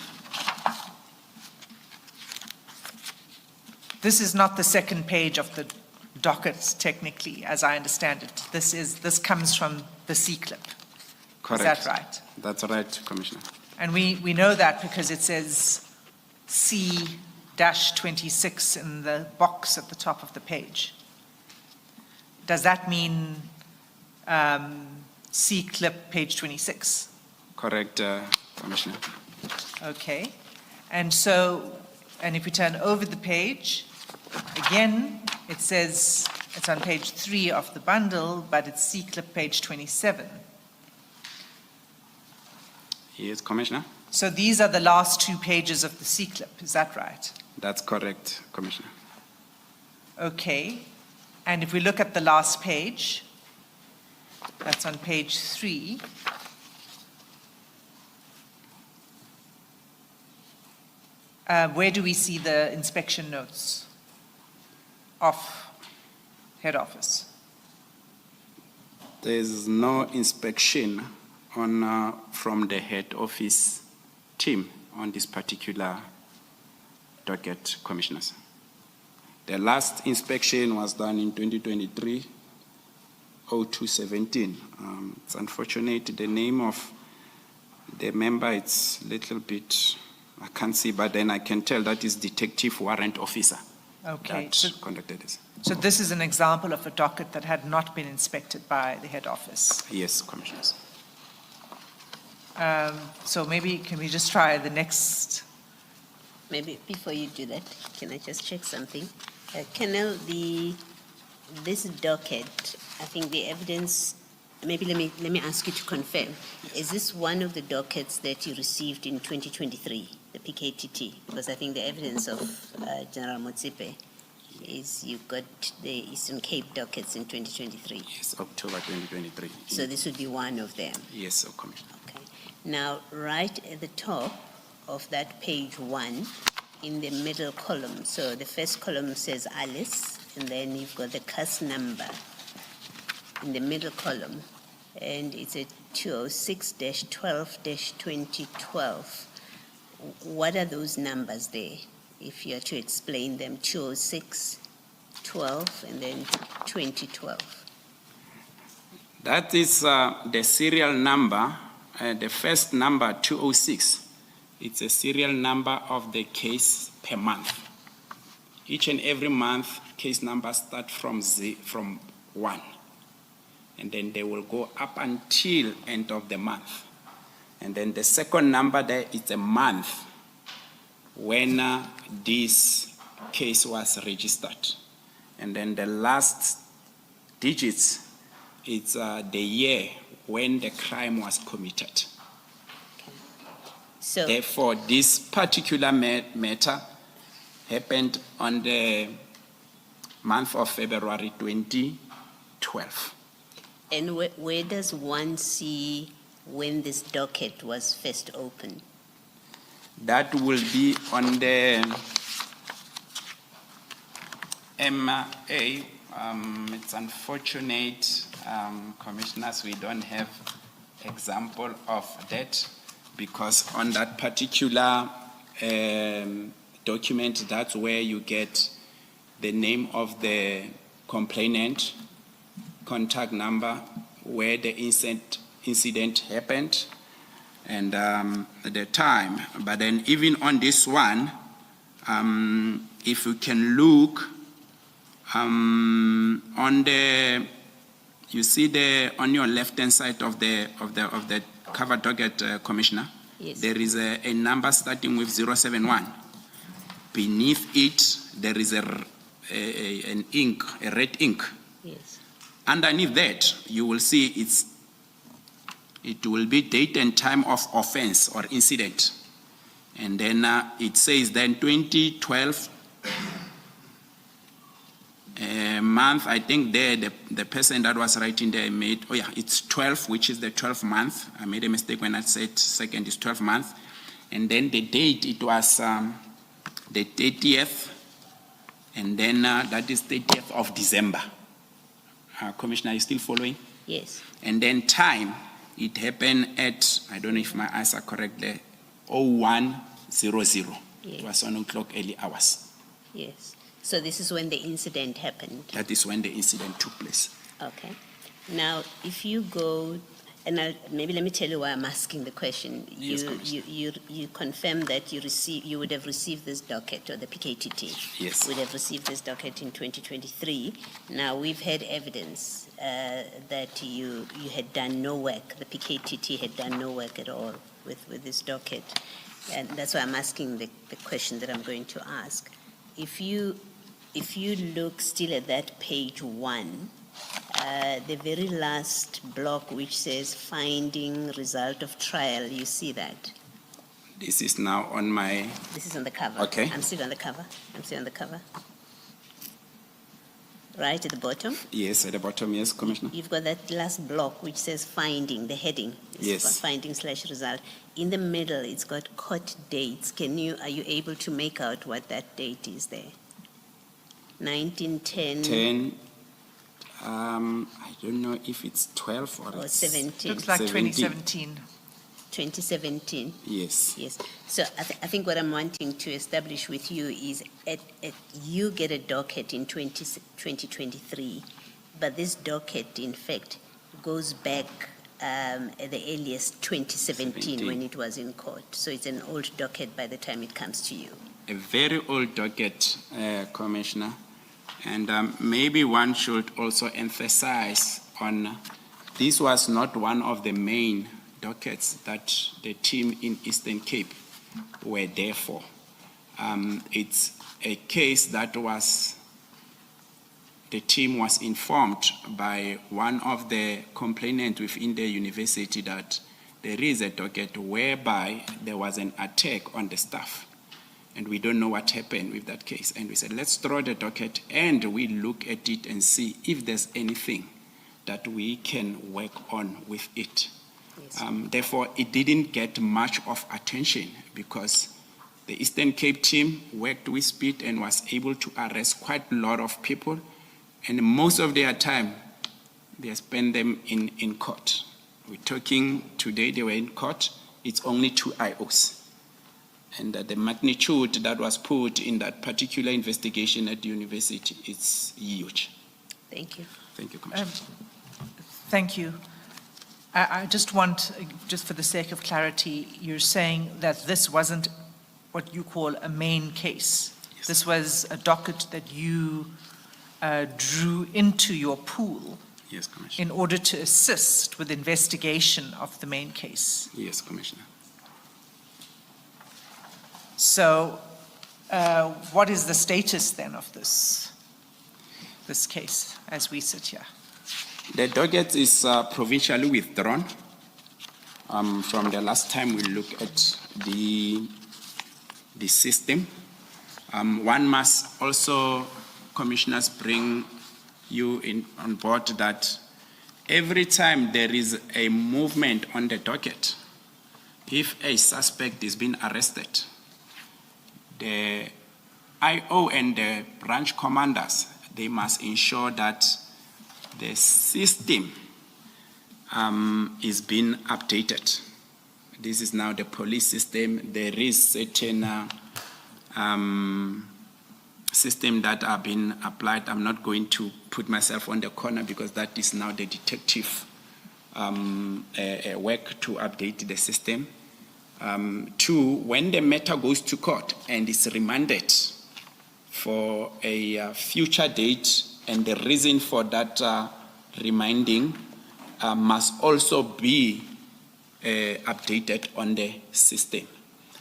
[SPEAKER 6] This is not the second page of the docket, technically, as I understand it. This comes from the C-clip.
[SPEAKER 7] Correct.
[SPEAKER 6] Is that right?
[SPEAKER 7] That's right, Commissioner.
[SPEAKER 6] And we know that because it says C-26 in the box at the top of the page. Does that mean C-clip page 26?
[SPEAKER 7] Correct, Commissioner.
[SPEAKER 6] Okay. And so, and if we turn over the page, again, it says it's on page 3 of the bundle, but it's C-clip page 27.
[SPEAKER 7] Yes, Commissioner.
[SPEAKER 6] So these are the last 2 pages of the C-clip, is that right?
[SPEAKER 7] That's correct, Commissioner.
[SPEAKER 6] Okay. And if we look at the last page, that's on page 3. Where do we see the inspection notes of head office?
[SPEAKER 7] There's no inspection on from the head office team on this particular docket, Commissioners. The last inspection was done in 2023-02-17. It's unfortunate the name of the member, it's a little bit, I can't see, but then I can tell that is Detective Warrant Officer
[SPEAKER 6] Okay.
[SPEAKER 7] that conducted this.
[SPEAKER 6] So this is an example of a docket that had not been inspected by the head office.
[SPEAKER 7] Yes, Commissioners.
[SPEAKER 6] So maybe can we just try the next?
[SPEAKER 5] Maybe before you do that, can I just check something? Colonel, this docket, I think the evidence, maybe let me ask you to confirm. Is this one of the dockets that you received in 2023, the PKTT? Because I think the evidence of General Motsipe is you got the Eastern Cape dockets in 2023.
[SPEAKER 7] Yes, October 2023.
[SPEAKER 5] So this would be one of them.
[SPEAKER 7] Yes, Commissioner.
[SPEAKER 5] Okay. Now, right at the top of that page 1, in the middle column, so the first column says Alice, and then you've got the case number in the middle column, and it's a 206-12-2012. What are those numbers there, if you are to explain them? 206, 12, and then 2012.
[SPEAKER 7] That is the serial number, the first number, 206. It's a serial number of the case per month. Each and every month, case numbers start from 1. And then they will go up until end of the month. And then the second number there is a month when this case was registered. And then the last digits, it's the year when the crime was committed.
[SPEAKER 5] So,
[SPEAKER 7] Therefore, this particular matter happened on the month of February 2012.
[SPEAKER 5] and where does one see when this docket was first opened?
[SPEAKER 7] That will be on the MA. It's unfortunate, Commissioners, we don't have example of that, because on that particular document, that's where you get the name of the complainant, contact number, where the incident happened, and the time. But then even on this one, if you can look on the, you see on your left-hand side of the cover docket, Commissioner,
[SPEAKER 5] Yes.
[SPEAKER 7] there is a number starting with 071. Beneath it, there is an ink, a red ink.
[SPEAKER 5] Yes.
[SPEAKER 7] Underneath that, you will see it will be date and time of offense or incident. And then it says then 2012 month. I think there the person that was writing there made, it's 12, which is the 12th month. I made a mistake when I said second is 12th month. And then the date, it was the 30th, and then that is 30th of December. Commissioner, are you still following?
[SPEAKER 5] Yes.
[SPEAKER 7] And then time, it happened at, I don't know if my eyes are correct there, 0100.
[SPEAKER 5] Yes.
[SPEAKER 7] It was 1 o'clock early hours.
[SPEAKER 5] Yes. So this is when the incident happened?
[SPEAKER 7] That is when the incident took place.
[SPEAKER 5] Okay. Now, if you go, and maybe let me tell you why I'm asking the question.
[SPEAKER 7] Yes, Commissioner.
[SPEAKER 5] You confirm that you would have received this docket, or the PKTT.
[SPEAKER 7] Yes.
[SPEAKER 5] Would have received this docket in 2023. Now, we've had evidence that you had done no work, the PKTT had done no work at all with this docket. And that's why I'm asking the question that I'm going to ask. If you look still at that page 1, the very last block which says finding result of trial, you see that?
[SPEAKER 7] This is now on my...
[SPEAKER 5] This is on the cover.
[SPEAKER 7] Okay.
[SPEAKER 5] I'm still on the cover. Right at the bottom?
[SPEAKER 7] Yes, at the bottom, yes, Commissioner.
[SPEAKER 5] You've got that last block which says finding, the heading. Is
[SPEAKER 7] Yes.
[SPEAKER 5] Finding/result. In the middle, it's got court dates. Are you able to make out what that date is there? 1910
[SPEAKER 7] I don't know if it's 12 or
[SPEAKER 5] or
[SPEAKER 7] it's
[SPEAKER 5] 17?
[SPEAKER 6] Looks like
[SPEAKER 7] 17.
[SPEAKER 6] 2017.
[SPEAKER 5] 2017.
[SPEAKER 7] Yes.
[SPEAKER 5] Yes. So I think what I'm wanting to establish with you is you get a docket in 2023, but this docket, in fact, goes back at the earliest 2017 when it was in court. So it's an old docket by the time it comes to you.
[SPEAKER 7] A very old docket, Commissioner. And maybe one should also emphasize on this was not one of the main dockets that the team in Eastern Cape were there for. It's a case that the team was informed by one of the complainants within the university that there is a docket whereby there was an attack on the staff. And we don't know what happened with that case. And we said, let's throw the docket and we look at it and see if there's anything that we can work on with it.
[SPEAKER 5] Yes.
[SPEAKER 7] Therefore, it didn't get much of attention because the Eastern Cape team worked with speed and was able to arrest quite a lot of people. And most of their time, they spend them in court. We're talking today, they were in court. It's only 2 IOs. And the magnitude that was put in that particular investigation at the university, it's huge.
[SPEAKER 5] Thank you.
[SPEAKER 7] Thank you, Commissioner.
[SPEAKER 6] Thank you. I just want, just for the sake of clarity, you're saying that this wasn't what you call a main case.
[SPEAKER 7] Yes.
[SPEAKER 6] This was a docket that you drew into your pool
[SPEAKER 7] Yes, Commissioner.
[SPEAKER 6] in order to assist with investigation of the main case.
[SPEAKER 7] Yes, Commissioner.
[SPEAKER 6] So what is the status then of this case as we sit here?
[SPEAKER 7] The docket is provincially withdrawn. From the last time we look at the system. One must also, commissioners, bring you on board that every time there is a movement on the docket, if a suspect is being arrested, the IO and the branch commanders, they must ensure that the system is being updated. This is now the police system. There is certain system that are being applied. I'm not going to put myself on the corner because that is now the detective work to update the system. 2, when the matter goes to court and is remanded for a future date, and the reason for that reminding must also be updated on the system.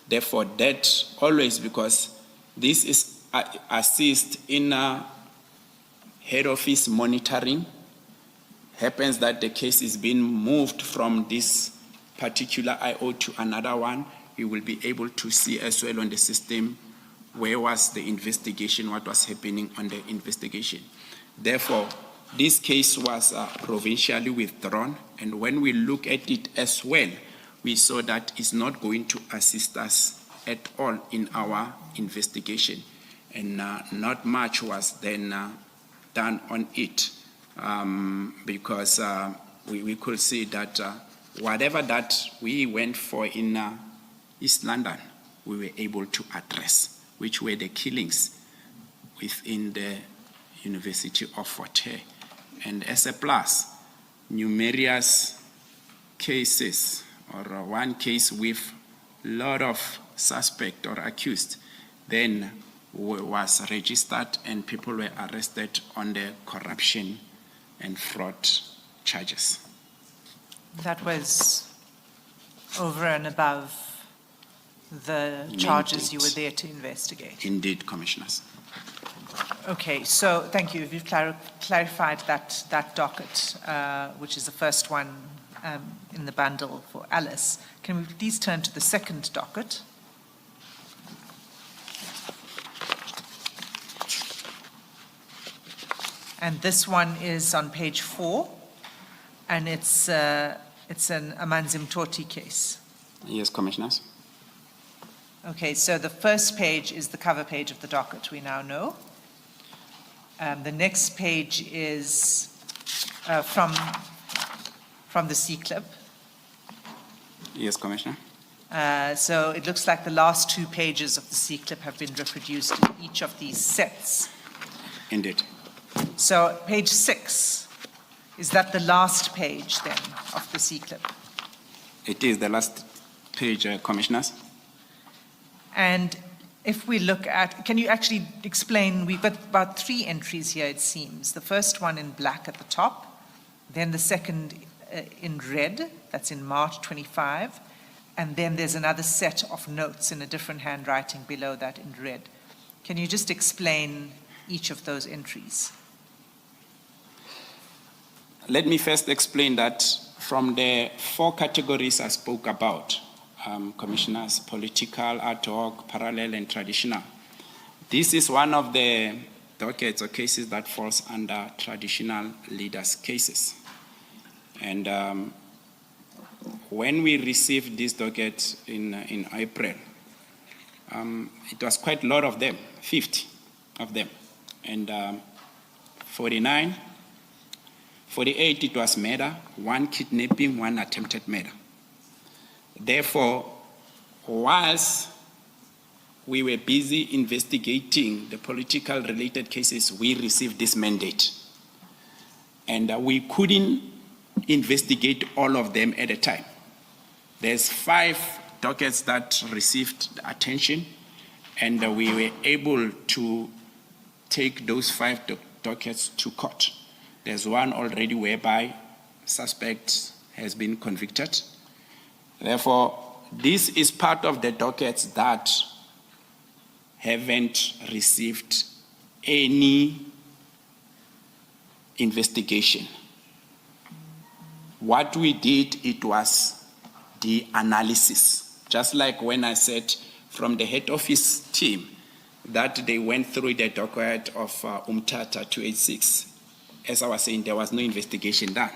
[SPEAKER 7] Therefore, that always, because this is assist in head office monitoring, happens that the case is being moved from this particular IO to another one, we will be able to see as well on the system where was the investigation, what was happening on the investigation. Therefore, this case was provincially withdrawn, and when we look at it as well, we saw that it's not going to assist us at all in our investigation, and not much was then done on it because we could see that whatever that we went for in East London, we were able to address, which were the killings within the University of Fort Hare. And as a plus, numerous cases, or one case with a lot of suspect or accused, then was registered and people were arrested on the corruption and fraud charges.
[SPEAKER 6] That was over and above the charges you were there to investigate.
[SPEAKER 7] Indeed, Commissioners.
[SPEAKER 6] Okay, so thank you. You've clarified that docket, which is the first one in the bundle for Alice. Can we please turn to the second docket? And this one is on page 4, and it's an Amanzim Toti case.
[SPEAKER 7] Yes, Commissioners.
[SPEAKER 6] Okay, so the first page is the cover page of the docket, we now know. The next page is from the C-clip.
[SPEAKER 7] Yes, Commissioner.
[SPEAKER 6] So it looks like the last 2 pages of the C-clip have been reproduced in each of these sets.
[SPEAKER 7] Indeed.
[SPEAKER 6] So page 6, is that the last page then of the C-clip?
[SPEAKER 7] It is the last page, Commissioners.
[SPEAKER 6] And if we look at, can you actually explain, we've got about 3 entries here, it seems. The first one in black at the top, then the second in red, that's in March 25, and then there's another set of notes in a different handwriting below that in red. Can you just explain each of those entries?
[SPEAKER 7] Let me first explain that from the 4 categories I spoke about, Commissioners, political, ad hoc, parallel, and traditional. This is one of the dockets or cases that falls under traditional leaders' cases. And when we received this docket in April, it was quite a lot of them, 50 of them. And 49, 48, it was murder, 1 kidnapping, 1 attempted murder. Therefore, whilst we were busy investigating the political related cases, we received this mandate. And we couldn't investigate all of them at a time. There's 5 dockets that received attention, and we were able to take those 5 dockets to court. There's one already whereby suspect has been convicted. Therefore, this is part of the dockets that haven't received any investigation. What we did, it was the analysis. Just like when I said from the head office team that they went through the docket of Umtata 286. As I was saying, there was no investigation done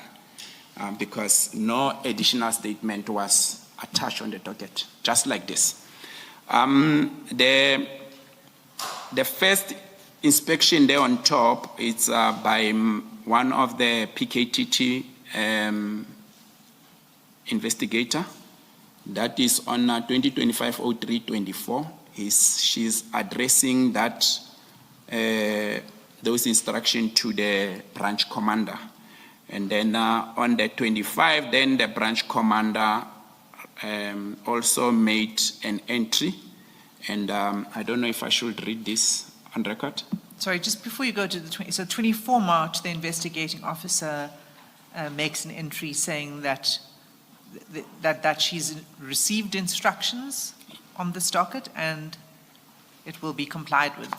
[SPEAKER 7] because no additional statement was attached on the docket, just like this. The first inspection there on top, it's by one of the PKTT investigator. That is on 2025-03-24. She's addressing that those instructions to the branch commander. And then on the 25, then the branch commander also made an entry. And I don't know if I should read this on record.
[SPEAKER 6] Sorry, just before you go to the 20, so 24 March, the investigating officer makes an entry saying that she's received instructions on this docket and it will be complied with.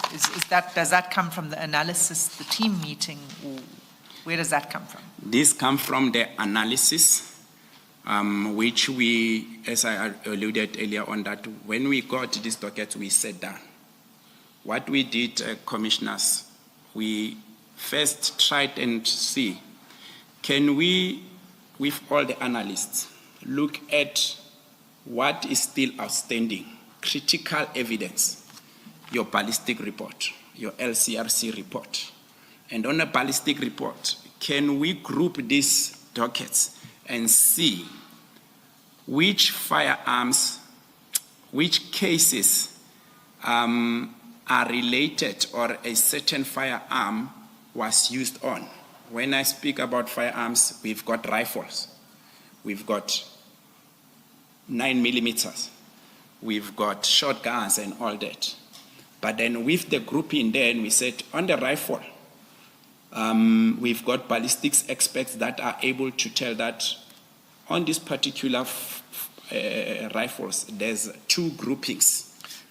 [SPEAKER 6] Does that come from the analysis, the team meeting, or where does that come from?
[SPEAKER 7] This comes from the analysis, which we, as I alluded earlier on, that when we got this docket, we sat down. What we did, commissioners, we first tried and see, can we, with all the analysts, look at what is still outstanding, critical evidence, your ballistic report, your LCRC report. And on a ballistic report, can we group these dockets and see which firearms, which cases are are related or a certain firearm was used on. When I speak about firearms, we've got rifles, we've got 9mm, we've got shotguns and all that. But then with the grouping then, we said on the rifle, we've got ballistics experts that are able to tell that on this particular rifles, there's two groupings.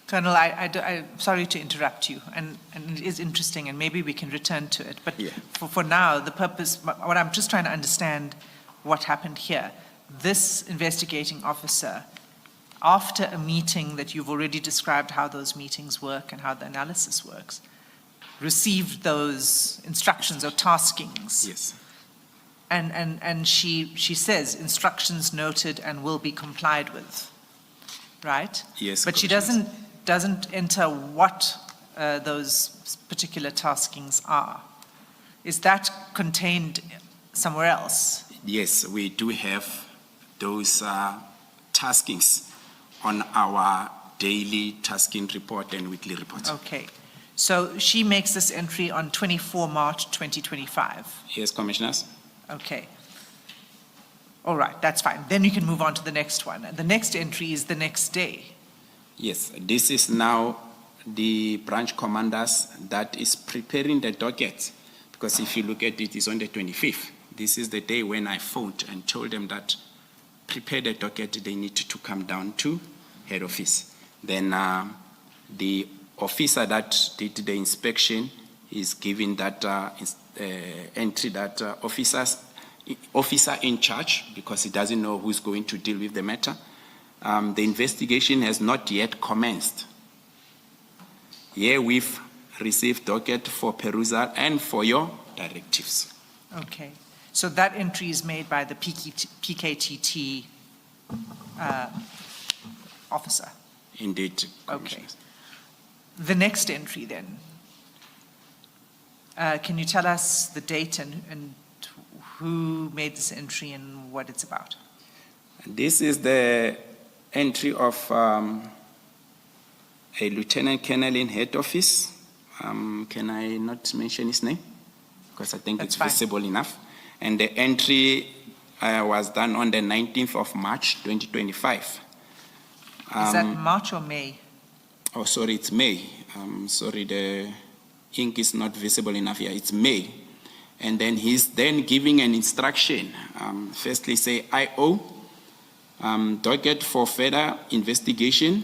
[SPEAKER 6] Colonel, I'm sorry to interrupt you, and it is interesting, and maybe we can return to it. But
[SPEAKER 7] Yeah.
[SPEAKER 6] for now, the purpose, what I'm just trying to understand what happened here. This investigating officer, after a meeting that you've already described how those meetings work and how the analysis works, received those instructions or taskings.
[SPEAKER 7] Yes.
[SPEAKER 6] And she says instructions noted and will be complied with, right?
[SPEAKER 7] Yes.
[SPEAKER 6] But she
[SPEAKER 7] Commissioners.
[SPEAKER 6] doesn't enter what those particular taskings are. Is that contained somewhere else?
[SPEAKER 7] Yes, we do have those taskings on our daily tasking report and weekly report.
[SPEAKER 6] Okay. So she makes this entry on 24 March 2025.
[SPEAKER 7] Yes, Commissioners.
[SPEAKER 6] Okay. All right, that's fine. Then you can move on to the next one. The next entry is the next day.
[SPEAKER 7] Yes, this is now the branch commanders that is preparing the docket, because if you look at it, it's on the 25th. This is the day when I phoned and told them that prepare the docket, they need to come down to head office. Then the officer that did the inspection is giving that entry that officer in charge, because he doesn't know who's going to deal with the matter. The investigation has not yet commenced. Here we've received docket for perusal and for your directives.
[SPEAKER 6] Okay. So that entry is made by the PKTT officer.
[SPEAKER 7] Indeed,
[SPEAKER 6] Okay.
[SPEAKER 7] Commissioners.
[SPEAKER 6] The next entry then. Can you tell us the date and who made this entry and what it's about?
[SPEAKER 7] This is the entry of a lieutenant colonel in head office. Can I not mention his name? Because I think
[SPEAKER 6] That's
[SPEAKER 7] it's
[SPEAKER 6] fine.
[SPEAKER 7] visible enough. And the entry was done on the 19th of March, 2025.
[SPEAKER 6] Is that March or May?
[SPEAKER 7] Oh, sorry, it's May. Sorry, the ink is not visible enough here. It's May. And then he's then giving an instruction. Firstly, say IO, docket for further investigation,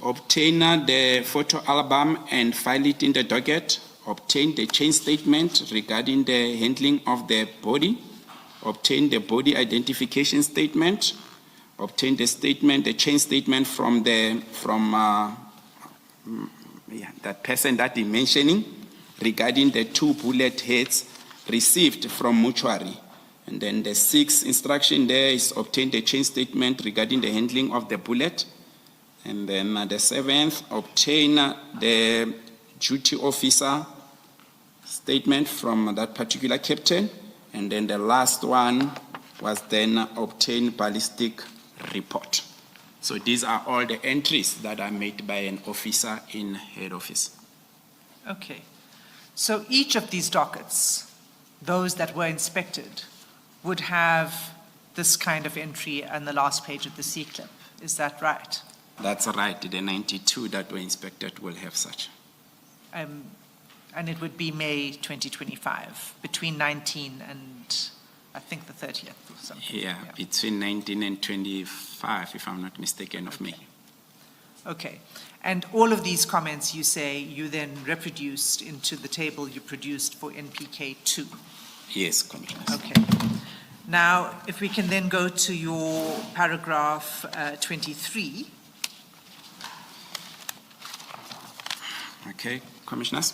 [SPEAKER 7] obtain the photo album and file it in the docket, obtain the chain statement regarding the handling of the body, obtain the body identification statement, obtain the statement, the chain statement from that person that he's mentioning regarding the 2 bullet heads received from mortuary. And then the 6th instruction there is obtain the chain statement regarding the handling of the bullet. And then the 7th, obtain the duty officer statement from that particular captain. And then the last one was then obtain ballistic report. So these are all the entries that are made by an officer in head office.
[SPEAKER 6] Okay. So each of these dockets, those that were inspected, would have this kind of entry on the last page of the C-clip. Is that right?
[SPEAKER 7] That's right. The 92 that were inspected will have such.
[SPEAKER 6] And it would be May 2025, between 19 and I think the 30th or something.
[SPEAKER 7] Yeah, between 19 and 25, if I'm not mistaken, of May.
[SPEAKER 6] Okay. And all of these comments you say you then reproduced into the table you produced for NPK 2.
[SPEAKER 7] Yes, Commissioner.
[SPEAKER 6] Okay. Now, if we can then go to your paragraph 23.
[SPEAKER 7] Okay, Commissioners.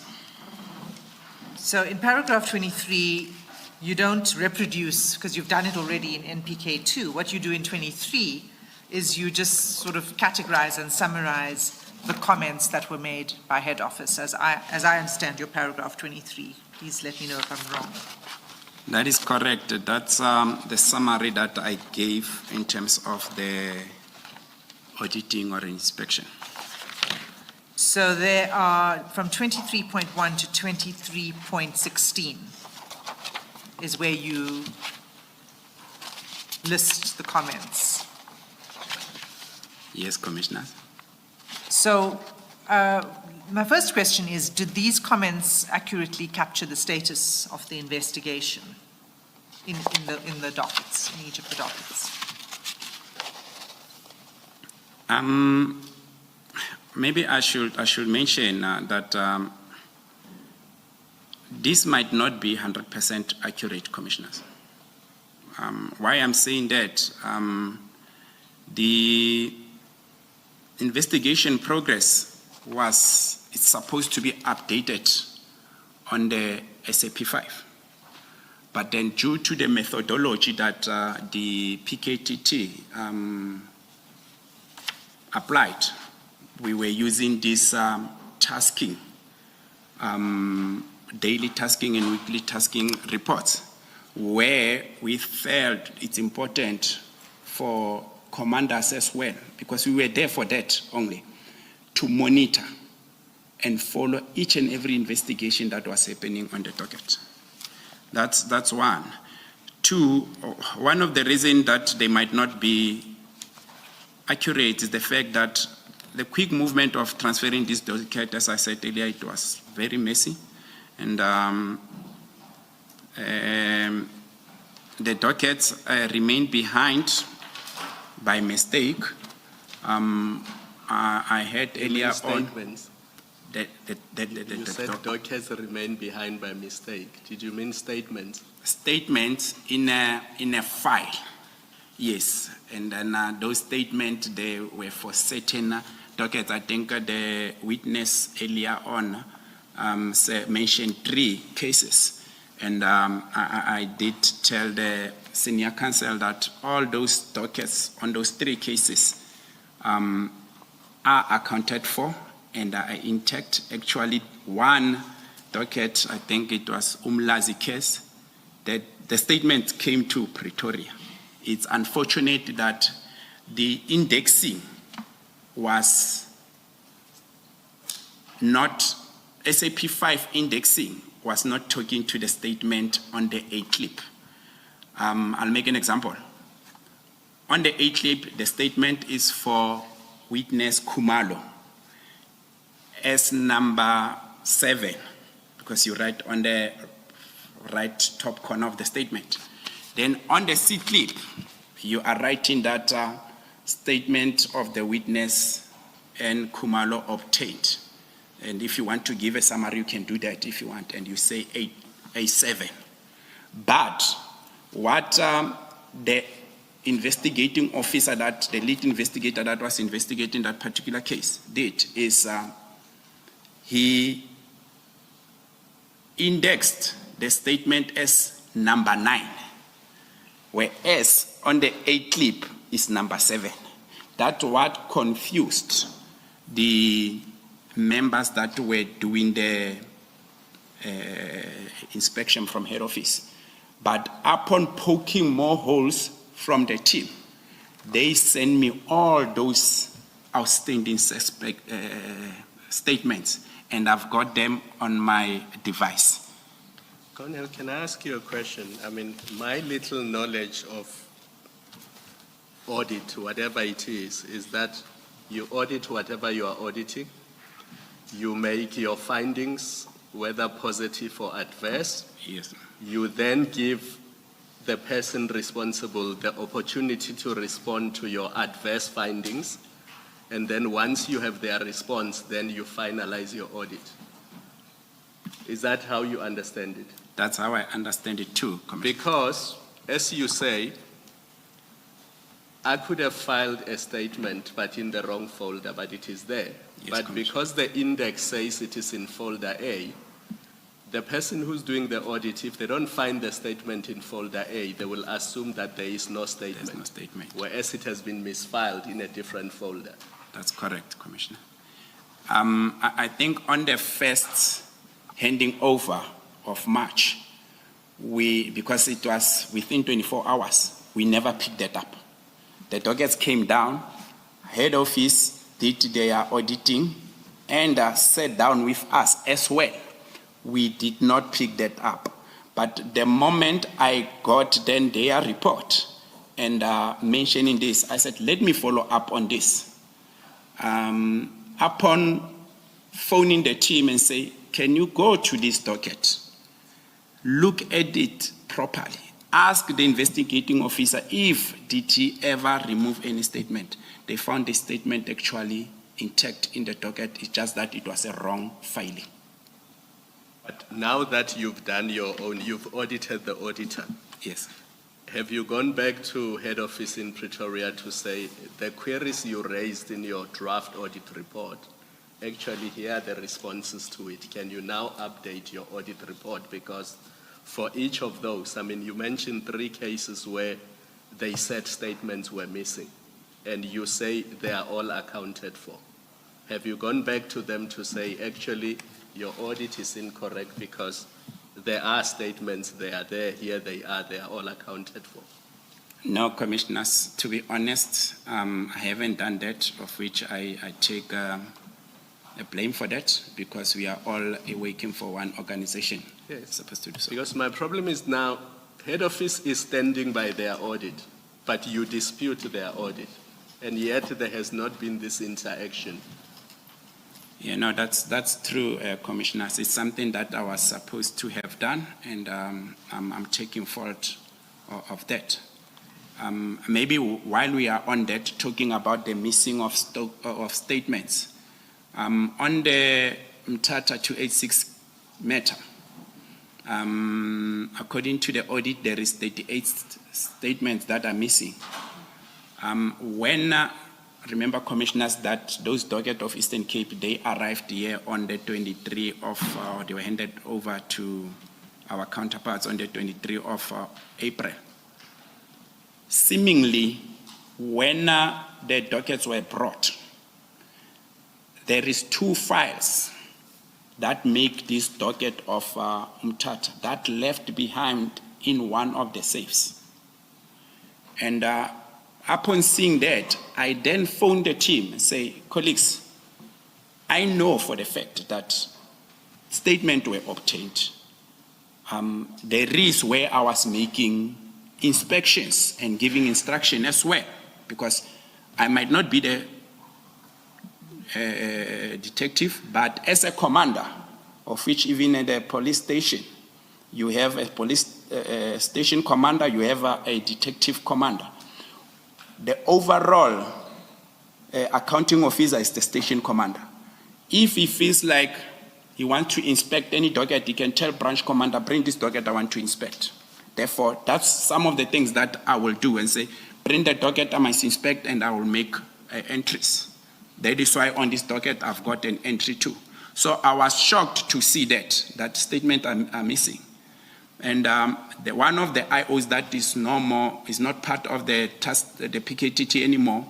[SPEAKER 6] So in paragraph 23, you don't reproduce, because you've done it already in NPK 2. What you do in 23 is you just sort of categorize and summarize the comments that were made by head office, as I understand your paragraph 23. Please let me know if I'm wrong.
[SPEAKER 7] That is correct. That's the summary that I gave in terms of the auditing or inspection.
[SPEAKER 6] So there are from 23.1 to 23.16 is where you list the comments.
[SPEAKER 7] Yes, Commissioner.
[SPEAKER 6] So my first question is, did these comments accurately capture the status of the investigation in the dockets, in each of the dockets?
[SPEAKER 7] Maybe I should mention that this might not be 100% accurate, Commissioners. Why I'm saying that, the investigation progress it's supposed to be updated on the SAP5. But then due to the methodology that the PKTT applied, we were using this tasking, daily tasking and weekly tasking reports, where we felt it's important for commanders as well, because we were there for that only, to monitor and follow each and every investigation that was happening on the docket. That's one. Two, one of the reasons that they might not be accurate is the fact that the quick movement of transferring this docket, as I said earlier, it was very messy. And the dockets remained behind by mistake. I heard earlier on that
[SPEAKER 4] you said dockets remain behind by mistake. Did you mean statements?
[SPEAKER 7] Statements in a file, yes. And then those statements, they were for certain dockets. I think the witness earlier on mentioned 3 cases. And I did tell the senior counsel that all those dockets on those 3 cases are accounted for and are intact. Actually, one docket, I think it was Umlazi case, that the statement came to Pretoria. It's unfortunate that the indexing was not, SAP5 indexing was not talking to the statement on the A clip. I'll make an example. On the A clip, the statement is for witness Kumalo as number 7, because you write on the right top corner of the statement. Then on the C clip, you are writing that statement of the witness and Kumalo obtained. And if you want to give a summary, you can do that if you want, and you say A7. But what the investigating officer, the lead investigator that was investigating that particular case did is he indexed the statement as number 9, whereas on the A clip is number 7. That's what confused the members that were doing the inspection from head office. But upon poking more holes from the team, they sent me all those outstanding statements, and I've got them on my device.
[SPEAKER 4] Colonel, can I ask you a question? I mean, my little knowledge of audit, whatever it is that you audit whatever you are auditing. You make your findings, whether positive or adverse.
[SPEAKER 7] Yes.
[SPEAKER 4] You then give the person responsible the opportunity to respond to your adverse findings. And then once you have their response, then you finalize your audit. Is that how you understand it?
[SPEAKER 7] That's how I understand it too, Commissioner.
[SPEAKER 4] Because, as you say, I could have filed a statement, but in the wrong folder, but it is there.
[SPEAKER 7] Yes,
[SPEAKER 4] but because the index says it is in folder A, the person who's doing the audit, if they don't find the statement in folder A, they will assume that there is no statement.
[SPEAKER 7] There's no statement.
[SPEAKER 4] Whereas it has been misfiled in a different folder.
[SPEAKER 7] That's correct, Commissioner. I think on the first handing over of March, because it was within 24 hours, we never picked that up. The dockets came down, head office did their auditing, and sat down with us as well. We did not pick that up. But the moment I got then their report and mentioning this, I said, let me follow up on this. Upon phoning the team and say, can you go to this docket, look at it properly, ask the investigating officer if did he ever remove any statement. They found the statement actually intact in the docket. It's just that it was a wrong filing.
[SPEAKER 4] But now that you've done your own, you've audited the auditor.
[SPEAKER 7] Yes.
[SPEAKER 4] Have you gone back to head office in Pretoria to say the queries you raised in your draft audit report, actually here are the responses to it. Can you now update your audit report? Because for each of those, I mean, you mentioned 3 cases where they said statements were missing, and you say they are all accounted for. Have you gone back to them to say, actually, your audit is incorrect because there are statements, they are there, here they are all accounted for?
[SPEAKER 7] No, Commissioners, to be honest, I haven't done that, of which I take the blame for that, because we are all working for one organization.
[SPEAKER 4] Yes.
[SPEAKER 7] Supposed to do so.
[SPEAKER 4] Because my problem is now, head office is standing by their audit, but you dispute their audit, and yet there has not been this interaction.
[SPEAKER 7] Yeah, no, that's true, Commissioners. It's something that I was supposed to have done, and I'm taking fault of that. Maybe while we are on that, talking about the missing of statements, on the Mthatha 286 matter, according to the audit, there is 38 statements that are missing. Remember, Commissioners, that those docket of Eastern Cape, they arrived here on the 23 of, they were handed over to our counterparts on the 23 of April. Seemingly, when the dockets were brought, there is 2 files that make this docket of Mthatha that left behind in one of the safes. And upon seeing that, I then phoned the team and say, colleagues, I know for the fact that statements were obtained. There is where I was making inspections and giving instruction as well, because I might not be the detective, but as a commander, of which even at the police station, you have a police station commander, you have a detective commander. The overall accounting officer is the station commander. If he feels like he wants to inspect any docket, he can tell branch commander, bring this docket I want to inspect. Therefore, that's some of the things that I will do and say, bring the docket I must inspect and I will make entries. That is why on this docket I've got an entry too. So I was shocked to see that statement are missing. And one of the IOs that is not part of the PKTT anymore,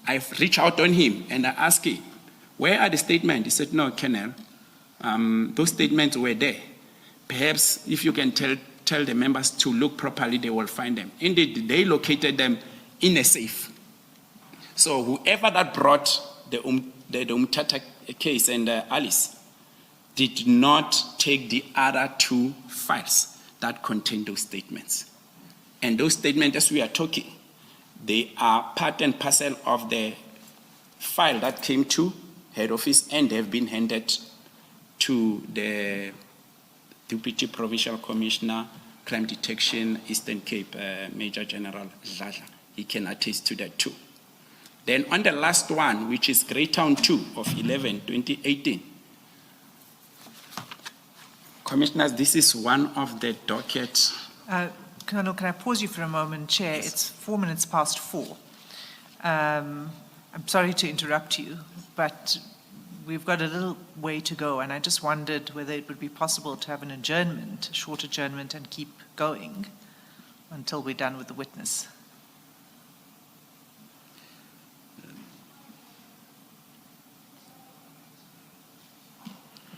[SPEAKER 7] I've reached out on him and I asked him, where are the statements? He said, no, Colonel, those statements were there. Perhaps if you can tell the members to look properly, they will find them. Indeed, they located them in a safe. So whoever that brought the Mthatha case and Alice did not take the other 2 files that contain those statements. And those statements, as we are talking, they are part and parcel of the file that came to head office and have been handed to the Deputy Provincial Commissioner, Crime Detection, Eastern Cape, Major General Dladla. He can attest to that too. Then on the last one, which is Greytown 2 of 11/2018, Commissioners, this is one of the dockets.
[SPEAKER 6] Colonel, can I pause you for a moment, Chair?
[SPEAKER 7] Yes.
[SPEAKER 6] It's 4 minutes past 4. I'm sorry to interrupt you, but we've got a little way to go, and I just wondered whether it would be possible to have an adjournment, a short adjournment, and keep going until we're done with the witness.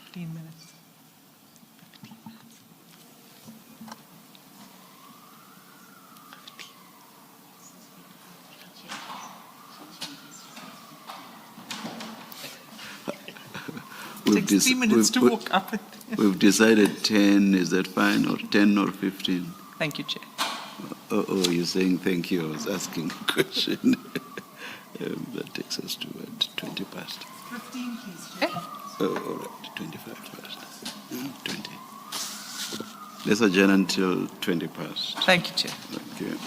[SPEAKER 6] 15 minutes. Takes 3 minutes to walk up.
[SPEAKER 3] We've decided 10, is that fine, or 10 or 15?
[SPEAKER 6] Thank you, Chair.
[SPEAKER 3] Oh, you're saying thank you. I was asking a question. That takes us to what, 20 past.
[SPEAKER 6] 15, please, Chair.
[SPEAKER 3] Oh, all right, 25 past. 20. Let's adjourn until 20 past.
[SPEAKER 6] Thank you, Chair.
[SPEAKER 3] Thank you.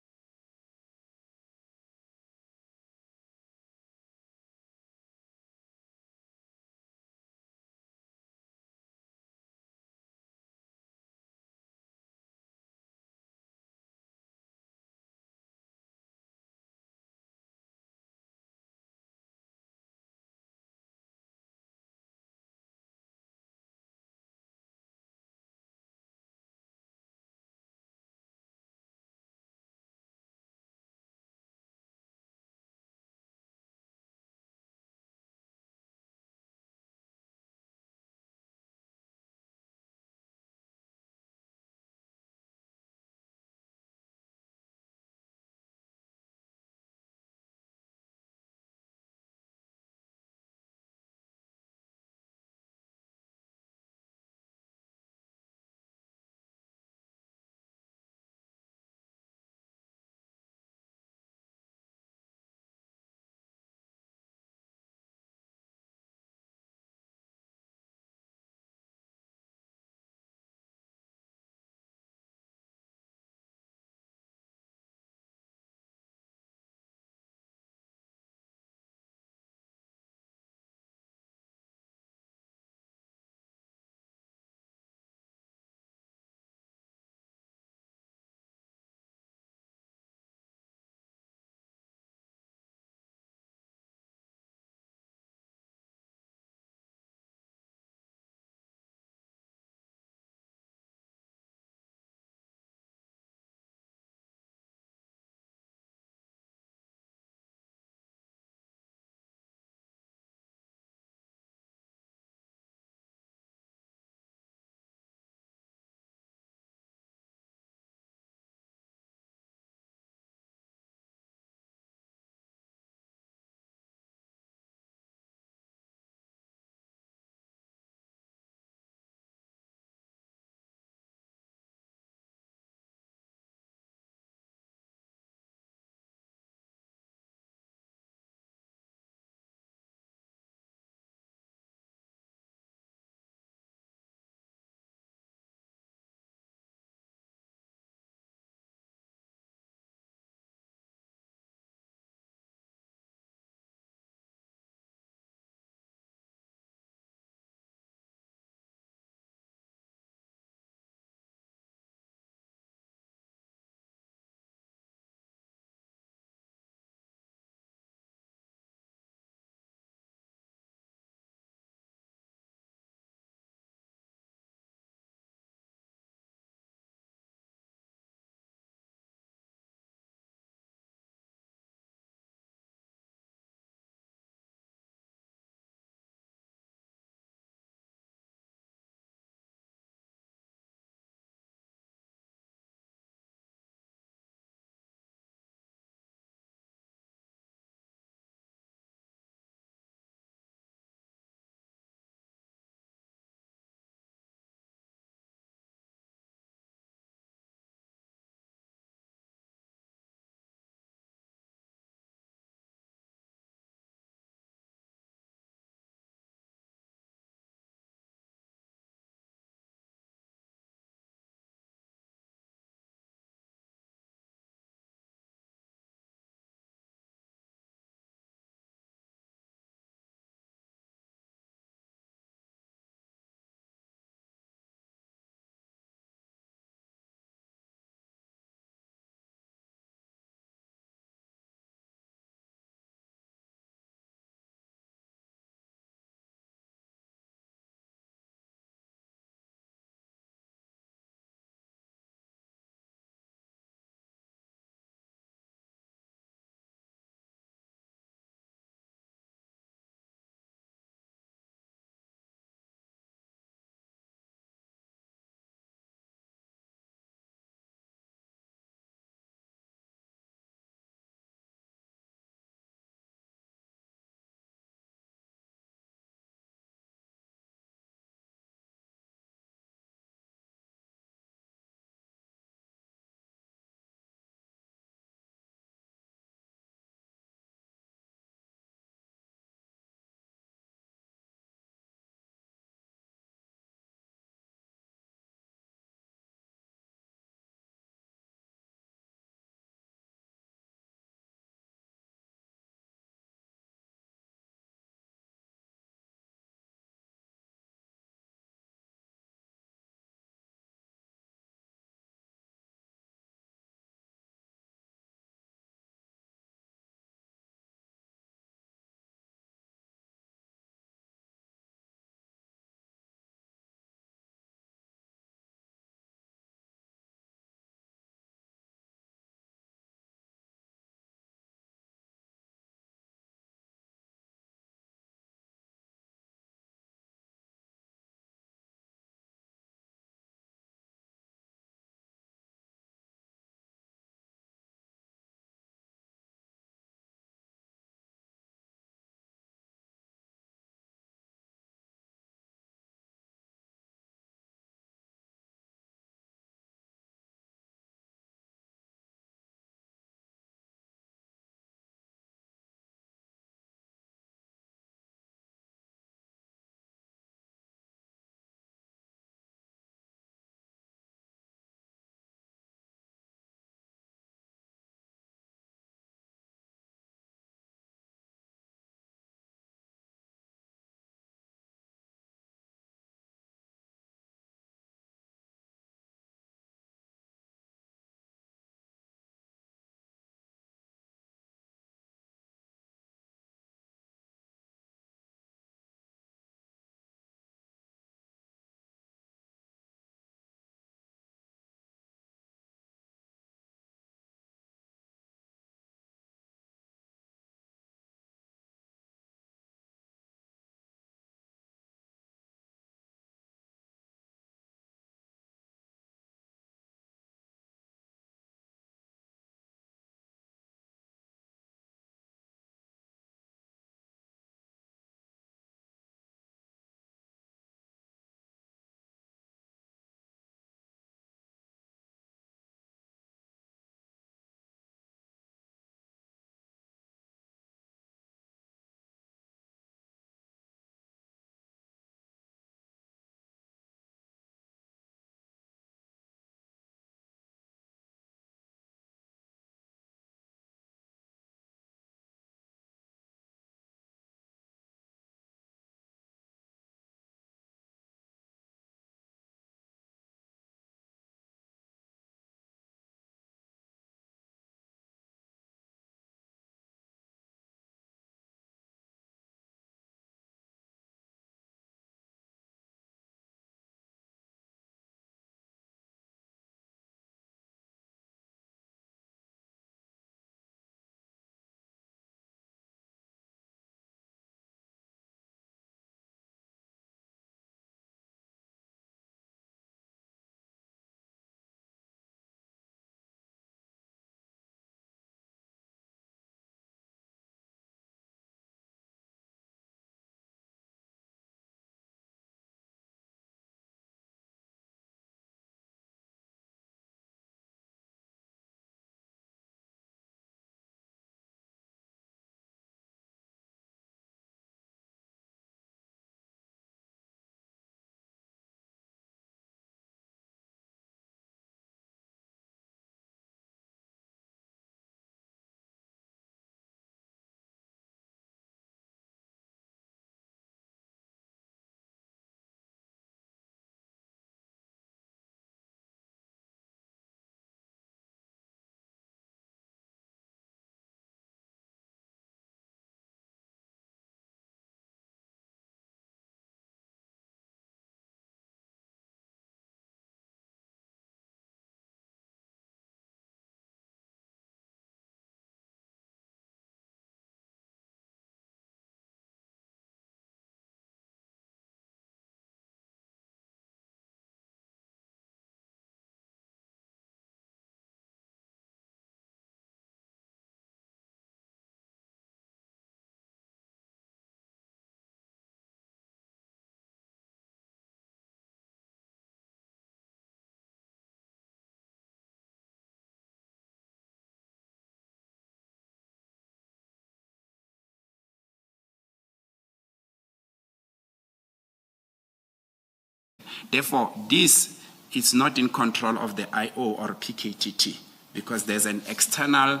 [SPEAKER 7] Therefore, this is not in control of the IO or PKTT because there's an external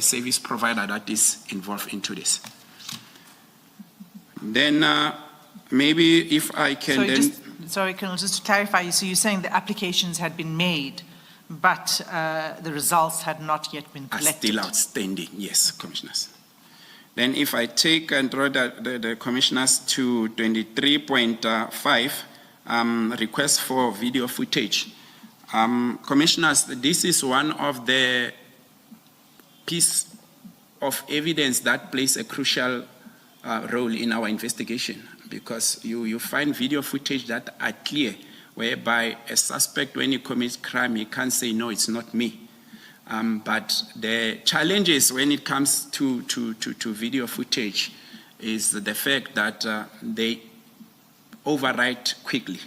[SPEAKER 7] service provider that is involved into this. Then maybe if I can
[SPEAKER 6] Sorry, Colonel, just to clarify, so you're saying the applications had been made, but the results had not yet been
[SPEAKER 7] are
[SPEAKER 6] collected?
[SPEAKER 7] still outstanding, yes, Commissioners. Then if I take and draw the Commissioners to 23.5, request for video footage. Commissioners, this is one of the piece of evidence that plays a crucial role in our investigation, because you find video footage that are clear, whereby a suspect, when he commits crime, he can't say, no, it's not me. But the challenges when it comes to video footage is the fact that they overwrite quickly.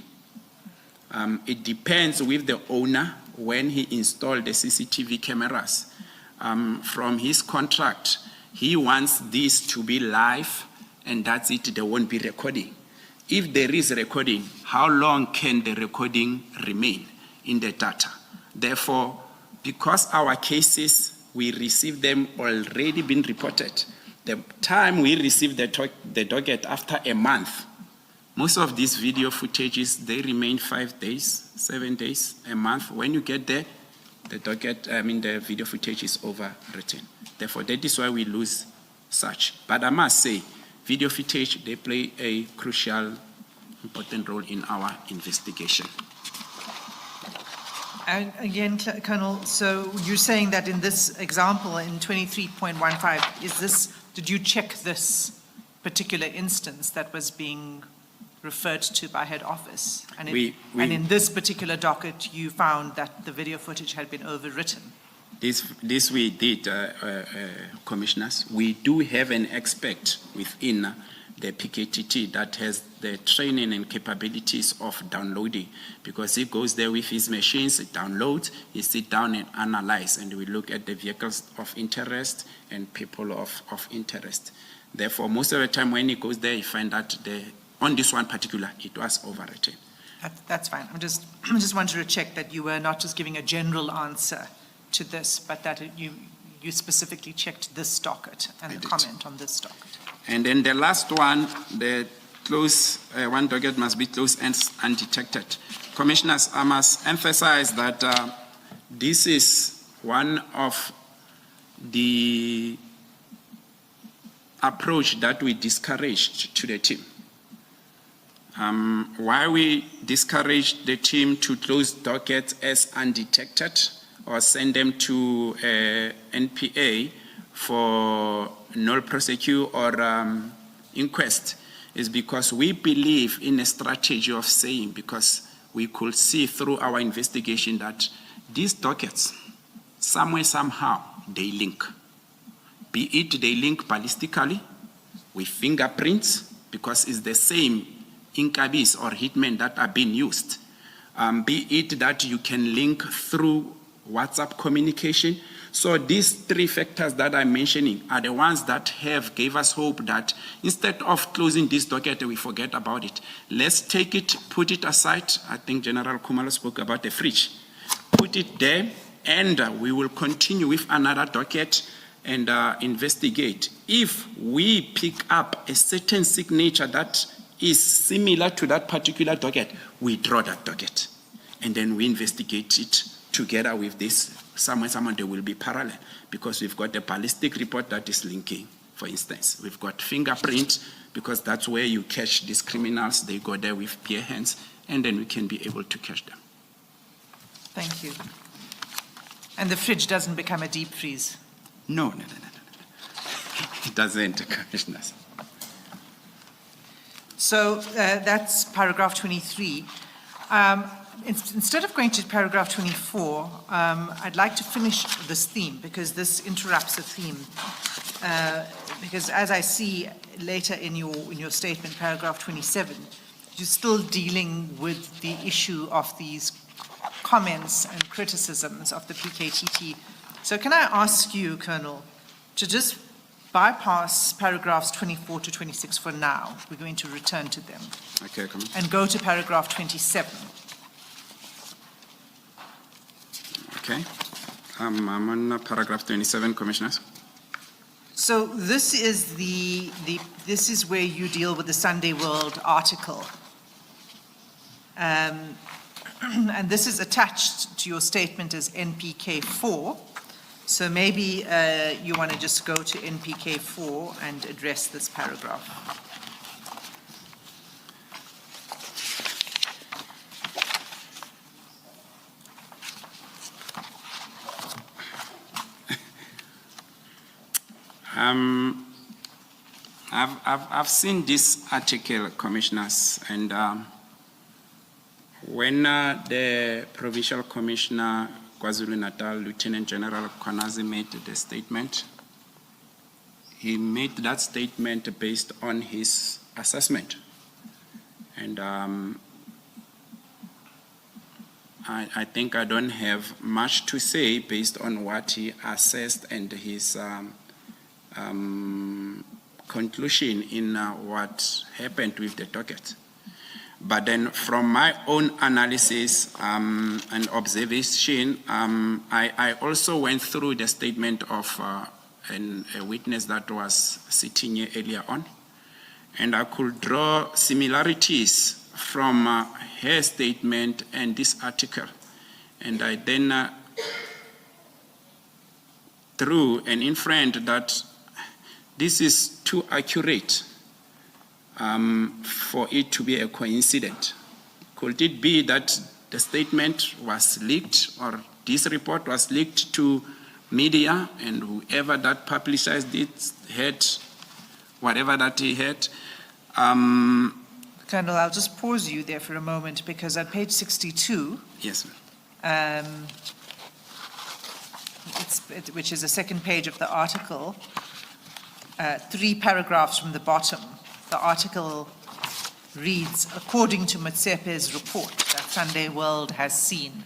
[SPEAKER 7] It depends with the owner when he installed the CCTV cameras. From his contract, he wants this to be live, and that's it, there won't be recording. If there is recording, how long can the recording remain in the data? Therefore, because our cases, we receive them already been reported, the time we receive the docket after a month, most of these video footages, they remain 5 days, 7 days, a month. When you get there, the video footage is overwritten. Therefore, that is why we lose such. But I must say, video footage, they play a crucial, important role in our investigation.
[SPEAKER 6] And again, Colonel, so you're saying that in this example, in 23.15, did you check this particular instance that was being referred to by head office? And in this particular docket, you found that the video footage had been overwritten?
[SPEAKER 7] This we did, Commissioners. We do have an expert within the PKTT that has the training and capabilities of downloading, because he goes there with his machines, he downloads, he sit down and analyze, and we look at the vehicles of interest and people of interest. Therefore, most of the time when he goes there, he finds that on this one particular, it was overwritten.
[SPEAKER 6] That's fine. I just wanted to check that you were not just giving a general answer to this, but that you specifically checked this docket and the comment on this docket.
[SPEAKER 7] And then the last one, the close, one docket must be closed and undetected. Commissioners, I must emphasize that this is one of the approach that we discouraged to the team. Why we discouraged the team to close dockets as undetected or send them to NPA for null prosecute or inquest is because we believe in a strategy of saying, because we could see through our investigation that these dockets, somewhere, somehow, they link. Be it they link ballistically with fingerprints, because it's the same inkabis or hitmen that are being used. Be it that you can link through WhatsApp communication. So these three factors that I'm mentioning are the ones that gave us hope that instead of closing this docket, we forget about it. Let's take it, put it aside. I think General Khumalo spoke about the fridge. Put it there, and we will continue with another docket and investigate. If we pick up a certain signature that is similar to that particular docket, we draw that docket. And then we investigate it together with this. Somewhere there will be parallel, because we've got the ballistic report that is linking, for instance. We've got fingerprint, because that's where you catch these criminals. They go there with bare hands, and then we can be able to catch them.
[SPEAKER 6] Thank you. And the fridge doesn't become a deep freeze?
[SPEAKER 7] No. It doesn't, Commissioners.
[SPEAKER 6] So that's paragraph 23. Instead of going to paragraph 24, I'd like to finish this theme, because this interrupts the theme. Because as I see later in your statement, paragraph 27, you're still dealing with the issue of these comments and criticisms of the PKTT. So can I ask you, Colonel, to just bypass paragraphs 24 to 26 for now. We're going to return to them.
[SPEAKER 7] Okay, Commissioner.
[SPEAKER 6] And go to paragraph 27.
[SPEAKER 7] Okay. I'm on paragraph 27, Commissioners.
[SPEAKER 6] So this is this is where you deal with the Sunday World article. And this is attached to your statement as NPK 4. So maybe you want to just go to NPK 4 and address this paragraph.
[SPEAKER 7] I've seen this article, Commissioners, and when the Provincial Commissioner KwaZulu-Natal, Lieutenant General Konazi, made the statement, he made that statement based on his assessment. And I think I don't have much to say based on what he assessed and his conclusion in what happened with the docket. But then from my own analysis and observation, I also went through the statement of a witness that was sitting here earlier on, and I could draw similarities from her statement and this article. And I then drew an inference that this is too accurate for it to be a coincidence. Could it be that the statement was leaked, or this report was leaked to media, and whoever that publicized it had whatever that he had?
[SPEAKER 6] Colonel, I'll just pause you there for a moment, because at page 62,
[SPEAKER 7] Yes,
[SPEAKER 6] which is the second page of the article, 3 paragraphs from the bottom, the article reads, according to Motsepe's report that Sunday World has seen.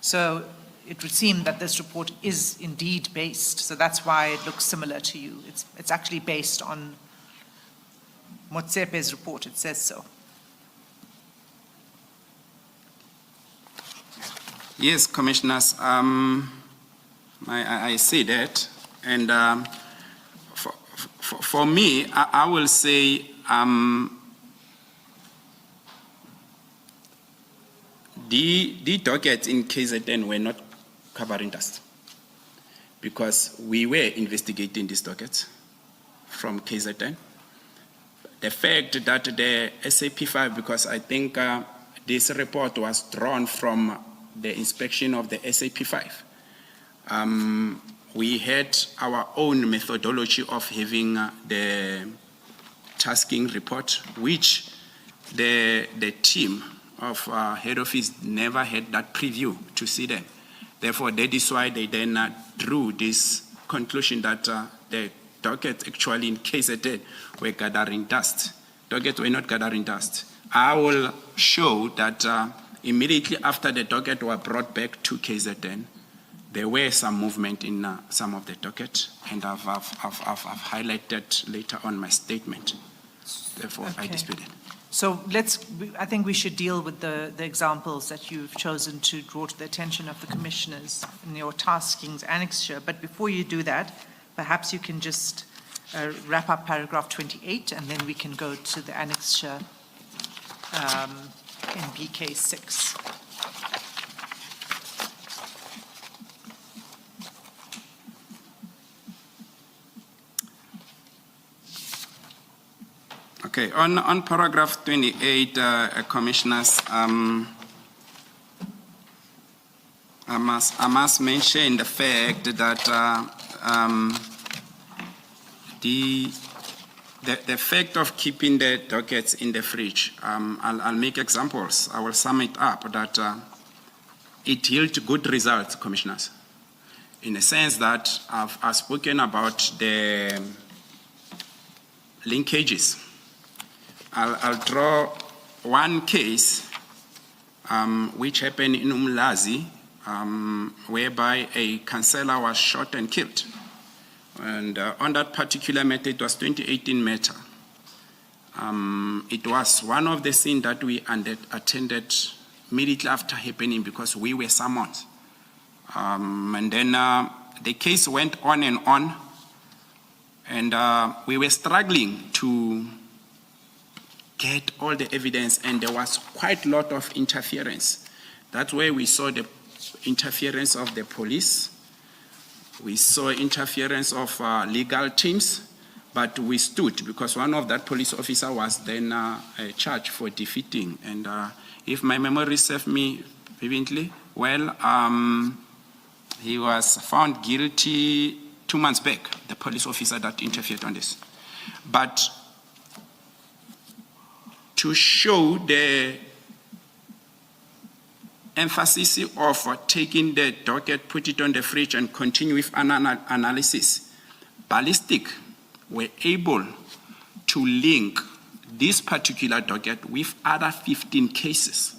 [SPEAKER 6] So it would seem that this report is indeed based, so that's why it looks similar to you. It's actually based on Motsepe's report, it says so.
[SPEAKER 7] Yes, Commissioners, I see that, and for me, I will say the dockets in KZN were not covering dust, because we were investigating these dockets from KZN. The fact that the SAP5, because I think this report was drawn from the inspection of the SAP5, we had our own methodology of having the tasking report, which the team of head office never had that preview to see them. Therefore, that is why they then drew this conclusion that the dockets actually in KZN were gathering dust. Dockets were not gathering dust. I will show that immediately after the docket were brought back to KZN, there were some movement in some of the docket, and I've highlighted later on my statement. Therefore, I dispute it.
[SPEAKER 6] So I think we should deal with the examples that you've chosen to draw to the attention of the commissioners in your taskings annexure. But before you do that, perhaps you can just wrap up paragraph 28, and then we can go to the annexure in PK 6.
[SPEAKER 7] Okay, on paragraph 28, Commissioners, I must mention the fact that the fact of keeping the dockets in the fridge, I'll make examples. I will sum it up that it yielded good results, Commissioners, in the sense that I've spoken about the linkages. I'll draw one case which happened in Umlazi, whereby a councillor was shot and killed. And on that particular matter, it was 2018 matter. It was one of the scenes that we attended immediately after happening because we were summoned. And then the case went on, and we were struggling to get all the evidence, and there was quite a lot of interference. That's where we saw the interference of the police. We saw interference of legal teams, but we stood because one of that police officer was then charged for defeating. And if my memory serves me vividly, well, he was found guilty 2 months back, the police officer that interfered on this. But to show the emphasis of taking the docket, put it on the fridge, and continue with an analysis, ballistic were able to link this particular docket with other 15 cases,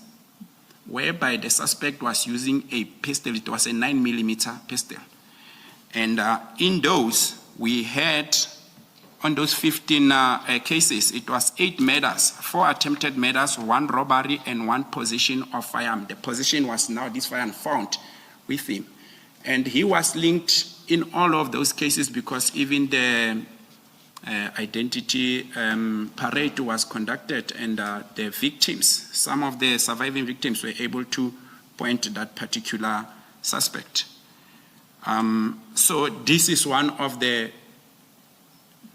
[SPEAKER 7] whereby the suspect was using a pistol. It was a 9mm pistol. And in those, we had, on those 15 cases, it was 8 murders, 4 attempted murders, 1 robbery, and 1 possession of firearm. The possession was now this firearm found with him. And he was linked in all of those cases because even the identity parade was conducted, and the victims, some of the surviving victims, were able to point to that particular suspect. So this is one of the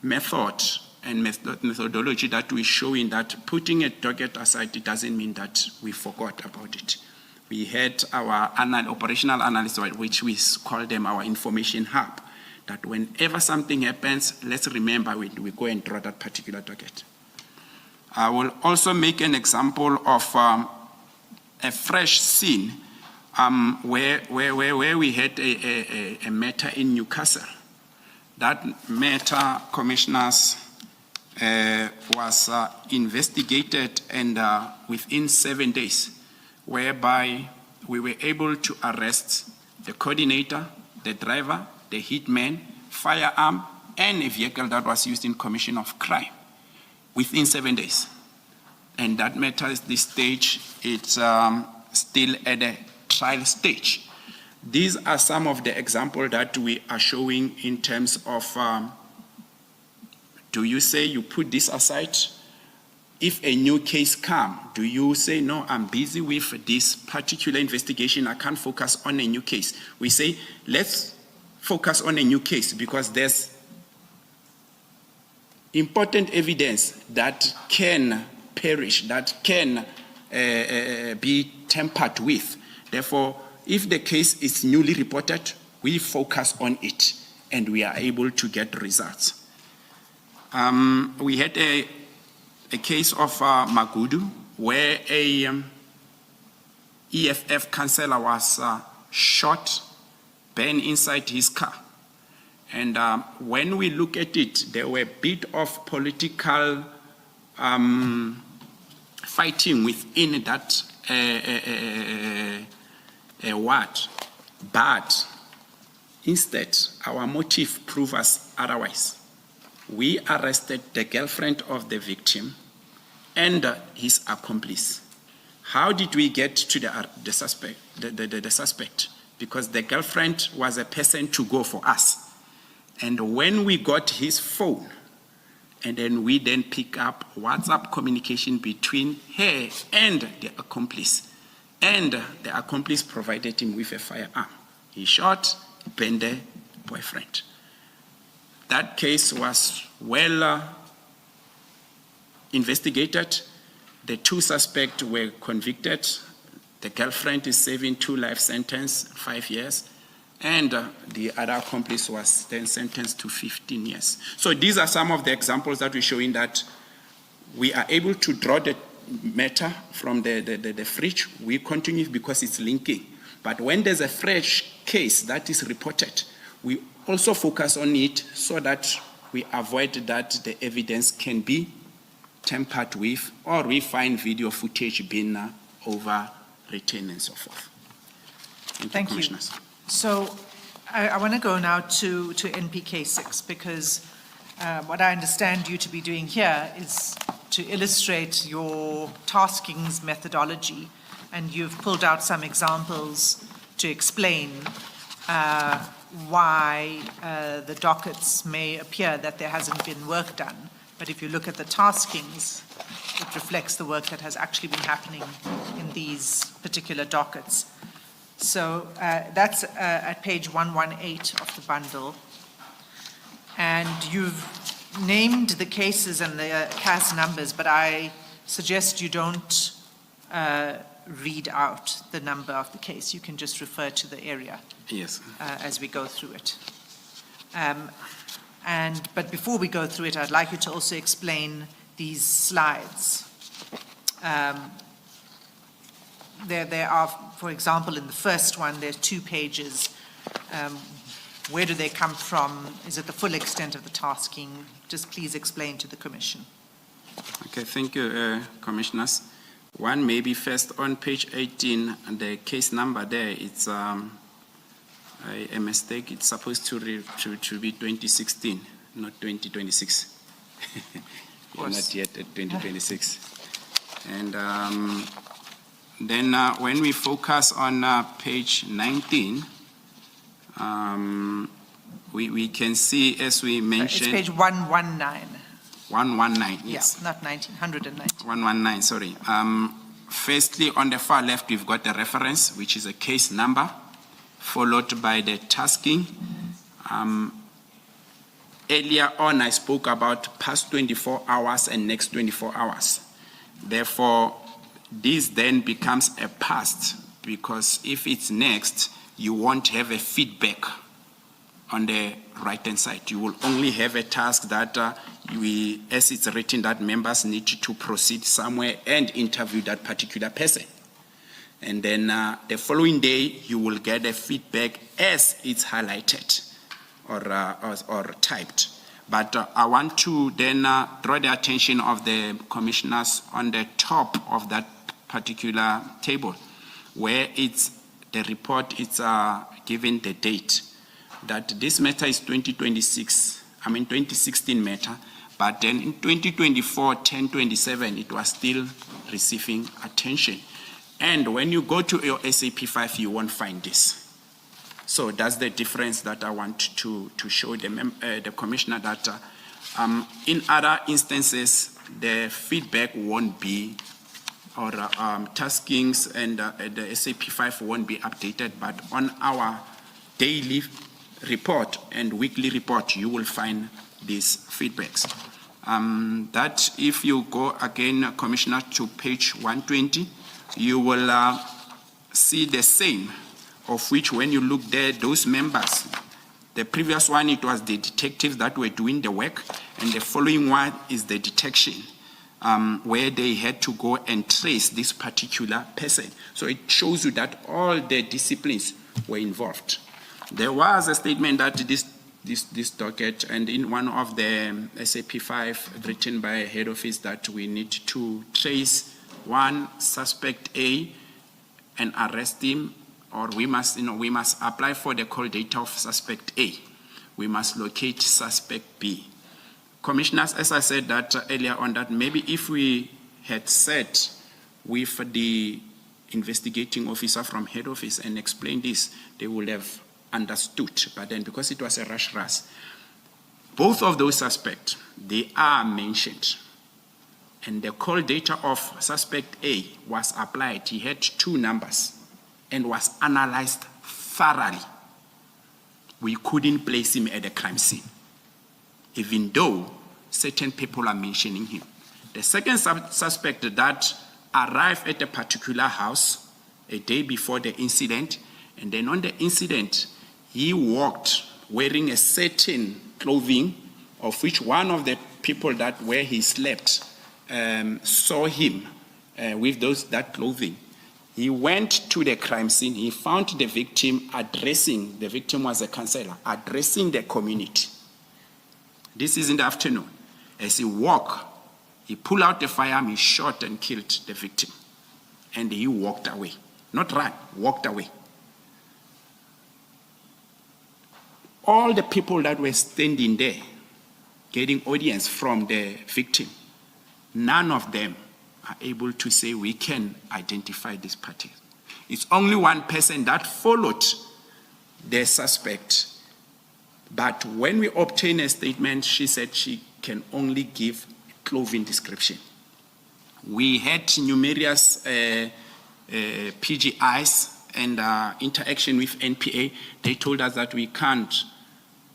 [SPEAKER 7] method and methodology that we show in that putting a docket aside, it doesn't mean that we forgot about it. We had our operational analysis, which we call them our information hub, that whenever something happens, let's remember we go and draw that particular docket. I will also make an example of a fresh scene where we had a matter in Newcastle. That matter, commissioners, was investigated, and within 7 days, whereby we were able to arrest the coordinator, the driver, the hitman, firearm, and a vehicle that was used in commission of crime within 7 days. And that matter at this stage, it's still at a trial stage. These are some of the examples that we are showing in terms of, do you say you put this aside? If a new case comes, do you say, no, I'm busy with this particular investigation, I can't focus on a new case? We say, let's focus on a new case because there's important evidence that can perish, that can be tampered with. Therefore, if the case is newly reported, we focus on it and we are able to get results. We had a case of Magudu where a EFF councillor was shot, burned inside his car. And when we look at it, there were a bit of political fighting within that ward. But instead, our motive proves us otherwise. We arrested the girlfriend of the victim and his accomplice. How did we get to the suspect? The suspect? Because the girlfriend was a person to go for us. And when we got his phone, and then we then pick up WhatsApp communication between her and the accomplice. And the accomplice provided him with a firearm. He shot, burned the boyfriend. That case was well investigated. The 2 suspects were convicted. The girlfriend is serving 2 life sentences, 5 years. And the other accomplice was then sentenced to 15 years. So these are some of the examples that we're showing that we are able to draw the matter from the fridge. We continue because it's linking. But when there's a fresh case that is reported, we also focus on it so that we avoid that the evidence can be tampered with, or we find video footage being overwritten and so forth.
[SPEAKER 6] Thank you. So I want to go now to NPK 6 because what I understand you to be doing here is to illustrate your taskings methodology, and you've pulled out some examples to explain why the dockets may appear that there hasn't been work done. But if you look at the taskings, it reflects the work that has actually been happening in these particular dockets. So that's at page 118 of the bundle. And you've named the cases and the CAS numbers, but I suggest you don't read out the number of the case. You can just refer to the area.
[SPEAKER 7] Yes.
[SPEAKER 6] As we go through it. But before we go through it, I'd like you to also explain these slides. There are, for example, in the first one, there's 2 pages. Where do they come from? Is it the full extent of the tasking? Just please explain to the Commission.
[SPEAKER 7] Okay, thank you, Commissioners. One, maybe first on page 18, and the case number there, it's a mistake. It's supposed to be 2016, not 2026. We're not yet at 2026. And then when we focus on page 19, we can see, as we mentioned...
[SPEAKER 6] It's page 119.
[SPEAKER 7] 119, yes.
[SPEAKER 6] Yeah, not 19, 119.
[SPEAKER 7] 119, sorry. Firstly, on the far left, we've got the reference, which is a case number, followed by the tasking. Earlier on, I spoke about past 24 hours and next 24 hours. Therefore, this then becomes a past, because if it's next, you won't have a feedback on the right-hand side. You will only have a task that as it's written, that members need to proceed somewhere and interview that particular person. And then the following day, you will get a feedback as it's highlighted or typed. But I want to then draw the attention of the commissioners on the top of that particular table, where it's the report, it's given the date, that this matter is 2016 matter, but then in 2024, 10/27, it was still receiving attention. And when you go to your SAP5, you won't find this. So that's the difference that I want to show the commissioner, that in other instances, the feedback won't be, or taskings and the SAP5 won't be updated, but on our daily report and weekly report, you will find these feedbacks. That if you go again, Commissioner, to page 120, you will see the same, of which when you look there, those members, the previous one, it was the detectives that were doing the work, and the following one is the detection, where they had to go and trace this particular person. So it shows you that all the disciplines were involved. There was a statement that this docket, and in one of the SAP5 written by head office, that we need to trace one suspect A and arrest him, or we must apply for the call data of suspect A. We must locate suspect B. Commissioners, as I said that earlier on, that maybe if we had sat with the investigating officer from head office and explained this, they would have understood. But then because it was a rush, both of those suspects, they are mentioned. And the call data of suspect A was applied. He had 2 numbers and was analyzed thoroughly. We couldn't place him at the crime scene, even though certain people are mentioning him. The second suspect that arrived at a particular house a day before the incident, and then on the incident, he walked wearing a certain clothing, of which one of the people that where he slept saw him with that clothing. He went to the crime scene. He found the victim the victim was a counselor, addressing the community. This is in the afternoon. As he walked, he pulled out the firearm, he shot and killed the victim. And he walked away. Not ran, walked away. all the people that were standing there, getting audience from the victim, none of them are able to say we can identify this party. It's only one person that followed the suspect. But when we obtained a statement, she said she can only give clothing description. We had numerous PGIs and interaction with NPA. They told us that we can't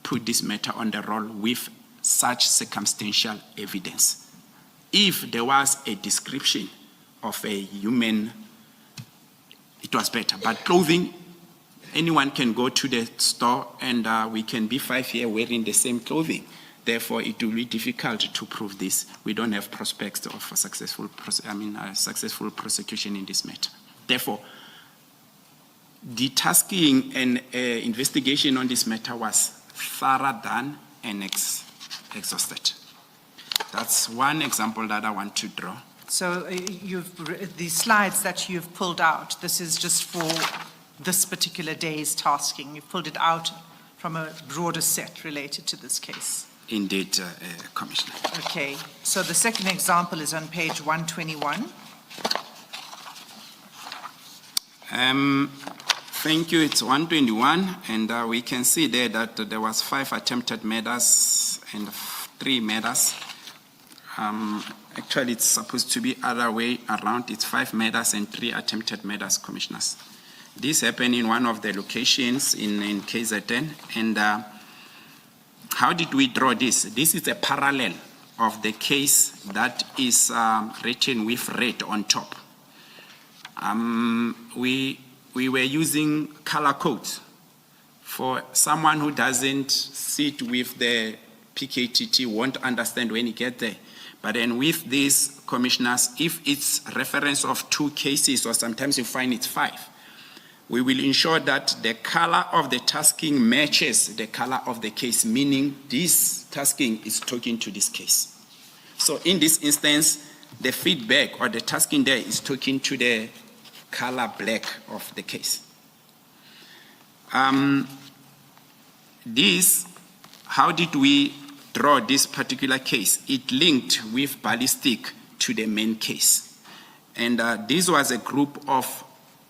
[SPEAKER 7] put this matter on the roll with such circumstantial evidence. If there was a description of a human, it was better. But clothing, anyone can go to the store and we can be 5 here wearing the same clothing. Therefore, it will be difficult to prove this. We don't have prospects of a successful prosecution in this matter. Therefore, the tasking and investigation on this matter was thorough, done, and exhausted. That's one example that I want to draw.
[SPEAKER 6] So the slides that you've pulled out, this is just for this particular day's tasking. You've pulled it out from a broader set related to this case.
[SPEAKER 7] Indeed, Commissioner.
[SPEAKER 6] Okay, so the second example is on page 121.
[SPEAKER 7] Thank you. It's 121, and we can see there that there was 5 attempted murders and 3 murders. Actually, it's supposed to be other way around. It's 5 murders and 3 attempted murders, Commissioners. This happened in one of the locations in KZN, and how did we draw this? This is a parallel of the case that is written with red on top. We were using color codes. For someone who doesn't sit with the PKTT won't understand when you get there. But then with these, Commissioners, if it's reference of 2 cases or sometimes you find it's 5, we will ensure that the color of the tasking matches the color of the case, meaning this tasking is talking to this case. So in this instance, the feedback or the tasking there is talking to the color black of the case. How did we draw this particular case? It linked with ballistic to the main case. And this was a group of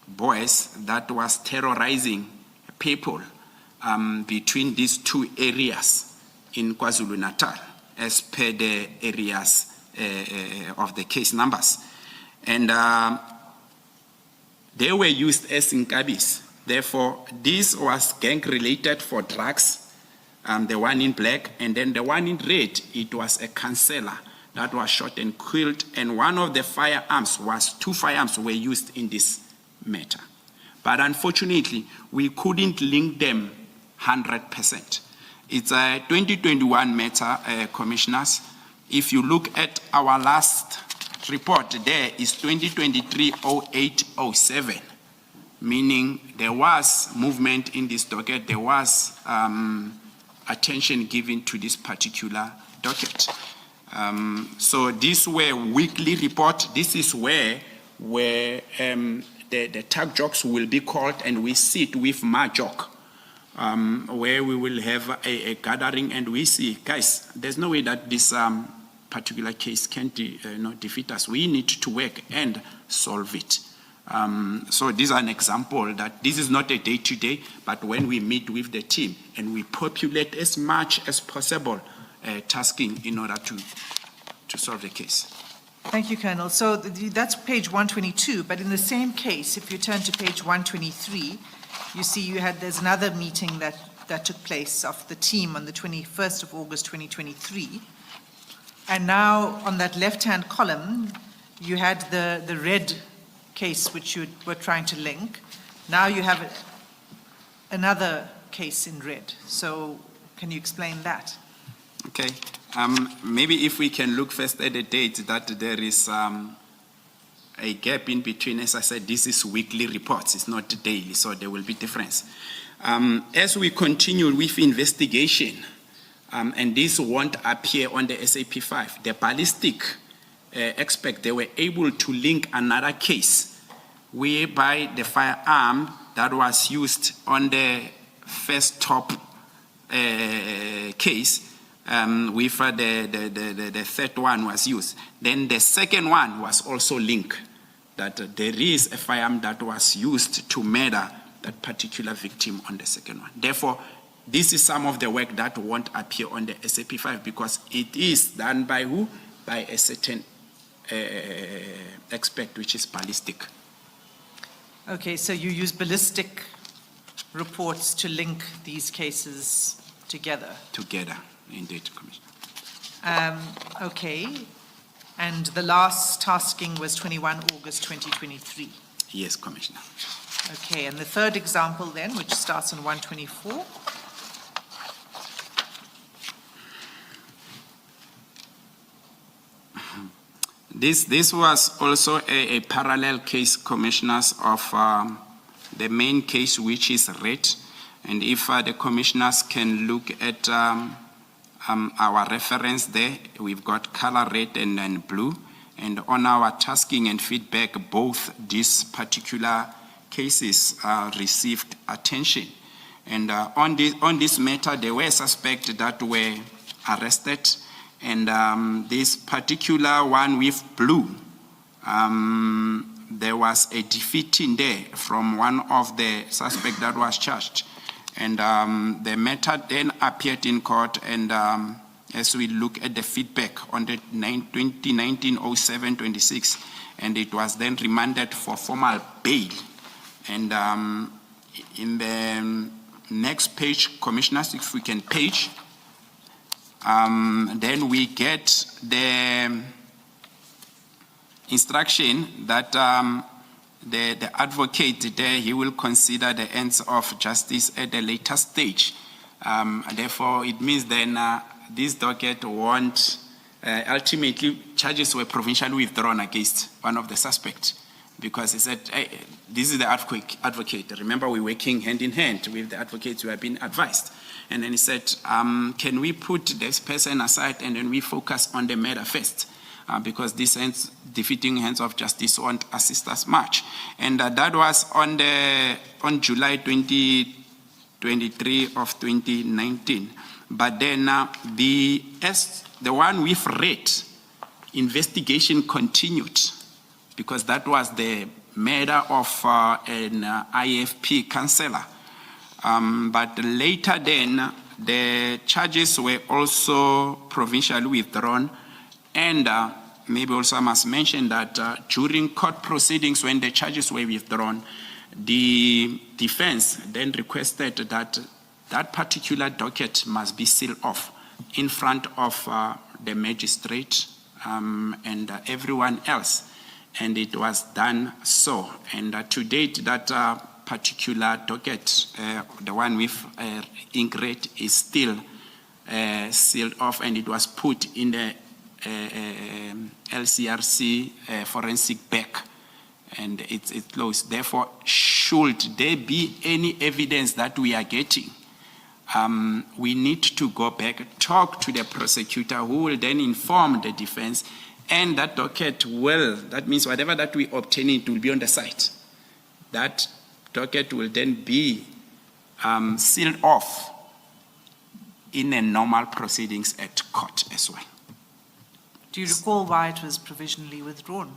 [SPEAKER 7] boys that was terrorizing people between these 2 areas in KwaZulu-Natal as per the areas of the case numbers. And they were used as inkabis. Therefore, this was gang-related for drugs, the one in black, and then the one in red, it was a counselor that was shot and killed, and one of the firearms 2 firearms were used in this matter. But unfortunately, we couldn't link them 100%. It's a 2021 matter, Commissioners. If you look at our last report, there is 2023-0807, meaning there was movement in this docket, there was attention given to this particular docket. So these were weekly reports. This is where the tag jocks will be called, and we sit with Majok, where we will have a gathering, and we see, guys, there's no way that this particular case can defeat us. We need to work and solve it. So this is an example that this is not a day-to-day, but when we meet with the team and we populate as much as possible tasking in order to solve the case.
[SPEAKER 6] Thank you, Colonel. So that's page 122, but in the same case, if you turn to page 123, you see there's another meeting that took place of the team on the 21st of August 2023. And now on that left-hand column, you had the red case which you were trying to link. Now you have another case in red. So can you explain that?
[SPEAKER 7] Okay. Maybe if we can look first at the date that there is a gap in between. As I said, this is weekly reports, it's not daily, so there will be difference. As we continue with investigation, and this won't appear on the SAP5, the ballistic expert, they were able to link another case whereby the firearm that was used on the first top case, with the third one was used. Then the second one was also linked, that there is a firearm that was used to murder that particular victim on the second one. Therefore, this is some of the work that won't appear on the SAP5 because it is done by who? By a certain expert, which is ballistic.
[SPEAKER 6] Okay, so you use ballistic reports to link these cases together?
[SPEAKER 7] Together, indeed, Commissioner.
[SPEAKER 6] Okay, and the last tasking was 21 August 2023?
[SPEAKER 7] Yes, Commissioner.
[SPEAKER 6] Okay, and the third example then, which starts on 124?
[SPEAKER 7] This was also a parallel case, Commissioners, of the main case, which is red. And if the Commissioners can look at our reference there, we've got color red and blue. And on our tasking and feedback, both these particular cases received attention. And on this matter, there were suspects that were arrested. And this particular one with blue, there was a defeat in there from one of the suspects that was charged. And the matter then appeared in court, and as we look at the feedback on the 2019-07-26, and it was then remanded for formal bail. And in the next page, Commissioners, if we can page, then we get the instruction that the advocate there, he will consider the ends of justice at a later stage. Therefore, it means then this docket won't, ultimately charges were provincially withdrawn against one of the suspects because he said, hey, this is the advocate. Remember, we're working hand in hand with the advocates who have been advised. And then he said, can we put this person aside and then we focus on the matter first? Because this defeating hands of justice won't assist us much. And that was on July 2023 of 2019. But then the one we've read, investigation continued because that was the murder of an IFP councillor. But later then, the charges were also provincially withdrawn. And maybe also I must mention that during court proceedings, when the charges were withdrawn, the defense then requested that that particular docket must be sealed off in front of the magistrate and everyone else. And it was done so. And to date, that particular docket, the one with ink red, is still sealed off, and it was put in the LCRC forensic bag, and it's closed. Therefore, should there be any evidence that we are getting, we need to go back, talk to the prosecutor, who will then inform the defense, and that docket will, that means whatever that we obtain, it will be on the site. That docket will then be sealed off in a normal proceedings at court as well.
[SPEAKER 6] Do you recall why it was provisionally withdrawn?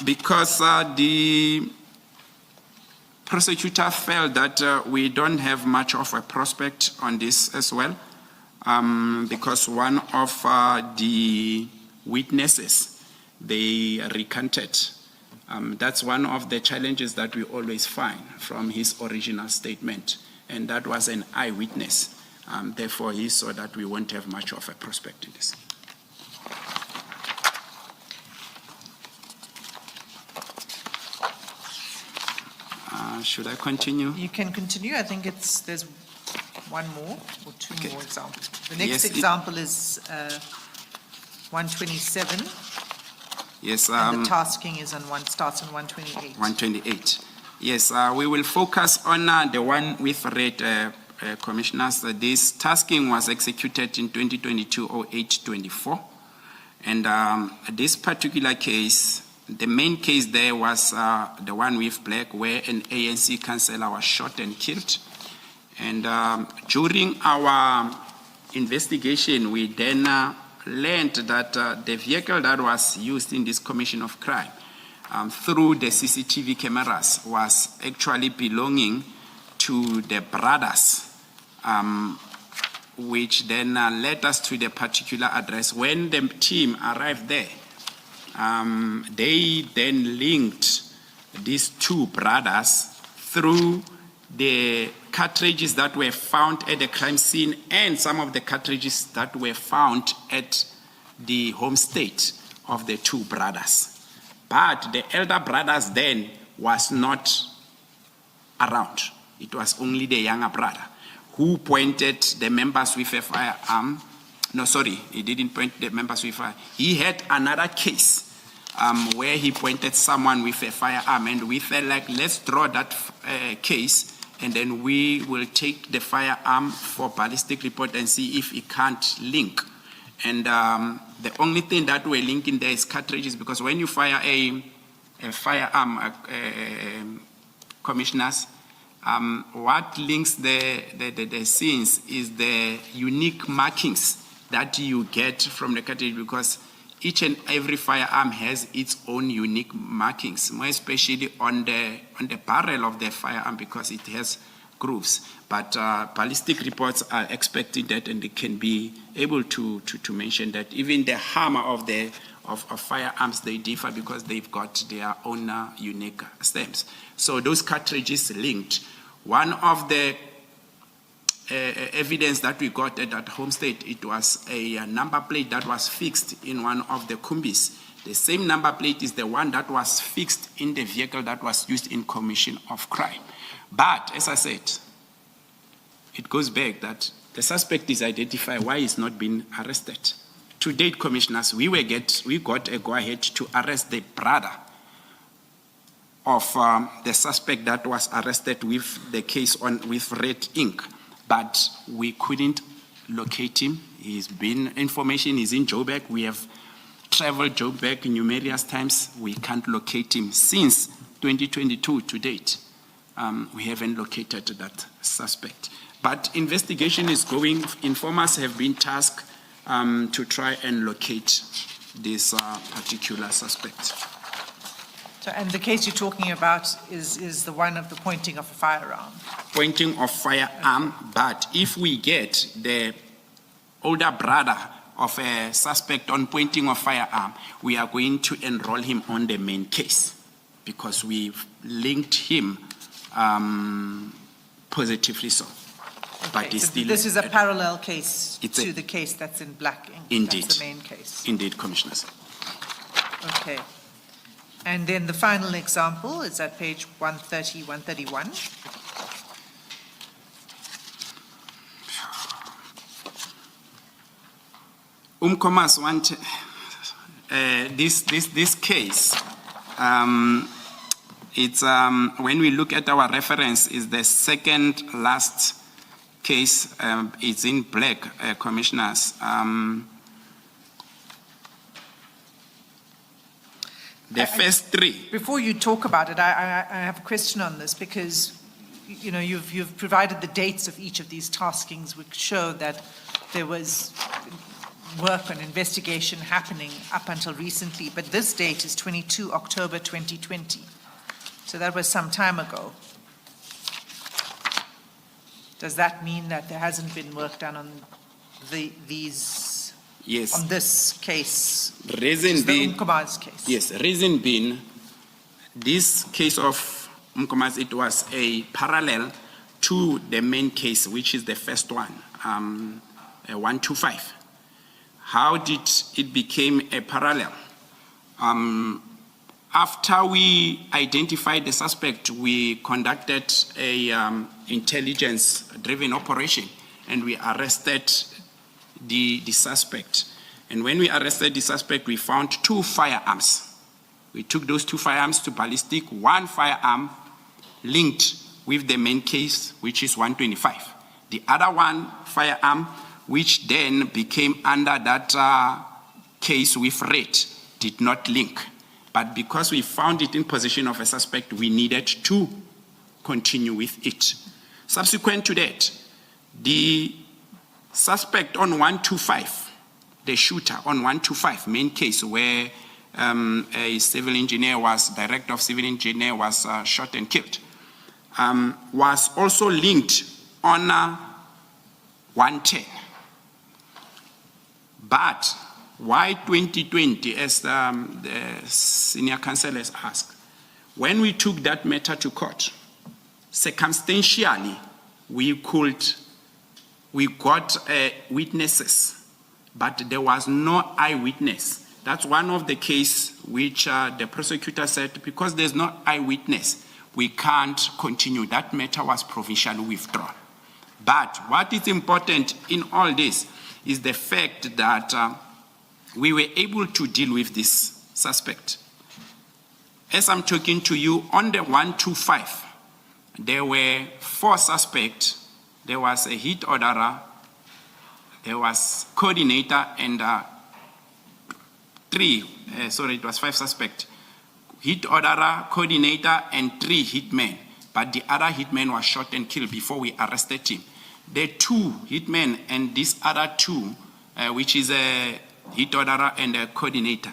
[SPEAKER 7] Because the prosecutor felt that we don't have much of a prospect on this as well, because one of the witnesses, they recanted. That's one of the challenges that we always find from his original statement, and that was an eyewitness. Therefore, he saw that we won't have much of a prospect in this. Should I continue?
[SPEAKER 6] You can continue. I think there's one more or two
[SPEAKER 7] Okay.
[SPEAKER 6] more examples. The next
[SPEAKER 7] Yes,
[SPEAKER 6] example is 127.
[SPEAKER 7] Yes.
[SPEAKER 6] And the tasking is starts on 128.
[SPEAKER 7] 128. Yes, we will focus on the one with red, Commissioners. This tasking was executed in 2022-08-24. And this particular case, the main case there was the one with black, where an ANC councillor was shot and killed. And during our investigation, we then learned that the vehicle that was used in this commission of crime through the CCTV cameras was actually belonging to the brothers, which then led us to the particular address. When the team arrived there, they then linked these two brothers through the cartridges that were found at the crime scene and some of the cartridges that were found at the home state of the two brothers. But the elder brothers then was not around. It was only the younger brother who pointed the members with a firearm. No, sorry, he didn't point the members with a firearm. He had another case where he pointed someone with a firearm, and we felt like, let's draw that case, and then we will take the firearm for ballistic report and see if it can't link. And the only thing that we're linking there is cartridges, because when you fire a firearm, commissioners, what links the scenes is the unique markings that you get from the cartridge, because each and every firearm has its own unique markings, more especially on the barrel of the firearm, because it has grooves. But ballistic reports are expecting that, and they can be able to mention that even the hammer of firearms, they differ because they've got their own unique stems. So those cartridges linked. One of the evidence that we got at that home state, it was a number plate that was fixed in one of the combis. The same number plate is the one that was fixed in the vehicle that was used in commission of crime. But as I said, it goes back that the suspect is identified, why he's not been arrested. To date, commissioners, we got a go-ahead to arrest the brother of the suspect that was arrested with the case with red ink. But we couldn't locate him. Information is in Joburg. We have traveled Joburg numerous times. We can't locate him. Since 2022 to date, we haven't located that suspect. But investigation is going. Informers have been tasked to try and locate this particular suspect.
[SPEAKER 6] So, and the case you're talking about is the one of the pointing of a firearm?
[SPEAKER 7] Pointing of firearm, but if we get the older brother of a suspect on pointing of firearm, we are going to enroll him on the main case because we've linked him positively so.
[SPEAKER 6] Okay,
[SPEAKER 7] But it's
[SPEAKER 6] so
[SPEAKER 7] still
[SPEAKER 6] this is a parallel case to the case that's in black ink.
[SPEAKER 7] Indeed.
[SPEAKER 6] That's the main case.
[SPEAKER 7] Indeed, Commissioners.
[SPEAKER 6] Okay. And then the final example is at page 130, 131.
[SPEAKER 7] Commas want this case. It's when we look at our reference, is the second last case. It's in black, Commissioners. The first three.
[SPEAKER 6] Before you talk about it, I have a question on this because, you know, you've provided the dates of each of these taskings, which show that there was work and investigation happening up until recently, but this date is 22 October 2020. So that was some time ago. Does that mean that there hasn't been work done on these?
[SPEAKER 7] Yes.
[SPEAKER 6] On this case,
[SPEAKER 7] Reason being,
[SPEAKER 6] Umkoma's case.
[SPEAKER 7] Yes, reason being, this case of Umkoma's, it was a parallel to the main case, which is the first one, 125. How did it become a parallel? After we identified the suspect, we conducted a intelligence-driven operation, and we arrested the suspect. And when we arrested the suspect, we found 2 firearms. We took those 2 firearms to ballistic, 1 firearm linked with the main case, which is 125. The other 1 firearm, which then became under that case with red, did not link. But because we found it in possession of a suspect, we needed to continue with it. Subsequent to that, the suspect on 125, the shooter on 125, main case where a civil engineer director of civil engineer was shot and killed, was also linked on 110. But why 2020, as the senior counsel has asked? When we took that matter to court, circumstantially, we got witnesses, but there was no eyewitness. That's one of the cases which the prosecutor said, because there's no eyewitness, we can't continue. That matter was provisionally withdrawn. But what is important in all this is the fact that we were able to deal with this suspect. As I'm talking to you, on the 125, there were 4 suspects. There was a hit orderer, there was coordinator, and 5 suspects. Hit orderer, coordinator, and 3 hitmen. But the other hitman was shot and killed before we arrested him. The 2 hitmen and these other 2, which is a hit orderer and a coordinator,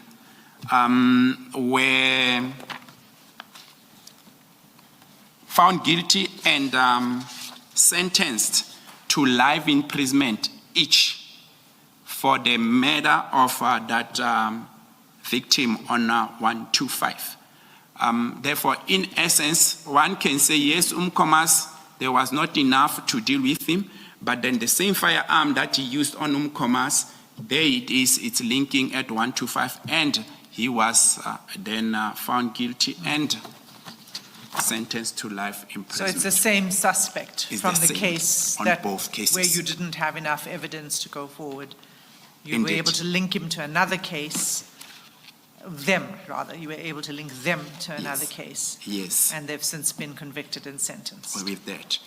[SPEAKER 7] were found guilty and sentenced to life imprisonment each for the murder of that victim on 125. Therefore, in essence, one can say, yes, Umkomas, there was not enough to deal with him, but then the same firearm that he used on Umkomas, there it is, it's linking at 125, and he was then found guilty and sentenced to life imprisonment.
[SPEAKER 6] So it's the same suspect
[SPEAKER 7] It's
[SPEAKER 6] from
[SPEAKER 7] the
[SPEAKER 6] the
[SPEAKER 7] same
[SPEAKER 6] case
[SPEAKER 7] on both cases.
[SPEAKER 6] where you didn't have enough evidence to go forward. You
[SPEAKER 7] Indeed.
[SPEAKER 6] were able to link him to another case, you were able to link them to another case.
[SPEAKER 7] Yes.
[SPEAKER 6] And they've since been convicted and sentenced.
[SPEAKER 7] With that.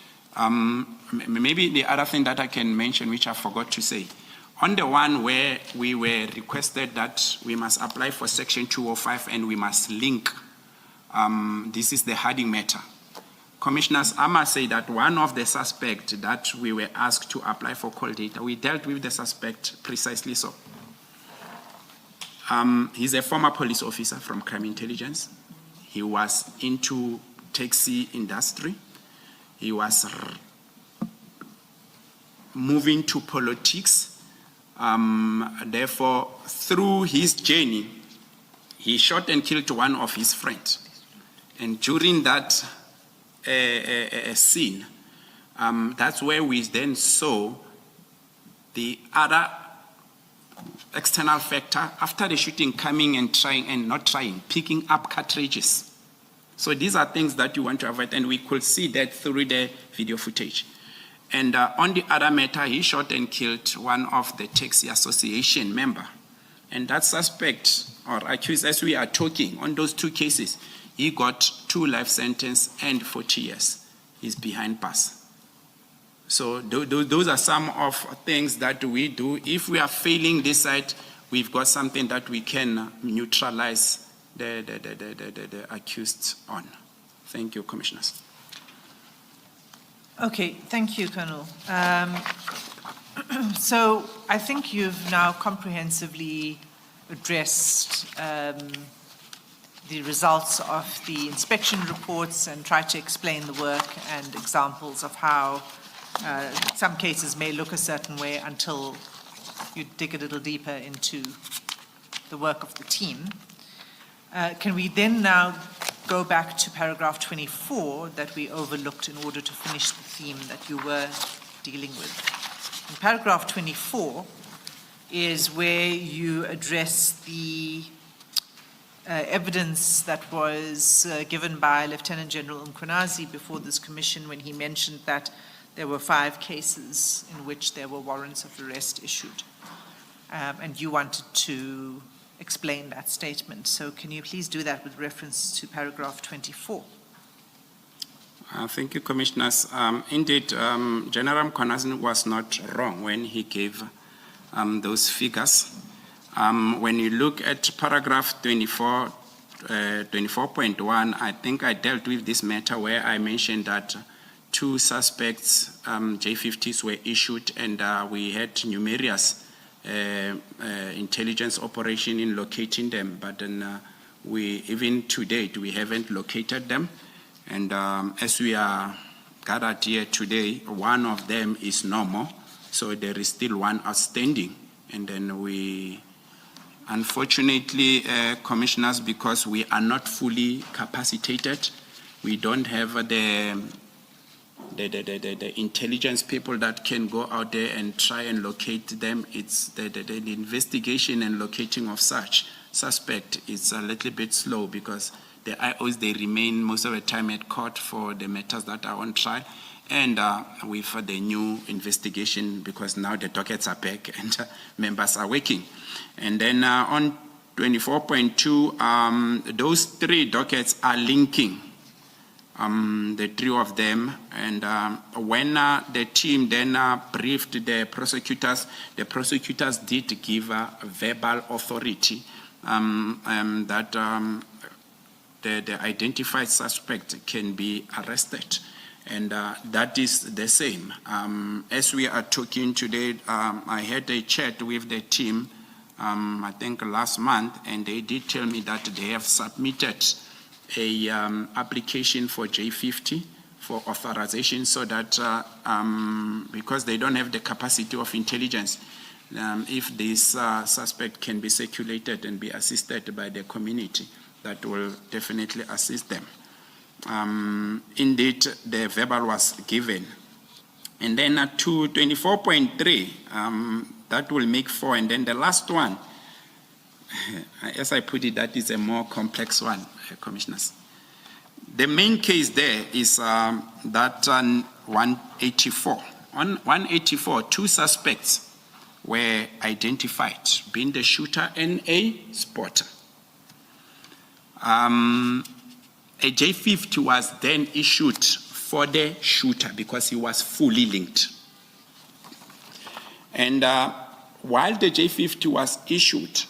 [SPEAKER 7] Maybe the other thing that I can mention, which I forgot to say, on the one where we were requested that we must apply for Section 205 and we must link, this is the Harding matter. Commissioners, I must say that one of the suspects that we were asked to apply for call data, we dealt with the suspect precisely so. He's a former police officer from crime intelligence. He was into taxi industry. He was moving to politics. Therefore, through his journey, he shot and killed one of his friends. And during that scene, that's where we then saw the other external factor after the shooting coming and picking up cartridges. So these are things that you want to avoid, and we could see that through the video footage. And on the other matter, he shot and killed one of the taxi association member. And that suspect, or accused as we are talking, on those 2 cases, he got 2 life sentences and 40 years. He's behind bars. So those are some of things that we do. If we are failing this side, we've got something that we can neutralize the accused on. Thank you, Commissioners.
[SPEAKER 6] Okay, thank you, Colonel. So I think you've now comprehensively addressed the results of the inspection reports and tried to explain the work and examples of how some cases may look a certain way until you dig a little deeper into the work of the team. Can we then now go back to paragraph 24 that we overlooked in order to finish the theme that you were dealing with? In paragraph 24 is where you address the evidence that was given by Lieutenant General Mkhwanazi before this commission when he mentioned that there were 5 cases in which there were warrants of arrest issued. And you wanted to explain that statement. So can you please do that with reference to paragraph 24?
[SPEAKER 7] Thank you, Commissioners. Indeed, General Mkhwanazi was not wrong when he gave those figures. When you look at paragraph 24.1, I think I dealt with this matter where I mentioned that 2 suspects, J50s were issued, and we had numerous intelligence operation in locating them, but then even to date, we haven't located them. And as we are gathered here today, one of them is no more, so there is still one outstanding. And then we, unfortunately, commissioners, because we are not fully capacitated, we don't have the intelligence people that can go out there and try and locate them. It's the investigation and locating of such suspect is a little bit slow because the IOs, they remain most of the time at court for the matters that are on trial. And with the new investigation, because now the dockets are back and members are working. And then on 24.2, those 3 dockets are linking, the 3 of them. And when the team then briefed the prosecutors did give a verbal authority that the identified suspect can be arrested. And that is the same. As we are talking today, I had a chat with the team, I think last month, and they did tell me that they have submitted a application for J50 for authorization so that because they don't have the capacity of intelligence, if this suspect can be circulated and be assisted by the community, that will definitely assist them. Indeed, the verbal was given. And then to 24.3, that will make 4. And then the last one, as I put it, that is a more complex one, commissioners. The main case there is that 184. On 184, 2 suspects were identified, being the shooter and a spotter. A J50 was then issued for the shooter because he was fully linked. And while the J50 was issued,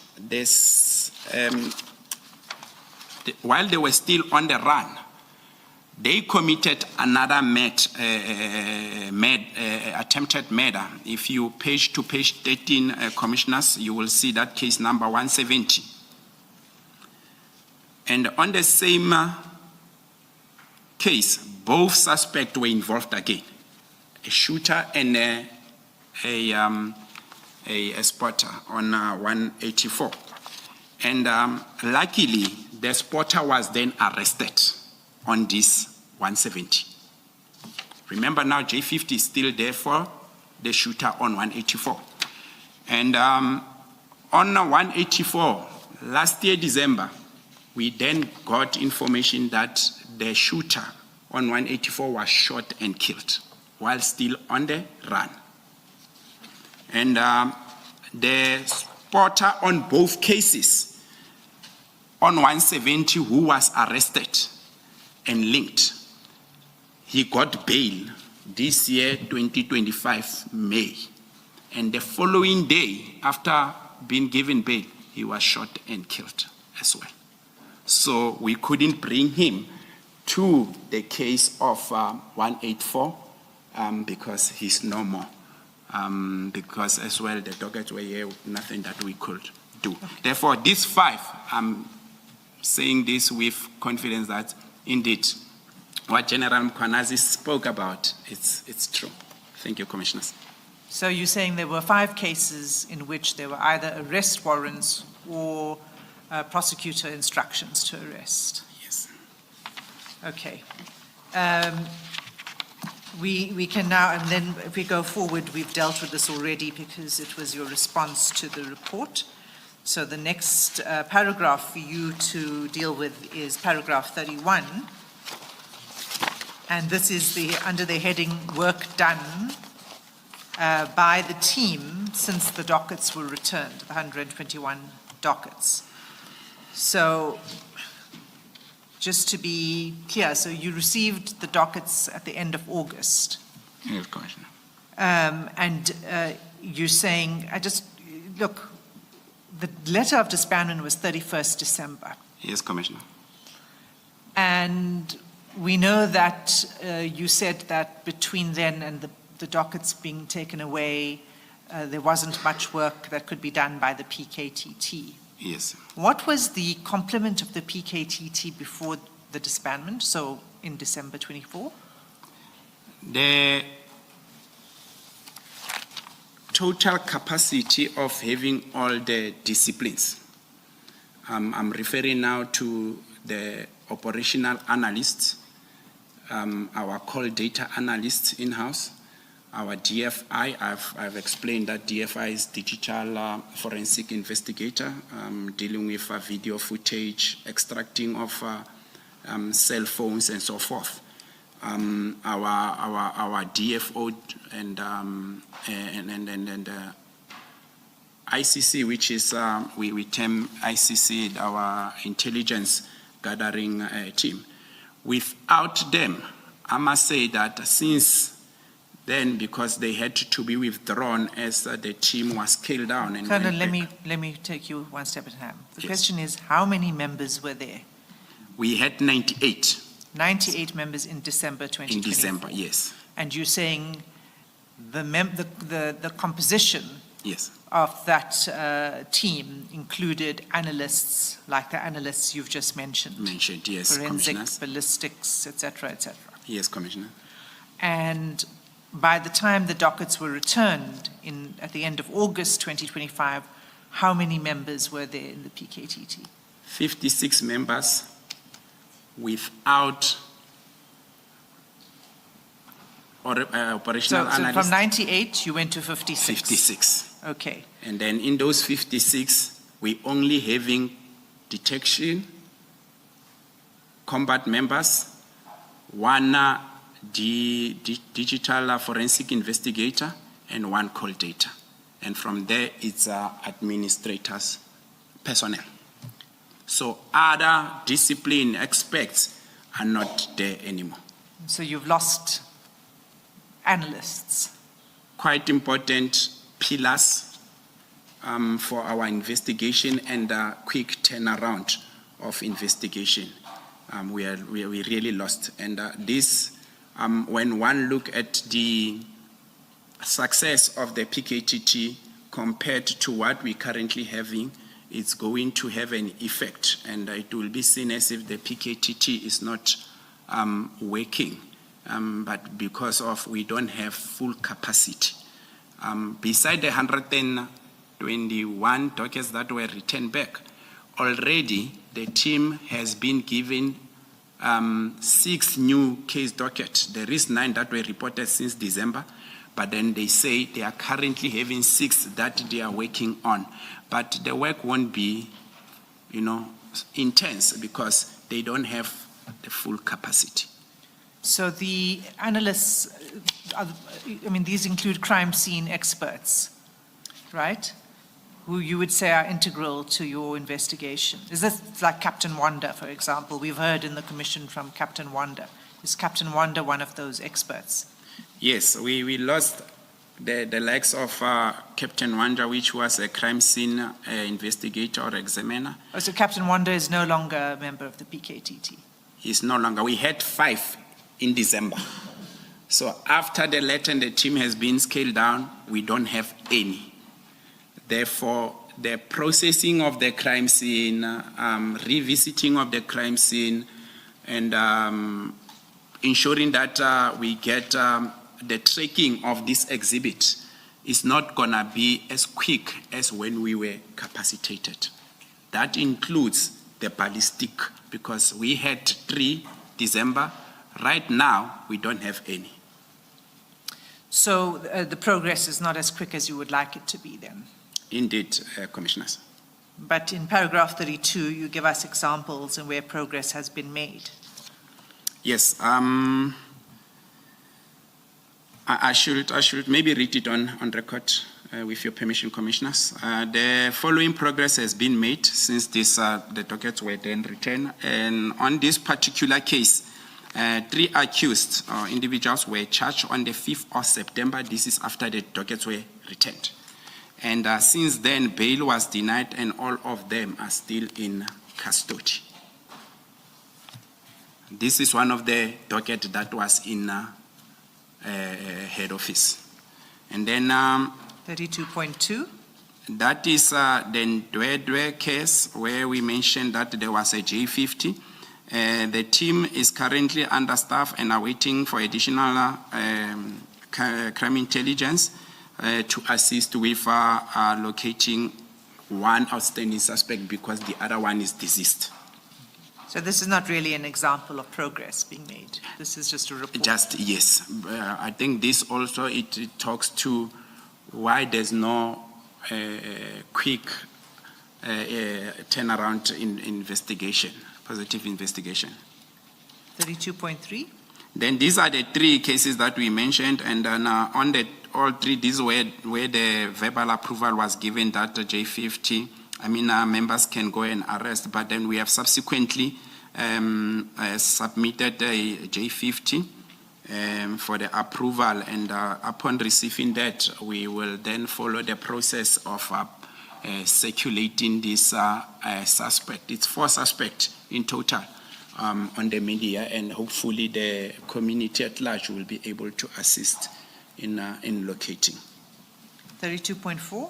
[SPEAKER 7] while they were still on the run, they committed another attempted murder. If you page to page 13, commissioners, you will see that case number 170. And on the same case, both suspects were involved again, a shooter and a spotter on 184. And luckily, the spotter was then arrested on this 170. Remember now, J50 is still there for the shooter on 184. And on 184, last year, December, we then got information that the shooter on 184 was shot and killed while still on the run. And the spotter on both cases, on 170, who was arrested and linked, he got bail this year, 2025, May. And the following day, after being given bail, he was shot and killed as well. So we couldn't bring him to the case of 184 because he's no more. Because as well, the dockets were here, nothing that we could do. Therefore, these 5, I'm saying this with confidence that indeed what General Mkwanazi spoke about, it's true. Thank you, Commissioners.
[SPEAKER 6] So you're saying there were 5 cases in which there were either arrest warrants or prosecutor instructions to arrest?
[SPEAKER 7] Yes.
[SPEAKER 6] Okay. We can now, and then if we go forward, we've dealt with this already because it was your response to the report. So the next paragraph for you to deal with is paragraph 31. And this is under the heading work done by the team since the dockets were returned, the 121 dockets. So just to be clear, so you received the dockets at the end of August.
[SPEAKER 7] Yes, Commissioner.
[SPEAKER 6] And you're saying, look, the letter of disbandment was 31st December.
[SPEAKER 7] Yes, Commissioner.
[SPEAKER 6] And we know that you said that between then and the dockets being taken away, there wasn't much work that could be done by the PKTT.
[SPEAKER 7] Yes.
[SPEAKER 6] What was the complement of the PKTT before the disbandment, so in December 24?
[SPEAKER 7] The total capacity of having all the disciplines. I'm referring now to the operational analysts, our call data analysts in-house, our DFI. I've explained that DFI is digital forensic investigator, dealing with video footage, extracting of cell phones and so forth. Our DFO and ICC, which is we term ICC our intelligence gathering team. Without them, I must say that since then, because they had to be withdrawn as the team was scaled down. And
[SPEAKER 6] Colonel, let me take you one step at a time. The
[SPEAKER 7] Yes.
[SPEAKER 6] question is, how many members were there?
[SPEAKER 7] We had 98
[SPEAKER 6] 98 members in December 2024.
[SPEAKER 7] in December, yes.
[SPEAKER 6] And you're saying the composition
[SPEAKER 7] Yes,
[SPEAKER 6] of that team included analysts, like the analysts you've just mentioned,
[SPEAKER 7] yes,
[SPEAKER 6] forensic,
[SPEAKER 7] commissioners.
[SPEAKER 6] ballistics, etc., etc.
[SPEAKER 7] Yes, Commissioner.
[SPEAKER 6] And by the time the dockets were returned at the end of August 2025, how many members were there in the PKTT?
[SPEAKER 7] 56 members without operational
[SPEAKER 6] So
[SPEAKER 7] analysts.
[SPEAKER 6] from 98, you went to 56.
[SPEAKER 7] 56.
[SPEAKER 6] Okay.
[SPEAKER 7] And then in those 56, we only having detection, combat members, one digital forensic investigator, and one call data. And from there, it's administrators, personnel. So other discipline experts are not there anymore.
[SPEAKER 6] So you've lost analysts.
[SPEAKER 7] Quite important pillars for our investigation and quick turnaround of investigation. We really lost. And this, when one look at the success of the PKTT compared to what we're currently having, it's going to have an effect, and it will be seen as if the PKTT is not working, but because of we don't have full capacity. Beside the 121 dockets that were returned back, already the team has been given 6 new case dockets. There is 9 that were reported since December, but then they say they are currently having 6 that they are working on. But the work won't be, intense because they don't have the full capacity.
[SPEAKER 6] So the analysts, these include crime scene experts, right? Who you would say are integral to your investigation. Is this like Captain Wanda, for example? We've heard in the commission from Captain Wanda. Is Captain Wanda one of those experts?
[SPEAKER 7] Yes, we lost the likes of Captain Wanda, which was a crime scene investigator or examiner.
[SPEAKER 6] Oh, so Captain Wanda is no longer a member of the PKTT?
[SPEAKER 7] He's no longer. We had 5 in December. So after the letter and the team has been scaled down, we don't have any. Therefore, the processing of the crime scene, revisiting of the crime scene, and ensuring that we get the tracking of this exhibit is not going to be as quick as when we were capacitated. That includes the ballistic, because we had 3 December. Right now, we don't have any.
[SPEAKER 6] So the progress is not as quick as you would like it to be then?
[SPEAKER 7] Indeed, Commissioners.
[SPEAKER 6] But in paragraph 32, you give us examples and where progress has been made.
[SPEAKER 7] Yes, I should maybe read it on record with your permission, Commissioners. The following progress has been made since the dockets were then returned. And on this particular case, 3 accused individuals were charged on the 5th of September. This is after the dockets were returned. And since then, bail was denied and all of them are still in custody. This is one of the docket that was in head office. And then
[SPEAKER 6] 32.2.
[SPEAKER 7] that is the Ndwedwe case where we mentioned that there was a J50. The team is currently understaffed and are waiting for additional crime intelligence to assist with locating one outstanding suspect because the other one is deceased.
[SPEAKER 6] So this is not really an example of progress being made. This is just a report.
[SPEAKER 7] Just, yes. I think this also, it talks to why there's no quick turnaround in investigation, positive investigation.
[SPEAKER 6] 32.3.
[SPEAKER 7] Then these are the three cases that we mentioned, and then on all three, these were where the verbal approval was given that the J50, members can go and arrest, but then we have subsequently submitted a J50 for the approval, and upon receiving that, we will then follow the process of circulating this suspect. It's 4 suspects in total on the media, and hopefully the community at large will be able to assist in locating.
[SPEAKER 6] 32.4.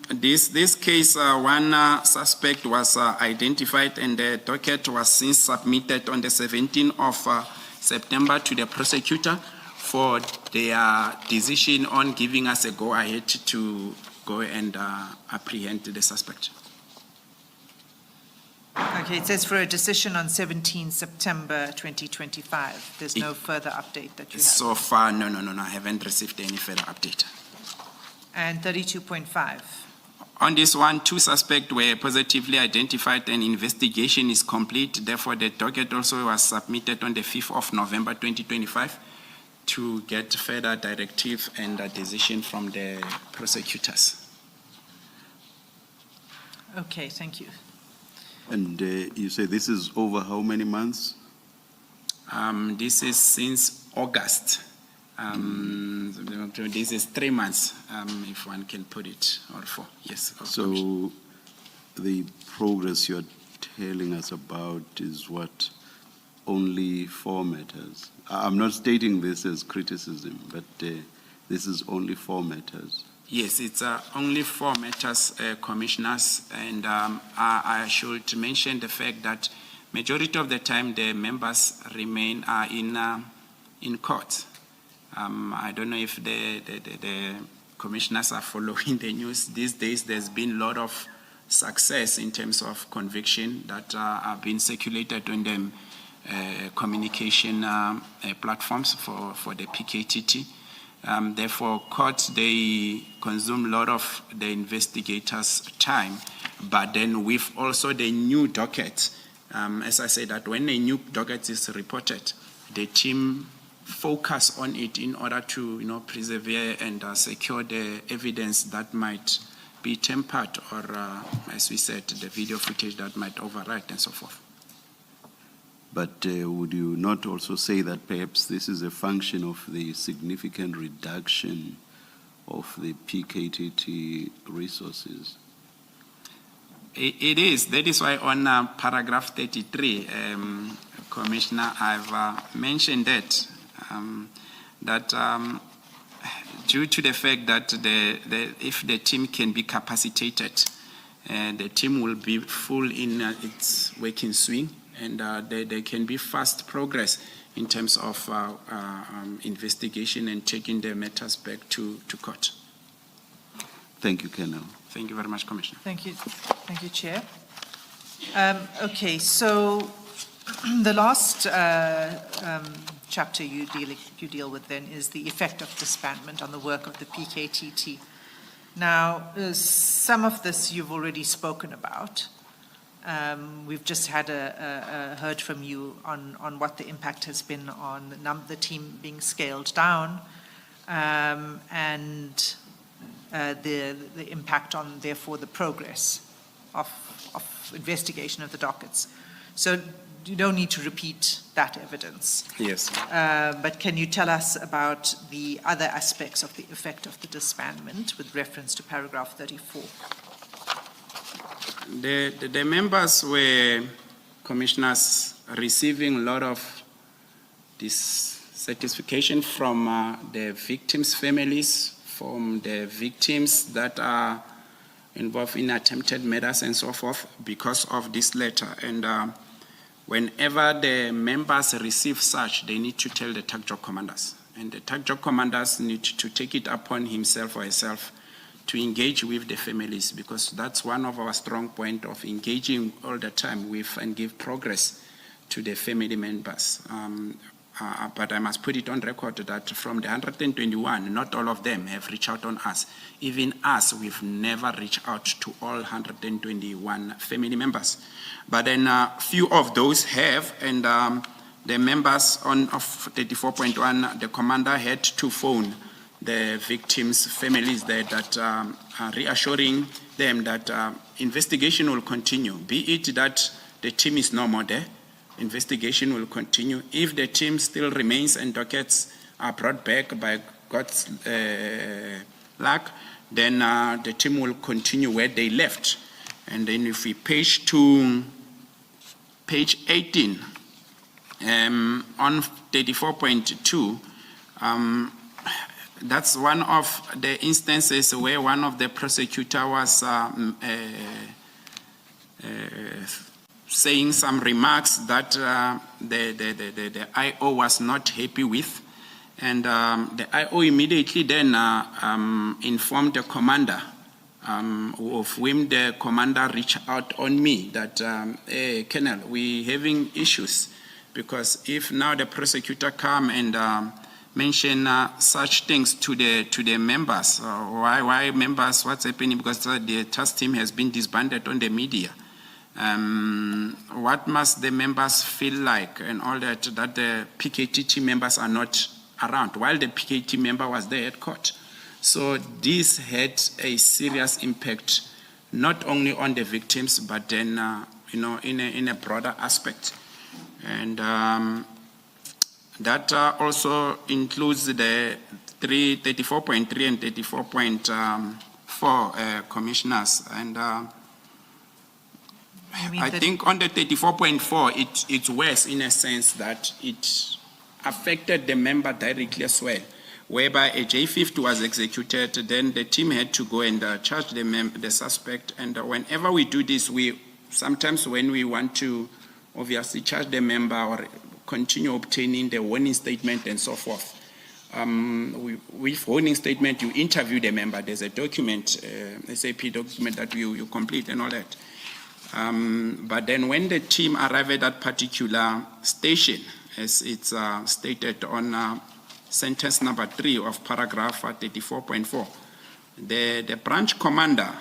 [SPEAKER 7] This case, one suspect was identified, and the docket was since submitted on the 17th of September to the prosecutor for their decision on giving us a go-ahead to go and apprehend the suspect.
[SPEAKER 6] Okay, it says for a decision on 17 September 2025. There's no further update that you have.
[SPEAKER 7] So far, no, I haven't received any further update.
[SPEAKER 6] And 32.5.
[SPEAKER 7] On this one, 2 suspects were positively identified and investigation is complete. Therefore, the docket also was submitted on the 5th of November 2025 to get further directive and a decision from the prosecutors.
[SPEAKER 6] Okay, thank you.
[SPEAKER 3] And you say this is over how many months?
[SPEAKER 7] This is since August. This is 3 months, if one can put it, or 4. Yes.
[SPEAKER 3] So the progress you're telling us about is what? Only 4 matters. I'm not stating this as criticism, but this is only 4 matters.
[SPEAKER 7] Yes, it's only 4 matters, commissioners, and I should mention the fact that majority of the time the members remain in court. I don't know if the commissioners are following the news these days. There's been a lot of success in terms of conviction that are being circulated on the communication platforms for the PKTT. Therefore, courts, they consume a lot of the investigators' time, but then with also the new docket, as I said, that when a new docket is reported, the team focus on it in order to persevere and secure the evidence that might be tampered or, as we said, the video footage that might overwrite and so forth.
[SPEAKER 3] But would you not also say that perhaps this is a function of the significant reduction of the PKTT resources?
[SPEAKER 7] It is. That is why on paragraph 33, Commissioner, I've mentioned that due to the fact that if the team can be capacitated, the team will be full in its working swing, and there can be fast progress in terms of investigation and taking the matters back to court.
[SPEAKER 3] Thank you, Colonel.
[SPEAKER 7] Thank you very much, Commissioner.
[SPEAKER 6] Thank you, Chair. Okay, so the last chapter you deal with then is the effect of disbandment on the work of the PKTT. Now, some of this you've already spoken about. We've just had heard from you on what the impact has been on the team being scaled down, and the impact on, therefore, the progress of investigation of the dockets. So you don't need to repeat that evidence.
[SPEAKER 7] Yes.
[SPEAKER 6] But can you tell us about the other aspects of the effect of the disbandment with reference to paragraph 34?
[SPEAKER 7] The members were Commissioners, receiving a lot of dissatisfaction from the victims' families, from the victims that are involved in attempted murders and so forth because of this letter. And whenever the members receive such, they need to tell the TAC job commanders. And the TAC job commanders need to take it upon himself or herself to engage with the families, because that's one of our strong points of engaging all the time with and give progress to the family members. But I must put it on record that from the 121, not all of them have reached out on us. Even us, we've never reached out to all 121 family members. But then a few of those have, and the members of 34.1, the commander had to phone the victims' families there that are reassuring them that investigation will continue, be it that the team is no more there. Investigation will continue. If the team still remains and dockets are brought back by God's luck, then the team will continue where they left. And then if we page to page 18, on 34.2, that's one of the instances where one of the prosecutor was saying some remarks that the IO was not happy with. And the IO immediately then informed the commander, of whom the commander reached out on me that, hey, Colonel, we're having issues, because if now the prosecutor come and mention such things to the members, why members, what's happening, because the task team has been disbanded on the media. What must the members feel like and all that the PKT team members are not around, while the PKT member was there at court. So this had a serious impact, not only on the victims, but then, in a broader aspect. And that also includes the 34.3 and 34.4 commissioners. And I think on the 34.4, it's worse in a sense that it affected the member directly as well, whereby a J50 was executed, then the team had to go and charge the suspect. And whenever we do this, sometimes when we want to obviously charge the member or continue obtaining the warning statement and so forth, with warning statement, you interview the member. There's a document, SAP document that you complete and all that. But then when the team arrived at that particular station, as it's stated on sentence number 3 of paragraph 34.4, the branch commander,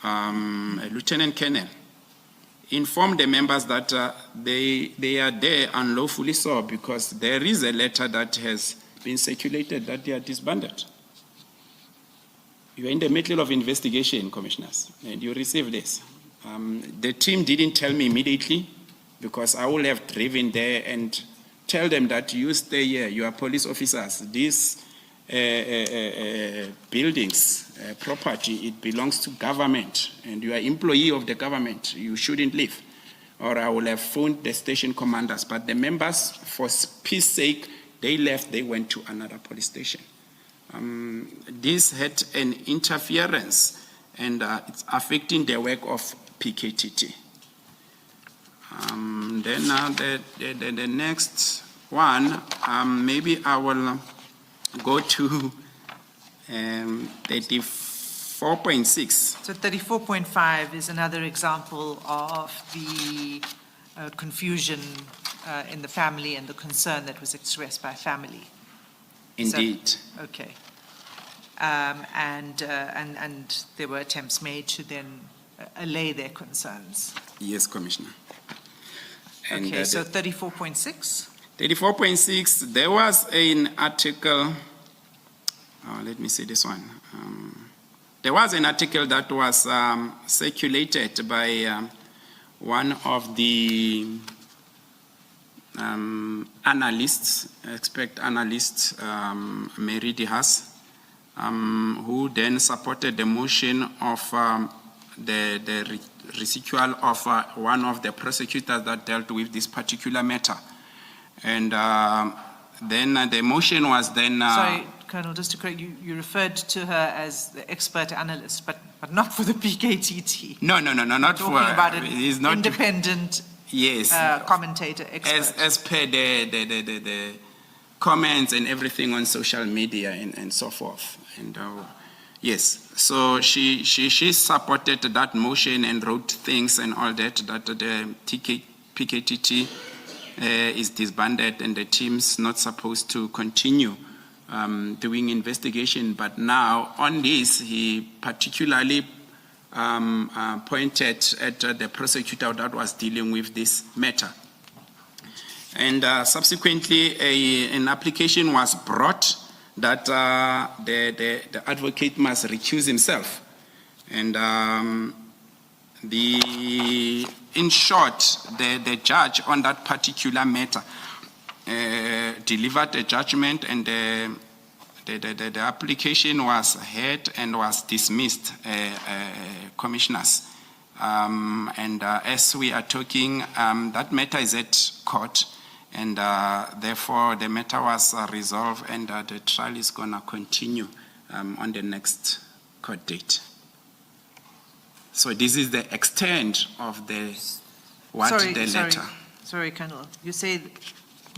[SPEAKER 7] Lieutenant Colonel, informed the members that they are there unlawfully so, because there is a letter that has been circulated that they are disbanded. You are in the middle of investigation, commissioners, and you receive this. The team didn't tell me immediately, because I would have driven there and tell them that you stay here, you are police officers. These buildings, property, it belongs to government, and you are employee of the government. You shouldn't leave. Or I will have phoned the station commanders. But the members, for peace sake, they left, they went to another police station. This had an interference, and it's affecting the work of PKTT. Then the next one, maybe I will go to 34.6.
[SPEAKER 6] So 34.5 is another example of the confusion in the family and the concern that was expressed by family.
[SPEAKER 7] Indeed.
[SPEAKER 6] Okay. And there were attempts made to then allay their concerns.
[SPEAKER 7] Yes, Commissioner. And
[SPEAKER 6] okay, so 34.6?
[SPEAKER 7] 34.6, there was an article, let me see this one. There was an article that was circulated by one of the analysts, expert analysts, Mary Dihas, who then supported the motion of the residual of one of the prosecutors that dealt with this particular matter. And then the motion was then...
[SPEAKER 6] Sorry, Colonel, just to correct you, you referred to her as the expert analyst, but not for the PKTT.
[SPEAKER 7] No, not for...
[SPEAKER 6] Talking about an
[SPEAKER 7] he's not
[SPEAKER 6] independent
[SPEAKER 7] yes,
[SPEAKER 6] commentator, expert.
[SPEAKER 7] as per the comments and everything on social media and so forth. And yes, so she supported that motion and wrote things and all that the PKTT is disbanded and the team's not supposed to continue doing investigation. But now on this, he particularly pointed at the prosecutor that was dealing with this matter. And subsequently, an application was brought that the advocate must recuse himself. And in short, the judge on that particular matter delivered a judgment, and the application was heard and was dismissed, commissioners. And as we are talking, that matter is at court, and therefore the matter was resolved, and the trial is going to continue on the next court date. So this is the extent of the letter.
[SPEAKER 6] Sorry, Colonel. You say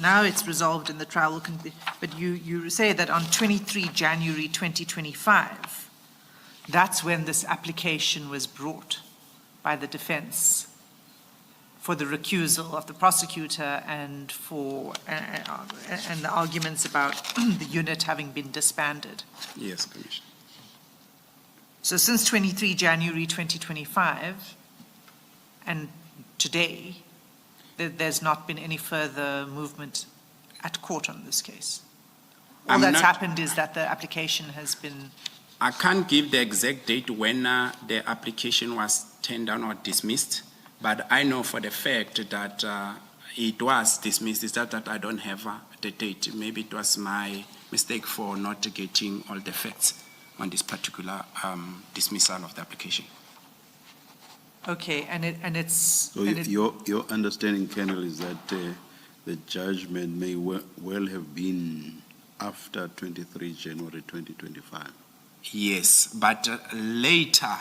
[SPEAKER 6] now it's resolved and the trial will continue, but you say that on 23 January 2025, that's when this application was brought by the defense for the recusal of the prosecutor and for and the arguments about the unit having been disbanded.
[SPEAKER 7] Yes, Commissioner.
[SPEAKER 6] So since 23 January 2025 and today, there's not been any further movement at court on this case. All that's happened is that the application has been...
[SPEAKER 7] I can't give the exact date when the application was turned down or dismissed, but I know for the fact that it was dismissed. It's that I don't have the date. Maybe it was my mistake for not getting all the facts on this particular dismissal of the application.
[SPEAKER 6] Okay, and it's...
[SPEAKER 3] So your understanding, Colonel, is that the judgment may well have been after 23 January 2025?
[SPEAKER 7] Yes, but later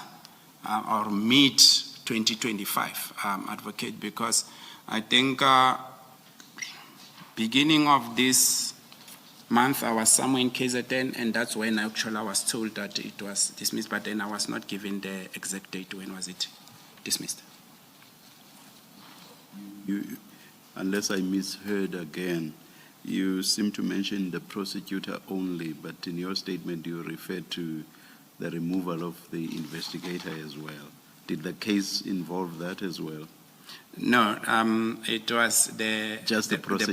[SPEAKER 7] or mid-2025, Advocate, because I think beginning of this month I was somewhere in KZN, and that's when actually I was told that it was dismissed, but then I was not given the exact date when was it dismissed.
[SPEAKER 3] Unless I misheard again, you seem to mention the prosecutor only, but in your statement you referred to the removal of the investigator as well. Did the case involve that as well?
[SPEAKER 7] No, it was the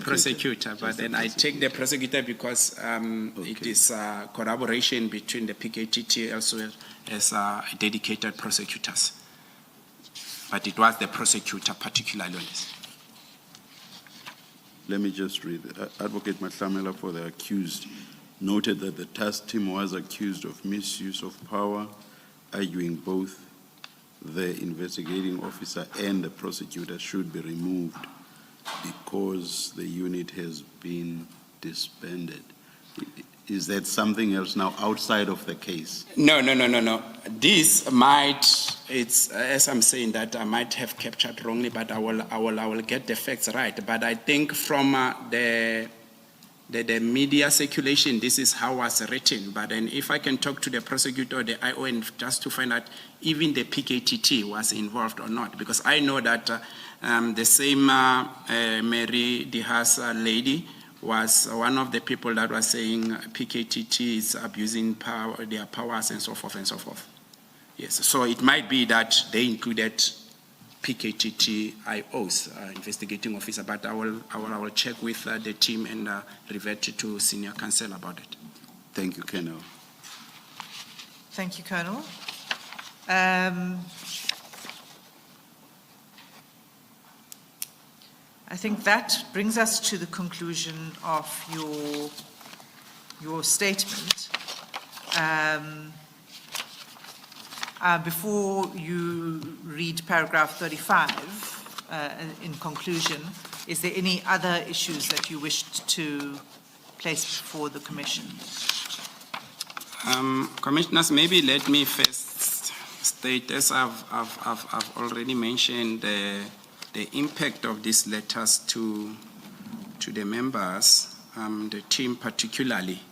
[SPEAKER 7] prosecutor, but then I take the prosecutor because it is collaboration between the PKTT as well as dedicated prosecutors. But it was the prosecutor particularly on this.
[SPEAKER 3] Let me just read. Advocate Matlamela for the accused noted that the task team was accused of misuse of power, arguing both the investigating officer and the prosecutor should be removed because the unit has been disbanded. Is that something else now outside of the case?
[SPEAKER 7] No. This might, it's as I'm saying that I might have captured wrongly, but I will get the facts right. But I think from the media circulation, this is how it was written. But then if I can talk to the prosecutor or the ION just to find out even the PKTT was involved or not, because I know that the same Mary Dihas lady was one of the people that was saying PKTT is abusing power, their powers and so forth and so forth. Yes, so it might be that they included PKTT IOs, investigating officer, but I will check with the team and revert to senior counsel about it.
[SPEAKER 3] Thank you, Colonel.
[SPEAKER 6] Thank you, Colonel. I think that brings us to the conclusion of your statement. Before you read paragraph 35 in conclusion, is there any other issues that you wished to place before the Commission?
[SPEAKER 7] Commissioners, maybe let me first state, as I've already mentioned, the impact of these letters to the members, the team particularly.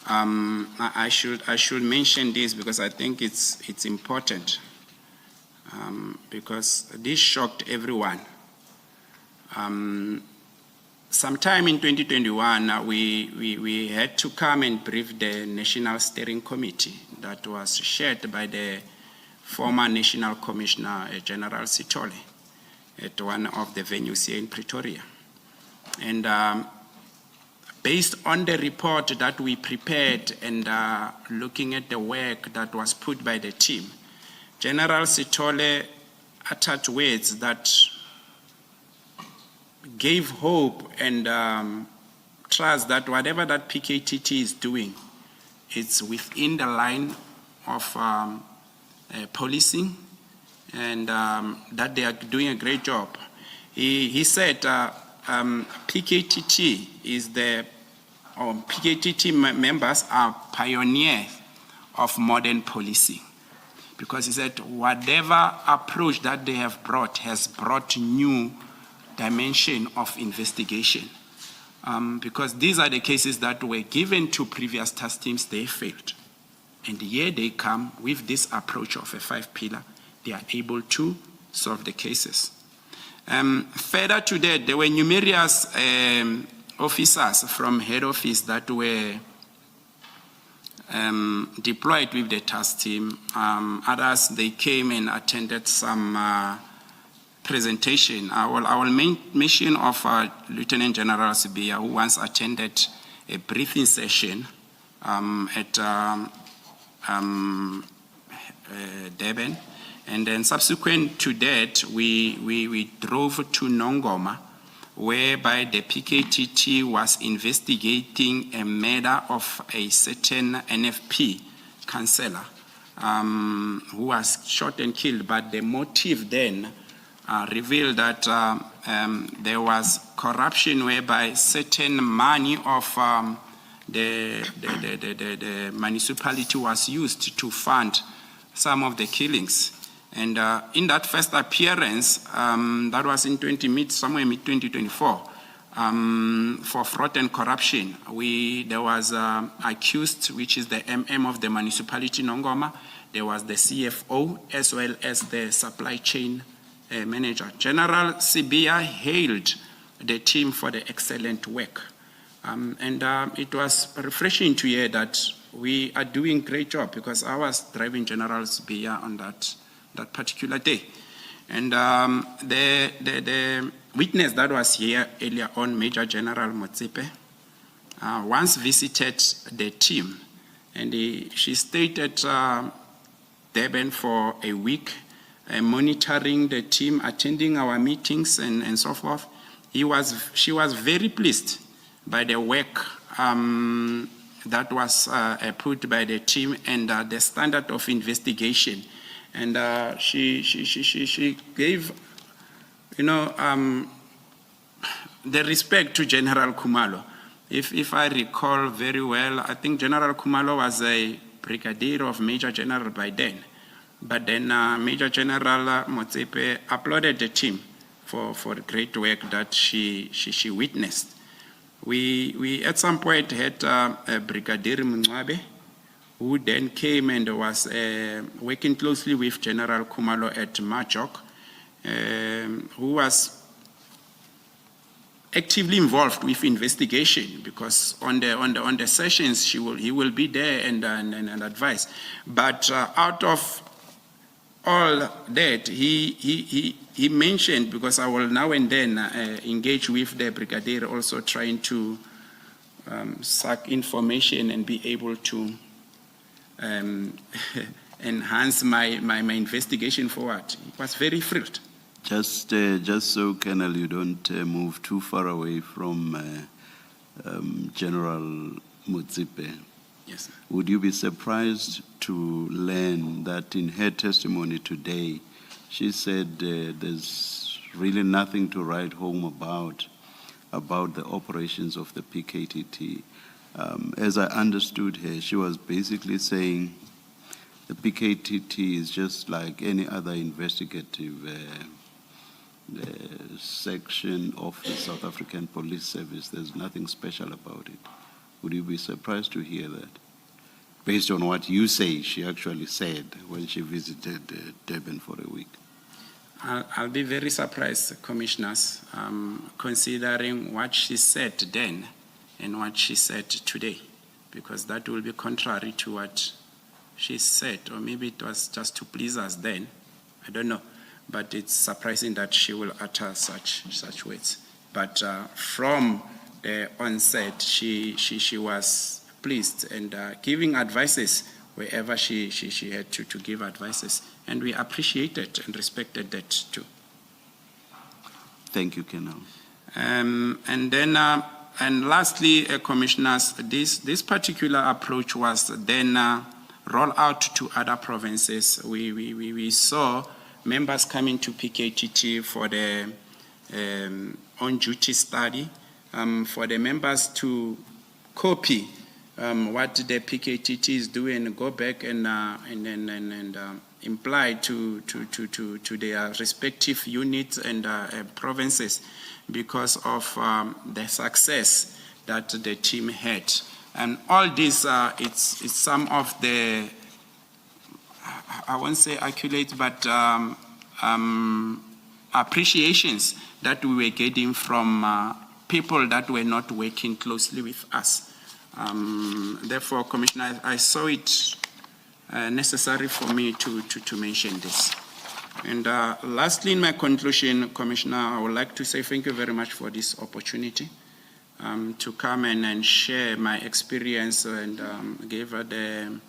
[SPEAKER 7] I should mention this because I think it's important, because this shocked everyone. Sometime in 2021, we had to come and brief the National Steering Committee that was chaired by the former National Commissioner General Sithole at one of the venues here in Pretoria. And based on the report that we prepared and looking at the work that was put by the team, General Sithole uttered words that gave hope and trust that whatever that PKTT is doing, it's within the line of policing, and that they are doing a great job. He said PKTT is PKTT members are pioneers of modern policing, because he said whatever approach that they have brought has brought new dimension of investigation, because these are the cases that were given to previous task teams, they failed. And here they come with this approach of a 5-pillar, they are able to solve the cases. Further to that, there were numerous officers from head office that were deployed with the task team. Others, they came and attended some presentation. I will mention of Lieutenant General Sibia, who once attended a briefing session at Durban. And then subsequent to that, we drove to Nongoma, whereby the PKTT was investigating a murder of a certain NFP councillor who was shot and killed. But the motive then revealed that there was corruption whereby certain money of the municipality was used to fund some of the killings. And in that first appearance, that was in somewhere mid-2024, for fraud and corruption, there was accused, which is the MM of the municipality Nongoma. There was the CFO as well as the supply chain manager. General Sibia hailed the team for the excellent work. And it was refreshing to hear that we are doing a great job, because I was driving General Sibia on that particular day. And the witness that was here earlier on, Major General Motsepe, once visited the team, and she stayed at Durban for a week, monitoring the team, attending our meetings and so forth. She was very pleased by the work that was put by the team and the standard of investigation. And she gave, the respect to General Khumalo. If I recall very well, I think General Khumalo was a brigadier of Major General by then. But then Major General Motsepe applauded the team for the great work that she witnessed. We at some point had a Brigadier Mngwabe, who then came and was working closely with General Khumalo at Majok, who was actively involved with investigation, because on the sessions he will be there and advise. But out of all that, he mentioned, because I will now and then engage with the brigadier, also trying to suck information and be able to enhance my investigation forward. He was very thrilled.
[SPEAKER 3] Just so, Colonel, you don't move too far away from General Motsepe.
[SPEAKER 7] Yes.
[SPEAKER 3] Would you be surprised to learn that in her testimony today, she said there's really nothing to write home about the operations of the PKTT? As I understood her, she was basically saying the PKTT is just like any other investigative section of the South African Police Service. There's nothing special about it. Would you be surprised to hear that? Based on what you say she actually said when she visited Durban for a week.
[SPEAKER 7] I'll be very surprised, Commissioners, considering what she said then and what she said today, because that will be contrary to what she said, or maybe it was just to please us then. I don't know, but it's surprising that she will utter such words. But from the onset, she was pleased and giving advices wherever she had to give advices. And we appreciated and respected that too.
[SPEAKER 3] Thank you, Colonel.
[SPEAKER 7] And then, and lastly, Commissioners, this particular approach was then rolled out to other provinces. We saw members coming to PKTT for the on-duty study, for the members to copy what the PKTT is doing, go back and imply to their respective units and provinces because of the success that the team had. And all this, it's some of the, I won't say accolades, but appreciations that we were getting from people that were not working closely with us. Therefore, Commissioner, I saw it necessary for me to mention this. And lastly, in my conclusion, Commissioner, I would like to say thank you very much for this opportunity to come and share my experience and give the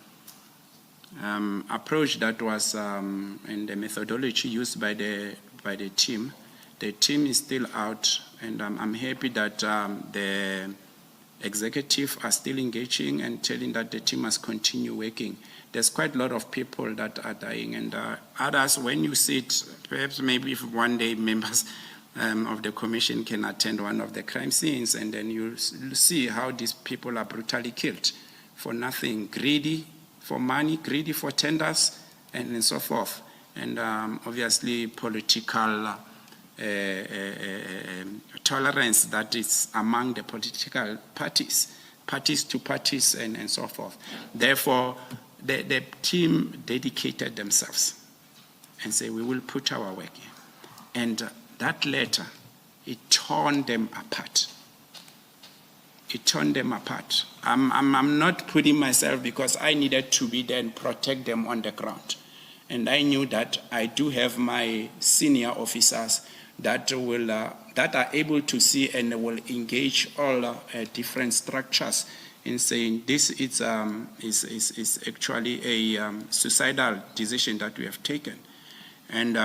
[SPEAKER 7] approach that was and the methodology used by the team. The team is still out, and I'm happy that the executive are still engaging and telling that the team must continue working. There's quite a lot of people that are dying, and others, when you sit, perhaps maybe if one day members of the commission can attend one of the crime scenes, and then you'll see how these people are brutally killed for nothing, greedy for money, greedy for tenders, and so forth. And obviously political tolerance that is among the political parties to parties, and so forth. Therefore, the team dedicated themselves and say, we will put our work in. And that letter, it torn them apart. It turned them apart. I'm not putting myself, because I needed to be there and protect them on the ground. And I knew that I do have my senior officers that will that are able to see and will engage all different structures in saying this is actually a suicidal decision that we have taken. And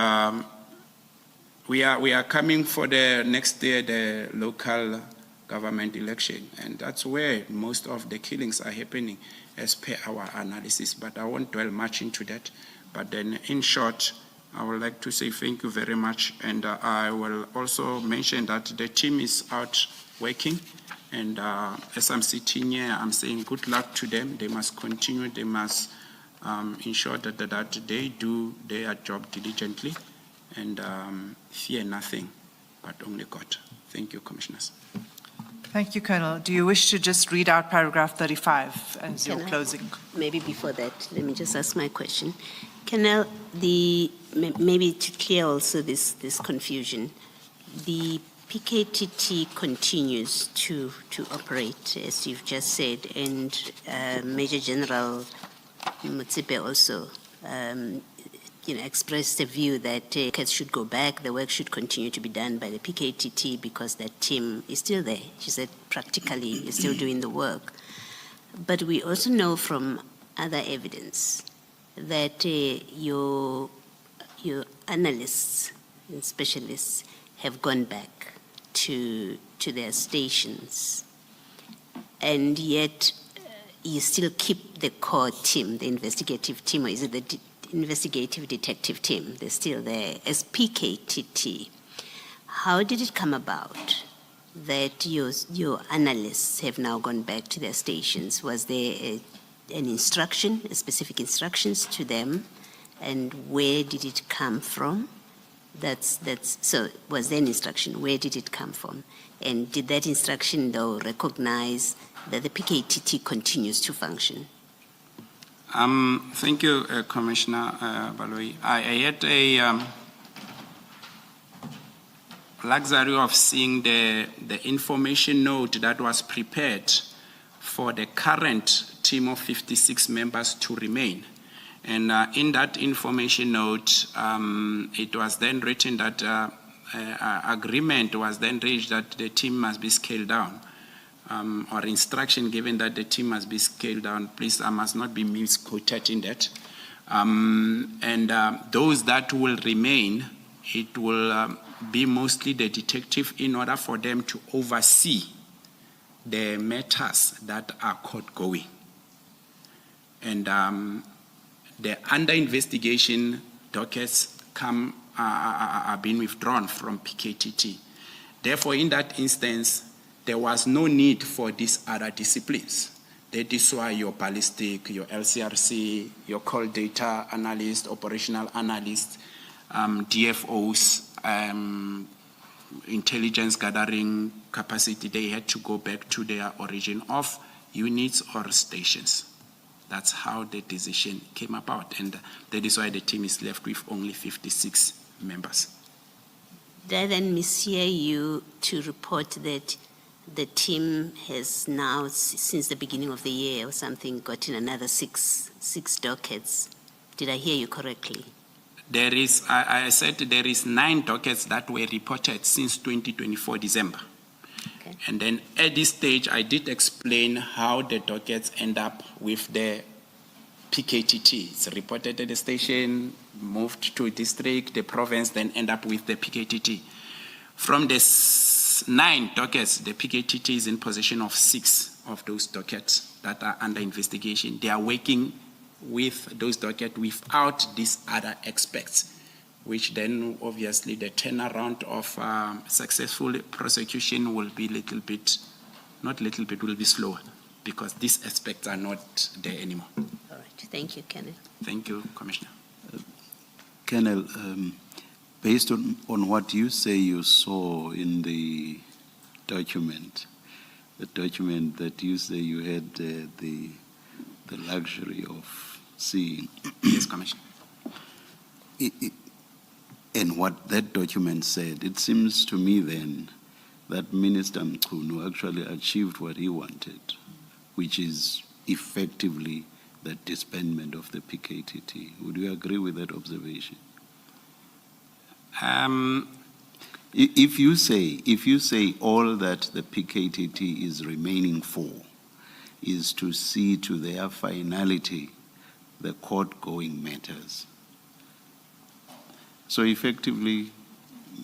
[SPEAKER 7] we are coming for the next year, the local government election, and that's where most of the killings are happening as per our analysis, but I won't dwell much into that. But then in short, I would like to say thank you very much, and I will also mention that the team is out working, and as I'm sitting here, I'm saying good luck to them. They must continue, they must ensure that they do their job diligently, and fear nothing, but only God. Thank you, Commissioners.
[SPEAKER 6] Thank you, Colonel. Do you wish to just read out paragraph 35 as your closing?
[SPEAKER 5] Maybe before that, let me just ask my question. Colonel, maybe to clear also this confusion, the PKTT continues to operate, as you've just said, and Major General Mutsipe also expressed the view that cats should go back, the work should continue to be done by the PKTT because that team is still there. She said practically is still doing the work. But we also know from other evidence that your analysts and specialists have gone back to their stations, and yet you still keep the core team, the investigative team, or is it the investigative detective team? They're still there as PKTT. How did it come about that your analysts have now gone back to their stations? Was there an instruction, a specific instructions to them, and where did it come from? So was there an instruction? Where did it come from? And did that instruction, though, recognize that the PKTT continues to function?
[SPEAKER 7] Thank you, Commissioner Baloyi. I had a luxury of seeing the information note that was prepared for the current team of 56 members to remain. And in that information note, it was then written that agreement was then reached that the team must be scaled down, or instruction given that the team must be scaled down. Please, I must not be misquoted in that. Those that will remain, it will be mostly the detective in order for them to oversee the matters that are court going. And the under investigation dockets are being withdrawn from PKTT. Therefore, in that instance, there was no need for these other disciplines. That is why your ballistic, your LCRC, your call data analyst, operational analyst, DFOs, intelligence gathering capacity, they had to go back to their origin of units or stations. That's how the decision came about, and that is why the team is left with only 56 members.
[SPEAKER 5] Did I then mishear you to report that the team has now, since the beginning of the year or something, gotten another six dockets? Did I hear you correctly?
[SPEAKER 7] There is, I said there is 9 dockets that were reported since 2024 December. Okay. And then at this stage, I did explain how the dockets end up with the PKTT. It's reported at the station, moved to district, the province, then end up with the PKTT. From the 9 dockets, the PKTT is in possession of 6 of those dockets that are under investigation. They are working with those dockets without these other aspects, which then obviously the turnaround of successful prosecution will be will be slower, because these aspects are not there anymore.
[SPEAKER 5] All right, thank you, Kenneth.
[SPEAKER 7] Thank you, Commissioner.
[SPEAKER 3] Colonel, based on what you say you saw in the document that you say you had the luxury of seeing.
[SPEAKER 7] Yes, Commissioner.
[SPEAKER 3] And what that document said, it seems to me then that Minister Mkhunu actually achieved what he wanted, which is effectively the disbandment of the PKTT. Would you agree with that observation? If you say all that the PKTT is remaining for is to see to their finality the court-going matters. So effectively,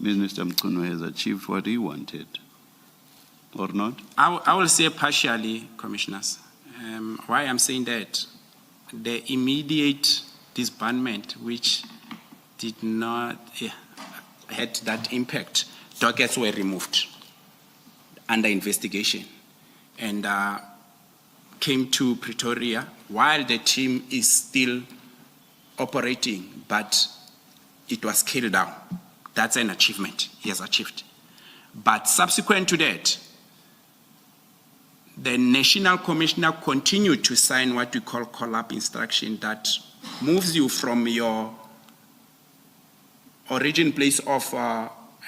[SPEAKER 3] Minister Mkhunu has achieved what he wanted, or not?
[SPEAKER 7] I will say partially, Commissioners. Why I'm saying that, the immediate disbandment, which did not had that impact, dockets were removed under investigation and came to Pretoria while the team is still operating, but it was scaled down. That's an achievement he has achieved. But subsequent to that, the National Commissioner continued to sign what we call call-up instruction that moves you from your origin place of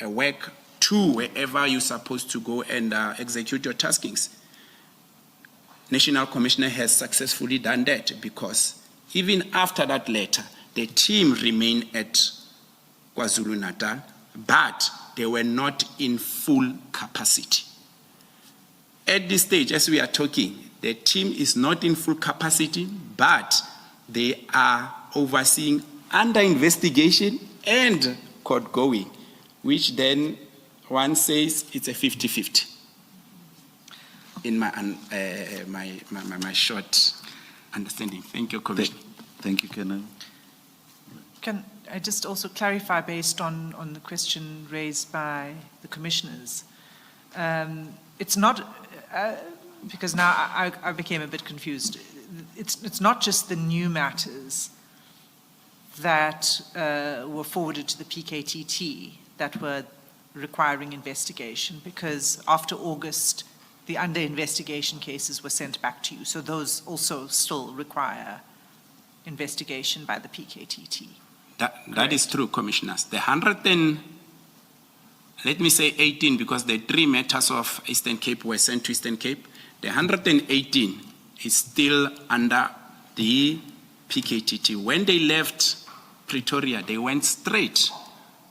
[SPEAKER 7] work to wherever you're supposed to go and execute your taskings. National Commissioner has successfully done that, because even after that letter, the team remained at KwaZulu-Natal, but they were not in full capacity. At this stage, as we are talking, the team is not in full capacity, but they are overseeing under investigation and court going, which then one says it's a 50-50. in my my short understanding. Thank you, Commissioner.
[SPEAKER 3] Thank you, Colonel.
[SPEAKER 6] Can I just also clarify based on the question raised by the commissioners? It's not, because now I became a bit confused. It's not just the new matters that were forwarded to the PKTT that were requiring investigation, because after August, the under investigation cases were sent back to you. So those also still require investigation by the PKTT.
[SPEAKER 7] That is true, Commissioners. The 18, because the 3 matters of Eastern Cape were sent to Eastern Cape. The 118 is still under the PKTT. When they left Pretoria, they went straight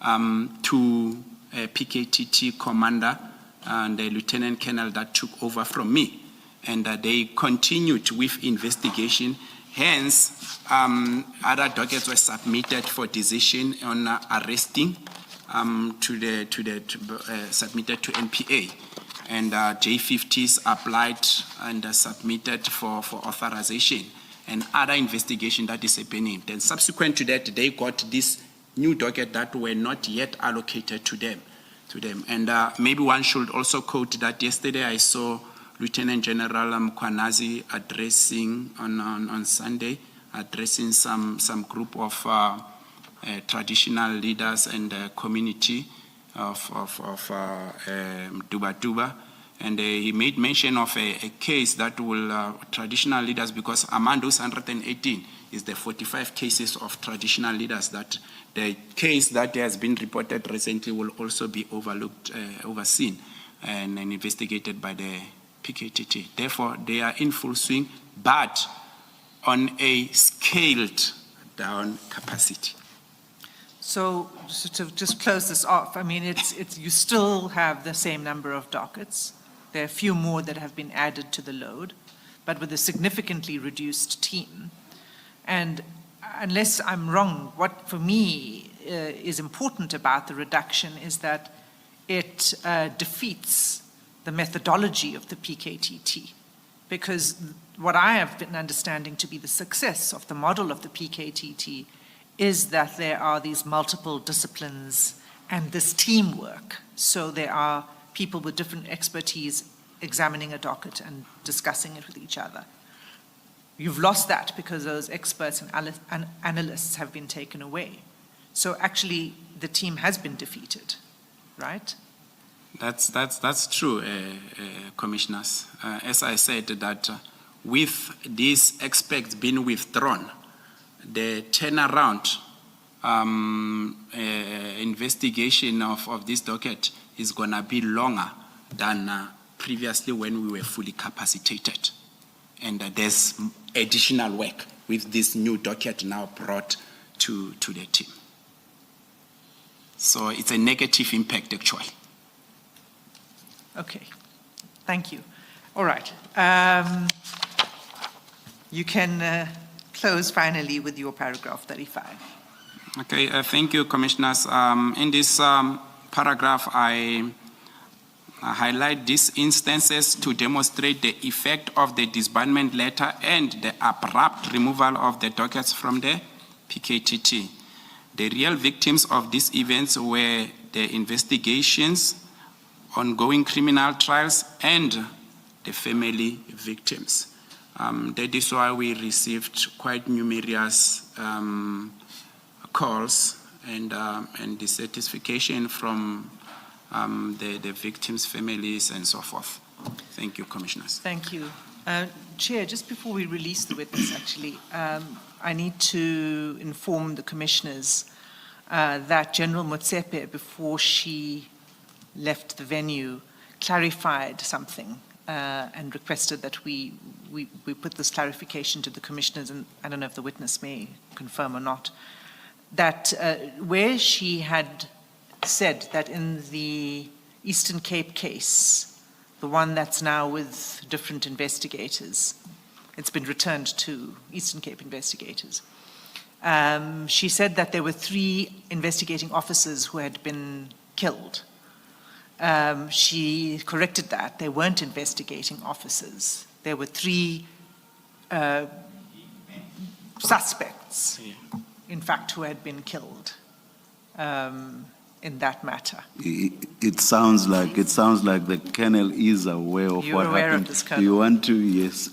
[SPEAKER 7] to PKTT commander and the lieutenant colonel that took over from me. And they continued with investigation. Hence, other dockets were submitted for decision on arresting submitted to NPA. And J50s applied and submitted for authorization and other investigation that is happening. Then subsequent to that, they got this new docket that were not yet allocated to them. And maybe one should also quote that yesterday I saw Lieutenant General Mkwanazi addressing on Sunday, addressing some group of traditional leaders and community of Duba. And he made mention of a case that will traditional leaders, because among those 118 is the 45 cases of traditional leaders, that the case that has been reported recently will also be overseen and investigated by the PKTT. Therefore, they are in full swing, but on a scaled down capacity.
[SPEAKER 6] So to just close this off, I mean, you still have the same number of dockets. There are a few more that have been added to the load, but with a significantly reduced team. And unless I'm wrong, what for me is important about the reduction is that it defeats the methodology of the PKTT. Because what I have been understanding to be the success of the model of the PKTT is that there are these multiple disciplines and this teamwork. So there are people with different expertise examining a docket and discussing it with each other. You've lost that because those experts and analysts have been taken away. So actually, the team has been defeated, right?
[SPEAKER 7] That's true, Commissioners. As I said, that with these experts being withdrawn, the turnaround investigation of this docket is going to be longer than previously when we were fully capacitated. And there's additional work with this new docket now brought to the team. So it's a negative impact, actually.
[SPEAKER 6] Okay, thank you. All right. You can close finally with your paragraph 35.
[SPEAKER 7] Okay, thank you, Commissioners. In this paragraph, I highlight these instances to demonstrate the effect of the disbandment letter and the abrupt removal of the dockets from the PKTT. The real victims of these events were the investigations, ongoing criminal trials, and the family victims. That is why we received quite numerous calls and dissatisfaction from the victims' families and so forth. Thank you, Commissioners.
[SPEAKER 6] Thank you. Chair, just before we release the witness, actually, I need to inform the Commissioners that General Motsepe, before she left the venue, clarified something and requested that we put this clarification to the Commissioners, and I don't know if the witness may confirm or not, that where she had said that in the Eastern Cape case, the one that's now with different investigators, it's been returned to Eastern Cape investigators. She said that there were 3 investigating officers who had been killed. she corrected that. They weren't investigating officers. There were 3 suspects, in fact, who had been killed in that matter.
[SPEAKER 3] It sounds like the colonel is aware of
[SPEAKER 6] You're
[SPEAKER 3] what
[SPEAKER 6] aware
[SPEAKER 3] happened.
[SPEAKER 6] of this, Colonel?
[SPEAKER 3] You want to, yes.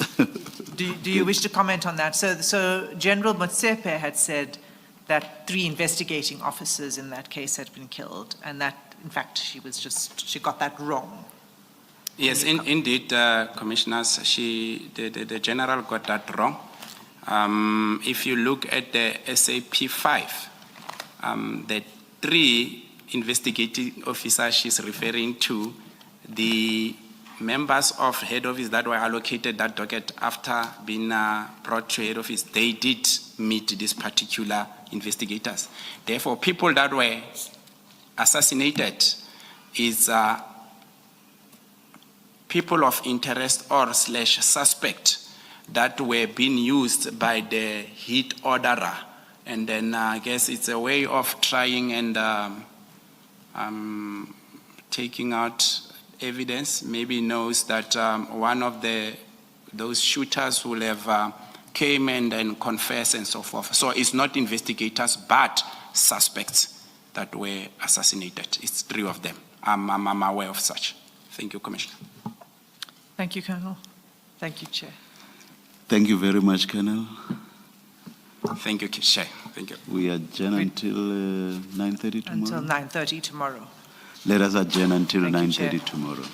[SPEAKER 6] Do you wish to comment on that? So General Motsepe had said that 3 investigating officers in that case had been killed, and that, in fact, she got that wrong.
[SPEAKER 7] Yes, indeed, Commissioners, the general got that wrong. If you look at the SAP 5, the 3 investigating officers she's referring to, the members of head office that were allocated that docket after being brought to head office, they did meet these particular investigators. Therefore, people that were assassinated is people of interest or / suspect that were being used by the hit orderer. And then I guess it's a way of trying and taking out evidence. Maybe knows that one of those shooters will have came and then confessed and so forth. So it's not investigators, but suspects that were assassinated. It's 3 of them. I'm aware of such. Thank you, Commissioner.
[SPEAKER 6] Thank you, Colonel. Thank you, Chair.
[SPEAKER 3] Thank you very much, Colonel.
[SPEAKER 7] Thank you, Chair. Thank you.
[SPEAKER 3] We adjourn until 9:30 tomorrow.
[SPEAKER 6] Until 9:30 tomorrow.
[SPEAKER 3] Let us adjourn until
[SPEAKER 6] Thank you,
[SPEAKER 3] 9:30
[SPEAKER 6] Chair.
[SPEAKER 3] tomorrow.